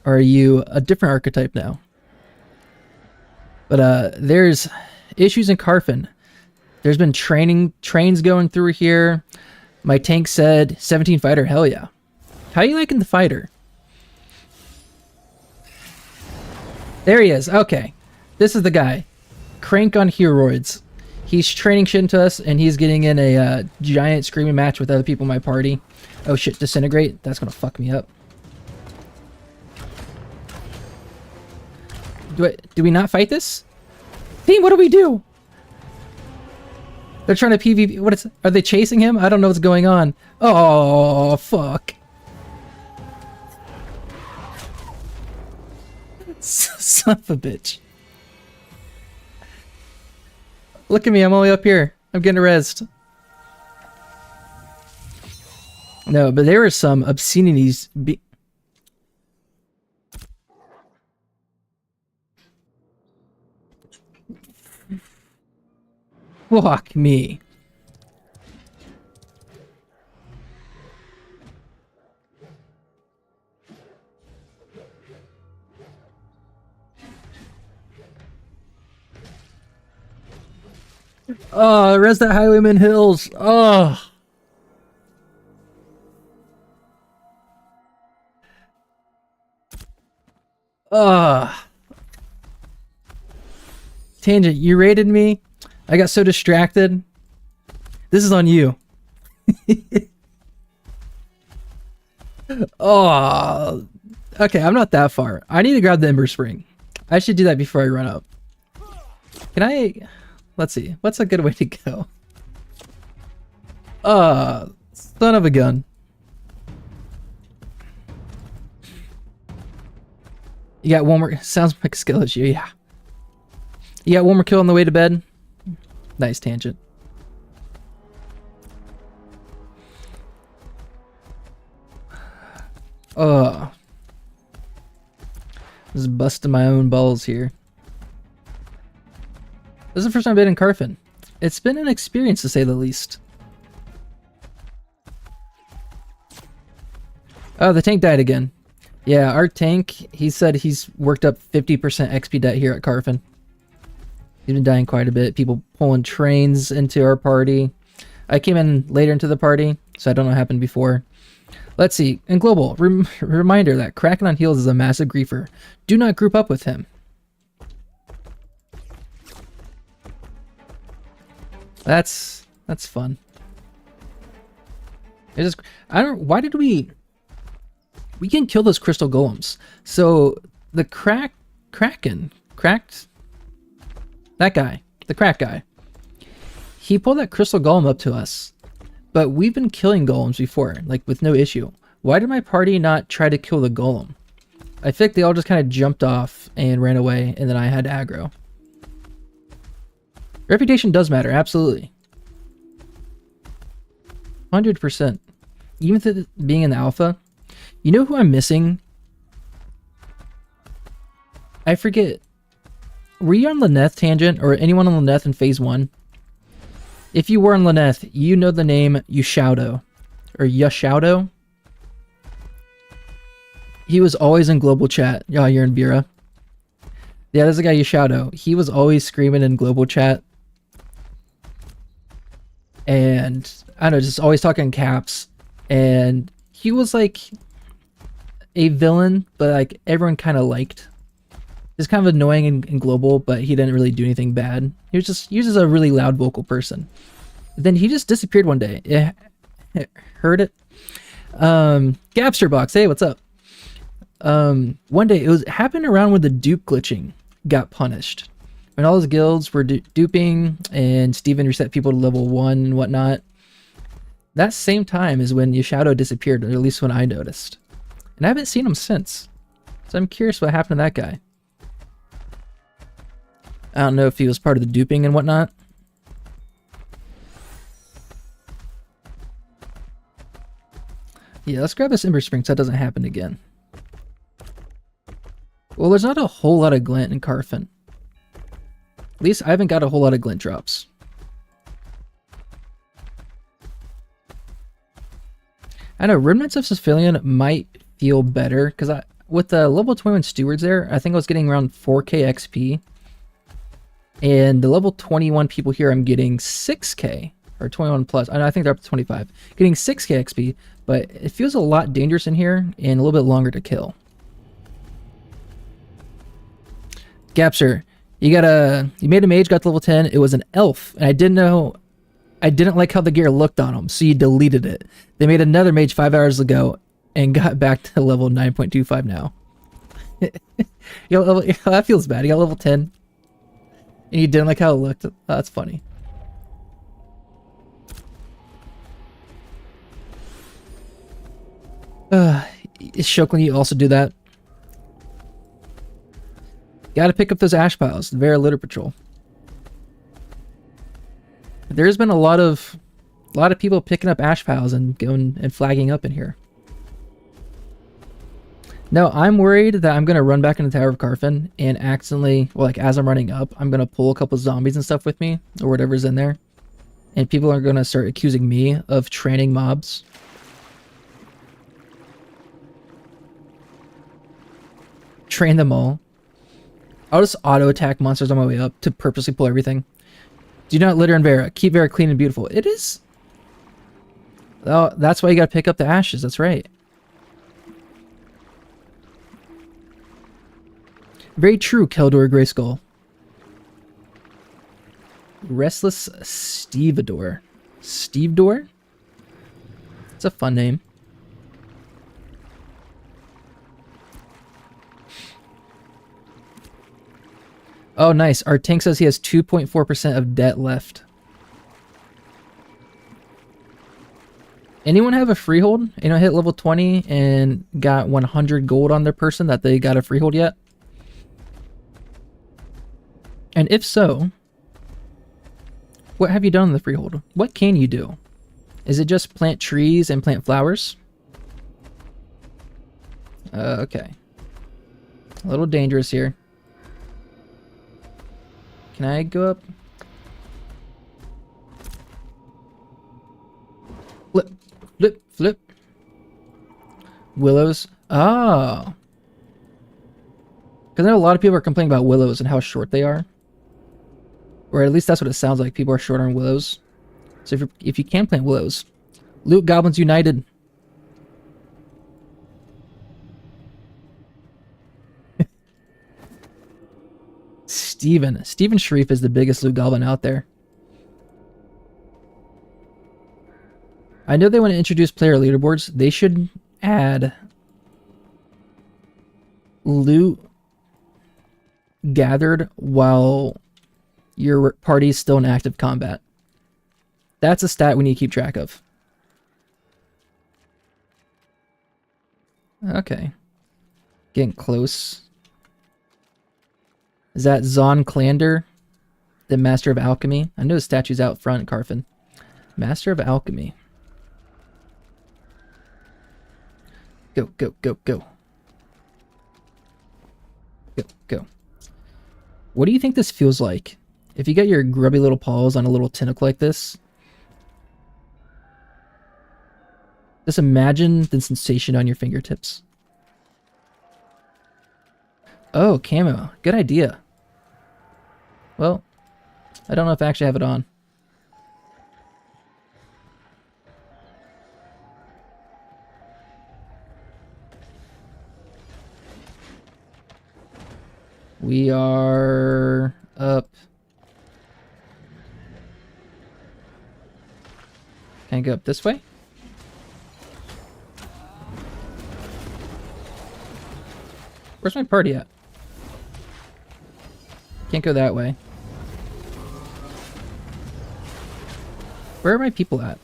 Or are you a different archetype now? But there's issues in Carfin. There's been trains going through here. My tank said 17 fighter, hell yeah. How are you liking the fighter? There he is, okay. This is the guy. Crank on heroids. He's training shit into us, and he's getting in a giant screaming match with other people in my party. Oh shit, disintegrate? That's gonna fuck me up. Do we not fight this? Team, what do we do? They're trying to PvP. Are they chasing him? I don't know what's going on. Oh, fuck. Son of a bitch. Look at me, I'm only up here. I'm getting rezzed. No, but there were some obscenities. Fuck me. Oh, res that Highwayman Hills. Oh. Tangent, you raided me. I got so distracted. This is on you. Oh. Okay, I'm not that far. I need to grab the Ember Spring. I should do that before I run up. Can I... Let's see. What's a good way to go? Son of a gun. You got one more... Sounds like a skill issue, yeah. You got one more kill on the way to bed? Nice tangent. Just busting my own balls here. This is the first time I've been in Carfin. It's been an experience to say the least. Oh, the tank died again. Yeah, our tank, he said he's worked up 50% XP debt here at Carfin. He's been dying quite a bit. People pulling trains into our party. I came in later into the party, so I don't know what happened before. Let's see. In Global, reminder that Kraken on heals is a massive griefer. Do not group up with him. That's fun. It just, I don't, why did we can kill those crystal golems. So the Kraken, that guy, the crack guy, he pulled that crystal golem up to us, but we've been killing golems before, like with no issue. Why did my party not try to kill the golem? I think they all just kind of jumped off and ran away, and then I had aggro. Reputation does matter, absolutely. 100%. Even with it being in the alpha, you know who I'm missing? I forget. Were you on Lyneth Tangent, or anyone on Lyneth in Phase 1? If you were on Lyneth, you know the name Yushaudo, or Yushaudo. He was always in global chat. Yeah, you're in Bira. Yeah, there's a guy Yushaudo. He was always screaming in global chat. And, I don't know, just always talking caps. And he was like a villain, but like everyone kind of liked. He's kind of annoying in global, but he didn't really do anything bad. He was just a really loud vocal person. Then he just disappeared one day. Heard it. Gapster Box, hey, what's up? One day it happened around when the dupe glitching got punished. When all his guilds were duping and Steven reset people to level 1 and whatnot. That same time is when Yushaudo disappeared, or at least when I noticed. And I haven't seen him since. So I'm curious what happened to that guy. I don't know if he was part of the duping and whatnot. Yeah, let's grab this Ember Spring so that doesn't happen again. Well, there's not a whole lot of glint in Carfin. At least I haven't got a whole lot of glint drops. I know Remnants of Civilian might feel better because with the level 21 stewards there, I think I was getting around 4k XP. And the level 21 people here, I'm getting 6k or 21 plus. I think they're up to 25. Getting 6k XP, but it feels a lot dangerous in here and a little bit longer to kill. Gapster, you made a mage, got to level 10. It was an elf, and I didn't like how the gear looked on him, so you deleted it. They made another mage 5 hours ago and got back to level 9.25 now. That feels bad. You got level 10. And you didn't like how it looked. Oh, that's funny. Is Shoklin, you also do that? Gotta pick up those ash piles. The Vera Litter Patrol. There's been a lot of A lot of people picking up ash piles and going and flagging up in here. No, I'm worried that I'm going to run back into the Tower of Carfen and accidentally, well, like as I'm running up, I'm going to pull a couple zombies and stuff with me or whatever's in there. And people are going to start accusing me of training mobs. Train them all. I'll just auto attack monsters on my way up to purposely pull everything. Do not litter in Vera. Keep Vera clean and beautiful. It is. Oh, that's why you got to pick up the ashes. That's right. Very true, Keldor Grayskull. Restless Stevedore. Stevedore? It's a fun name. Oh, nice. Our tank says he has 2.4% of debt left. Anyone have a freehold? You know, hit level 20 and got 100 gold on their person that they got a freehold yet? And if so, what have you done on the freehold? What can you do? Is it just plant trees and plant flowers? Okay. A little dangerous here. Can I go up? Flip, flip, flip. Willows. Oh. Because I know a lot of people are complaining about willows and how short they are. Or at least that's what it sounds like. People are short on willows. So if you can plant willows. Loot Goblins United. Steven Sharif is the biggest loot goblin out there. I know they want to introduce player leaderboards. They should add loot gathered while your party is still in active combat. That's a stat we need to keep track of. Okay. Getting close. Is that Zon Clander, the Master of Alchemy? I know the statue's out front, Carfen. Master of Alchemy. Go, go, go, go. Go, go. What do you think this feels like? If you got your grubby little paws on a little tentacle like this, just imagine the sensation on your fingertips. Oh, camo. Good idea. Well, I don't know if I actually have it on. We are up. Can I go up this way? Where's my party at? Can't go that way. Where are my people at?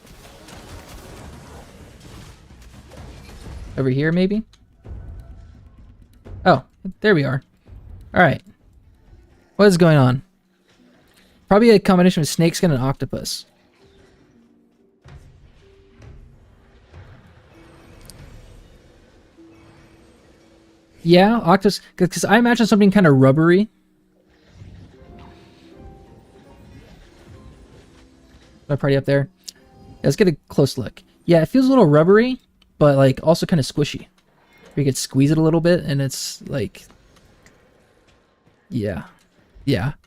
Over here, maybe? Oh, there we are. Alright. What is going on? Probably a combination of snakeskin and octopus. Yeah, octopus. Because I imagine something kind of rubbery. My party up there. Let's get a close look. Yeah, it feels a little rubbery, but like also kind of squishy. You could squeeze it a little bit, and it's like, yeah.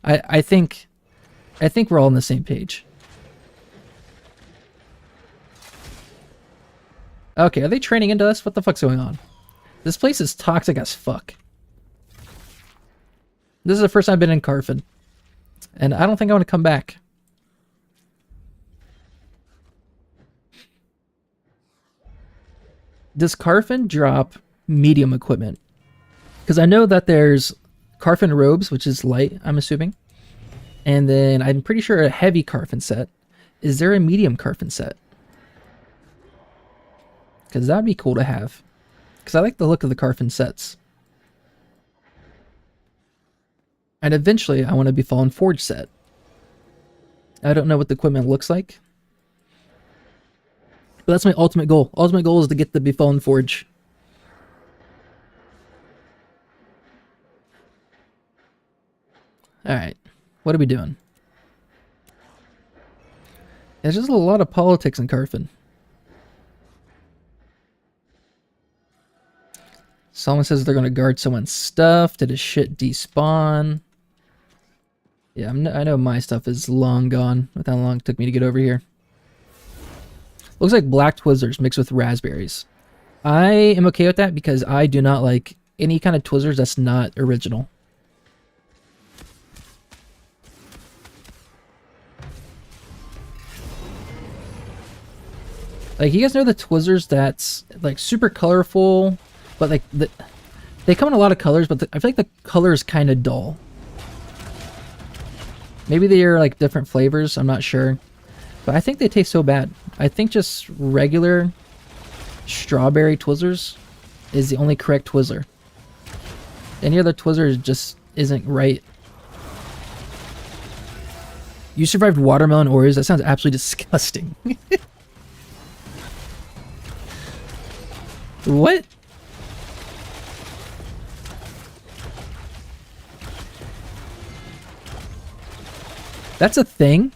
I think we're all on the same page. Okay, are they training into us? What the fuck's going on? This place is toxic as fuck. This is the first time I've been in Carfen, and I don't think I want to come back. Does Carfen drop medium equipment? Because I know that there's Carfen robes, which is light, I'm assuming. And then I'm pretty sure a heavy Carfen set. Is there a medium Carfen set? Because that'd be cool to have. Because I like the look of the Carfen sets. And eventually I want to be Fallen Forge set. I don't know what the equipment looks like. But that's my ultimate goal. Ultimate goal is to get the Befallen Forge. Alright. What are we doing? There's just a lot of politics in Carfin. Someone says they're going to guard someone's stuff. Did his shit despawn? Yeah, I know my stuff is long gone with how long it took me to get over here. Looks like black Twizzlers mixed with raspberries. I am okay with that because I do not like any kind of Twizzlers that's not original. Like, you guys know the Twizzlers that's like super colorful, but like they come in a lot of colors, but I feel like the color is kind of dull. Maybe they are like different flavors, I'm not sure. But I think they taste so bad. I think just regular strawberry Twizzlers is the only correct Twizzler. Any other Twizzler just isn't right. You survived watermelon Oreos? That sounds absolutely disgusting. What? That's a thing?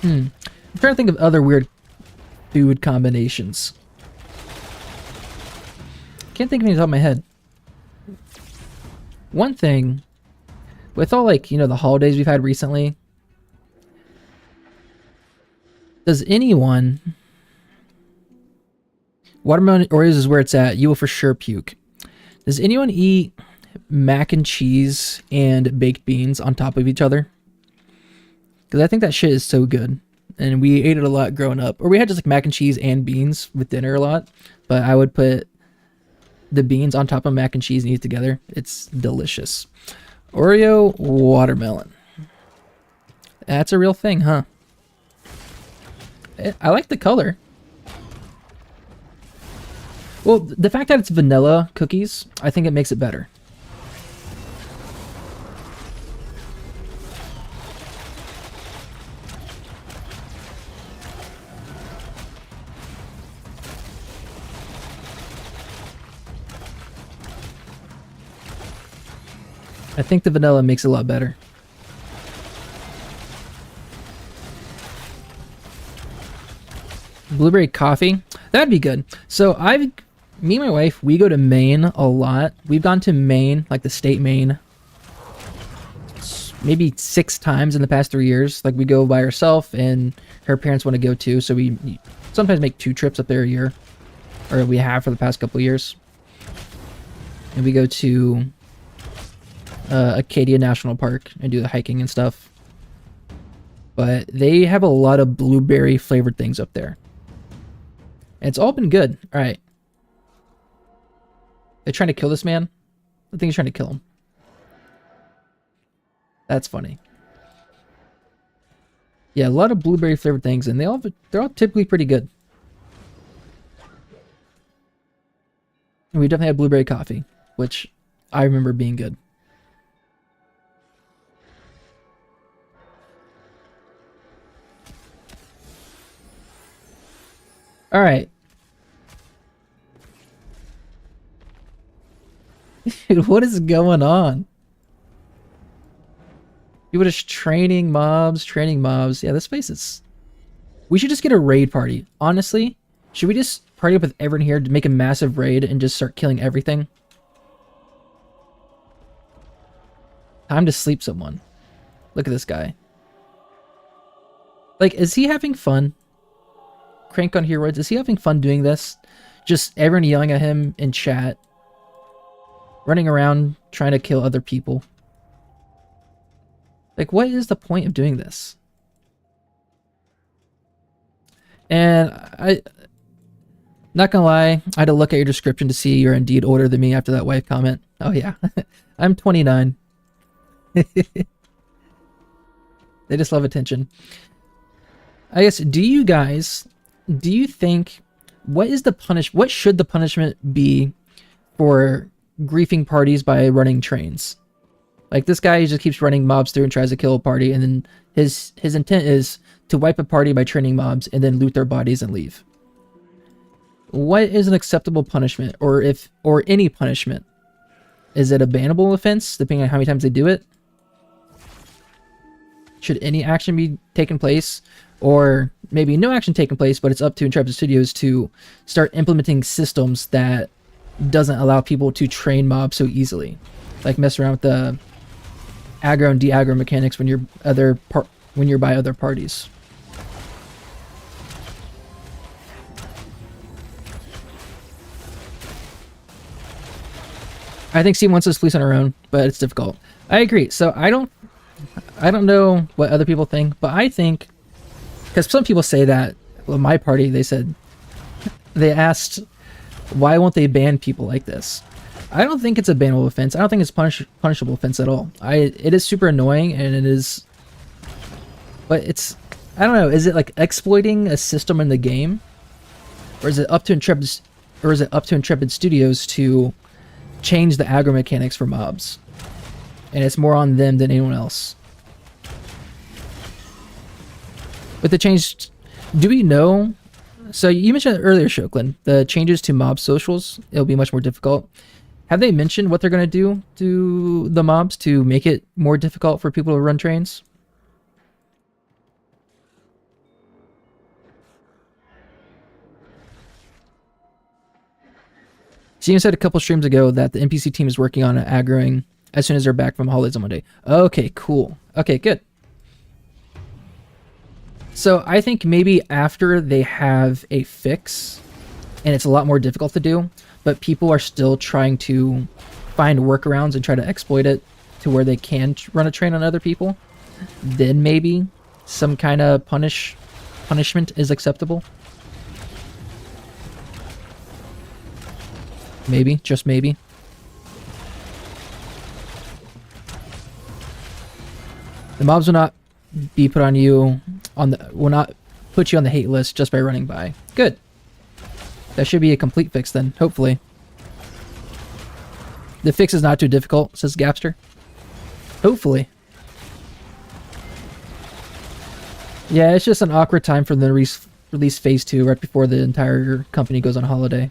I'm trying to think of other weird food combinations. Can't think of any off the top of my head. One thing, with all, like, you know, the holidays we've had recently, does anyone... Watermelon Oreos is where it's at. You will for sure puke. Does anyone eat mac and cheese and baked beans on top of each other? Because I think that shit is so good. And we ate it a lot growing up. Or we had just like mac and cheese and beans with dinner a lot. But I would put the beans on top of mac and cheese and eat it together. It's delicious. Oreo watermelon. That's a real thing, huh? I like the color. Well, the fact that it's vanilla cookies, I think it makes it better. I think the vanilla makes it a lot better. Blueberry coffee? That'd be good. So me and my wife, we go to Maine a lot. We've gone to Maine, like the state Maine, maybe 6 times in the past 3 years. Like, we go by ourselves and her parents want to go too. So we sometimes make 2 trips up there a year, or we have for the past couple of years. And we go to Acadia National Park and do the hiking and stuff. But they have a lot of blueberry flavored things up there. And it's all been good. All right. They're trying to kill this man? I think he's trying to kill him. That's funny. Yeah, a lot of blueberry flavored things, and they're all typically pretty good. And we definitely had blueberry coffee, which I remember being good. All right. Dude, what is going on? People just training mobs, Yeah, this place is... We should just get a raid party. Honestly, should we just party up with everyone here to make a massive raid and just start killing everything? Time to sleep someone. Look at this guy. Like, is he having fun? Crank on Heroids, is he having fun doing this? Just everyone yelling at him in chat. Running around trying to kill other people. Like, what is the point of doing this? And not gonna lie, I had to look at your description to see you're indeed older than me after that wife comment. Oh yeah, I'm 29. They just love attention. I guess, do you think, what should the punishment be for griefing parties by running trains? Like this guy, he just keeps running mobs through and tries to kill a party, and then his intent is to wipe a party by training mobs and then loot their bodies and leave. What is an acceptable punishment, or any punishment? Is it a bannable offense, depending on how many times they do it? Should any action be taken place? Or maybe no action taken place, but it's up to Intrepid Studios to start implementing systems that doesn't allow people to train mobs so easily. Like mess around with the aggro and de-aggro mechanics when you're by other parties. I think Steam wants us to police on our own, but it's difficult. I agree. So I don't know what other people think, but I think, because some people say that, well, my party, they asked, why won't they ban people like this? I don't think it's a bannable offense. I don't think it's punishable offense at all. It is super annoying, and it is, but it's, I don't know, is it like exploiting a system in the game? Or is it up to Intrepid Studios to change the aggro mechanics for mobs? And it's more on them than anyone else. With the change, do we know? So you mentioned earlier, Shoklin, the changes to mob socials, it'll be much more difficult. Have they mentioned what they're going to do to the mobs to make it more difficult for people to run trains? Steven said a couple streams ago that the NPC team is working on aggroing as soon as they're back from holidays on Monday. Okay, cool. Okay, good. So I think maybe after they have a fix, and it's a lot more difficult to do, but people are still trying to find workarounds and try to exploit it to where they can run a train on other people, then maybe some kind of punishment is acceptable. Maybe, just maybe. The mobs will not be put on you will not put you on the hate list just by running by. Good. That should be a complete fix then, hopefully. The fix is not too difficult, says Gapster. Hopefully. Yeah, it's just an awkward time for them to release Phase 2 right before the entire company goes on holiday.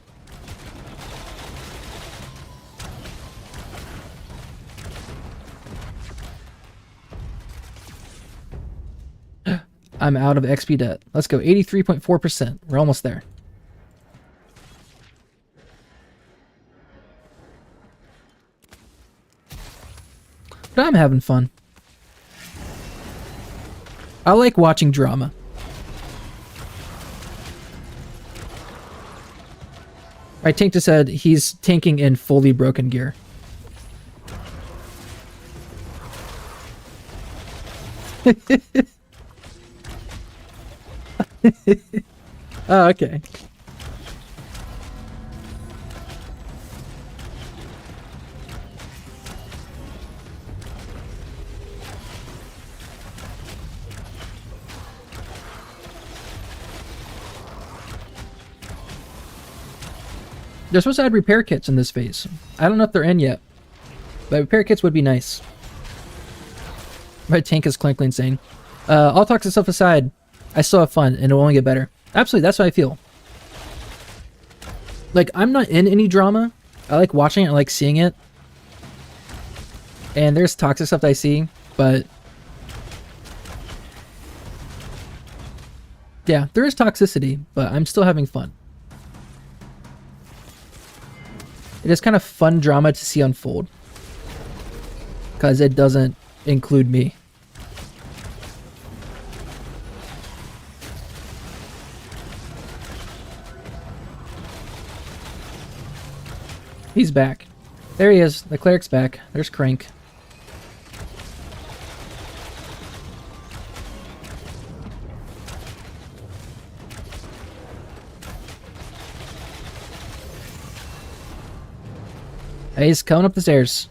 I'm out of XP debt. Let's go. 83.4%. We're almost there. But I'm having fun. I like watching drama. Right, Tank just said he's tanking in fully broken gear. Oh, okay. They're supposed to add repair kits in this phase. I don't know if they're in yet, but repair kits would be nice. My tank is clinically insane. All toxic stuff aside, I still have fun, and it'll only get better. Absolutely, that's how I feel. Like, I'm not in any drama. I like watching it, I like seeing it. And there's toxic stuff that I see, but... yeah, there is toxicity, but I'm still having fun. It is kind of fun drama to see unfold. Because it doesn't include me. He's back. There he is. The cleric's back. There's Crank. Hey, he's coming up the stairs.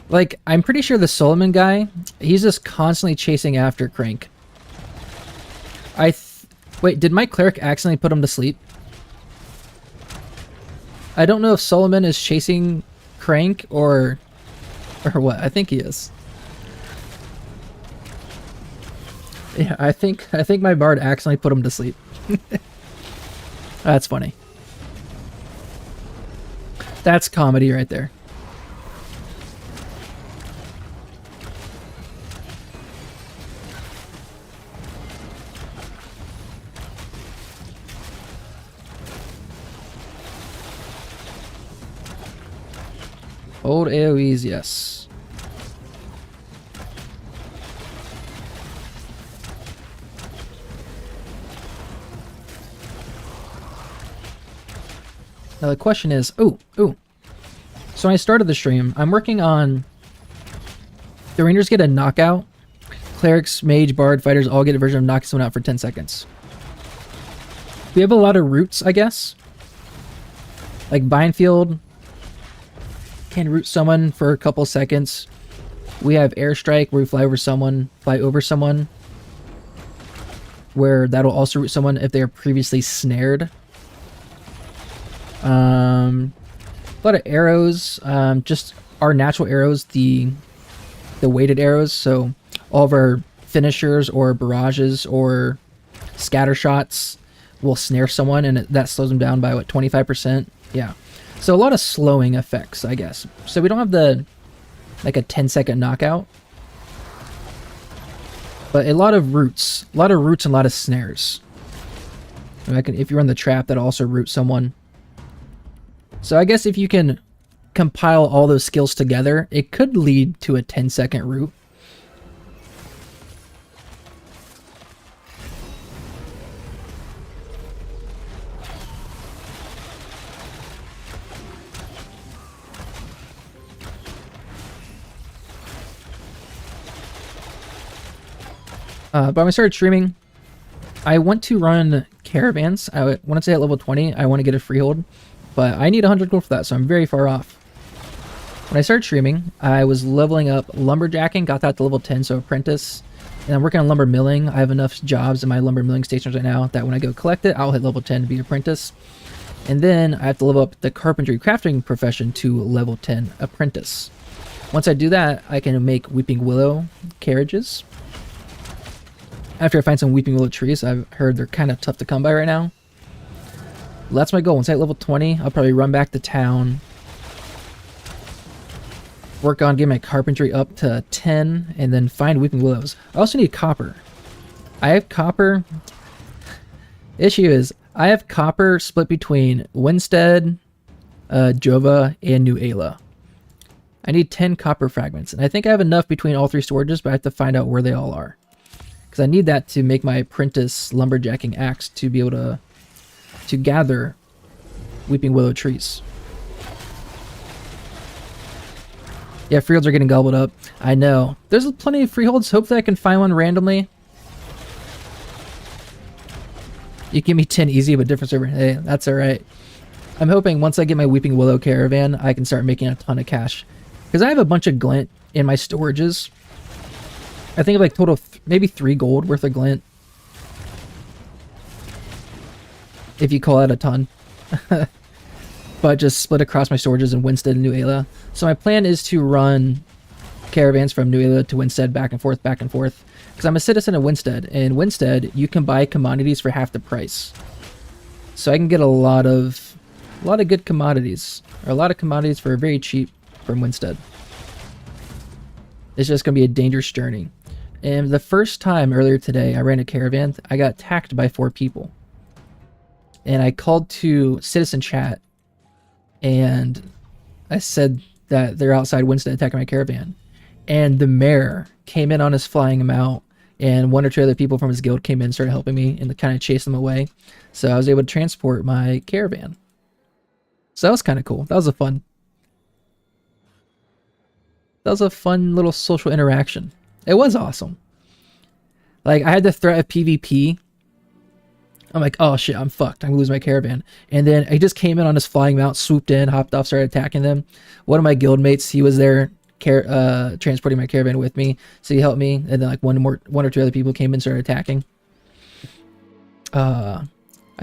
Like, I'm pretty sure the Solomon guy, he's just constantly chasing after Crank. Wait, did my cleric accidentally put him to sleep? I don't know if Solomon is chasing crank or what? I think he is. Yeah, I think my bard accidentally put him to sleep. That's funny. That's comedy right there. Old AoEs, yes. Now the question is, ooh. So when I started the stream, I'm working on the Rangers get a knockout. Clerics, Mage, Bard, Fighters all get a version of knocking someone out for 10 seconds. We have a lot of roots, I guess. Like Binefield can root someone for a couple seconds. We have Airstrike where we fly over someone, where that'll also root someone if they are previously snared. A lot of arrows, just our natural arrows, the weighted arrows. So all of our finishers or barrages or scatter shots will snare someone, and that slows them down by what, 25%? Yeah. So a lot of slowing effects, I guess. So we don't have like a 10-second knockout, but a lot of roots and a lot of snares. And if you run the trap, that'll also root someone. So I guess if you can compile all those skills together, it could lead to a 10-second root. But when I started streaming, I want to run Caravans. I want to say at level 20, I want to get a freehold, but I need 100 gold for that, so I'm very far off. When I started streaming, I was leveling up lumberjacking, got that to level 10, so apprentice, and I'm working on lumber milling. I have enough jobs in my lumber milling stations right now that when I go collect it, I'll hit level 10 to be apprentice. And then I have to level up the carpentry crafting profession to level 10 apprentice. Once I do that, I can make weeping willow carriages. After I find some weeping willow trees, I've heard they're kind of tough to come by right now. That's my goal. Once I hit level 20, I'll probably run back to town, work on getting my carpentry up to 10, and then find weeping willows. I also need copper. I have copper. Issue is, I have copper split between Winstead, Jova, and New Ayla. I need 10 copper fragments, and I think I have enough between all three storages, but I have to find out where they all are. Because I need that to make my apprentice lumberjacking axe to be able to gather weeping willow trees. Yeah, freeholds are getting gobbled up. I know. There's plenty of freeholds. Hopefully I can find one randomly. You give me 10 easy, but different server. Hey, that's alright. I'm hoping once I get my weeping willow caravan, I can start making a ton of cash. Because I have a bunch of glint in my storages. I think of like total maybe 3 gold worth of glint. If you call that a ton. But just split across my storages in Winstead and New Ayla. So my plan is to run caravans from New Ayla to Winstead back and forth. Because I'm a citizen of Winstead. And in Winstead, you can buy commodities for half the price. So I can get a lot of good commodities. Or a lot of commodities for very cheap from Winstead. It's just going to be a dangerous journey. And the first time earlier today I ran a caravan, I got attacked by 4 people. And I called to citizen chat, and I said that they're outside Winstead attacking my caravan. And the mayor came in on us, flying him out, and 1 or 2 other people from his guild came in and started helping me and kind of chased them away. So I was able to transport my caravan. So that was kind of cool. That was a fun little social interaction. It was awesome. Like, I had the threat of PvP. I'm like, oh shit, I'm fucked. I'm gonna lose my caravan. And then I just came in on this flying mount, swooped in, hopped off, started attacking them. One of my guildmates, he was there transporting my caravan with me, so he helped me. And then like one or two other people came in and started attacking. I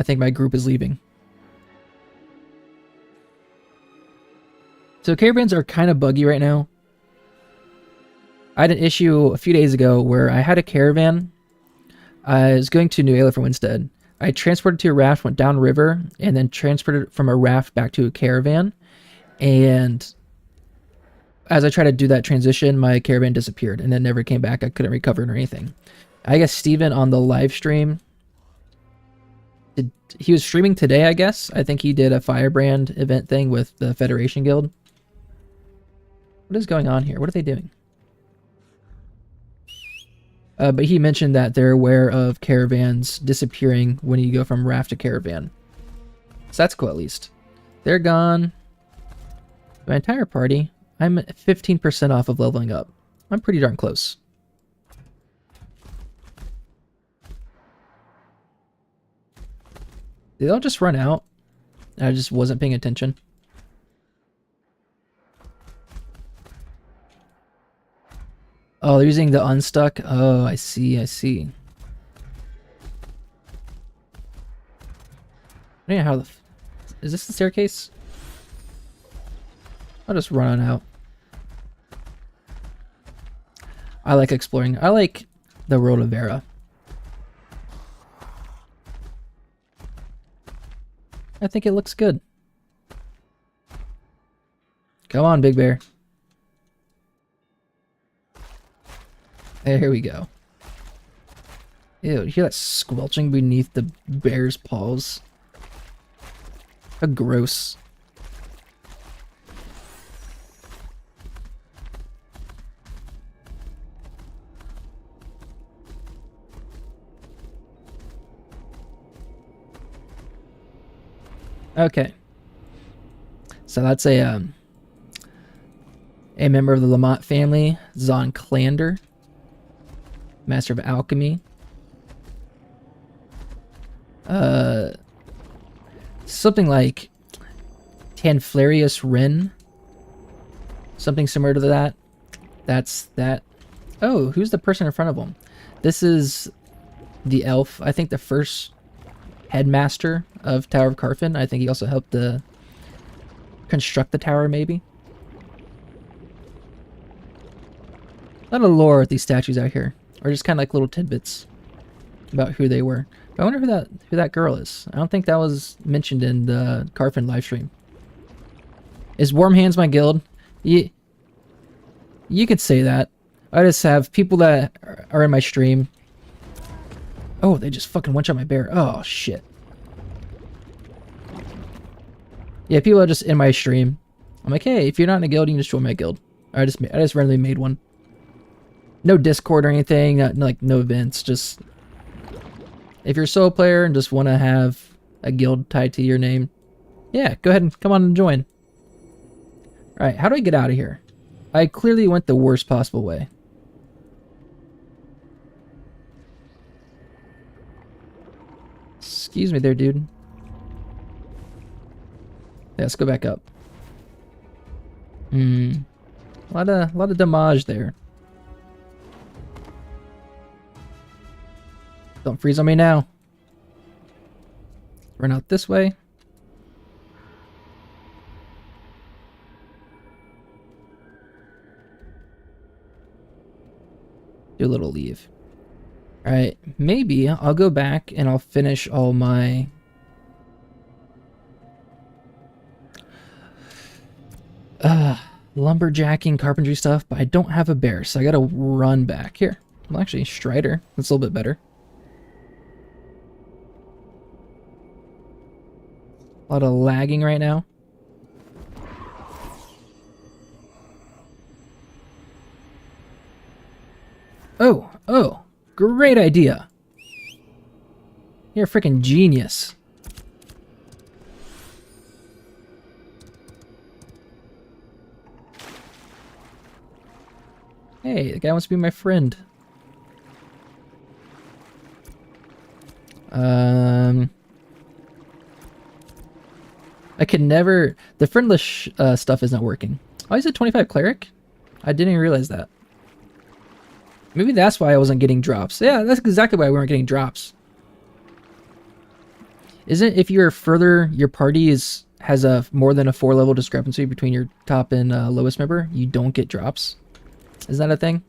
think my group is leaving. So caravans are kind of buggy right now. I had an issue a few days ago where I had a caravan. I was going to New Ayla for Winstead. I transported to a raft, went downriver, and then transported from a raft back to a caravan. And as I tried to do that transition, my caravan disappeared and then never came back. I couldn't recover it or anything. I guess Steven on the live stream, he was streaming today, I guess. I think he did a Firebrand event thing with the Federation Guild. What is going on here? What are they doing? But he mentioned that they're aware of caravans disappearing when you go from raft to caravan. So that's cool, at least. They're gone. My entire party, I'm 15% off of leveling up. I'm pretty darn close. Did they all just run out? I just wasn't paying attention. Oh, they're using the unstuck? Oh, I see, I see. I don't know how the... Is this the staircase? I'll just run on out. I like exploring. I like the World of Vera. I think it looks good. Come on, Big Bear. There we go. Ew, you hear that squelching beneath the bear's paws? How gross. Okay. So that's a member of the Lamont family, Zon Clander, Master of Alchemy. Something like Tanflarius Wren. Something similar to that. That's that. Oh, who's the person in front of him? This is the elf. I think the first headmaster of Tower of Carfin. I think he also helped construct the tower, maybe. A lot of lore with these statues out here, or just kind of like little tidbits about who they were. But I wonder who that girl is. I don't think that was mentioned in the Carfin livestream. Is Warm Hands my guild? You could say that. I just have people that are in my stream. Oh, they just fucking one-shot my bear. Oh, shit. Yeah, people are just in my stream. I'm like, hey, if you're not in a guild, you can just join my guild. I just randomly made one. No Discord or anything, like no events. Just if you're a solo player and just want to have a guild tied to your name, yeah, go ahead and come on and join. All right, how do I get out of here? I clearly went the worst possible way. Excuse me there, dude. Yeah, let's go back up. A lot of damage there. Don't freeze on me now. Run out this way. Do a little leave. Alright, maybe I'll go back and I'll finish all my... lumberjacking, carpentry stuff, but I don't have a bear, so I gotta run back. Here. Well, actually, Strider. That's a little bit better. A lot of lagging right now. Oh, great idea. You're a freaking genius. Hey, the guy wants to be my friend. I can never... The friendless stuff isn't working. Oh, he's a 25 cleric? I didn't even realize that. Maybe that's why I wasn't getting drops. Yeah, that's exactly why we weren't getting drops. Isn't if you're further, your party has a more than a 4-level discrepancy between your top and lowest member, you don't get drops. Is that a thing?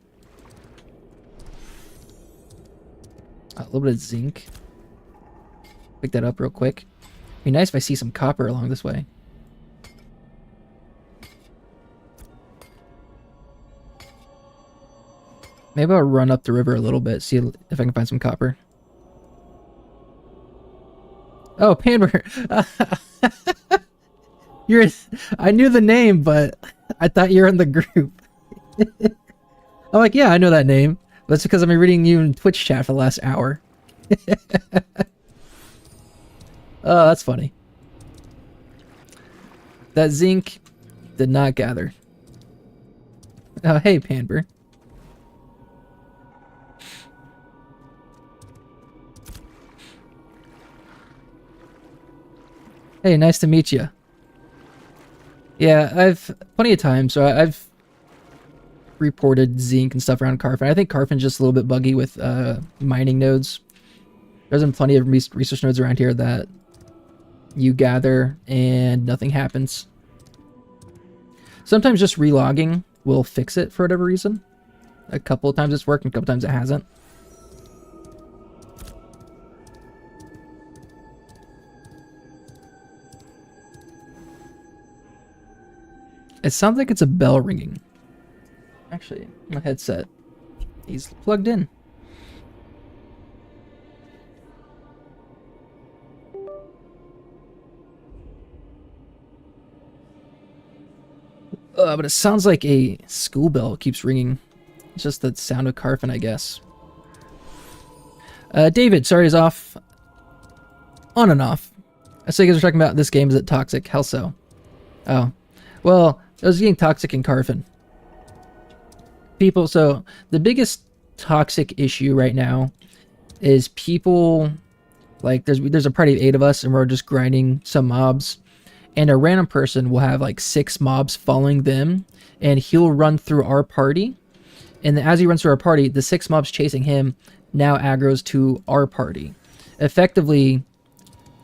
A little bit of zinc. Pick that up real quick. Be nice if I see some copper along this way. Maybe I'll run up the river a little bit, see if I can find some copper. Oh, Panver. I knew the name, but I thought you were in the group. I'm like, yeah, I know that name. That's because I've been reading you in Twitch chat for the last hour. Oh, that's funny. That zinc did not gather. Oh, hey, Panver. Hey, nice to meet you. Yeah, I've plenty of times, so I've reported zinc and stuff around Carfin. I think Carfin's just a little bit buggy with mining nodes. There's been plenty of research nodes around here that you gather and nothing happens. Sometimes just relogging will fix it for whatever reason. A couple of times it's worked and a couple times it hasn't. It sounds like it's a bell ringing. Actually, my headset is plugged in. But it sounds like a school bell keeps ringing. It's just the sound of Carfin, I guess. David, sorry, is off. On and off. I saw you guys were talking about this game. Is it toxic? How so? Oh. Well, I was getting toxic in Carfin. People, so the biggest toxic issue right now is people, like there's a party of 8 of us and we're just grinding some mobs. And a random person will have like 6 mobs following them, and he'll run through our party. And then as he runs through our party, the 6 mobs chasing him now aggroes to our party, effectively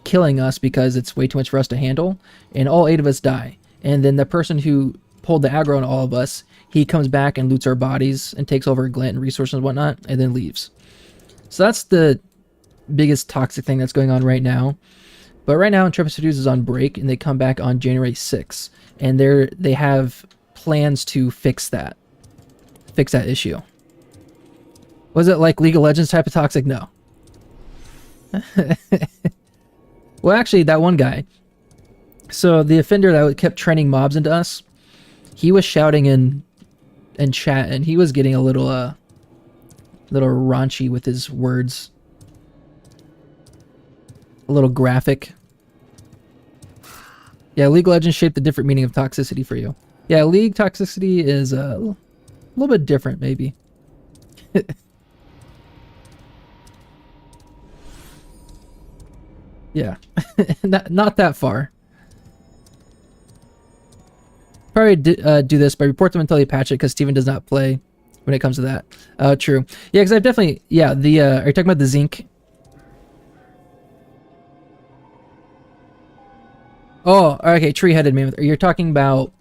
killing us because it's way too much for us to handle. And all 8 of us die. And then the person who pulled the aggro on all of us, he comes back and loots our bodies and takes over Glint and resources and whatnot, and then leaves. So that's the biggest toxic thing that's going on right now. But right now, Intrepid Seduce is on break, and they come back on January 6th. And they have plans to fix that. Fix that issue. Was it like League of Legends type of toxic? No. Well, actually, that one guy. So the offender that kept training mobs into us, he was shouting in chat, and he was getting a little raunchy with his words. A little graphic. Yeah, League of Legends shaped a different meaning of toxicity for you. Yeah, League toxicity is a little bit different, maybe. Yeah, not that far. Probably do this, but report them until they patch it, because Steven does not play when it comes to that. True. Yeah, because I've definitely... Yeah, are you talking about the zinc? Oh, okay, tree-headed mammoth. You're talking about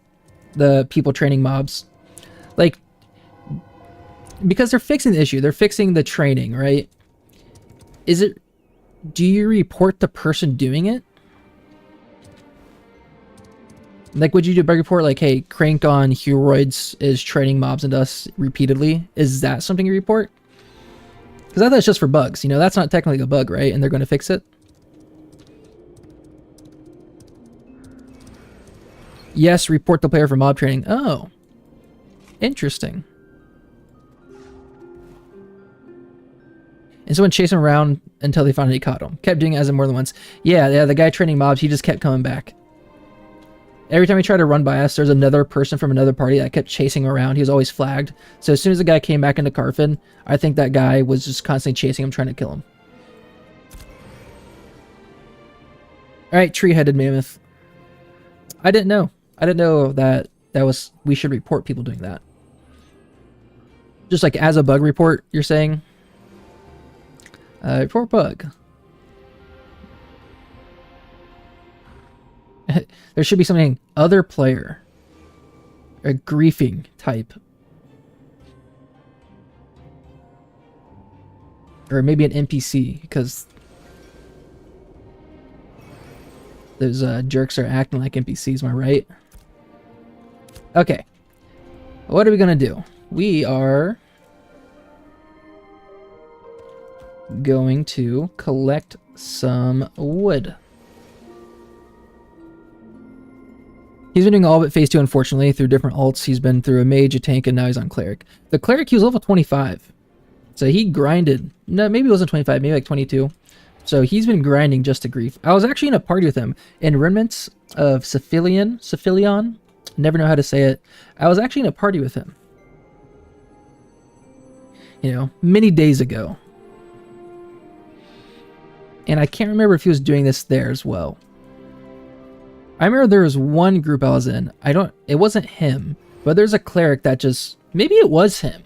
the people training mobs. Like, because they're fixing the issue. They're fixing the training, right? Do you report the person doing it? Like, would you do a bug report like, hey, Crank on Heroids is training mobs into us repeatedly? Is that something you report? Because I thought it's just for bugs. You know, that's not technically a bug, right? And they're going to fix it? Yes, report the player for mob training. Oh. Interesting. And someone chased him around until they finally caught him. Kept doing it as in more than once. Yeah, the guy training mobs, he just kept coming back. Every time he tried to run by us, there's another person from another party that kept chasing him around. He was always flagged. So as soon as the guy came back into Carfin, I think that guy was just constantly chasing him, trying to kill him. Alright, tree-headed mammoth. I didn't know. I didn't know that we should report people doing that. Just like as a bug report, you're saying? Report bug. There should be something other player. A griefing type. Or maybe an NPC, because those jerks are acting like NPCs, am I right? Okay. What are we going to do? We are going to collect some wood. He's been doing all but phase 2, unfortunately, through different alts. He's been through a mage, a tank, and now he's on cleric. The cleric, he was level 25. So he grinded. No, maybe it wasn't 25, maybe like 22. So he's been grinding just to grief. I was actually in a party with him in Remnants of Cephilion. Never know how to say it. I was actually in a party with him. You know, many days ago. And I can't remember if he was doing this there as well. I remember there was one group I was in. It wasn't him, but there's a cleric that just, maybe it was him.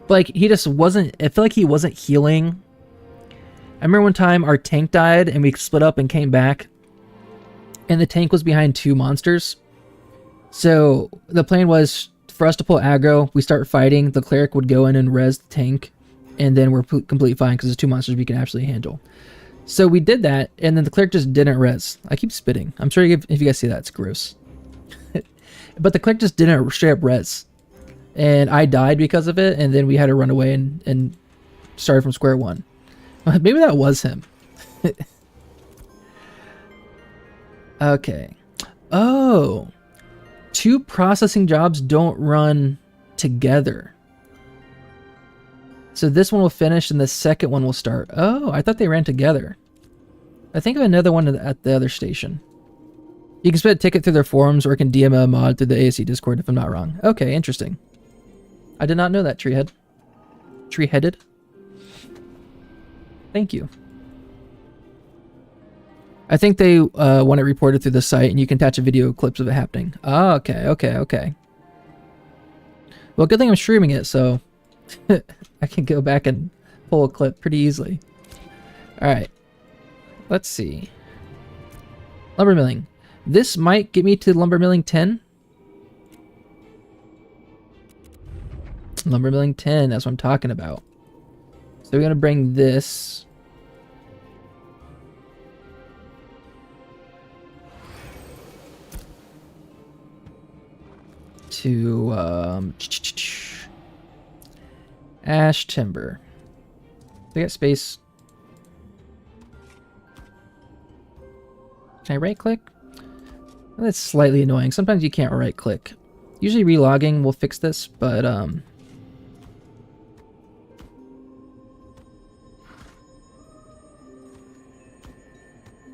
But like, he just wasn't, I feel like he wasn't healing. I remember one time our tank died and we split up and came back. And the tank was behind 2 monsters. So the plan was for us to pull aggro, we start fighting, the cleric would go in and res the tank. And then we're completely fine because there's 2 monsters we can absolutely handle. So we did that, and then the cleric just didn't res. I keep spitting. I'm sure if you guys see that, it's gross. But the cleric just didn't straight up res. And I died because of it, and then we had to run away and start from square one. Maybe that was him. Okay. Oh. 2 processing jobs don't run together. So this one will finish and the second one will start. Oh, I thought they ran together. I think of another one at the other station. You can split a ticket through their forums or can DM a mod through the ASC Discord if I'm not wrong. Okay, interesting. I did not know that, Treehead. Tree-headed? Thank you. I think they want it reported through the site and you can attach a video clips of it happening. Oh, okay. Well, good thing I'm streaming it, so I can go back and pull a clip pretty easily. Alright. Let's see. Lumber milling. This might get me to lumber milling 10. Lumber milling 10, that's what I'm talking about. So we're going to bring this to ash timber. I got space. Can I right click? That's slightly annoying. Sometimes you can't right click. Usually relogging will fix this, but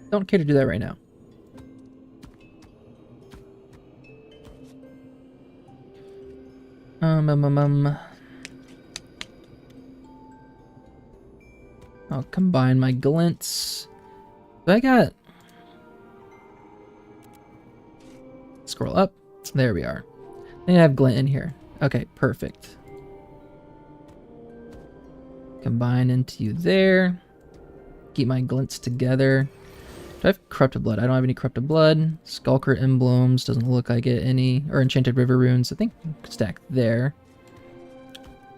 don't care to do that right now. I'll combine my glints. But I got... Scroll up. There we are. I think I have glint in here. Okay, perfect. Combine into you there. Keep my glints together. Do I have corrupted blood? I don't have any corrupted blood. Skulker emblems. Doesn't look like it. Any. Or enchanted river runes. I think stack there.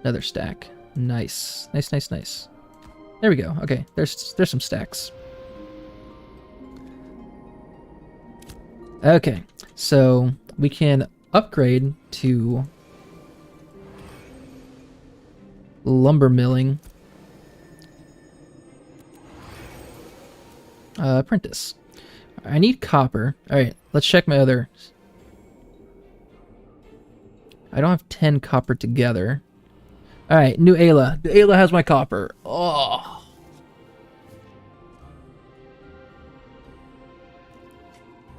Another stack. Nice. Nice. There we go. Okay, there's some stacks. Okay, so we can upgrade to lumber milling. Apprentice. I need copper. Alright, let's check my other. I don't have 10 copper together. Alright, new Ayla. The Ayla has my copper. Oh.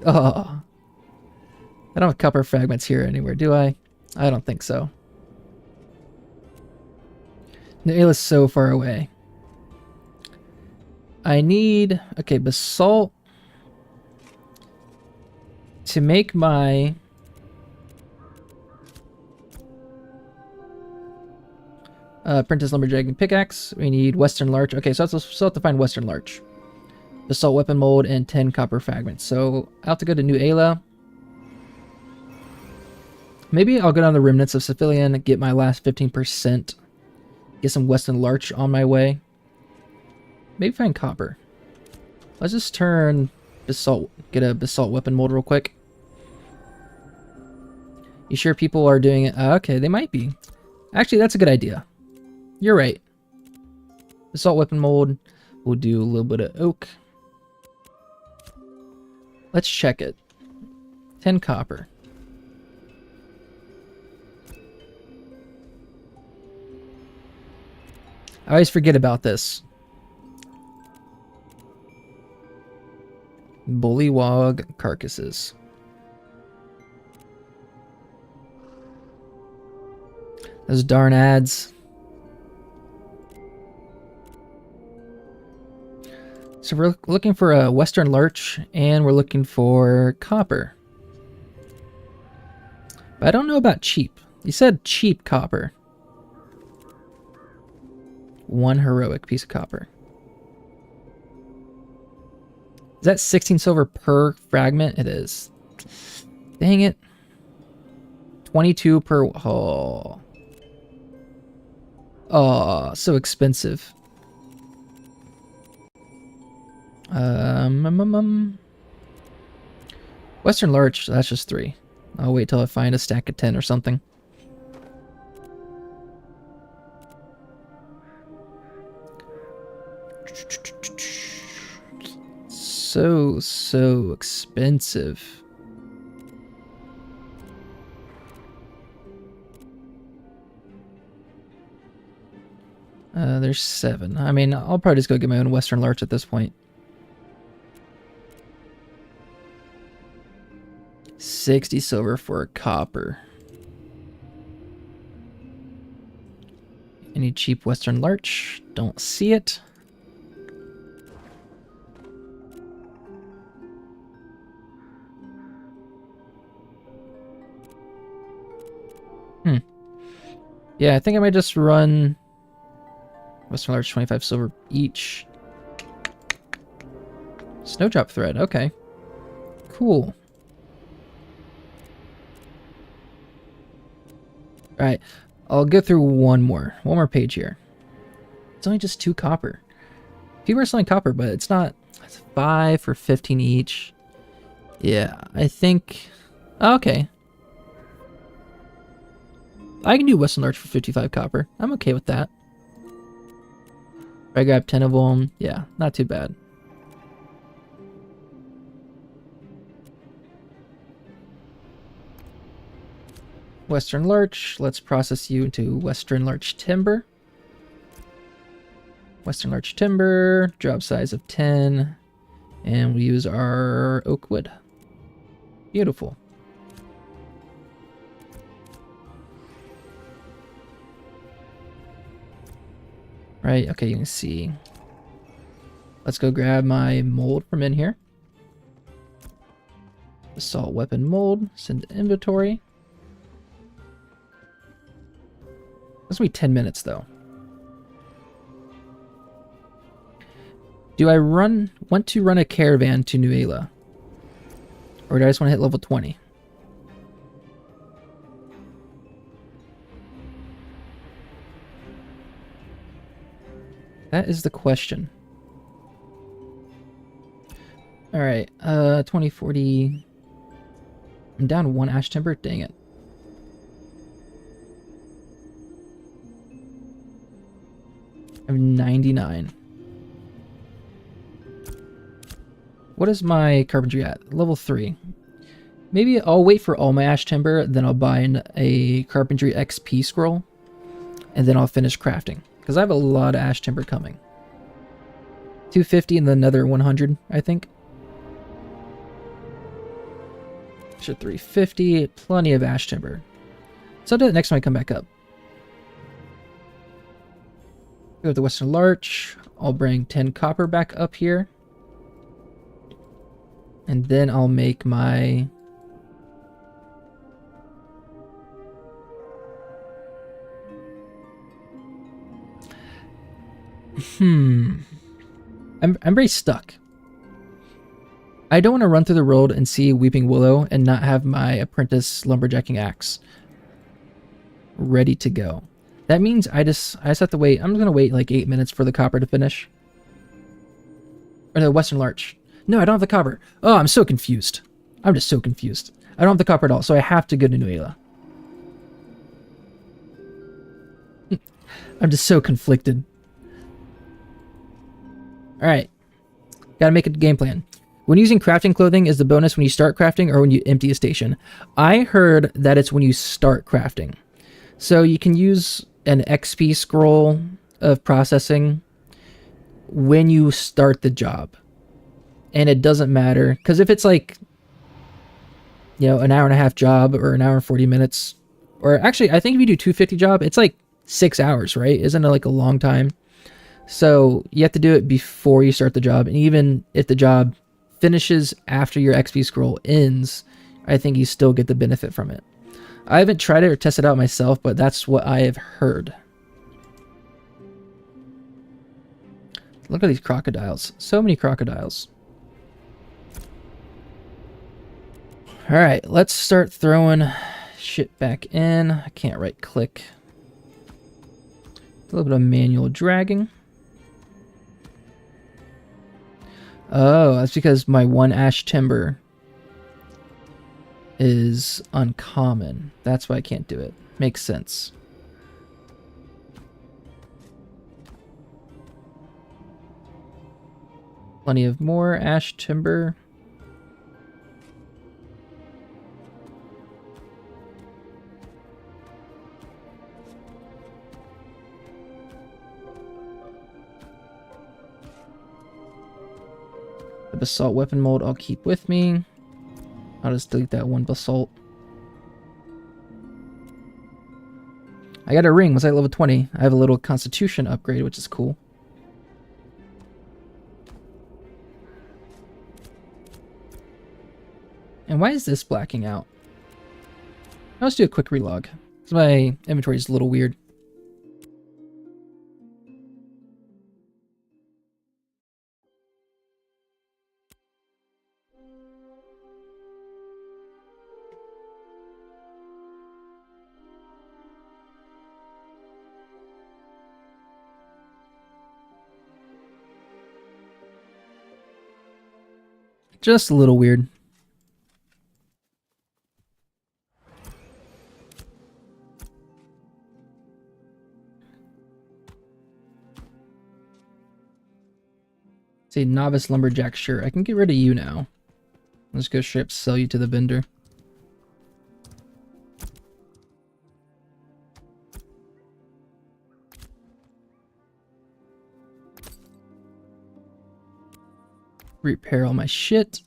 Oh. I don't have copper fragments here anywhere, do I? I don't think so. The Ayla's so far away. I need... Okay, basalt. To make my... Apprentice Lumberjack and Pickaxe. We need Western Larch. Okay, so let's have to find Western Larch. assault weapon mold, and 10 copper fragments. So I'll have to go to New Ayla. Maybe I'll go down the remnants of civilian, get my last 15%, get some Western Larch on my way. Maybe find copper. Let's just turn basalt, get a basalt weapon mold real quick. You sure people are doing it? Okay, they might be. Actually, that's a good idea. You're right. Basalt weapon mold. We'll do a little bit of oak. Let's check it. 10 copper. I always forget about this. Bullywog carcasses. Those darn ads. So we're looking for a Western Larch, and we're looking for copper. But I don't know about cheap. You said cheap copper. 1 heroic piece of copper. Is that 16 silver per fragment? It is. Dang it. 22 per... Oh. Oh, so expensive. Western Larch, that's just 3. I'll wait till I find a stack of 10 or something. So expensive. There's 7. I mean, I'll probably just go get my own Western Larch at this point. 60 silver for a copper. Any cheap Western Larch? Don't see it. Yeah, I think I might just run Western Larch 25 silver each. Snowdrop thread, okay. Cool. Alright, I'll go through one more page here. It's only just 2 copper. People are selling copper, but it's not. It's 5 for 15 each. Yeah, I think... Okay. I can do Western Larch for 55 copper. I'm okay with that. If I grab 10 of them, yeah, not too bad. Western Larch, let's process you into Western Larch Timber. Western Larch Timber, drop size of 10, and we use our oak wood. Beautiful. Right, okay, you can see. Let's go grab my mold from in here. Assault weapon mold, send to inventory. This will be 10 minutes though. Do I want to run a caravan to New Ayla? Or do I just want to hit level 20? That is the question. Alright, 2040. I'm down 1 ash timber, dang it. I have 99. What is my carpentry at? Level 3. Maybe I'll wait for all my ash timber, then I'll buy a carpentry XP scroll, and then I'll finish crafting. Because I have a lot of ash timber coming. 250 and then another 100, I think. Should 350, plenty of ash timber. So I'll do that next time I come back up. Go to the Western Larch. I'll bring 10 copper back up here. And then I'll make my... I'm very stuck. I don't want to run through the world and see Weeping Willow and not have my apprentice lumberjacking axe ready to go. That means I just have to wait. I'm just going to wait like 8 minutes for the copper to finish. Or the Western Larch. No, I don't have the copper. Oh, I'm so confused. I'm just so confused. I don't have the copper at all, so I have to go to Nuela. I'm just so conflicted. Alright. Gotta make a game plan. When using crafting clothing, is the bonus when you start crafting or when you empty a station? I heard that it's when you start crafting. So you can use an XP scroll of processing when you start the job. And it doesn't matter, because if it's like, you know, an hour and a half job or an hour and 40 minutes, or actually, I think if you do 250 job, it's like 6 hours, right? Isn't it like a long time? So you have to do it before you start the job. And even if the job finishes after your XP scroll ends, I think you still get the benefit from it. I haven't tried it or tested it out myself, but that's what I have heard. Look at these crocodiles. So many crocodiles. Alright, let's start throwing shit back in. I can't right click. A little bit of manual dragging. Oh, that's because my one ash timber is uncommon. That's why I can't do it. Makes sense. Plenty of more ash timber. The basalt weapon mold I'll keep with me. I'll just delete that one basalt. I got a ring. Was I level 20? I have a little constitution upgrade, which is cool. And why is this blacking out? Let's do a quick relog, because my inventory is a little weird. Just a little weird. Say novice lumberjack, sure. I can get rid of you now. Let's go straight up sell you to the vendor. Repair all my shit.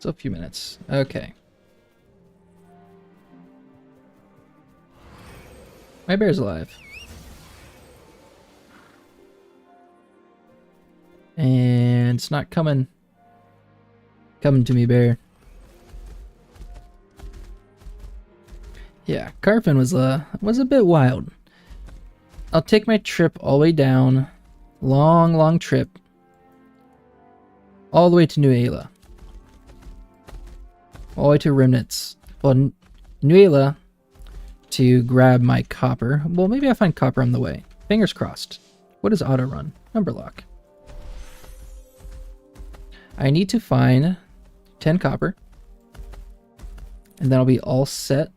So a few minutes. Okay. My bear's alive. And it's not coming. Coming to me, bear. Yeah, Carfin was a bit wild. I'll take my trip all the way down. Long trip. All the way to Nuela. All the way to Remnants. Well, Nuela to grab my copper. Well, maybe I'll find copper on the way. Fingers crossed. What is auto run? Number lock. I need to find 10 copper. And then I'll be all set.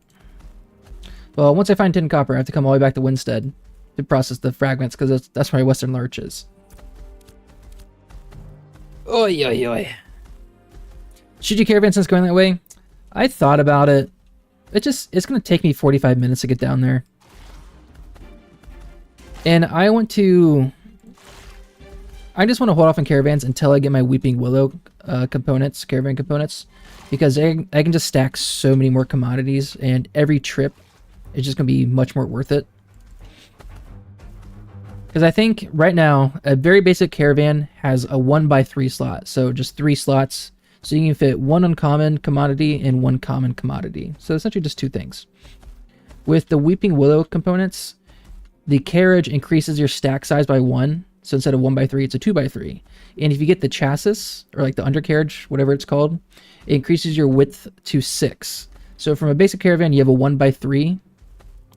Well, once I find 10 copper, I have to come all the way back to Winstead to process the fragments, because that's where my Western Larch is. Oi, oi, oi. Should you caravan since going that way? I thought about it. It's going to take me 45 minutes to get down there. And I just want to hold off on caravans until I get my Weeping Willow components, caravan components, because I can just stack so many more commodities, and every trip is just going to be much more worth it. Because I think right now, a very basic caravan has a 1x3 slot, so just 3 slots. So you can fit 1 uncommon commodity and 1 common commodity. So essentially just 2 things. With the Weeping Willow components, the carriage increases your stack size by 1. So instead of 1x3, it's a 2x3. And if you get the chassis, or like the undercarriage, whatever it's called, it increases your width to 6. So from a basic caravan, you have a 1x3,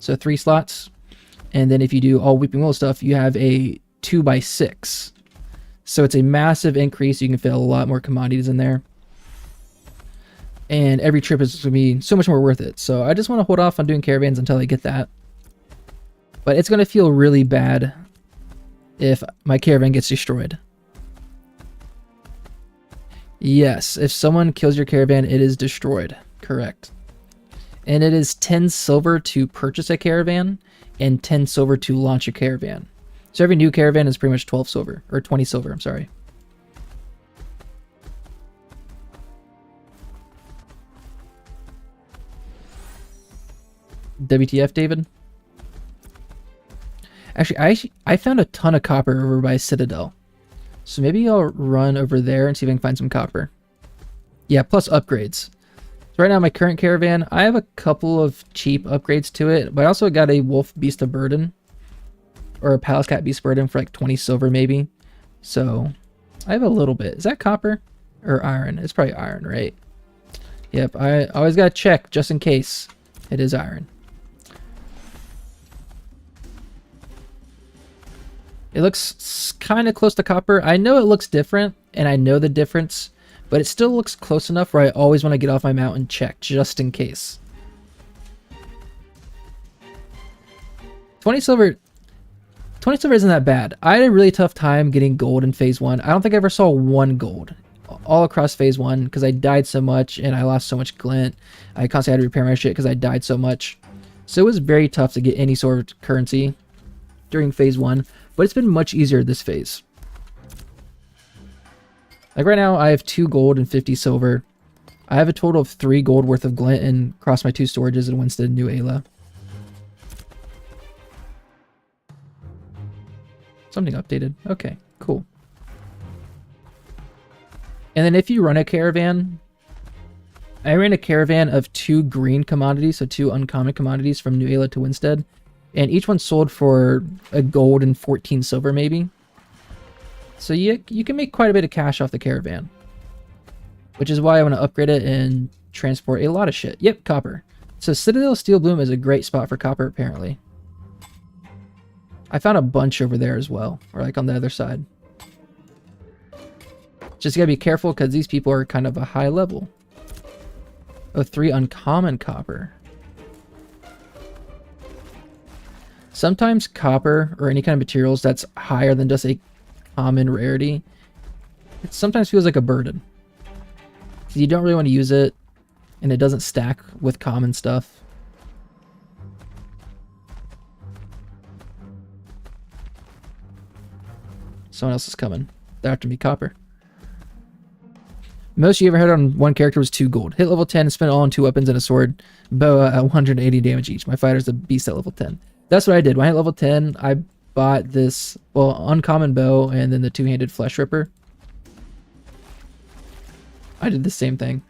so 3 slots. And then if you do all Weeping Willow stuff, you have a 2x6. So it's a massive increase. You can fit a lot more commodities in there. And every trip is going to be so much more worth it. So I just want to hold off on doing caravans until I get that. But it's going to feel really bad if my caravan gets destroyed. Yes, if someone kills your caravan, it is destroyed. Correct. And it is 10 silver to purchase a caravan and 10 silver to launch a caravan. So every new caravan is pretty much 12 silver, or 20 silver, I'm sorry. WTF, David? Actually, I found a ton of copper over by Citadel. So maybe I'll run over there and see if I can find some copper. Yeah, plus upgrades. So right now, my current caravan, I have a couple of cheap upgrades to it, but I also got a Wolf Beast of Burden, or a Palace Cat Beast of Burden for like 20 silver maybe. So I have a little bit. Is that copper or iron? It's probably iron, right? Yep, I always gotta check just in case. It is iron. It looks kind of close to copper. I know it looks different, and I know the difference, but it still looks close enough where I always want to get off my mount and check, just in case. 20 silver isn't that bad. I had a really tough time getting gold in Phase 1. I don't think I ever saw 1 gold all across Phase 1 because I died so much, and I lost so much glint. I constantly had to repair my shit because I died so much. So it was very tough to get any sort of currency during Phase 1. But it's been much easier this phase. Like right now, I have 2 gold and 50 silver. I have a total of 3 gold worth of glint and across my 2 storages in Winston and New Ayla. Something updated. Okay, cool. And then if you run a caravan, I ran a caravan of 2 green commodities, so 2 uncommon commodities from New Ayla to Winstead. And each one sold for a gold and 14 silver, maybe. So you can make quite a bit of cash off the caravan. Which is why I want to upgrade it and transport a lot of shit. Yep, copper. So Citadel Steel Bloom is a great spot for copper, apparently. I found a bunch over there as well. Or like on the other side. Just gotta be careful because these people are kind of a high level. Oh, 3 uncommon copper. Sometimes copper or any kind of materials that's higher than just a common rarity, it sometimes feels like a burden. You don't really want to use it, and it doesn't stack with common stuff. Someone else is coming. They're after me, copper. Most you ever had on one character was 2 gold. Hit level 10 and spent it all on 2 weapons and a sword. Boa at 180 damage each. My fighter's a beast at level 10. That's what I did. When I hit level 10, I bought this, well, uncommon bow and then the 2-handed flesh ripper. I did the same thing.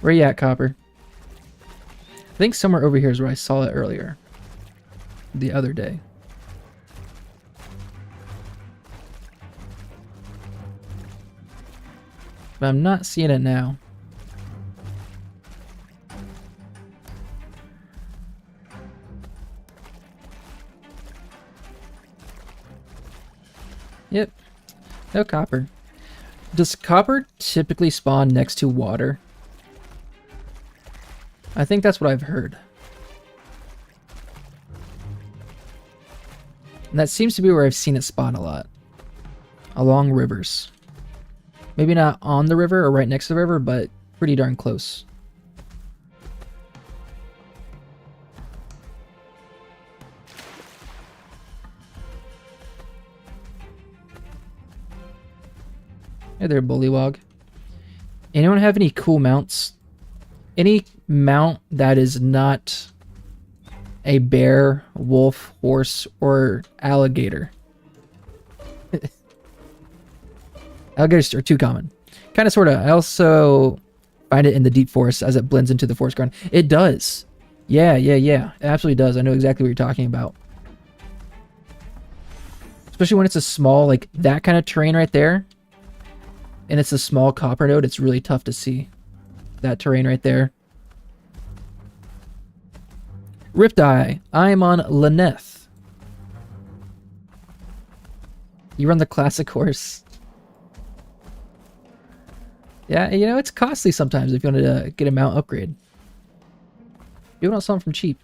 Where you at, copper? I think somewhere over here is where I saw it earlier. The other day. But I'm not seeing it now. Yep. No copper. Does copper typically spawn next to water? I think that's what I've heard. And that seems to be where I've seen it spawn a lot. Along rivers. Maybe not on the river or right next to the river, but pretty darn close. Hey there, Bullywog. Anyone have any cool mounts? Any mount that is not a bear, wolf, horse, or alligator? Alligators are too common. Kind of, sort of. I also find it in the deep forest as it blends into the forest ground. It does. Yeah. It absolutely does. I know exactly what you're talking about. Especially when it's a small, like that kind of terrain right there. And it's a small copper node. It's really tough to see that terrain right there. Riptide. I'm on Lyneth. You run the classic horse. Yeah, you know, it's costly sometimes if you want to get a mount upgrade. You don't sell them from cheap.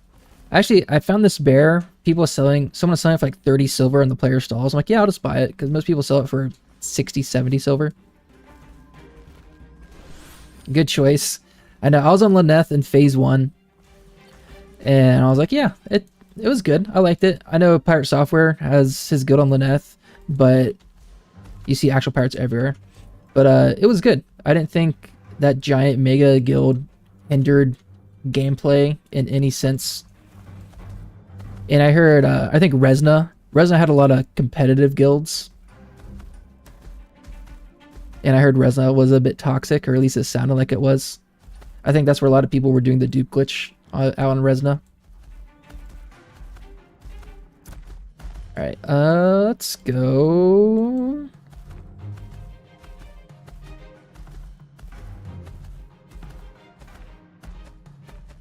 Actually, I found this bear. Someone was selling it for like 30 silver in the player stalls. I'm like, yeah, I'll just buy it because most people sell it for 60, 70 silver. Good choice. I know. I was on Lyneth in phase 1. And I was like, yeah, it was good. I liked it. I know Pirate Software has his guild on Lyneth, but you see actual pirates everywhere. But it was good. I didn't think that giant mega guild hindered gameplay in any sense. And I heard, I think Resna had a lot of competitive guilds. And I heard Resna was a bit toxic, or at least it sounded like it was. I think that's where a lot of people were doing the dupe glitch out on Resna. Alright, let's go.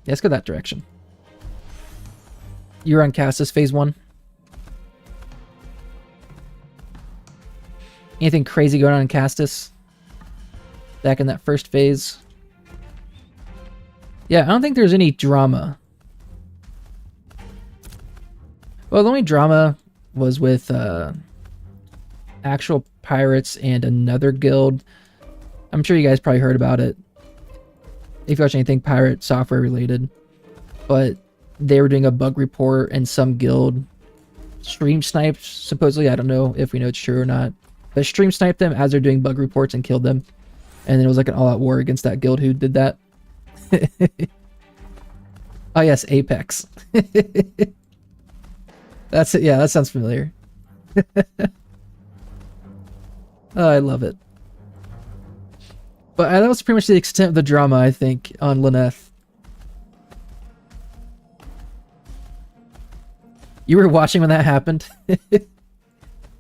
Yeah, let's go that direction. You're on Castus phase 1. Anything crazy going on in Castus? Back in that first phase? Yeah, I don't think there's any drama. Well, the only drama was with actual pirates and another guild. I'm sure you guys probably heard about it if you watch anything pirate software related. But they were doing a bug report and some guild stream sniped, supposedly. I don't know if we know it's true or not. But stream sniped them as they're doing bug reports and killed them. And then it was like an all-out war against that guild who did that. Oh yes, Apex. That's it. Yeah, that sounds familiar. Oh, I love it. But that was pretty much the extent of the drama, I think, on Lyneth. You were watching when that happened?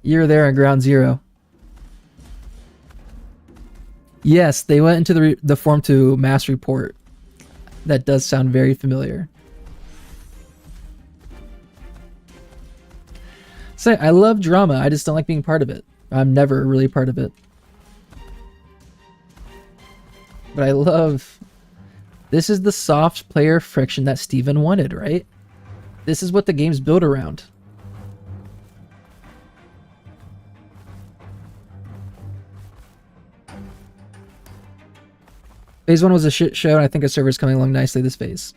You were there on ground zero. Yes, they went into the form to mass report. That does sound very familiar. So I love drama. I just don't like being part of it. I'm never really part of it. But I love... This is the soft player friction that Steven wanted, right? This is what the game's built around. Phase 1 was a shit show, and I think a server's coming along nicely this phase.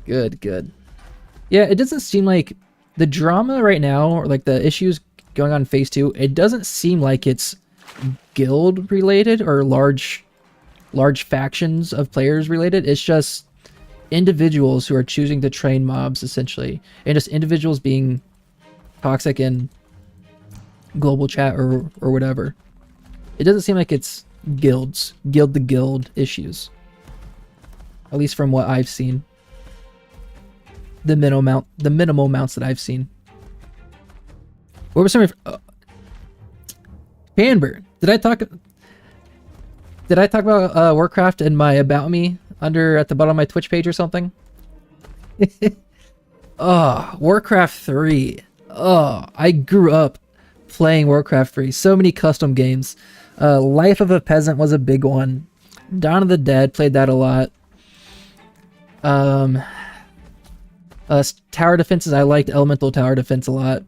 Good, good. Yeah, it doesn't seem like the drama right now, or like the issues going on in phase 2, it doesn't seem like it's guild related or large factions of players related. It's just individuals who are choosing to train mobs, essentially, and just individuals being toxic in global chat or whatever. It doesn't seem like it's guild to guild issues, at least from what I've seen. The minimal amounts that I've seen. What were some of Panbird? Did I talk about Warcraft in my About Me at the bottom of my Twitch page or something? Oh, Warcraft 3. Oh, I grew up playing Warcraft 3. So many custom games. Life of a Peasant was a big one. Dawn of the Dead, played that a lot. Tower defenses, I liked Elemental Tower Defense a lot.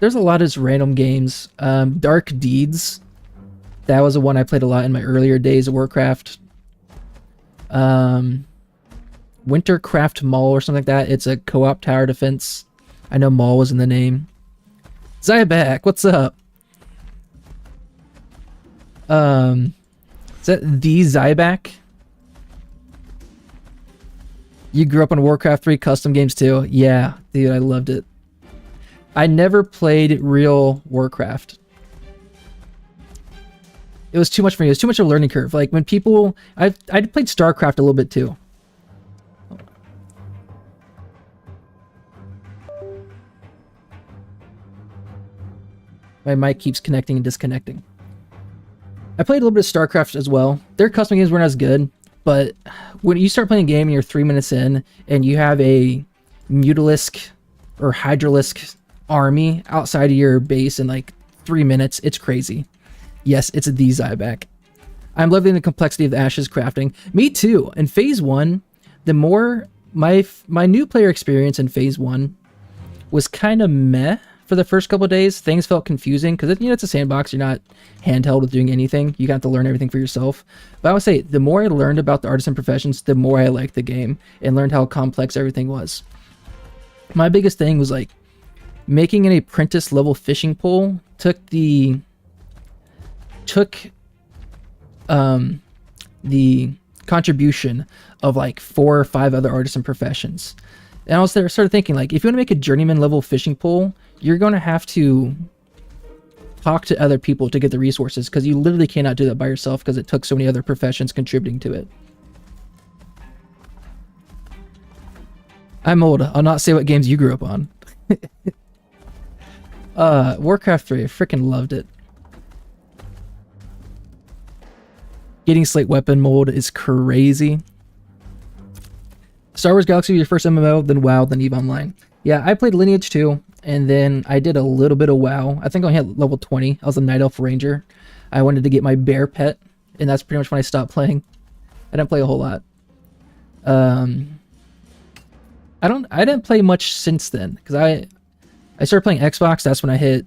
There's a lot of just random games. Dark Deeds, that was the one I played a lot in my earlier days of Warcraft. Wintercraft Mall or something like that. It's a co-op tower defense. I know Mall was in the name. Zyback, what's up? Is that the Zyback? You grew up on Warcraft 3 custom games too? Yeah, dude, I loved it. I never played real Warcraft. It was too much for me. It was too much of a learning curve. Like when people, I played StarCraft a little bit too. My mic keeps connecting and disconnecting. I played a little bit of StarCraft as well. Their custom games weren't as good, but when you start playing a game and you're 3 minutes in and you have a Mutalisk or Hydralisk army outside of your base in like 3 minutes, it's crazy. Yes, it's a D Zyback. I'm loving the complexity of the Ashes crafting. Me too. In Phase 1, the more my new player experience in Phase 1 was kind of meh for the first couple of days. Things felt confusing because it's a sandbox. You're not handheld with doing anything. You got to learn everything for yourself. But I would say the more I learned about the artisan professions, the more I liked the game and learned how complex everything was. My biggest thing was like making an apprentice level fishing pole took the contribution of like 4 or 5 other artisan professions. And I was there started thinking, like, if you want to make a journeyman level fishing pole, you're going to have to talk to other people to get the resources, because you literally cannot do that by yourself because it took so many other professions contributing to it. I'm old. I'll not say what games you grew up on. Warcraft 3, I freaking loved it. Getting Slate weapon mold is crazy. Star Wars Galaxy was your first MMO, then WoW, then EVE Online. Yeah, I played Lineage 2, and then I did a little bit of WoW. I think I only hit level 20. I was a Night Elf Ranger. I wanted to get my bear pet, and that's pretty much when I stopped playing. I didn't play a whole lot. I didn't play much since then, because I started playing Xbox. That's when I hit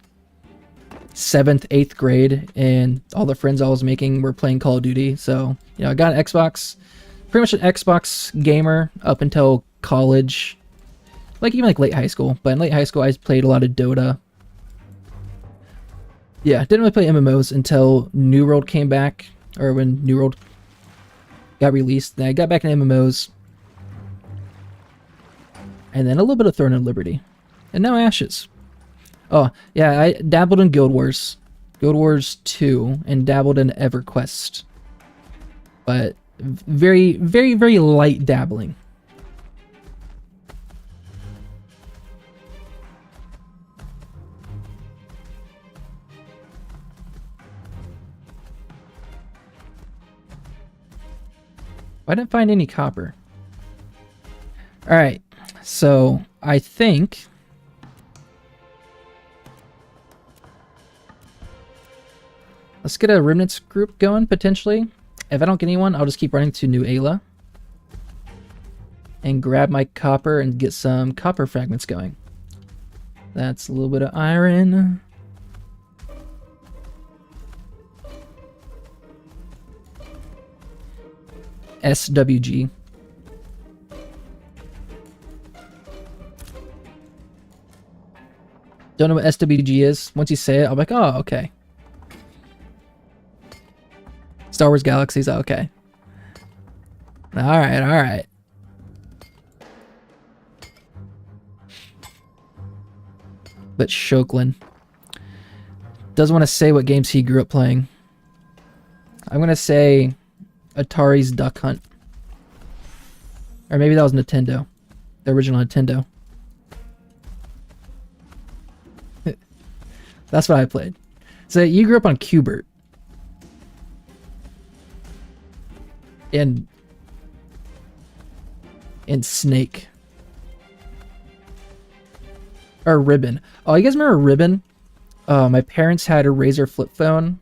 7th, 8th grade, and all the friends I was making were playing Call of Duty. So, I got an Xbox, pretty much an Xbox gamer up until college, like even like late high school. But in late high school, I played a lot of Dota. Yeah, didn't really play MMOs until New World came back, or when New World got released. Then I got back into MMOs, and then a little bit of Throne of Liberty, and now Ashes. Oh, yeah, I dabbled in Guild Wars 2, and dabbled in EverQuest. But very, very, very light dabbling. I didn't find any copper. Alright, so I think let's get a remnants group going, potentially. If I don't get anyone, I'll just keep running to New Ayla and grab my copper and get some copper fragments going. That's a little bit of iron. SWG. Don't know what SWG is. Once you say it, I'll be like, oh, okay. Star Wars Galaxies, okay. Alright, alright. But Shoklin doesn't want to say what games he grew up playing. I'm going to say Atari's Duck Hunt. Or maybe that was Nintendo. The original Nintendo. That's what I played. So you grew up on Q*bert. And Snake. Or Ribbon. Oh, you guys remember Ribbon? My parents had a Razr flip phone.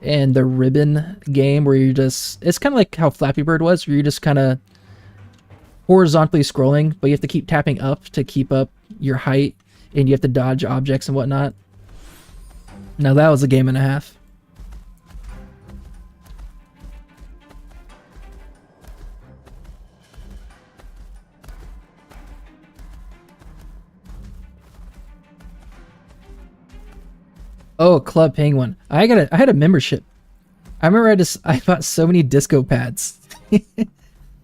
And the Ribbon game where you just... It's kind of like how Flappy Bird was, where you're just kind of horizontally scrolling, but you have to keep tapping up to keep up your height, and you have to dodge objects and whatnot. Now that was a game and a half. Oh, Club Penguin. I had a membership. I remember I bought so many disco pads.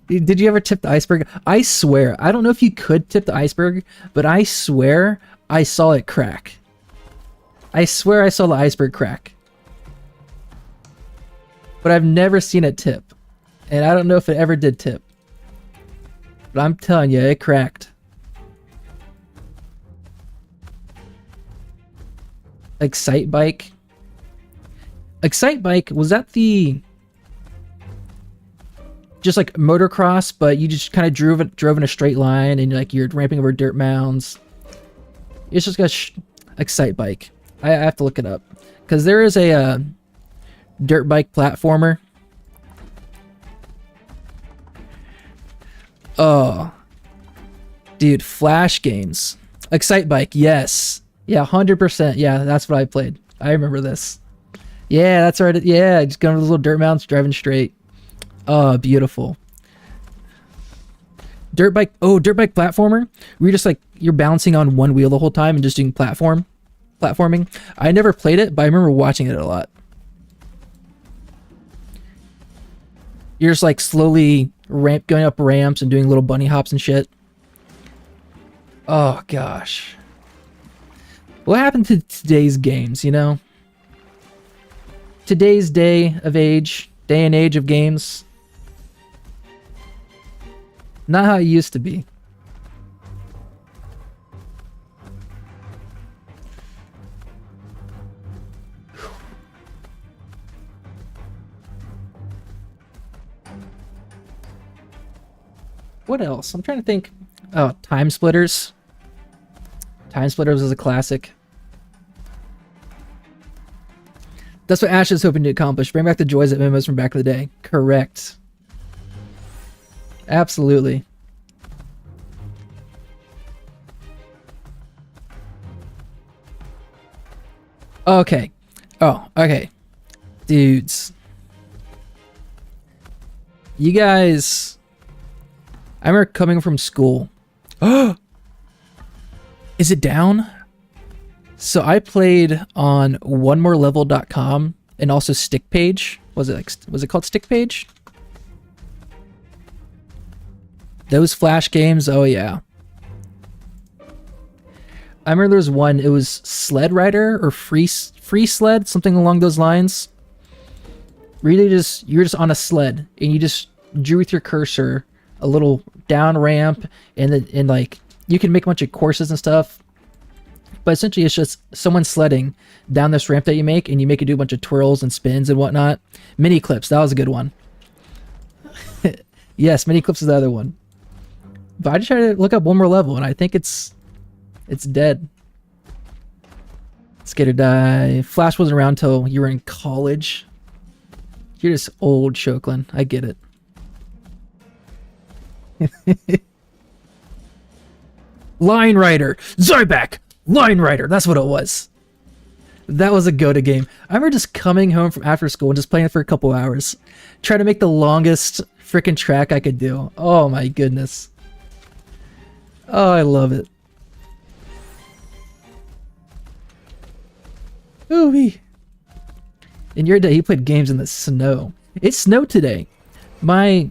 Did you ever tip the iceberg? I swear, I don't know if you could tip the iceberg, but I swear I saw it crack. I swear I saw the iceberg crack. But I've never seen it tip. And I don't know if it ever did tip. But I'm telling you, it cracked. Excite Bike. Excite Bike, was that the... just like motocross, but you just kind of drove in a straight line and like you're ramping over dirt mounds? It's just got Excite Bike. I have to look it up. Because there is a dirt bike platformer. Oh. Dude, Flash games. Excite Bike, yes. Yeah, 100%. Yeah, that's what I played. I remember this. Yeah, that's right. Yeah, just going over those little dirt mountains, driving straight. Oh, beautiful. Dirt bike. Oh, dirt bike platformer. Where you're just like, you're bouncing on one wheel the whole time and just doing platforming. I never played it, but I remember watching it a lot. You're just like slowly going up ramps and doing little bunny hops and shit. Oh gosh. What happened to today's games, you know? Today's day and age of games. Not how it used to be. What else? I'm trying to think. Oh, Time Splitters. Time Splitters is a classic. That's what Ash is hoping to accomplish. Bring back the joys of MMOs from back in the day. Correct. Absolutely. Okay. Oh, okay. Dudes. You guys... I remember coming from school. Oh! Is it down? So I played on oneMoreLevel.com and also StickPage. Was it called StickPage? Those Flash games, oh yeah. I remember there was one, it was Sled Rider or Free Sled, something along those lines. Really you're just on a sled and you just drew with your cursor a little down ramp and like you can make a bunch of courses and stuff. But essentially it's just someone sledding down this ramp that you make and you make it do a bunch of twirls and spins and whatnot. Mini Clips, that was a good one. Yes, Mini Clips is the other one. But I just tried to look up One More Level and I think it's dead. Skater Die. Flash wasn't around until you were in college. You're just old, Shoklin. I get it. Line Rider. Zyback. Line Rider. That's what it was. That was a go-to game. I remember just coming home from after school and just playing it for a couple hours. Trying to make the longest freaking track I could do. Oh my goodness. Oh, I love it. Ooh-wee. In your day, you played games in the snow. It snowed today. I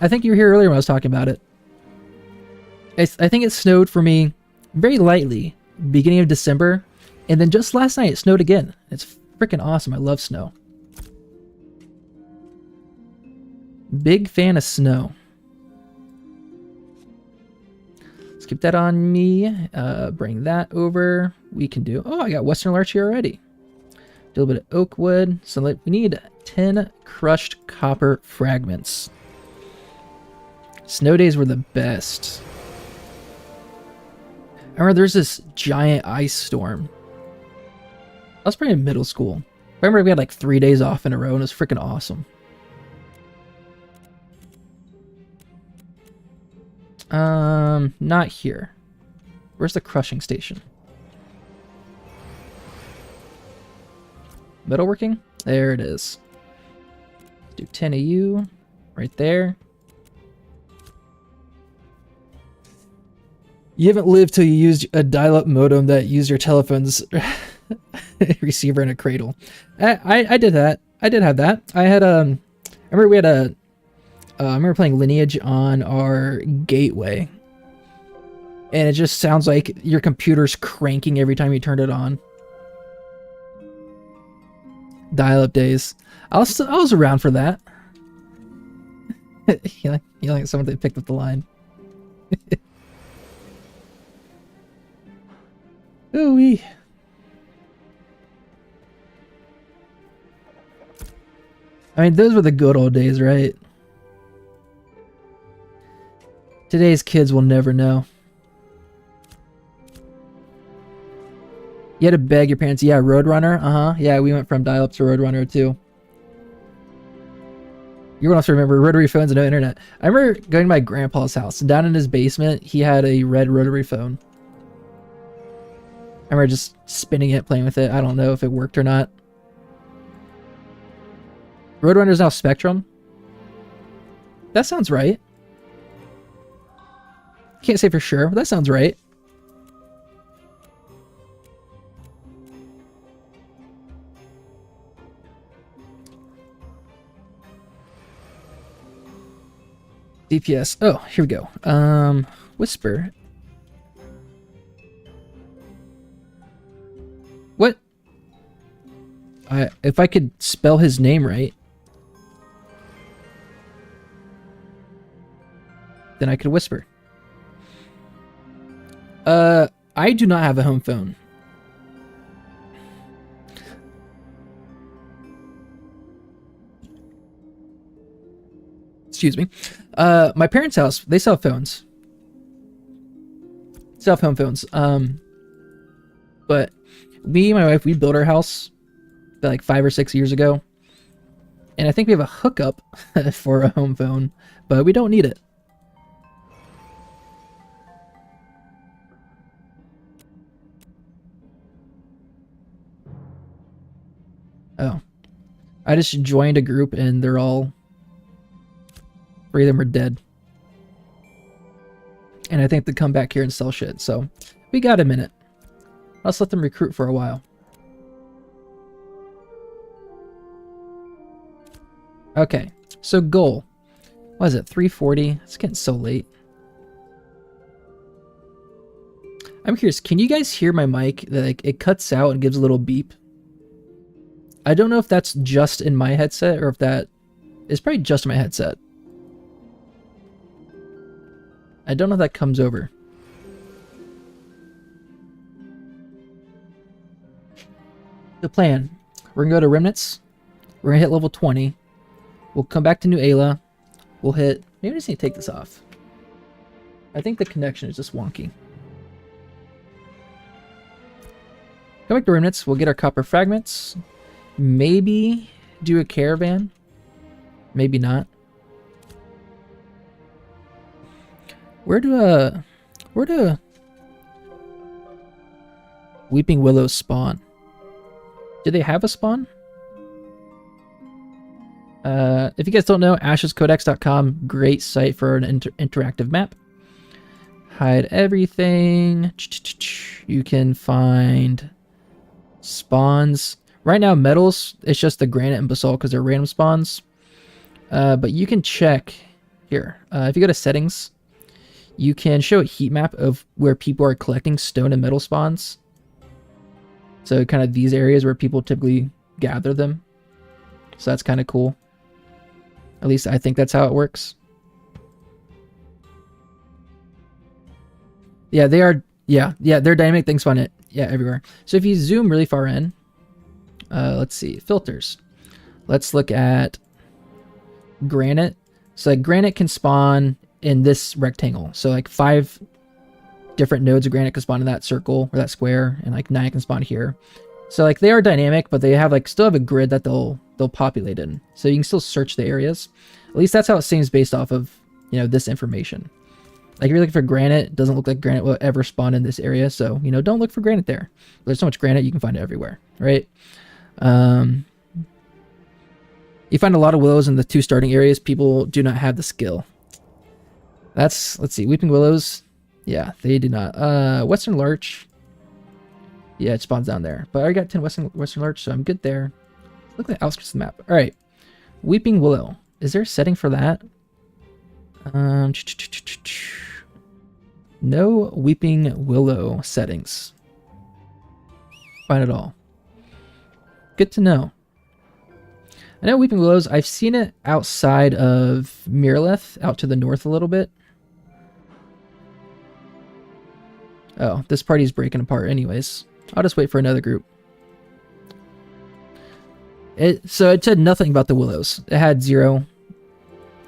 think you were here earlier when I was talking about it. I think it snowed for me very lightly, beginning of December. And then just last night, it snowed again. It's freaking awesome. I love snow. Big fan of snow. Let's keep that on me. Bring that over. We can do... Oh, I got Western Larch here already. Do a little bit of oak wood. So we need 10 crushed copper fragments. Snow days were the best. I remember there's this giant ice storm. I was probably in middle school. I remember we had like 3 days off in a row and it was freaking awesome. Not here. Where's the crushing station? Metalworking? There it is. Let's do 10 of you. Right there. You haven't lived till you used a dial-up modem that used your telephone's receiver in a cradle. I did that. I did have that. I had I remember we had I remember playing Lineage on our gateway. And it just sounds like your computer's cranking every time you turn it on. Dial-up days. I was around for that. you like someone that picked up the line. Ooh-wee. I mean, those were the good old days, right? Today's kids will never know. You had to beg your parents. Yeah, Roadrunner. Yeah, we went from dial-up to Roadrunner too. You're gonna have to remember rotary phones and no internet. I remember going to my grandpa's house. Down in his basement, he had a red rotary phone. I remember just spinning it, playing with it. I don't know if it worked or not. Roadrunner's now Spectrum. That sounds right. Can't say for sure, but that sounds right. DPS. Oh, here we go. Whisper. What? If I could spell his name right, then I could whisper. I do not have a home phone. Excuse me. My parents' house, they sell phones. Sell home phones. But me and my wife, we built our house like 5 or 6 years ago. And I think we have a hookup for a home phone, but we don't need it. Oh. I just joined a group and they're all... 3 of them are dead. And I think they come back here and sell shit, so... We got a minute. Let's let them recruit for a while. Okay, so goal. What is it, 340? It's getting so late. I'm curious, can you guys hear my mic? Like, it cuts out and gives a little beep. I don't know if that's just in my headset or if that is probably just in my headset. I don't know if that comes over. The plan. We're going to go to Remnants. We're going to hit level 20. We'll come back to New Ayla. We'll hit... Maybe I just need to take this off. I think the connection is just wonky. Come back to Remnants. We'll get our copper fragments. Maybe do a caravan. Maybe not. Where do Weeping Willows spawn? Do they have a spawn? If you guys don't know, ashescodex.com, great site for an interactive map. Hide everything. You can find spawns. Right now, metals, it's just the granite and basalt because they're random spawns. But you can check here. If you go to settings, you can show a heat map of where people are collecting stone and metal spawns. So kind of these areas where people typically gather them. So that's kind of cool. At least I think that's how it works. Yeah, they are. Yeah, they're dynamic things spawn it. Yeah, everywhere. So if you zoom really far in, let's see, filters. Let's look at granite. So like granite can spawn in this rectangle. So like 5 different nodes of granite can spawn in that circle or that square, and like 9 can spawn here. So like they are dynamic, but they have like still have a grid that they'll populate in. So you can still search the areas. At least that's how it seems based off of, you know, this information. Like if you're looking for granite, it doesn't look like granite will ever spawn in this area. So, you know, don't look for granite there. There's so much granite, you can find it everywhere, right? You find a lot of willows in the 2 starting areas. People do not have the skill. That's, let's see, Weeping Willows. Yeah, they do not. Western Larch. Yeah, it spawns down there. But I already got 10 Western Larch, so I'm good there. Look at the outskirts of the map. All right. Weeping Willow. Is there a setting for that? No Weeping Willow settings. Fine at all. Good to know. I know Weeping Willows, I've seen it outside of Miraleth, out to the north a little bit. Oh, this party's breaking apart anyways. I'll just wait for another group. So it said nothing about the Willows. It had 0.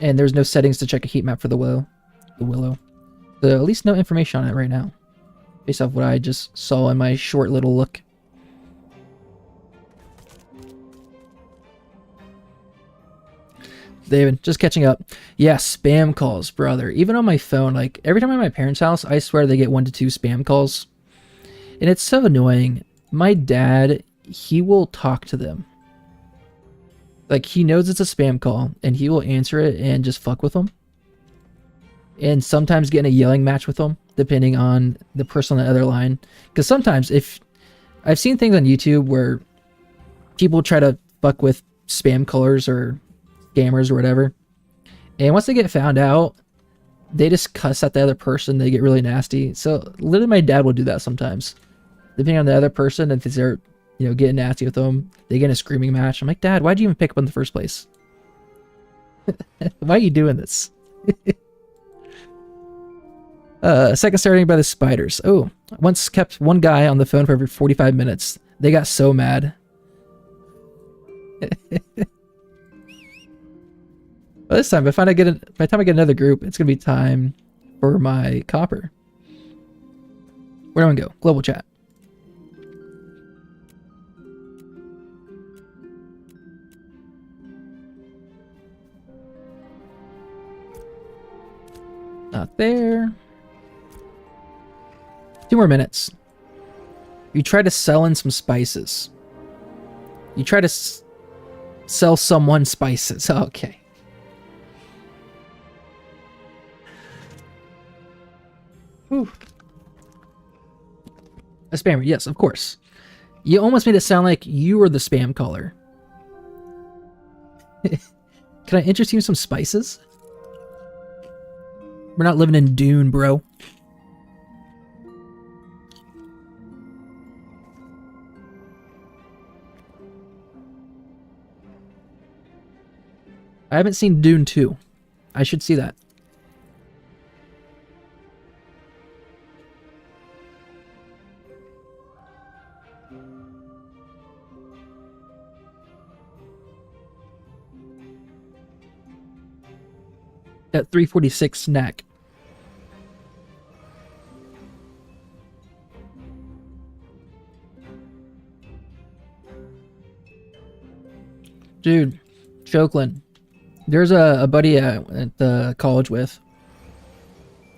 And there's no settings to check a heat map for the Willow. So at least no information on it right now. Based off what I just saw in my short little look. David, just catching up. Yeah, spam calls, brother. Even on my phone, like every time I'm at my parents' house, I swear they get 1 to 2 spam calls. And it's so annoying. My dad, he will talk to them. Like he knows it's a spam call and he will answer it and just fuck with them. And sometimes get in a yelling match with them, depending on the person on the other line. Because sometimes if I've seen things on YouTube where people try to fuck with spam callers or scammers or whatever, and once they get found out, they just cuss at the other person. They get really nasty. So literally my dad will do that sometimes, depending on the other person. If they're getting nasty with them, they get in a screaming match. I'm like, Dad, why'd you even pick up in the first place? Why are you doing this? Second starting by the spiders. Oh, once kept one guy on the phone for over 45 minutes. They got so mad. Well, this time, by the time I get another group, it's gonna be time for my copper. Where do I go? Global chat. Not there. 2 more minutes. You try to sell in some spices. You try to sell someone spices. Okay. Whew. A spammer, yes, of course. You almost made it sound like you were the spam caller. Can I interest you in some spices? We're not living in Dune, bro. I haven't seen Dune 2. I should see that. That 346 snack. Dude, Choklin. There's a buddy at the college with.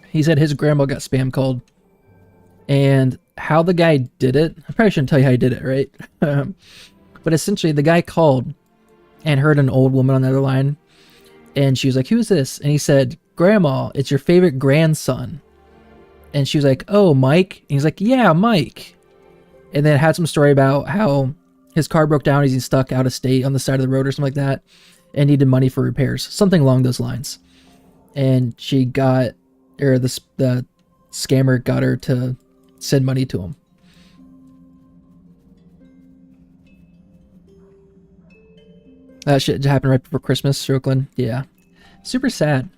He said his grandma got spam called. And how the guy did it, I probably shouldn't tell you how he did it, right? But essentially, the guy called and heard an old woman on the other line. And she was like, who's this? And he said, Grandma, it's your favorite grandson. And she was like, oh, Mike? And he's like, yeah, Mike. And then it had some story about how his car broke down. He's stuck out of state on the side of the road or something like that. And needed money for repairs. Something along those lines. And she got, or the scammer got her to send money to him. That shit happened right before Christmas, Strokeland. Yeah. Super sad.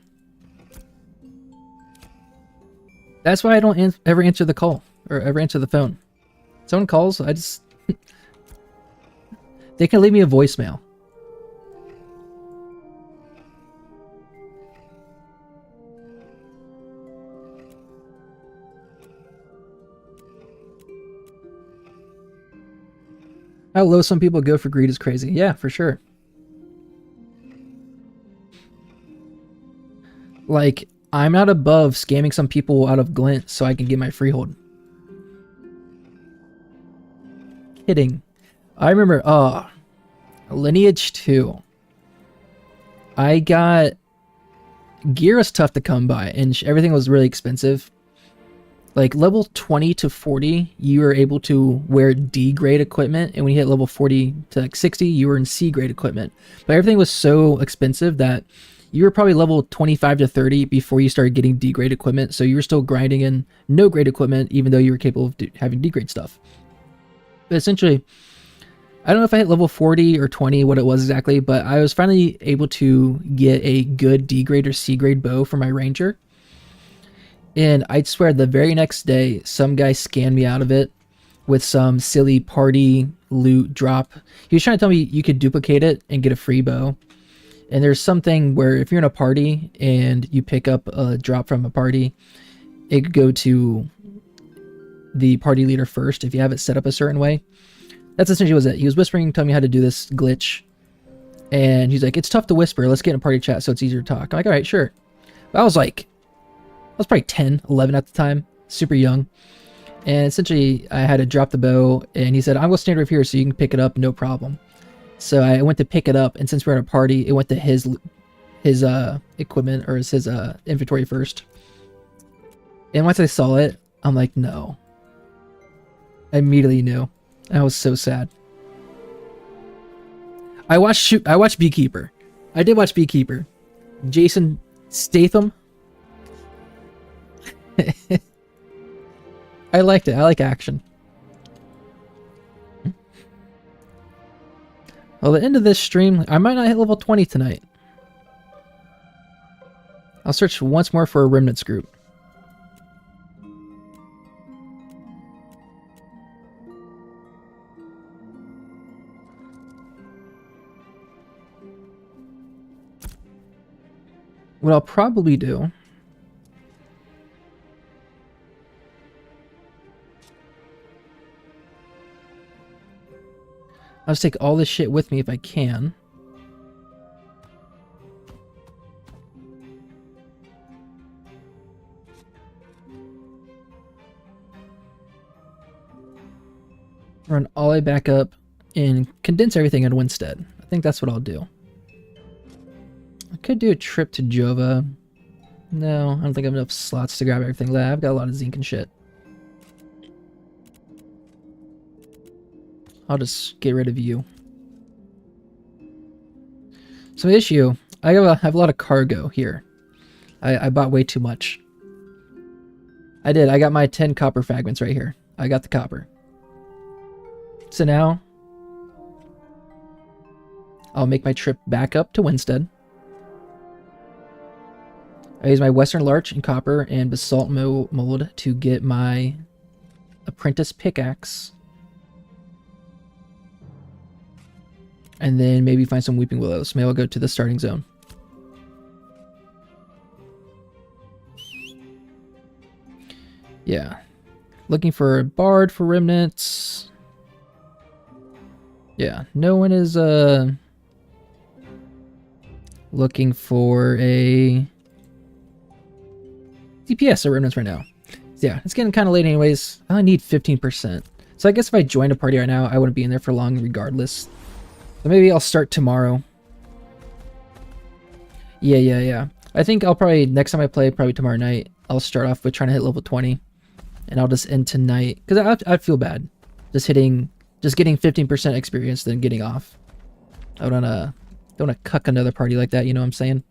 That's why I don't ever answer the call. Or ever answer the phone. Someone calls, I just... They can leave me a voicemail. How low some people go for greed is crazy. Yeah, for sure. Like, I'm not above scamming some people out of glint so I can get my freehold. Kidding. I remember, Lineage 2. I got... Gear was tough to come by, and everything was really expensive. Like, level 20 to 40, you were able to wear D-grade equipment, and when you hit level 40 to like 60, you were in C-grade equipment. But everything was so expensive that you were probably level 25 to 30 before you started getting D-grade equipment, so you were still grinding in no grade equipment, even though you were capable of having D-grade stuff. But essentially, I don't know if I hit level 40 or 20, what it was exactly, but I was finally able to get a good D-grade or C-grade bow for my ranger. And I'd swear the very next day, some guy scanned me out of it with some silly party loot drop. He was trying to tell me you could duplicate it and get a free bow. And there's something where if you're in a party and you pick up a drop from a party, it could go to the party leader first if you have it set up a certain way. That's essentially what it was. He was whispering, telling me how to do this glitch. And he's like, it's tough to whisper. Let's get in a party chat so it's easier to talk. I'm like, all right, sure. But I was probably 10, 11 at the time. Super young. And essentially, I had to drop the bow. And he said, I'm going to stand right here so you can pick it up, no problem. So I went to pick it up. And since we're at a party, it went to his equipment or his inventory first. And once I saw it, I'm like, no. I immediately knew. I was so sad. I watched Beekeeper. I did watch Beekeeper. Jason Statham. I liked it. I like action. Well, the end of this stream, I might not hit level 20 tonight. I'll search once more for a remnants group. What I'll probably do I'll just take all this shit with me if I can. Run all the way back up and condense everything in Winstead. I think that's what I'll do. I could do a trip to Jova. No, I don't think I have enough slots to grab everything. I've got a lot of zinc and shit. I'll just get rid of you. So the issue, I have a lot of cargo here. I bought way too much. I did. I got my 10 copper fragments right here. I got the copper. So now, I'll make my trip back up to Winstead. I use my Western Larch and copper and basalt mold to get my apprentice pickaxe. And then maybe find some weeping willows. Maybe I'll go to the starting zone. Yeah. Looking for a bard for remnants. Yeah, no one is looking for a DPS at remnants right now. Yeah, it's getting kind of late anyways. I only need 15%. So I guess if I joined a party right now, I wouldn't be in there for long regardless. So maybe I'll start tomorrow. Yeah. I think I'll probably, next time I play, probably tomorrow night, I'll start off with trying to hit level 20. And I'll just end tonight. Because I'd feel bad. Just getting 15% experience, then getting off. I don't wanna cuck another party like that, you know what I'm saying?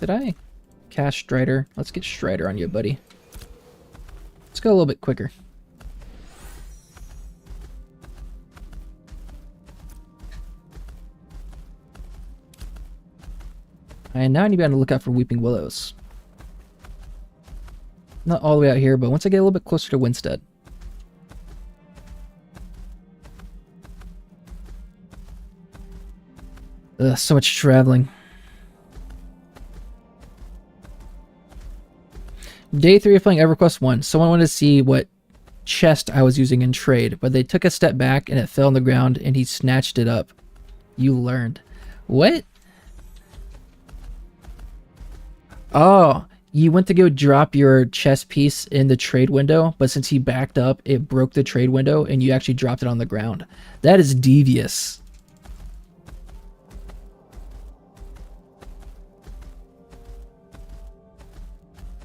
Did I cast Strider? Let's get Strider on you, buddy. Let's go a little bit quicker. And now I need to be on the lookout for weeping willows. Not all the way out here, but once I get a little bit closer to Winstead. Ugh, so much traveling. Day 3 of playing EverQuest 1. Someone wanted to see what chest I was using in trade, but they took a step back and it fell on the ground and he snatched it up. You learned. What? Oh, you went to go drop your chest piece in the trade window, but since he backed up, it broke the trade window and you actually dropped it on the ground. That is devious.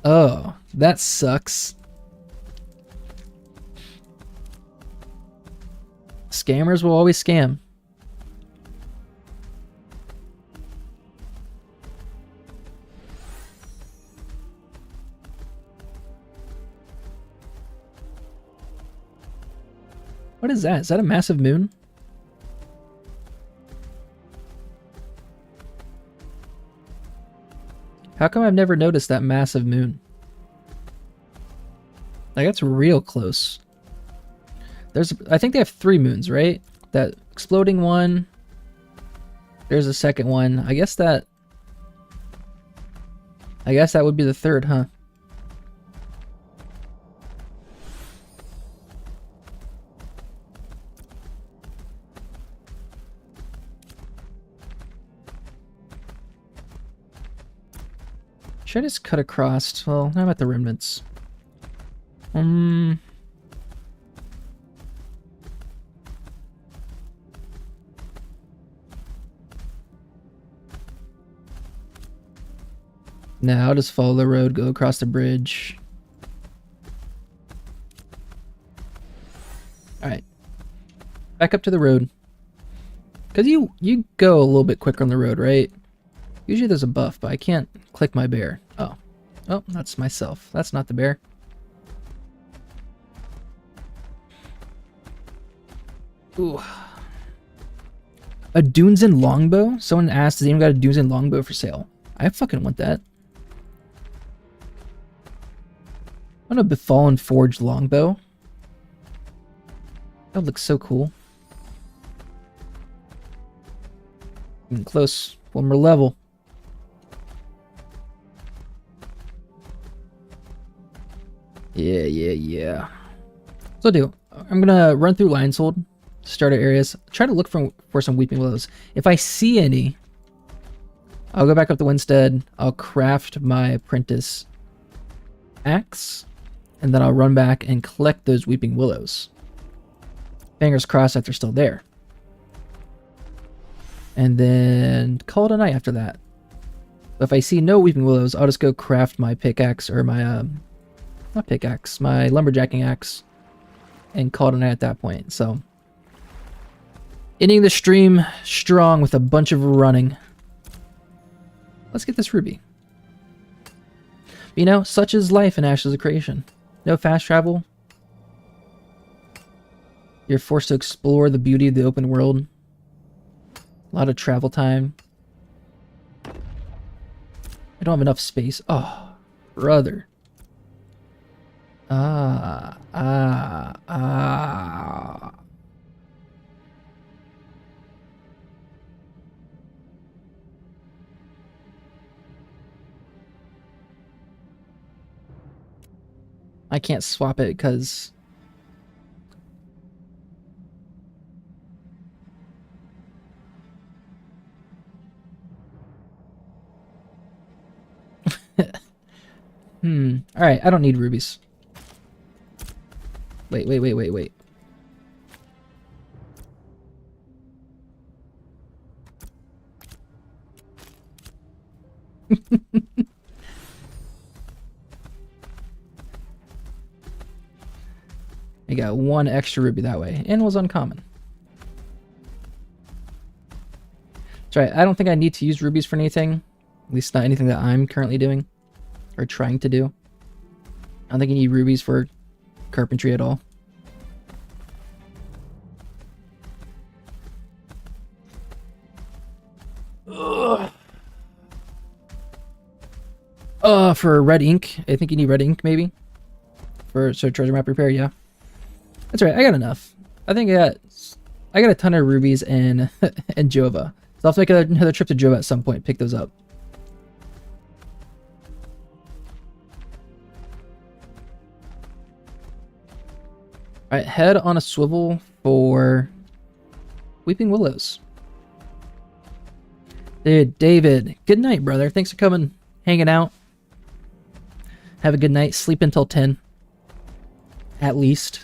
Oh, that sucks. Scammers will always scam. What is that? Is that a massive moon? How come I've never noticed that massive moon? Like, that's real close. I think they have 3 moons, right? That exploding one. There's a second one. I guess that would be the third, huh? Should I just cut across? Well, I'm at the remnants. Now I'll just follow the road, go across the bridge. Alright. Back up to the road. Because you go a little bit quicker on the road, right? Usually there's a buff, but I can't click my bear. Oh. Oh, that's myself. That's not the bear. Ooh. A Dunesen longbow? Someone asked, has anyone got a Dunesen longbow for sale? I fucking want that. I want a Befallen Forged longbow. That looks so cool. Getting close. One more level. Yeah. So I'll do. I'm gonna run through Lion's Hold, starter areas, try to look for some Weeping Willows. If I see any, I'll go back up to Winstead, I'll craft my apprentice axe, and then I'll run back and collect those Weeping Willows. Fingers crossed that they're still there. And then call it a night after that. But if I see no Weeping Willows, I'll just go craft my pickaxe, or my, not pickaxe, my lumberjacking axe, and call it a night at that point. So, ending the stream strong with a bunch of running. Let's get this ruby. You know, such is life in Ashes of Creation. No fast travel. You're forced to explore the beauty of the open world. A lot of travel time. I don't have enough space. Oh, brother. I can't swap it because Alright, I don't need rubies. Wait. I got 1 extra ruby that way, and it was uncommon. That's right, I don't think I need to use rubies for anything. At least not anything that I'm currently doing. Or trying to do. I don't think you need rubies for carpentry at all. Ugh. For red ink. I think you need red ink, maybe? So treasure map repair, yeah. That's right, I got enough. I think I got a ton of rubies and Jova. So I'll have to make another trip to Jova at some point, pick those up. Alright, head on a swivel for Weeping Willows. Dude, David, good night, brother. Thanks for coming, hanging out. Have a good night. Sleep until 10. At least.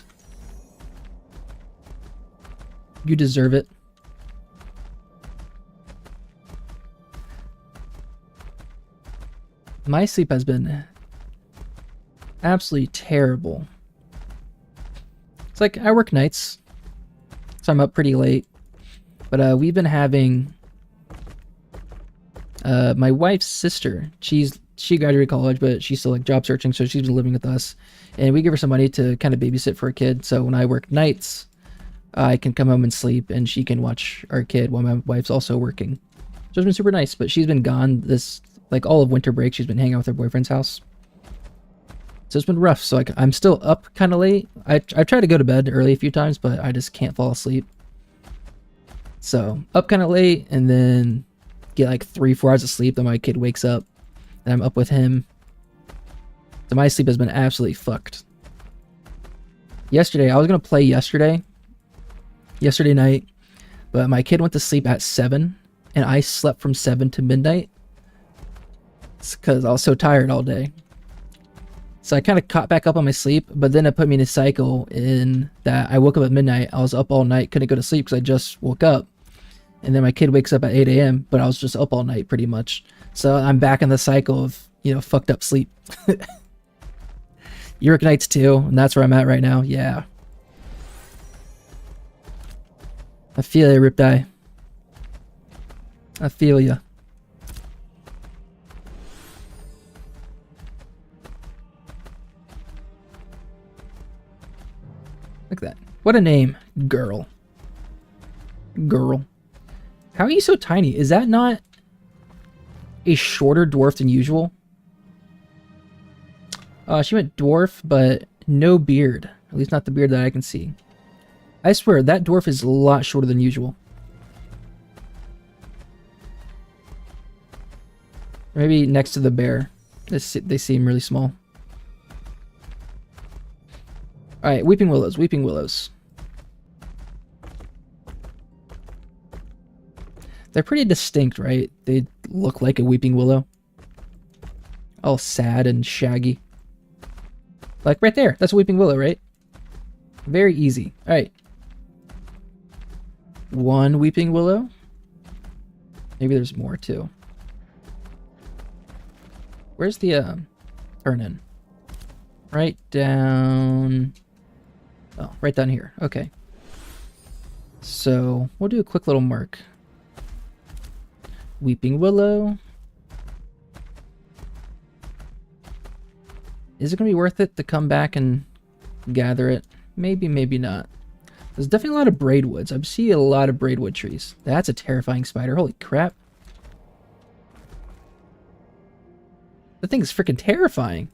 You deserve it. My sleep has been absolutely terrible. It's like I work nights, so I'm up pretty late. But we've been having my wife's sister. She graduated college, but she's still like job searching, so she's been living with us. And we give her some money to kind of babysit for a kid. So when I work nights, I can come home and sleep, and she can watch our kid while my wife's also working. So it's been super nice, but she's been gone this, like, all of winter break. She's been hanging out with her boyfriend's house. So it's been rough. So like, I'm still up kind of late. I tried to go to bed early a few times, but I just can't fall asleep. So up kind of late, and then get like 3-4 hours of sleep. Then my kid wakes up, and I'm up with him. So my sleep has been absolutely fucked. Yesterday, I was gonna play yesterday night, but my kid went to sleep at 7, and I slept from 7 to midnight. It's because I was so tired all day. So I kind of caught back up on my sleep, but then it put me in a cycle in that I woke up at midnight. I was up all night, couldn't go to sleep because I just woke up. And then my kid wakes up at 8 a.m., but I was just up all night pretty much. So I'm back in the cycle of, fucked up sleep. You work nights too, and that's where I'm at right now. Yeah. I feel you, Riptide. I feel you. Look at that. What a name. Girl. Girl. How are you so tiny? Is that not a shorter dwarf than usual? She went dwarf, but no beard. At least not the beard that I can see. I swear, that dwarf is a lot shorter than usual. Maybe next to the bear. They seem really small. Alright, Weeping Willows, Weeping Willows. They're pretty distinct, right? They look like a Weeping Willow. All sad and shaggy. Like right there, that's a Weeping Willow, right? Very easy. Alright. One Weeping Willow. Maybe there's more too. Where's the turn-in? Right down... Oh, right down here. Okay. So, we'll do a quick little mark. Weeping Willow. Is it going to be worth it to come back and gather it? Maybe, maybe not. There's definitely a lot of braidwoods. I see a lot of braidwood trees. That's a terrifying spider. Holy crap. That thing is freaking terrifying.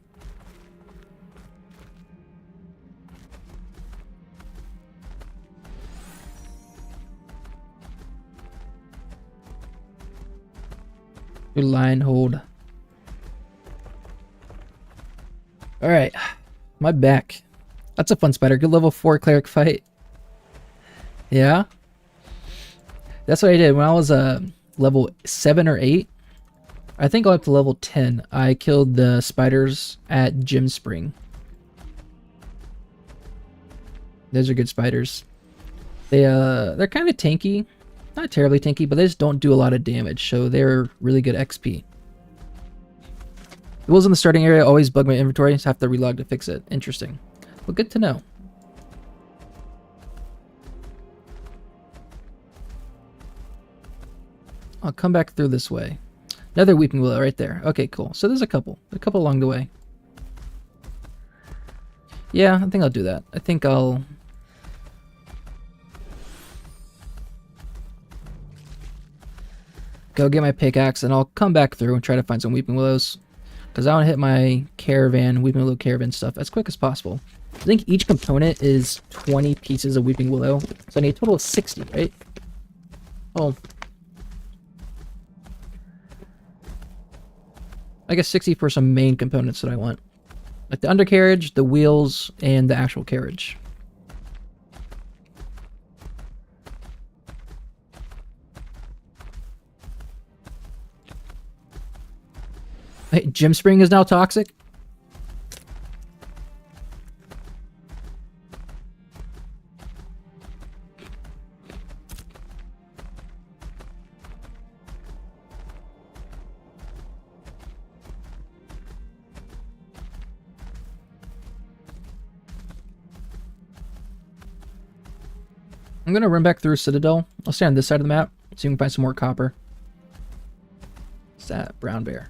Good line hold. Alright. My back. That's a fun spider. Good level 4 cleric fight. Yeah? That's what I did when I was level 7 or 8. I think I up to level 10. I killed the spiders at Gem Spring. Those are good spiders. They're kind of tanky. Not terribly tanky, but they just don't do a lot of damage, so they're really good XP. The wolves in the starting area always bug my inventory, so I have to relog to fix it. Interesting. Well, good to know. I'll come back through this way. Another Weeping Willow right there. Okay, cool. So there's a couple along the way. Yeah, I think I'll do that. I think I'll... go get my pickaxe, and I'll come back through and try to find some Weeping Willows. Because I want to hit my caravan, Weeping Willow caravan stuff as quick as possible. I think each component is 20 pieces of Weeping Willow. So I need a total of 60, right? Oh. I guess 60 for some main components that I want. Like the undercarriage, the wheels, and the actual carriage. Hey, Gem Spring is now toxic? I'm gonna run back through Citadel. I'll stay on this side of the map, so you can find some more copper. What's that? Brown bear.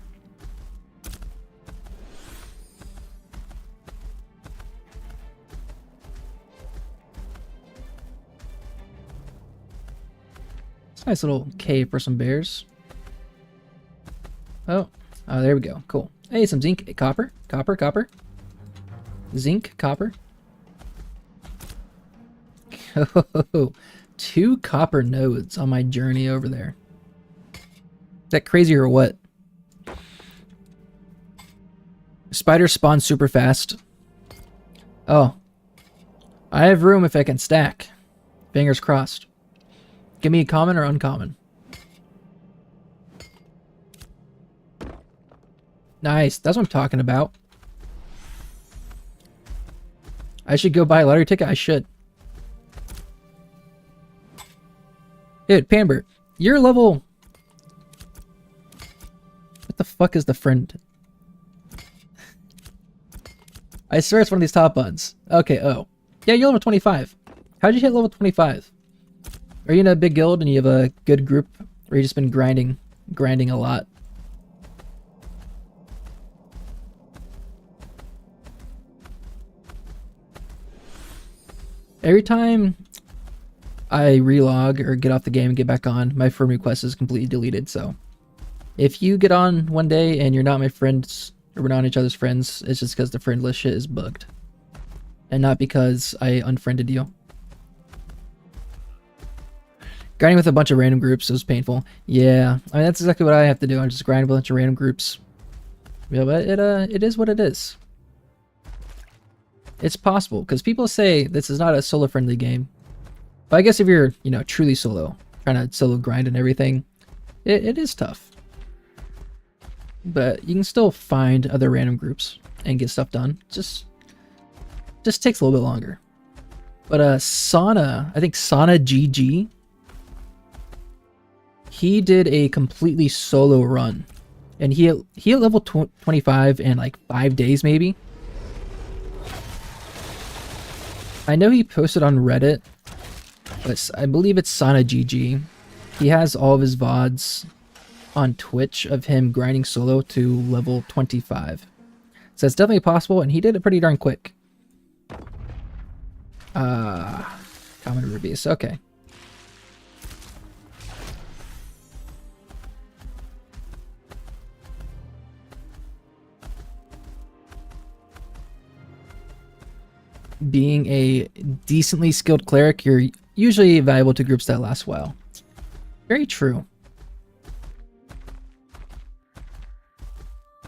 It's a nice little cave for some bears. Oh, there we go. Cool. Hey, some zinc, copper, copper. Zinc, copper. Oh, 2 copper nodes on my journey over there. Is that crazy or what? Spiders spawn super fast. Oh. I have room if I can stack. Fingers crossed. Give me a common or uncommon. Nice. That's what I'm talking about. I should go buy a lottery ticket. I should. Dude, Pamber, you're level... What the fuck is the friend? I swear it's one of these top buttons. Okay, oh. Yeah, you're level 25. How'd you hit level 25? Are you in a big guild and you have a good group? Or you just been grinding a lot? Every time I relog or get off the game and get back on, my friend request is completely deleted, so... If you get on one day and you're not my friends, or we're not each other's friends, it's just because the friend list shit is bugged. And not because I unfriended you. Grinding with a bunch of random groups was painful. Yeah, I mean, that's exactly what I have to do. I just grind a bunch of random groups. Yeah, but it is what it is. It's possible, because people say this is not a solo-friendly game. But I guess if you're, you know, truly solo, trying to solo grind and everything, it is tough. But you can still find other random groups and get stuff done. Just takes a little bit longer. But Sauna, I think Sauna GG, he did a completely solo run. And he at level 25 in like 5 days maybe. I know he posted on Reddit, but I believe it's Sauna GG. He has all of his VODs on Twitch of him grinding solo to level 25. So it's definitely possible, and he did it pretty darn quick. Common rubies, okay. Being a decently skilled cleric, you're usually valuable to groups that last a while. Very true.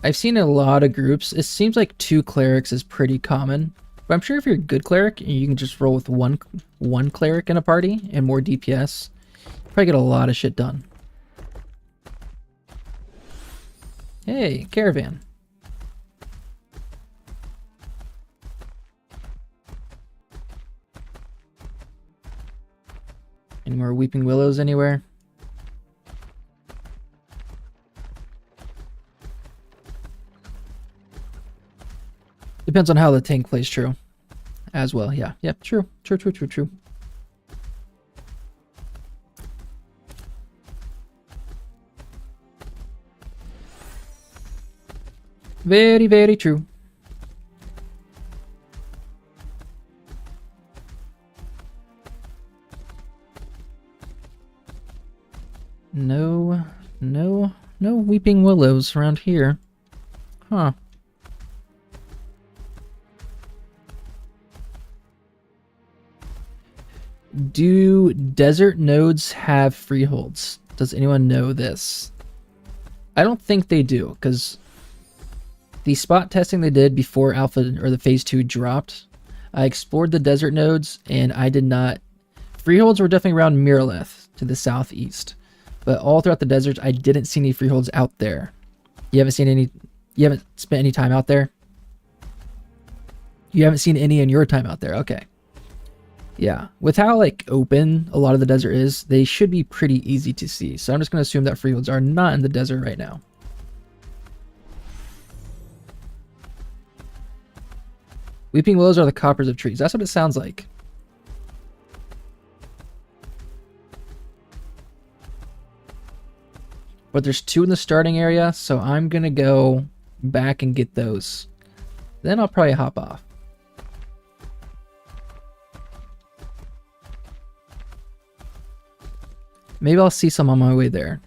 I've seen a lot of groups. It seems like 2 clerics is pretty common. But I'm sure if you're a good cleric, you can just roll with one cleric in a party and more DPS. You probably get a lot of shit done. Hey, Caravan. Any more Weeping Willows anywhere? Depends on how the tank plays, true. As well, yeah. Yep, true. True. Very, very true. No Weeping Willows around here. Huh. Do desert nodes have freeholds? Does anyone know this? I don't think they do, because the spot testing they did before Alpha or the Phase 2 dropped, I explored the desert nodes and I did not... Freeholds were definitely around Miraleth to the southeast, but all throughout the deserts I didn't see any freeholds out there. You haven't seen any... You haven't spent any time out there? You haven't seen any in your time out there, okay. Yeah, with how like open a lot of the desert is, they should be pretty easy to see. So I'm just going to assume that freeholds are not in the desert right now. Weeping Willows are the coppers of trees. That's what it sounds like. But there's 2 in the starting area, so I'm going to go back and get those. Then I'll probably hop off. Maybe I'll see some on my way there.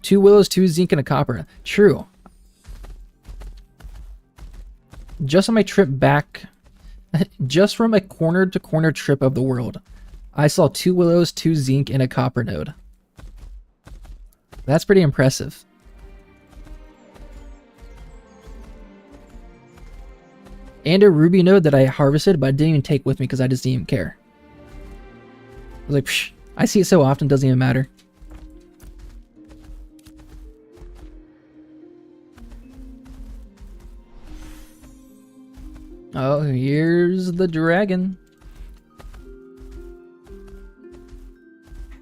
2 willows, 2 zinc, and a copper. True. Just on my trip back, just from a corner-to-corner trip of the world, I saw 2 willows, 2 zinc, and a copper node. That's pretty impressive. And a ruby node that I harvested, but I didn't even take with me because I just didn't even care. I was like, psh, I see it so often, doesn't even matter. Oh, here's the dragon.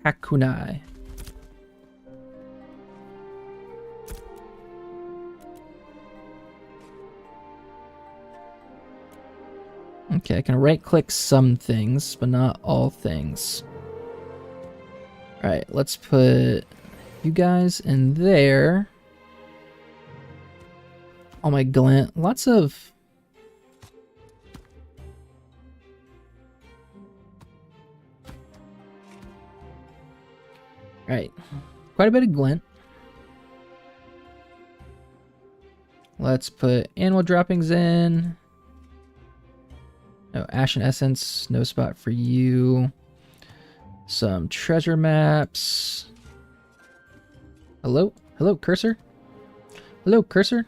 Hakunai. Okay, I can right-click some things, but not all things. Alright, let's put you guys in there. Oh my glint. Lots of... Alright, quite a bit of glint. Let's put animal droppings in. No ashen essence, no spot for you. Some treasure maps. Hello? Hello, cursor? Hello, cursor?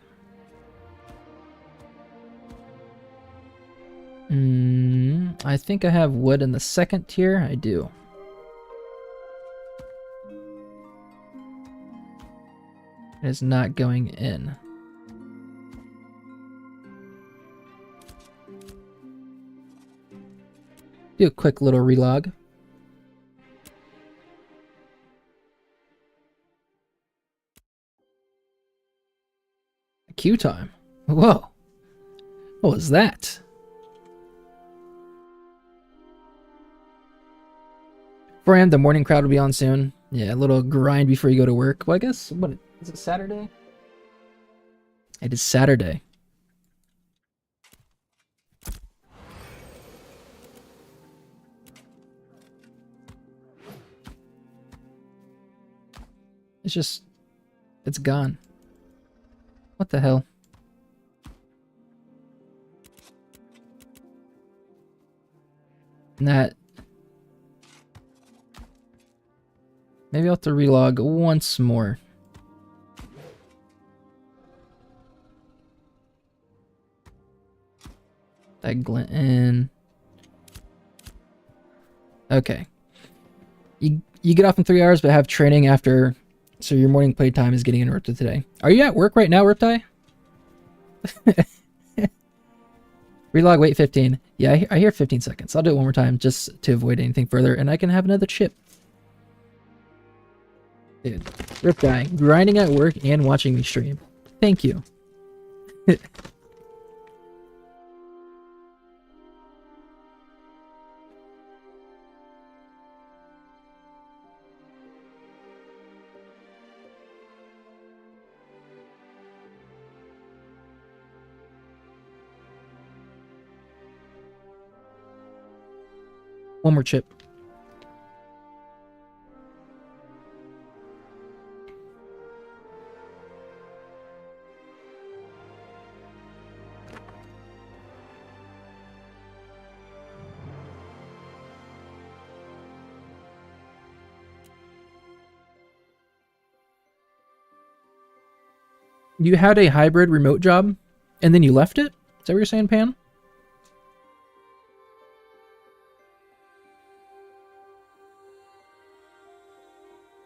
I think I have wood in the second tier. I do. It is not going in. Do a quick little relog. Queue time. Whoa. What was that? 4 a.m. the morning crowd will be on soon. Yeah, a little grind before you go to work. Well, I guess, what, is it Saturday? It is Saturday. It's just, it's gone. What the hell? And that... Maybe I'll have to relog once more. That glint in. Okay. You get off in 3 hours, but have training after, so your morning playtime is getting interrupted today. Are you at work right now, Riptide? Relog, wait 15. Yeah, I hear 15 seconds. I'll do it one more time just to avoid anything further, and I can have another chip. Dude, Riptide, grinding at work and watching me stream. Thank you. One more chip. You had a hybrid remote job and then you left it? Is that what you're saying, Pan?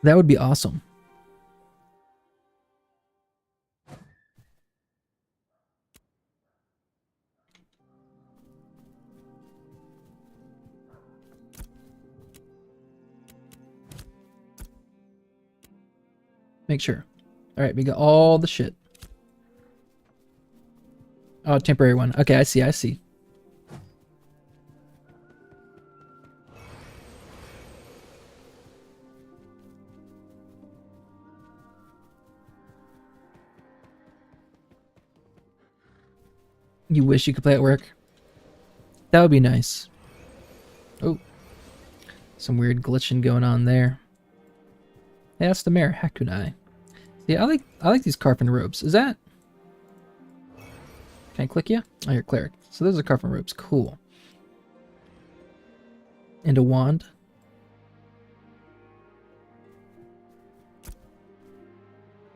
That would be awesome. Make sure. Alright, we got all the shit. Oh, temporary one. Okay, I see, I see. You wish you could play at work? That would be nice. Oh. Some weird glitching going on there. Hey, that's the Mayor Hakunai. Yeah, I like these carpenter robes. Is that... Can I click you? Oh, you're cleric. So those are carpenter robes. Cool. And a wand.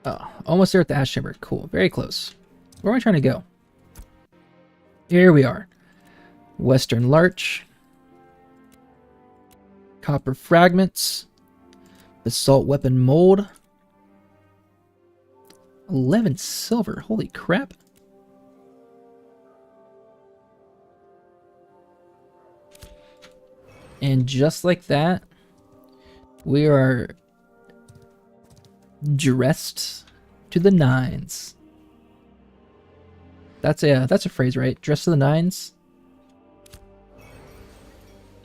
Oh, almost there at the Ash Chamber. Cool. Very close. Where am I trying to go? Here we are. Western Larch. Copper fragments. Basalt weapon mold. 11 silver. Holy crap. And just like that, we are dressed to the nines. That's a phrase, right? Dressed to the nines.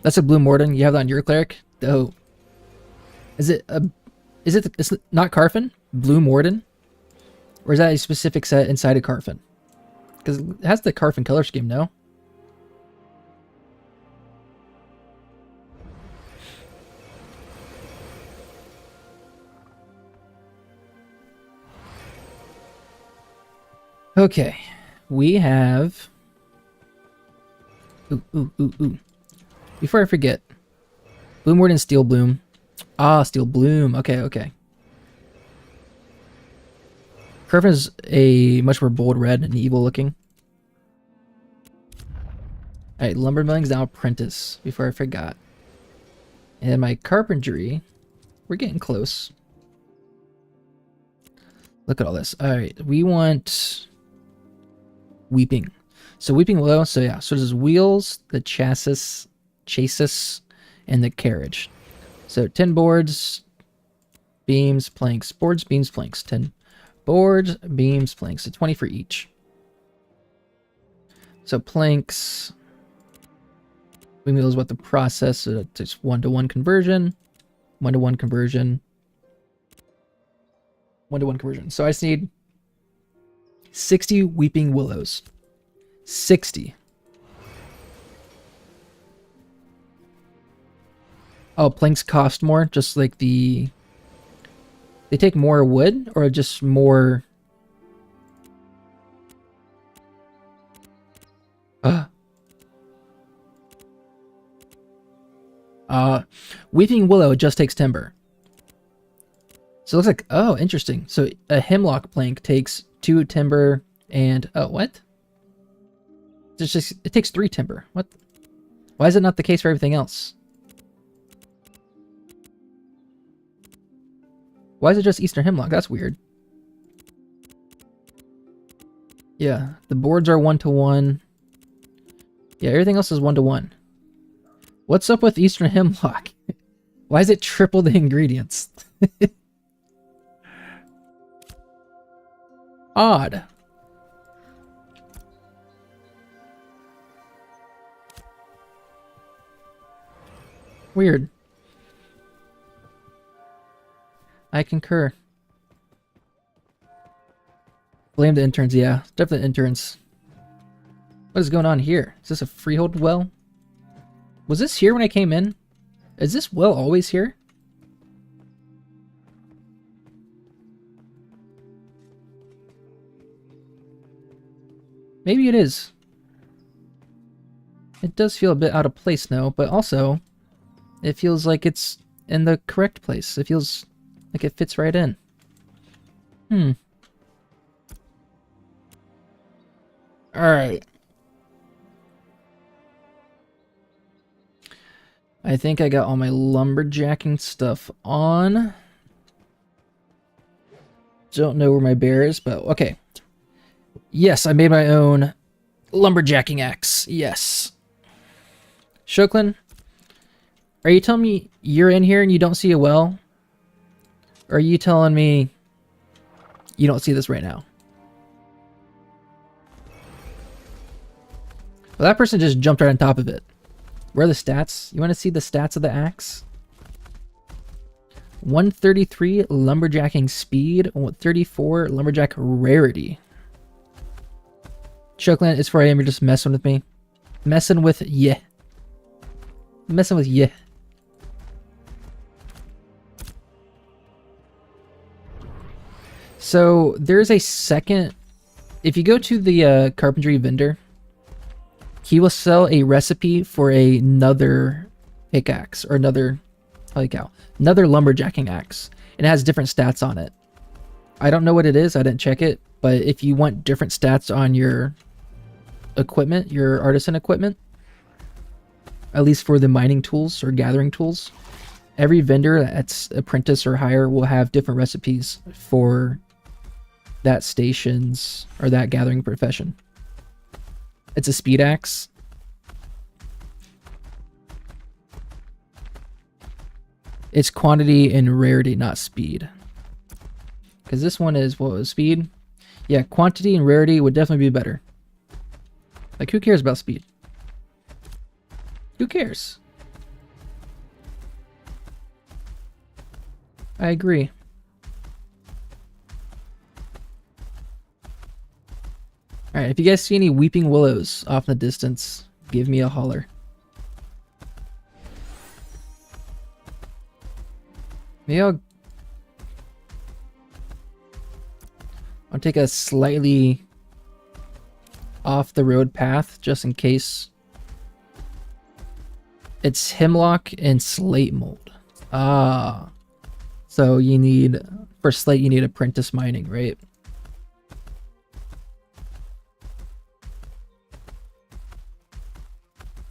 That's a blue Morden. You have that on your cleric. Oh, is it not Carfin? Blue Morden, or is that a specific set inside of Carfin? Because it has the Carfin color scheme, no? Okay, we have... Ooh. Before I forget, Blue Morden, Steel Bloom. Ah, Steel Bloom. Okay. Carfin is a much more bold red and evil looking. Alright, Lumber Milling's now Apprentice, before I forgot. And my Carpentry, we're getting close. Look at all this. Alright, we want... Weeping. So Weeping Willow, so yeah, so there's wheels, the chassis, and the carriage. So 10 boards, beams, planks, boards, beams, planks. 10 boards, beams, planks. So 20 for each. So planks, wheels, what the process, so it's 1-to-1 conversion, 1-to-1 conversion, 1-to-1 conversion. So I just need 60 Weeping Willows. 60. Oh, planks cost more, just like the... They take more wood, or just more... Weeping Willow just takes timber. So it looks like... Oh, interesting. So a hemlock plank takes 2 timber and... Oh, what? It's just, it takes 3 timber. What? Why is it not the case for everything else? Why is it just Eastern Hemlock? That's weird. Yeah, the boards are 1-to-1. Yeah, everything else is 1-to-1. What's up with Eastern Hemlock? Why is it triple the ingredients? Odd. Weird. I concur. Blame the interns, yeah. Definitely interns. What is going on here? Is this a freehold well? Was this here when I came in? Is this well always here? Maybe it is. It does feel a bit out of place now, but also it feels like it's in the correct place. It feels like it fits right in. Alright. I think I got all my lumberjacking stuff on. Don't know where my bear is, but okay. Yes, I made my own lumberjacking axe. Yes. Shoklin, are you telling me you're in here and you don't see a well? Or are you telling me you don't see this right now? Well, that person just jumped right on top of it. Where are the stats? You want to see the stats of the axe? 133 lumberjacking speed, 34 lumberjack rarity. Shoklin, it's 4 AM, you're just messing with me. Messing with yeah. Messing with yeah. So there's a second. If you go to the carpentry vendor, he will sell a recipe for another pickaxe or another, holy cow, another lumberjacking axe. And it has different stats on it. I don't know what it is. I didn't check it. But if you want different stats on your equipment, your artisan equipment, at least for the mining tools or gathering tools, every vendor that's apprentice or higher will have different recipes for that station's or that gathering profession. It's a speed axe. It's quantity and rarity, not speed. Because this one is, what was speed? Yeah, quantity and rarity would definitely be better. Like, who cares about speed? Who cares? I agree. Alright, if you guys see any weeping willows off in the distance, give me a holler. Maybe I'll take a slightly off the road path just in case. It's hemlock and slate mold. Ah. So you need, for slate, you need apprentice mining, right?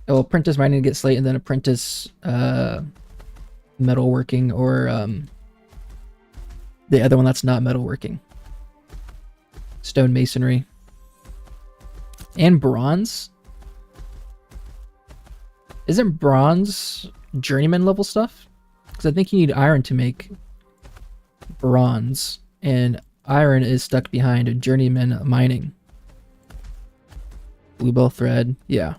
Oh, apprentice mining to get slate, and then apprentice metalworking, or the other one that's not metalworking. Stone masonry. And bronze? Isn't bronze journeyman level stuff? Because I think you need iron to make bronze, and iron is stuck behind journeyman mining. Bluebell thread, yeah.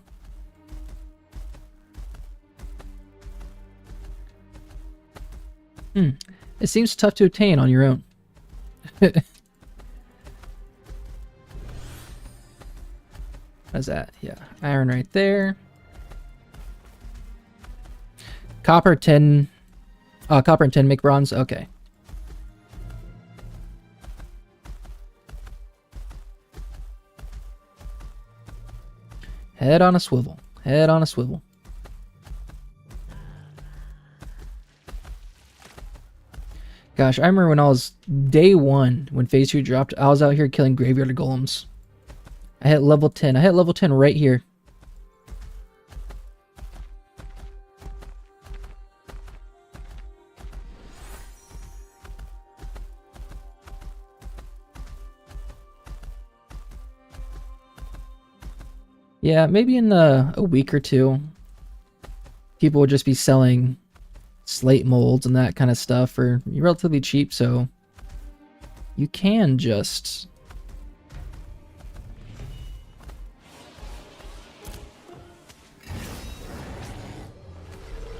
It seems tough to obtain on your own. How's that? Yeah, iron right there. Copper 10. Copper and 10 make bronze. Okay. Head on a swivel. Head on a swivel. Gosh, I remember when I was day 1, when phase 2 dropped, I was out here killing graveyard golems. I hit level 10. I hit level 10 right here. Yeah, maybe in a week or two, people will just be selling slate molds and that kind of stuff for relatively cheap, so you can just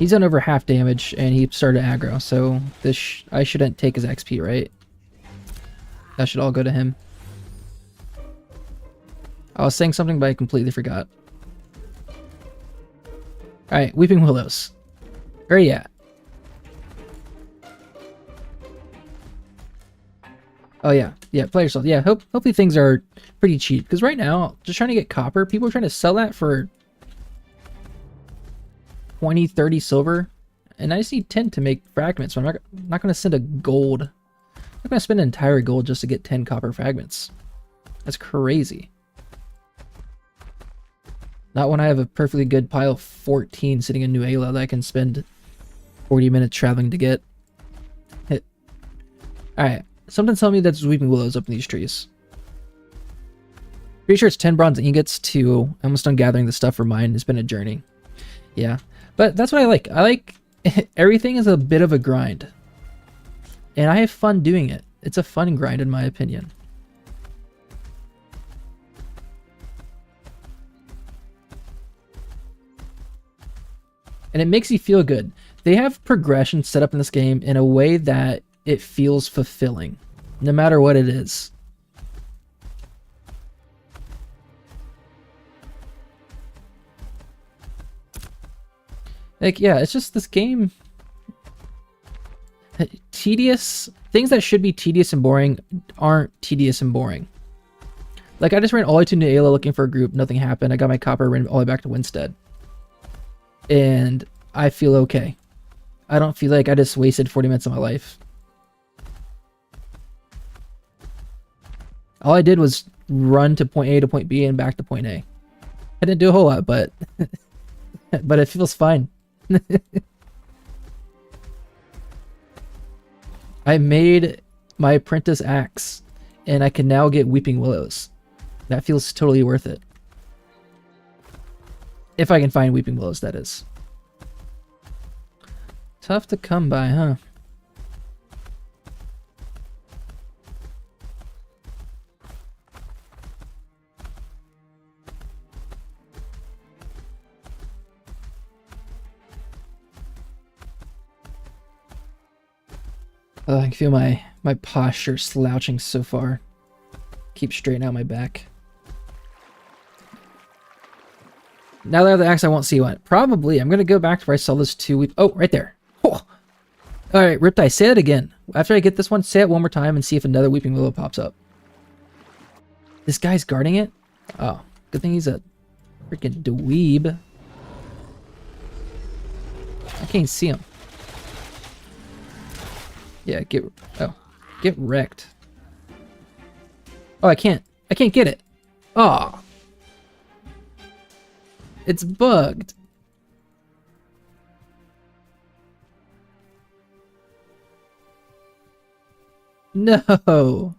he's done over half damage and he started aggro, so this I shouldn't take his XP, right? That should all go to him. I was saying something but I completely forgot. Alright, Weeping Willows. Where are you at? Oh yeah, yeah, play yourself. Yeah, hopefully things are pretty cheap. Because right now, just trying to get copper, people are trying to sell that for 20, 30 silver. And I just need 10 to make fragments, so I'm not going to send a gold. I'm not going to spend an entire gold just to get 10 copper fragments. That's crazy. Not when I have a perfectly good pile of 14 sitting in New Ayla that I can spend 40 minutes traveling to get. Alright. Something telling me that there's weeping willows up in these trees. Pretty sure it's 10 bronze ingots to... I'm almost done gathering the stuff for mine. It's been a journey. Yeah. But that's what I like. I like... everything is a bit of a grind. And I have fun doing it. It's a fun grind in my opinion. And it makes you feel good. They have progression set up in this game in a way that it feels fulfilling, no matter what it is. Like, yeah, it's just this game. Tedious things that should be tedious and boring aren't tedious and boring. Like, I just ran all the way to Neala looking for a group. Nothing happened. I got my copper, ran all the way back to Winstead. And I feel okay. I don't feel like I just wasted 40 minutes of my life. All I did was run to point A to point B and back to point A. I didn't do a whole lot, but but it feels fine. I made my apprentice axe, and I can now get weeping willows. That feels totally worth it. If I can find weeping willows, that is. Tough to come by, huh? Oh, I can feel my posture slouching so far. Keep straightening out my back. Now that I have the axe, I won't see one. Probably. I'm going to go back to where I saw this 2 weeks. Oh, right there. Oh. Alright, Riptide, say it again. After I get this one, say it one more time and see if another weeping willow pops up. This guy's guarding it? Oh, good thing he's a freaking dweeb. I can't see him. Yeah, get wrecked. Oh, I can't get it. Oh. It's bugged. No.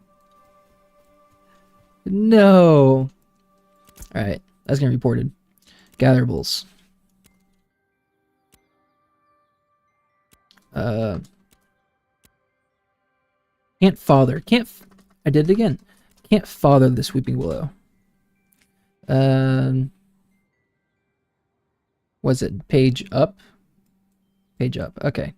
No. Alright, that's gonna be reported. Gatherables. Can't father. I did it again. Can't father this weeping willow. Was it page up? Page up. Okay.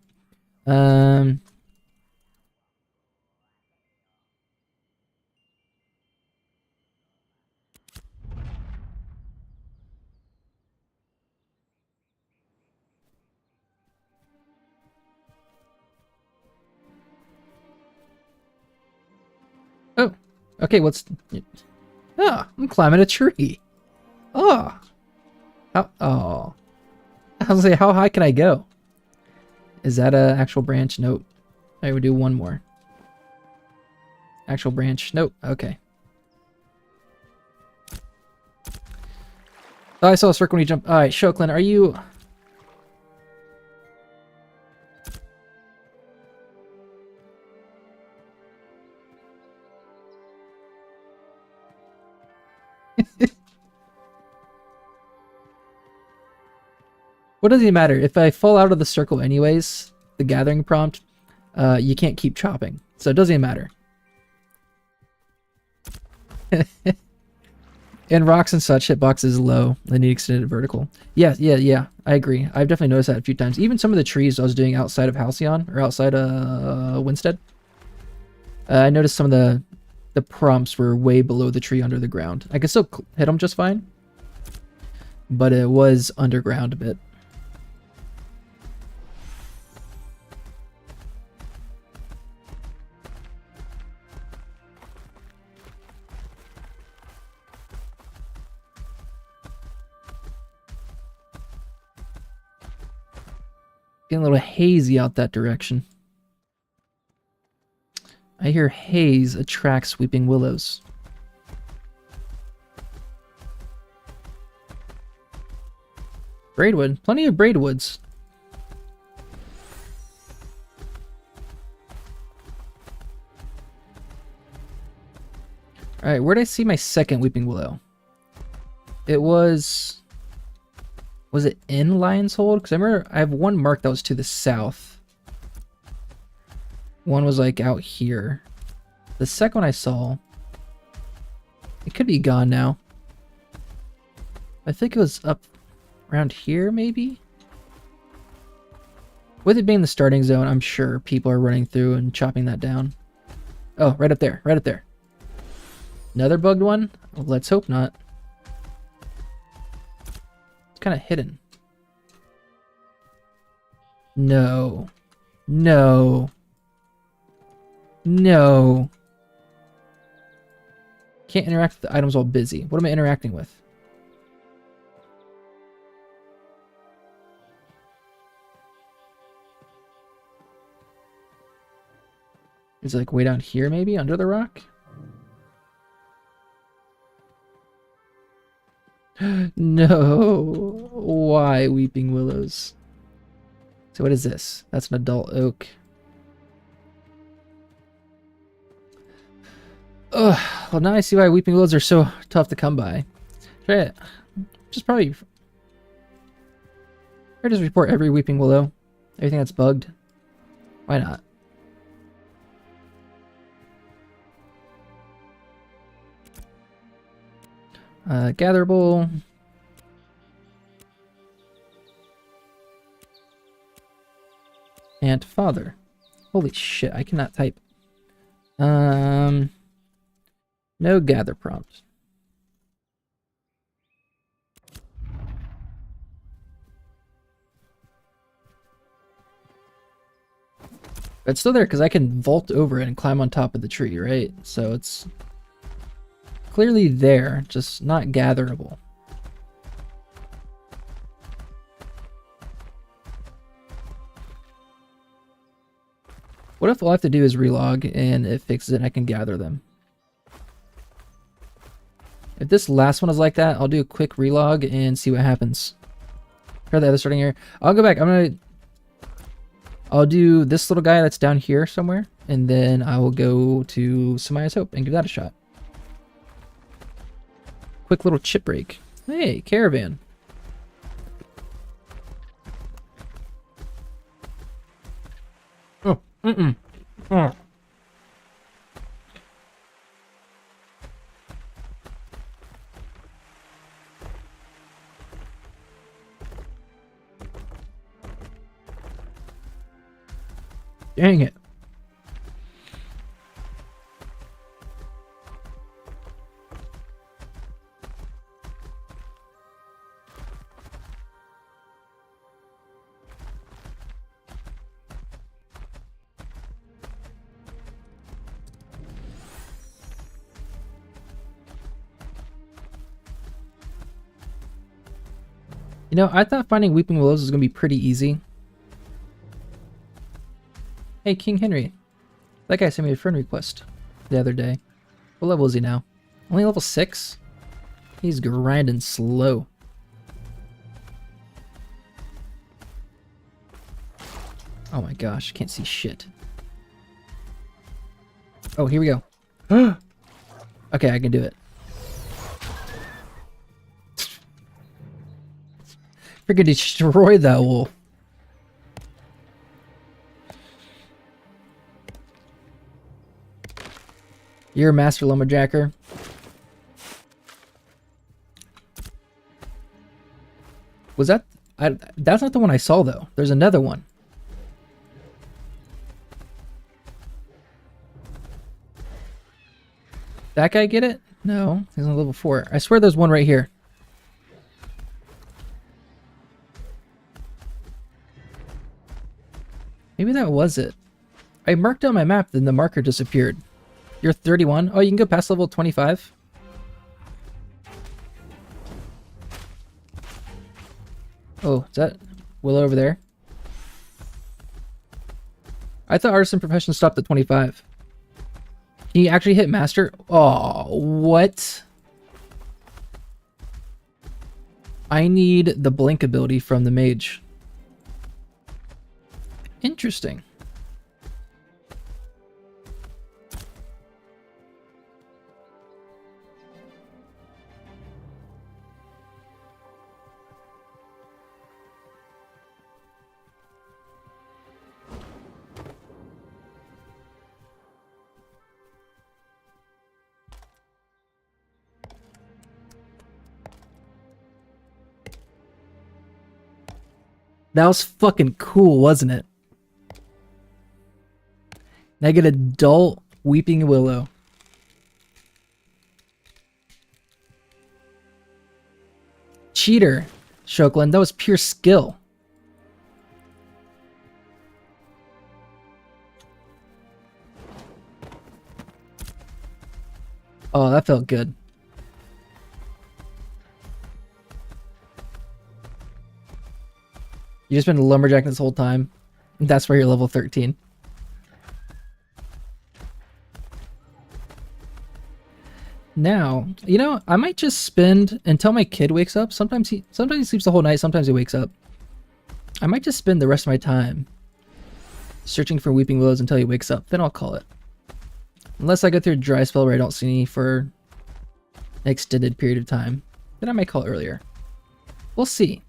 Oh, okay, I'm climbing a tree. Oh. Oh. I was like, how high can I go? Is that a actual branch? Nope. I would do one more. Actual branch? Nope. Okay. Oh, I saw a circle when you jumped. Alright, Shoklin, are you... What does it matter? If I fall out of the circle anyways, the gathering prompt, you can't keep chopping. So it doesn't even matter. And rocks and such, hitbox is low. They need extended vertical. Yeah. I agree. I've definitely noticed that a few times. Even some of the trees I was doing outside of Halcyon, or outside Winstead. I noticed some of the prompts were way below the tree under the ground. I could still hit them just fine. But it was underground a bit. Getting a little hazy out that direction. I hear haze attracts weeping willows. Braidwood. Plenty of braidwoods. Alright, where did I see my second weeping willow? It was... Was it in Lion's Hold? Because I remember I have one mark that was to the south. One was like out here. The second one I saw... It could be gone now. I think it was up around here, maybe? With it being the starting zone, I'm sure people are running through and chopping that down. Oh, right up there. Right up there. Another bugged one? Let's hope not. Kind of hidden. No. No. No. Can't interact with the items while busy. What am I interacting with? Is it like way down here maybe? Under the rock? No. Why weeping willows? So what is this? That's an adult oak. Ugh. Well, now I see why weeping willows are so tough to come by. Try it. Just probably... Or just report every weeping willow. Everything that's bugged. Why not? Gatherable. And father. Holy shit, I cannot type. No gather prompt. But it's still there because I can vault over it and climb on top of the tree, right? So it's clearly there, just not gatherable. What if all I have to do is relog and it fixes it and I can gather them? If this last one is like that, I'll do a quick relog and see what happens. Try the other starting here. I'll go back. I'll do this little guy that's down here somewhere, and then I will go to Samaya's Hope and give that a shot. Quick little chip break. Hey, Caravan. Oh, Oh. Dang it. You know, I thought finding Weeping Willows was going to be pretty easy. Hey, King Henry. That guy sent me a friend request the other day. What level is he now? Only level 6? He's grinding slow. Oh my gosh, can't see shit. Oh, here we go. Okay, I can do it. Freaking destroy that wolf. You're a master lumberjacker. Was that... that's not the one I saw, though. There's another one. That guy get it? No, he's on level 4. I swear there's one right here. Maybe that was it. I marked on my map, then the marker disappeared. You're 31? Oh, you can go past level 25? Oh, is that Willow over there? I thought Artisan Profession stopped at 25. Can you actually hit Master? Oh, what? I need the Blink ability from the Mage. Interesting. That was fucking cool, wasn't it? Now I get adult Weeping Willow. Cheater, Shoklin. That was pure skill. Oh, that felt good. You just been lumberjacking this whole time. That's why you're level 13. Now, you know, I might just spend until my kid wakes up. Sometimes he sleeps the whole night, sometimes he wakes up. I might just spend the rest of my time searching for weeping willows until he wakes up. Then I'll call it. Unless I go through a dry spell where I don't see any for an extended period of time, then I might call it earlier. We'll see.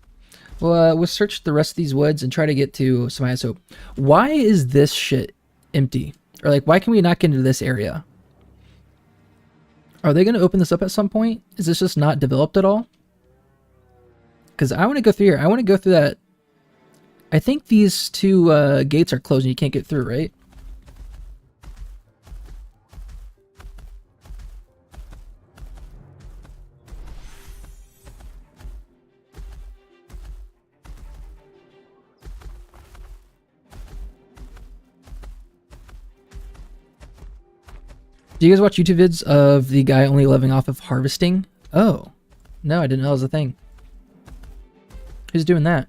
We'll search the rest of these woods and try to get to some isotope. Why is this shit empty? Or like, why can we not get into this area? Are they going to open this up at some point? Is this just not developed at all? Because I want to go through here. I want to go through that. I think these two gates are closed and you can't get through, right? Do you guys watch YouTube vids of the guy only living off of harvesting? Oh. No, I didn't know that was a thing. Who's doing that?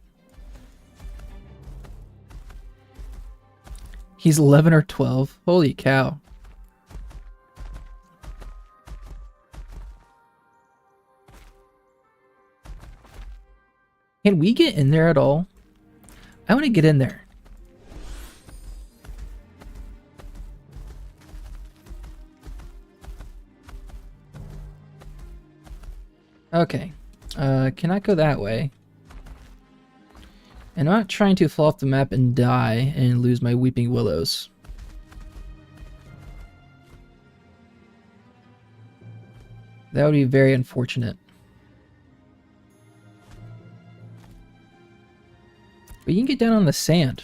He's 11 or 12. Holy cow. Can we get in there at all? I want to get in there. Okay. Cannot go that way. And I'm not trying to fall off the map and die and lose my weeping willows. That would be very unfortunate. But you can get down on the sand.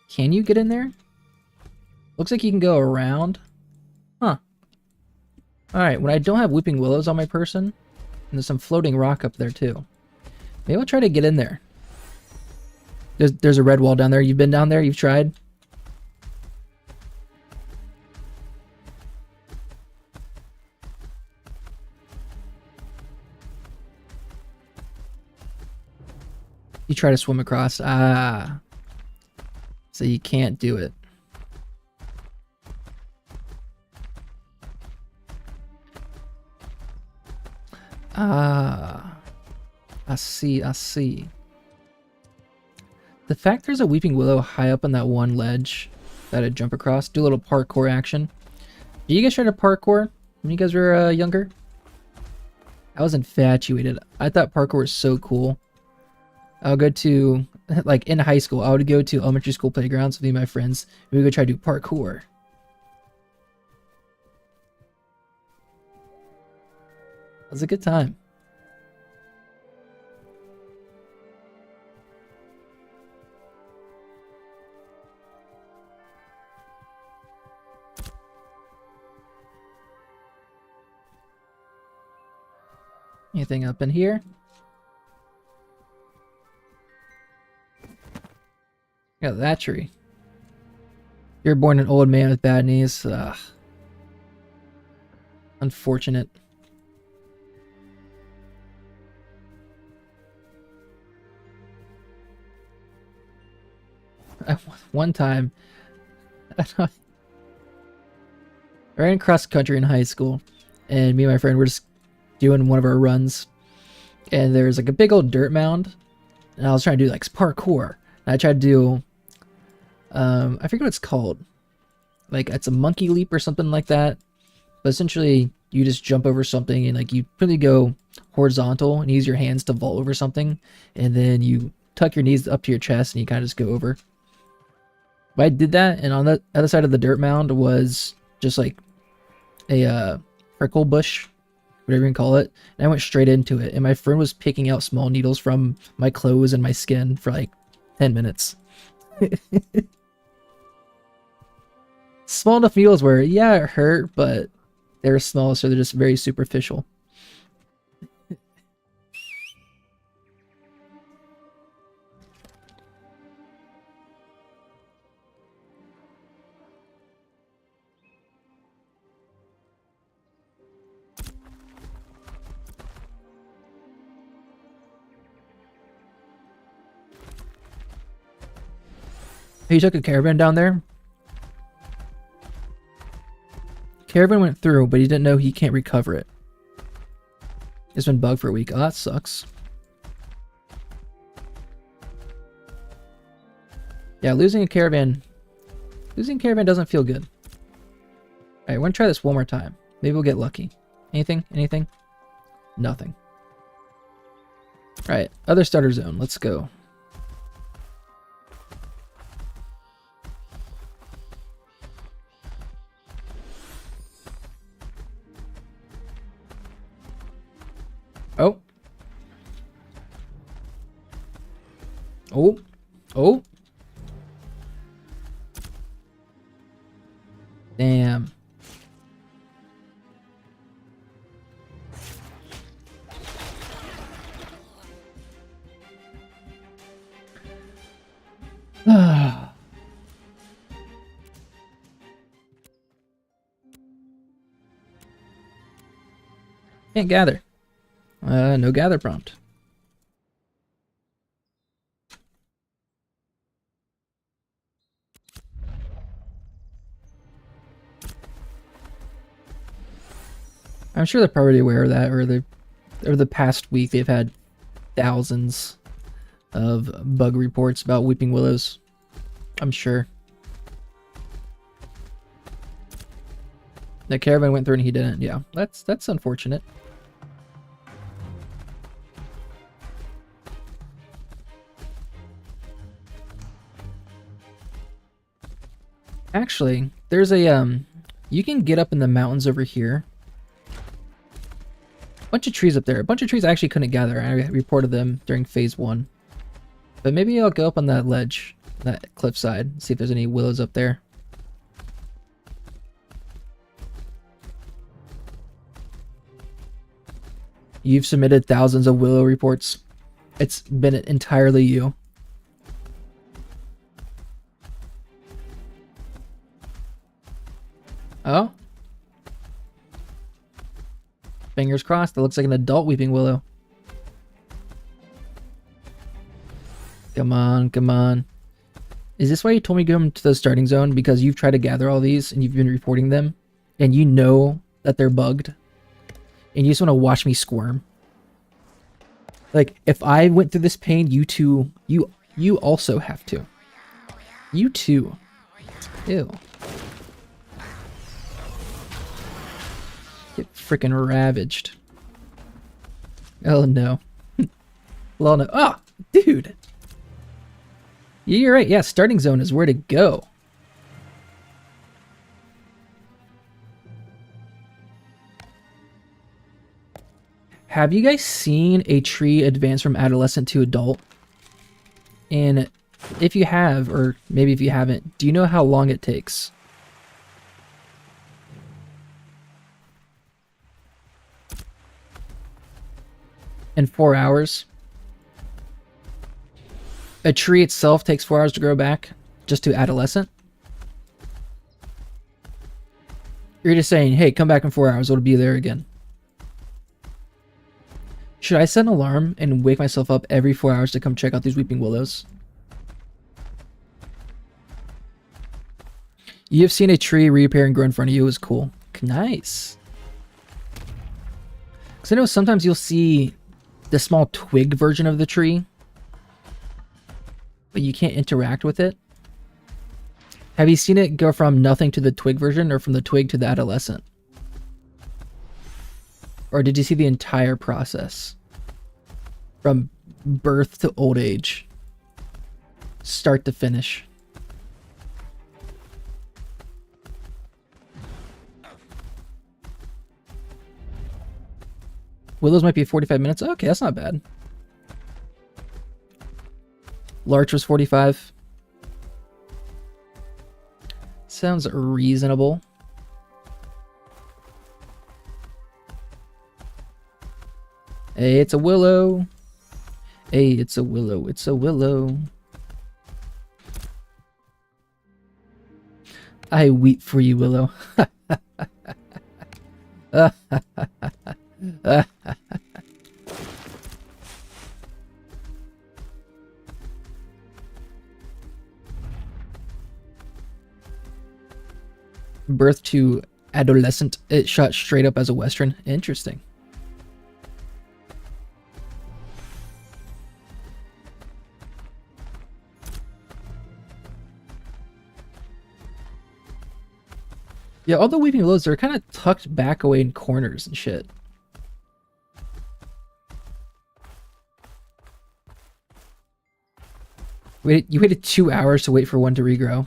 Can you get in there? Looks like you can go around. Huh. Alright, when I don't have weeping willows on my person, and there's some floating rock up there too. Maybe I'll try to get in there. There's a red wall down there. You've been down there? You've tried? You try to swim across. Ah. So you can't do it. Ah. I see, I see. The fact there's a weeping willow high up on that one ledge that I jump across, do a little parkour action. Did you guys try to parkour when you guys were younger? I was infatuated. I thought parkour was so cool. I'll go to, like in high school, I would go to elementary school playgrounds with me and my friends. We would go try to do parkour. It was a good time. Anything up in here? Got that tree. You're born an old man with bad knees. Ugh. Unfortunate. One time, I ran cross country in high school, and me and my friend were just doing one of our runs, and there's like a big old dirt mound, and I was trying to do like parkour. And I tried to do, I forget what it's called. Like it's a monkey leap or something like that. But essentially, you just jump over something and like you really go horizontal and use your hands to vault over something, and then you tuck your knees up to your chest and you kind of just go over. But I did that, and on the other side of the dirt mound was just like a prickle bush, whatever you can call it, and I went straight into it. And my friend was picking out small needles from my clothes and my skin for like 10 minutes. Small enough needles where, yeah, it hurt, but they're small, so they're just very superficial. He took a caravan down there. Caravan went through, but he didn't know he can't recover it. It's been bugged for a week. Oh, that sucks. Yeah, losing a caravan doesn't feel good. Alright, we're gonna try this one more time. Maybe we'll get lucky. Anything? Anything? Nothing. Alright, other starter zone. Let's go. Oh. Oh. Oh. Damn. Can't gather. No gather prompt. I'm sure they're probably aware of that, or the past week they've had thousands of bug reports about weeping willows. I'm sure. The caravan went through and he didn't. Yeah, that's unfortunate. Actually, there's a you can get up in the mountains over here. Bunch of trees up there. A bunch of trees I actually couldn't gather. I reported them during phase 1. But maybe I'll go up on that ledge, that cliffside, see if there's any willows up there. You've submitted thousands of willow reports. It's been entirely you. Oh. Fingers crossed. That looks like an adult weeping willow. Come on, come on. Is this why you told me to come to the starting zone? Because you've tried to gather all these and you've been reporting them and you know that they're bugged and you just want to watch me squirm? Like, if I went through this pain, you too, you also have to. You too. Ew. Get freaking ravaged. Oh no. Well, no. Oh, dude. You're right. Yeah, starting zone is where to go. Have you guys seen a tree advance from adolescent to adult? And if you have, or maybe if you haven't, do you know how long it takes? In 4 hours. A tree itself takes 4 hours to grow back, just to adolescent. You're just saying, hey, come back in 4 hours, it'll be there again. Should I set an alarm and wake myself up every 4 hours to come check out these weeping willows? You have seen a tree reappear and grow in front of you. It was cool. Nice. Because I know sometimes you'll see the small twig version of the tree, but you can't interact with it. Have you seen it go from nothing to the twig version, or from the twig to the adolescent? Or did you see the entire process? From birth to old age. Start to finish. Willows might be 45 minutes. Okay, that's not bad. Larch was 45. Sounds reasonable. Hey, it's a willow. Hey, it's a willow. It's a willow. I weep for you, willow. Birth to Adolescent. It shot straight up as a Western. Interesting. Yeah, all the Weeping Willows, they're kind of tucked back away in corners and shit. You waited 2 hours to wait for one to regrow.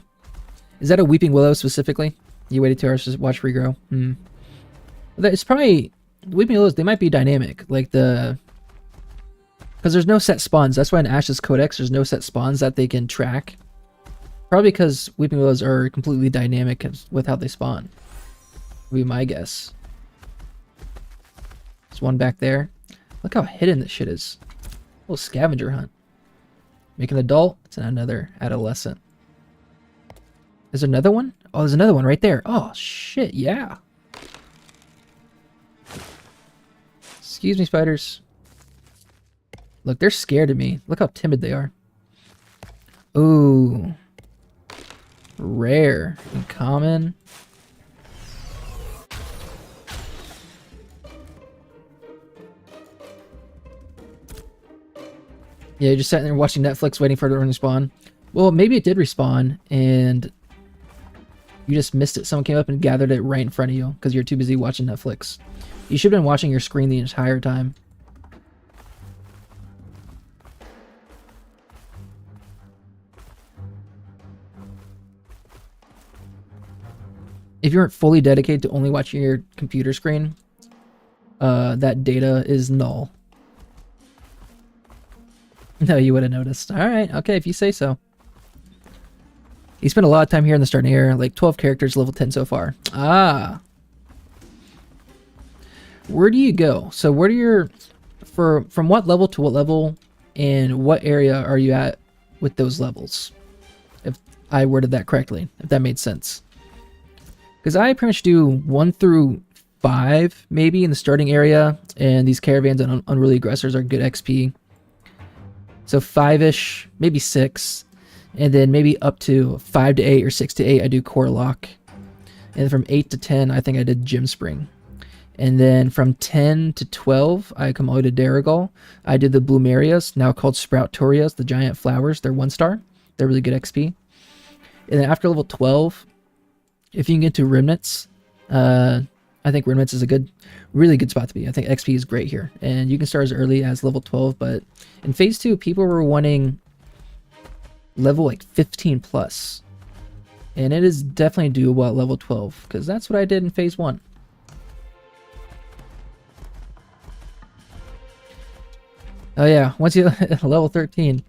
Is that a Weeping Willow specifically? You waited 2 hours to watch regrow? It's probably... Weeping Willows, they might be dynamic. Like the... Because there's no set spawns. That's why in Ash's Codex, there's no set spawns that they can track. Probably because Weeping Willows are completely dynamic with how they spawn. Would be my guess. There's one back there. Look how hidden this shit is. Little scavenger hunt. Make an adult. It's another adolescent. Is there another one? Oh, there's another one right there. Oh, shit, yeah. Excuse me, spiders. Look, they're scared of me. Look how timid they are. Ooh. Rare. Uncommon. Yeah, you're just sitting there watching Netflix waiting for it to respawn. Well, maybe it did respawn and you just missed it. Someone came up and gathered it right in front of you because you're too busy watching Netflix. You should have been watching your screen the entire time. If you aren't fully dedicated to only watching your computer screen, that data is null. No, you would have noticed. Alright, okay, if you say so. You spent a lot of time here in the starting area, like 12 characters, level 10 so far. Ah. Where do you go? So where do your... From what level to what level, and what area are you at with those levels? If I worded that correctly, if that made sense. Because I pretty much do 1 through 5, maybe, in the starting area, and these caravans and unruly aggressors are good XP. So 5-ish, maybe 6, and then maybe up to 5 to 8 or 6 to 8, I do Core Lock. And from 8 to 10, I think I did Gem Spring. And then from 10 to 12, I come all the way to Darigal. I did the Blumerias, now called Sproutorias, the giant flowers. They're 1-star. They're really good XP. And then after level 12, if you can get to Remnants, I think Remnants is a really good spot to be. I think XP is great here. And you can start as early as level 12, but in Phase 2, people were wanting level like 15 plus. And it is definitely doable at level 12, because that's what I did in Phase 1. Oh yeah, once you level 13.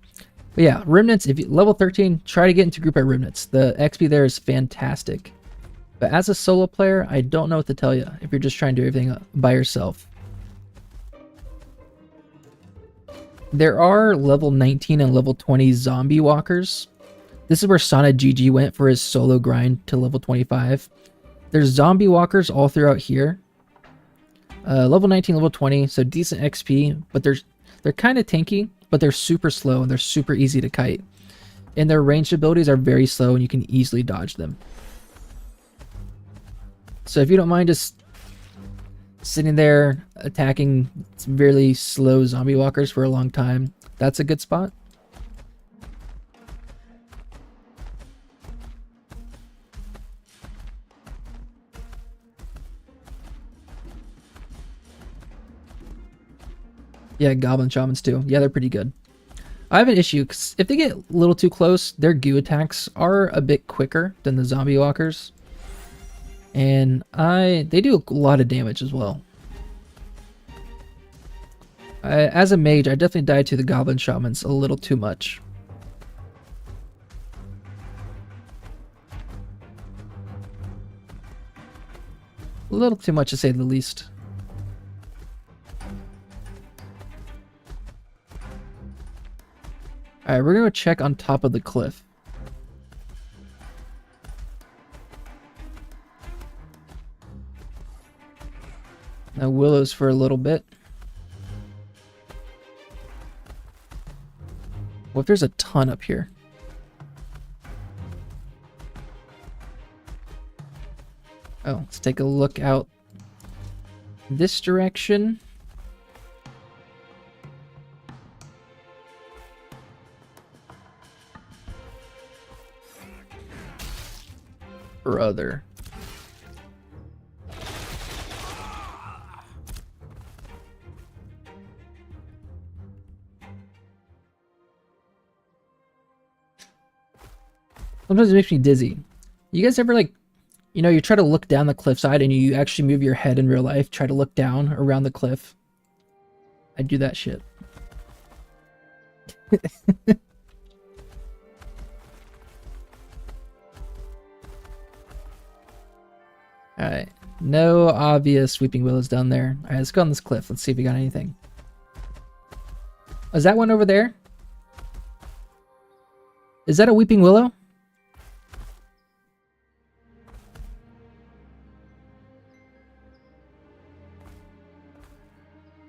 But yeah, Remnants, if you level 13, try to get into group at Remnants. The XP there is fantastic. But as a solo player, I don't know what to tell you if you're just trying to do everything by yourself. There are level 19 and level 20 zombie walkers. This is where Sonic GG went for his solo grind to level 25. There's zombie walkers all throughout here. Level 19, level 20, so decent XP, but they're kind of tanky, but they're super slow and they're super easy to kite. And their ranged abilities are very slow and you can easily dodge them. So if you don't mind just sitting there attacking really slow zombie walkers for a long time, that's a good spot. Yeah, Goblin Shamans too. Yeah, they're pretty good. I have an issue, because if they get a little too close, their goo attacks are a bit quicker than the zombie walkers. And they do a lot of damage as well. As a mage, I definitely died to the Goblin Shamans a little too much. A little too much to say the least. Alright, we're going to check on top of the cliff. Now willows for a little bit. What if there's a ton up here? Oh, let's take a look out this direction. Brother. Sometimes it makes me dizzy. You guys ever like, you know, you try to look down the cliffside and you actually move your head in real life, try to look down around the cliff? I do that shit. Alright. No obvious weeping willows down there. Alright, let's go on this cliff. Let's see if we got anything. Is that one over there? Is that a weeping willow?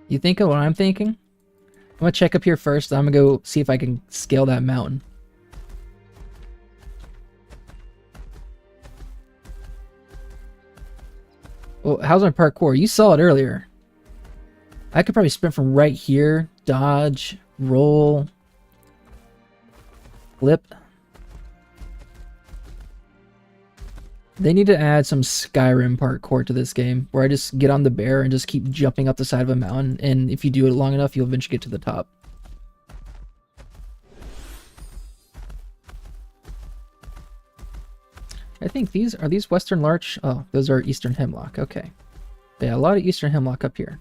You think of what I'm thinking? I'm gonna check up here first. I'm gonna go see if I can scale that mountain. Well, how's my parkour? You saw it earlier. I could probably sprint from right here, dodge, roll, flip. They need to add some Skyrim parkour to this game, where I just get on the bear and just keep jumping up the side of a mountain, and if you do it long enough, you'll eventually get to the top. I think these are these Western Larch. Oh, those are Eastern Hemlock. Okay. Yeah, a lot of Eastern Hemlock up here.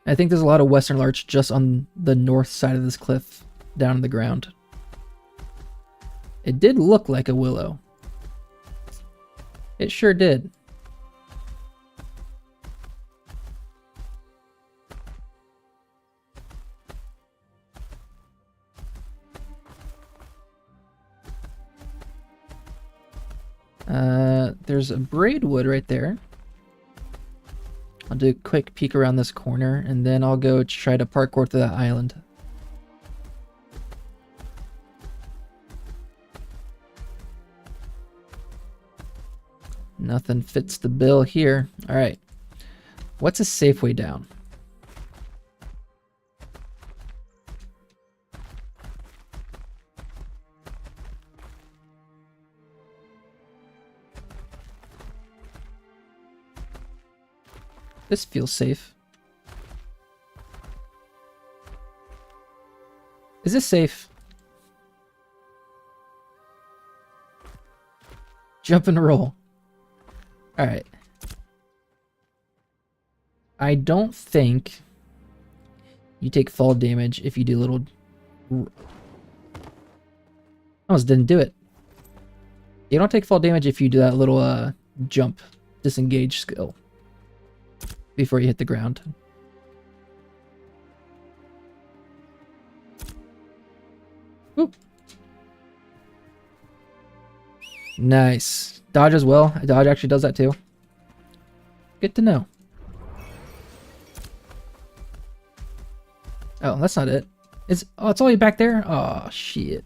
I think there's a lot of Western Larch just on the north side of this cliff, down on the ground. It did look like a willow. It sure did. There's a braidwood right there. I'll do a quick peek around this corner, and then I'll go try to parkour to that island. Nothing fits the bill here. Alright. What's a safe way down? This feels safe. Is this safe? Jump and roll. Alright. I don't think you take fall damage if you do a little... Almost didn't do it. You don't take fall damage if you do that little jump disengage skill before you hit the ground. Whoop. Nice. Dodge as well. Dodge actually does that too. Good to know. Oh, that's not it. It's all the way back there? Oh, shit.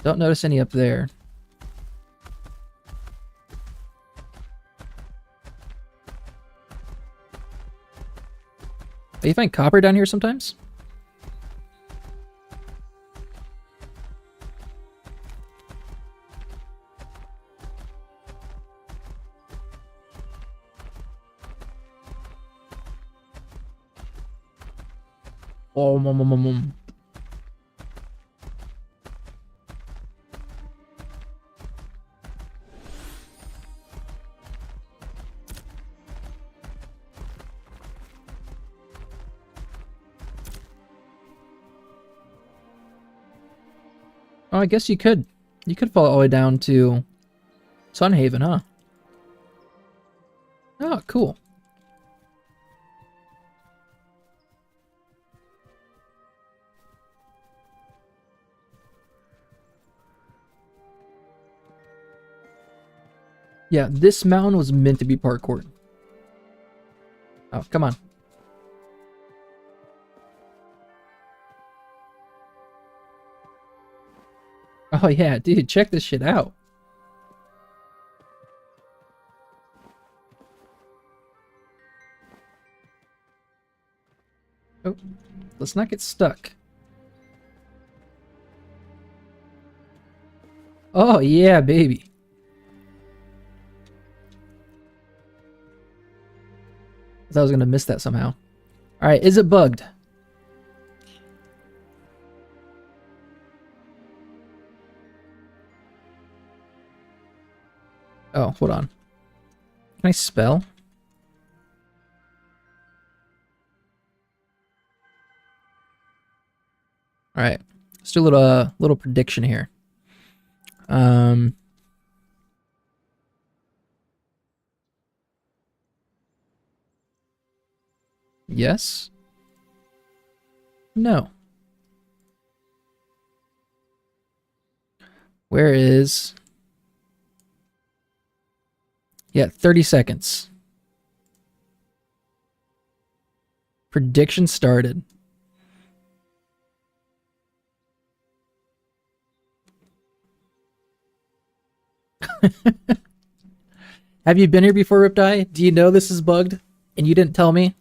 Don't notice any up there. Oh, you find copper down here sometimes? Oh, Oh, I guess you could. You could fall all the way down to Sunhaven, huh? Oh, cool. Yeah, this mountain was meant to be parkoured. Oh, come on. Oh yeah, dude, check this shit out. Oh, let's not get stuck. Oh yeah, baby. I thought I was gonna miss that somehow. Alright, is it bugged? Oh, hold on. Can I spell? Alright. Let's do a little prediction here. Yes? No. Where is... Yeah, 30 seconds. Prediction started. Have you been here before, Riptide? Do you know this is bugged? And you didn't tell me?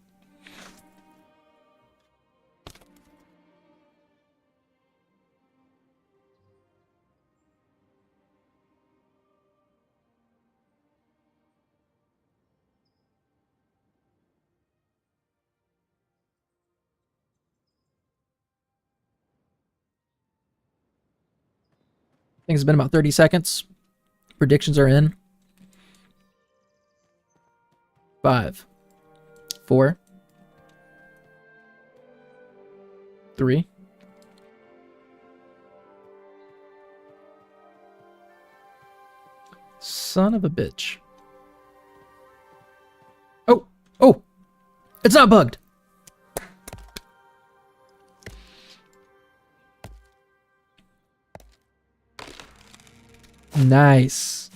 I think it's been about 30 seconds. Predictions are in. 5, 4, 3. Son of a bitch. Oh, oh, it's not bugged. Nice.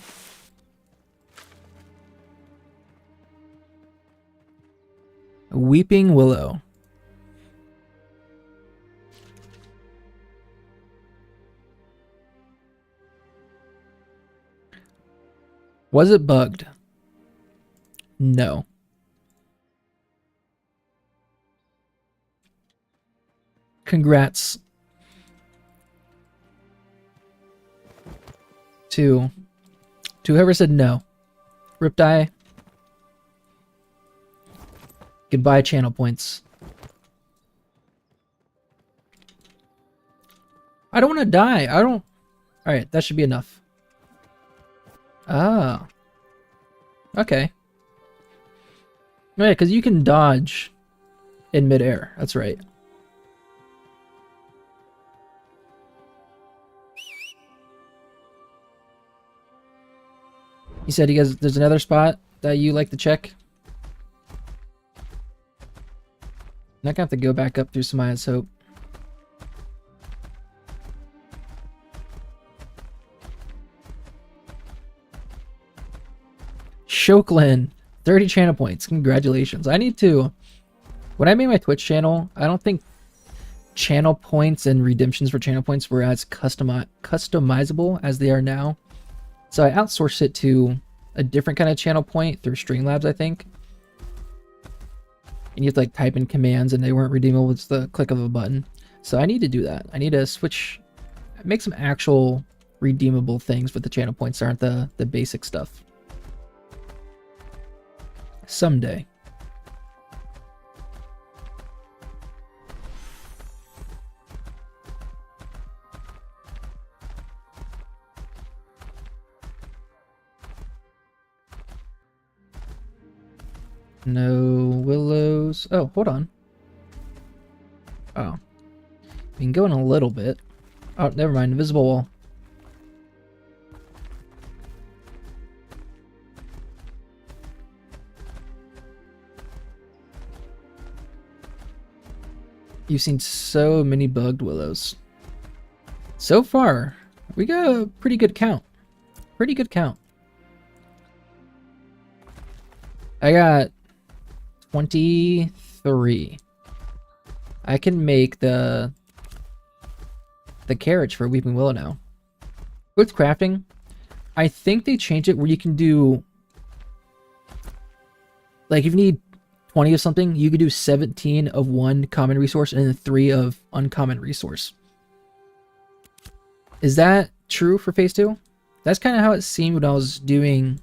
Weeping Willow. Was it bugged? No. Congrats to whoever said no. Riptide. Goodbye, channel points. I don't want to die. I don't... Alright, that should be enough. Ah. Okay. Oh, yeah, because you can dodge in midair. That's right. You said you guys, there's another spot that you like to check? I'm not gonna have to go back up through Samaya's Hope. Shoklin, 30 channel points. Congratulations. I need to... When I made my Twitch channel, I don't think channel points and redemptions for channel points were as customizable as they are now. So I outsourced it to a different kind of channel point through Streamlabs, I think. And you have to like type in commands and they weren't redeemable with the click of a button. So I need to do that. I need to switch, make some actual redeemable things with the channel points that aren't the basic stuff. Someday. No willows. Oh, hold on. Oh. We can go in a little bit. Oh, never mind. Invisible wall. You've seen so many bugged willows. So far, we got a pretty good count. Pretty good count. I got 23. I can make the carriage for Weeping Willow now. With crafting, I think they changed it where you can do, like, if you need 20 of something, you could do 17 of one common resource and then 3 of uncommon resource. Is that true for phase 2? That's kind of how it seemed when I was doing...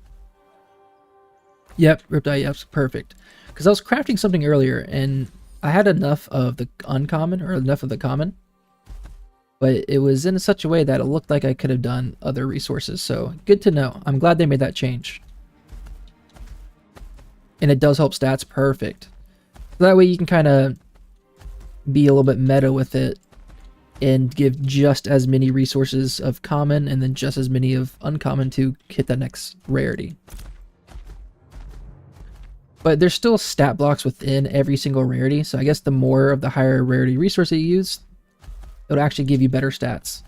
Yep, Riptide, yep, perfect. Because I was crafting something earlier, and I had enough of the uncommon, or enough of the common, but it was in such a way that it looked like I could have done other resources, so good to know. I'm glad they made that change. And it does help stats, perfect. So that way you can kind of be a little bit meta with it, and give just as many resources of common, and then just as many of uncommon to hit that next rarity. But there's still stat blocks within every single rarity, so I guess the more of the higher rarity resource that you use, it'll actually give you better stats.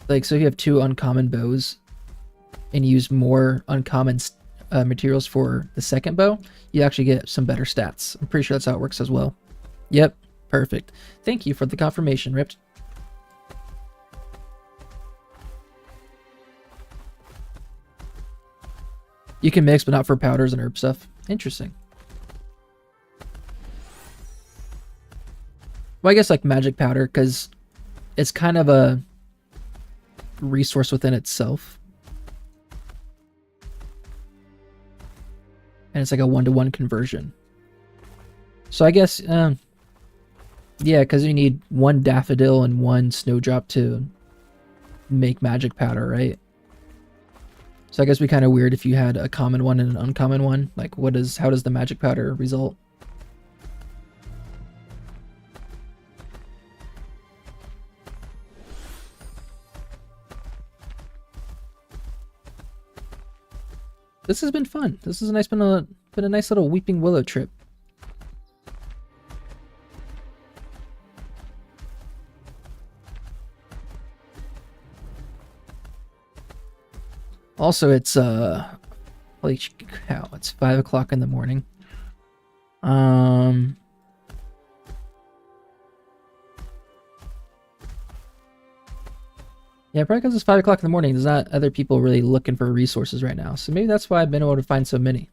Like, so if you have 2 uncommon bows, and use more uncommon materials for the second bow, you actually get some better stats. I'm pretty sure that's how it works as well. Yep, perfect. Thank you for the confirmation, Ripped. You can mix, but not for powders and herb stuff. Interesting. Well, I guess like magic powder, because it's kind of a resource within itself. And it's like a 1-to-1 conversion. So I guess, yeah, because you need 1 daffodil and 1 snowdrop to make magic powder, right? So I guess it'd be kind of weird if you had a common one and an uncommon one. Like, how does the magic powder result? This has been fun. This is been a nice little Weeping Willow trip. Also, it's holy cow, it's 5 o'clock in the morning. Yeah, probably because it's 5 o'clock in the morning. There's not other people really looking for resources right now. So maybe that's why I've been able to find so many.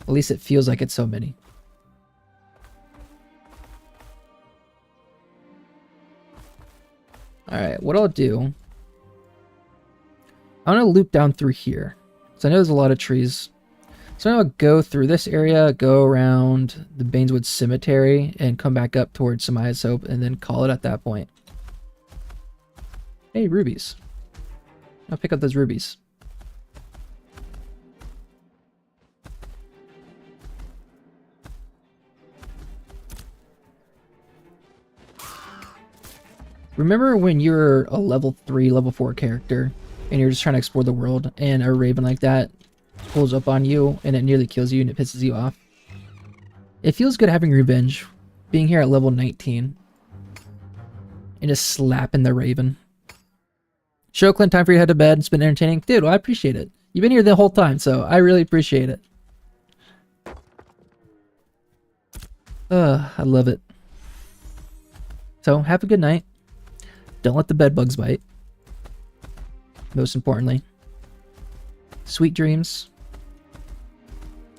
At least it feels like it's so many. Alright, what I'll do... I'm going to loop down through here. So I know there's a lot of trees. So I'm going to go through this area, go around the Baineswood Cemetery, and come back up towards Samaya's Hope, and then call it at that point. Hey, rubies. I'll pick up those rubies. Remember when you're a level 3, level 4 character, and you're just trying to explore the world, and a raven like that pulls up on you, and it nearly kills you, and it pisses you off? It feels good having revenge, being here at level 19, and just slapping the raven. Show Clint, time for you to head to bed. It's been entertaining. Dude, well, I appreciate it. You've been here the whole time, so I really appreciate it. I love it. So, have a good night. Don't let the bed bugs bite. Most importantly. Sweet dreams.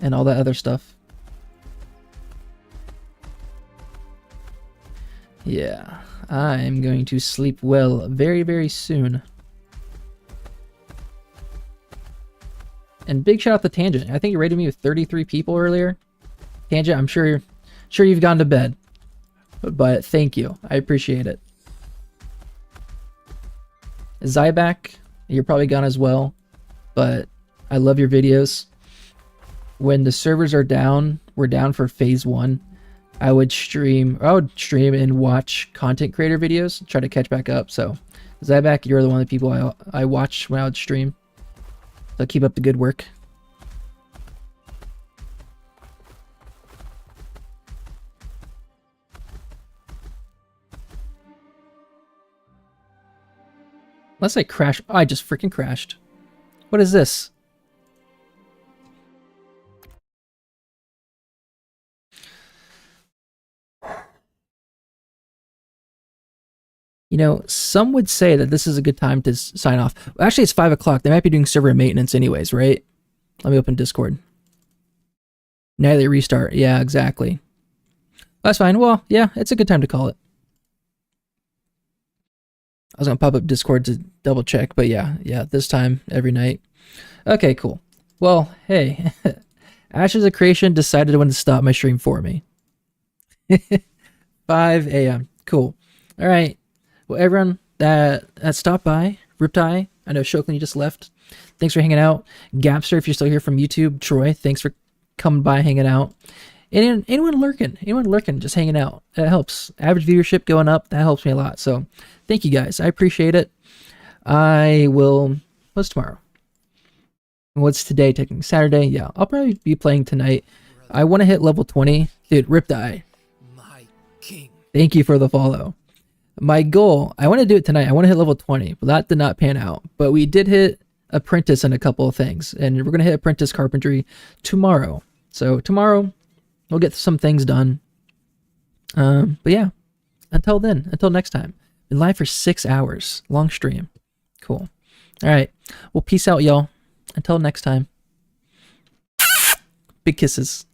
And all that other stuff. Yeah, I'm going to sleep well very, very soon. And big shout out to Tangent. I think you rated me with 33 people earlier. Tangent, I'm sure you've gone to bed. But thank you. I appreciate it. Zyback, you're probably gone as well. But I love your videos. When the servers are down, we're down for phase 1. I would stream and watch content creator videos, try to catch back up. So Zyback, you're the one of the people I watch when I would stream. So keep up the good work. Unless I crash. Oh, I just freaking crashed. What is this? You know, some would say that this is a good time to sign off. Actually, it's 5 o'clock. They might be doing server maintenance anyways, right? Let me open Discord. Now they restart. Yeah, exactly. That's fine. Well, yeah, it's a good time to call it. I was gonna pop up Discord to double check, but yeah, this time every night. Okay, cool. Well, hey, Ashes of Creation decided when to stop my stream for me. 5 a.m. Cool. All right. Well, everyone that stopped by, Riptide, I know Shoklin, you just left. Thanks for hanging out. Gapster, if you're still here from YouTube. Troy, thanks for coming by, hanging out. Anyone lurking, just hanging out. That helps. Average viewership going up, that helps me a lot. So thank you guys. I appreciate it. I will. What's tomorrow? What's today? Taking Saturday? Yeah, I'll probably be playing tonight. I want to hit level 20. Dude, Riptide. My king. Thank you for the follow. My goal, I want to do it tonight. I want to hit level 20, but that did not pan out. But we did hit Apprentice in a couple of things, and we're going to hit Apprentice Carpentry tomorrow. So tomorrow, we'll get some things done. But yeah, until then, until next time. Been live for 6 hours. Long stream. Cool. All right. Well, peace out, y'all. Until next time. Big kisses.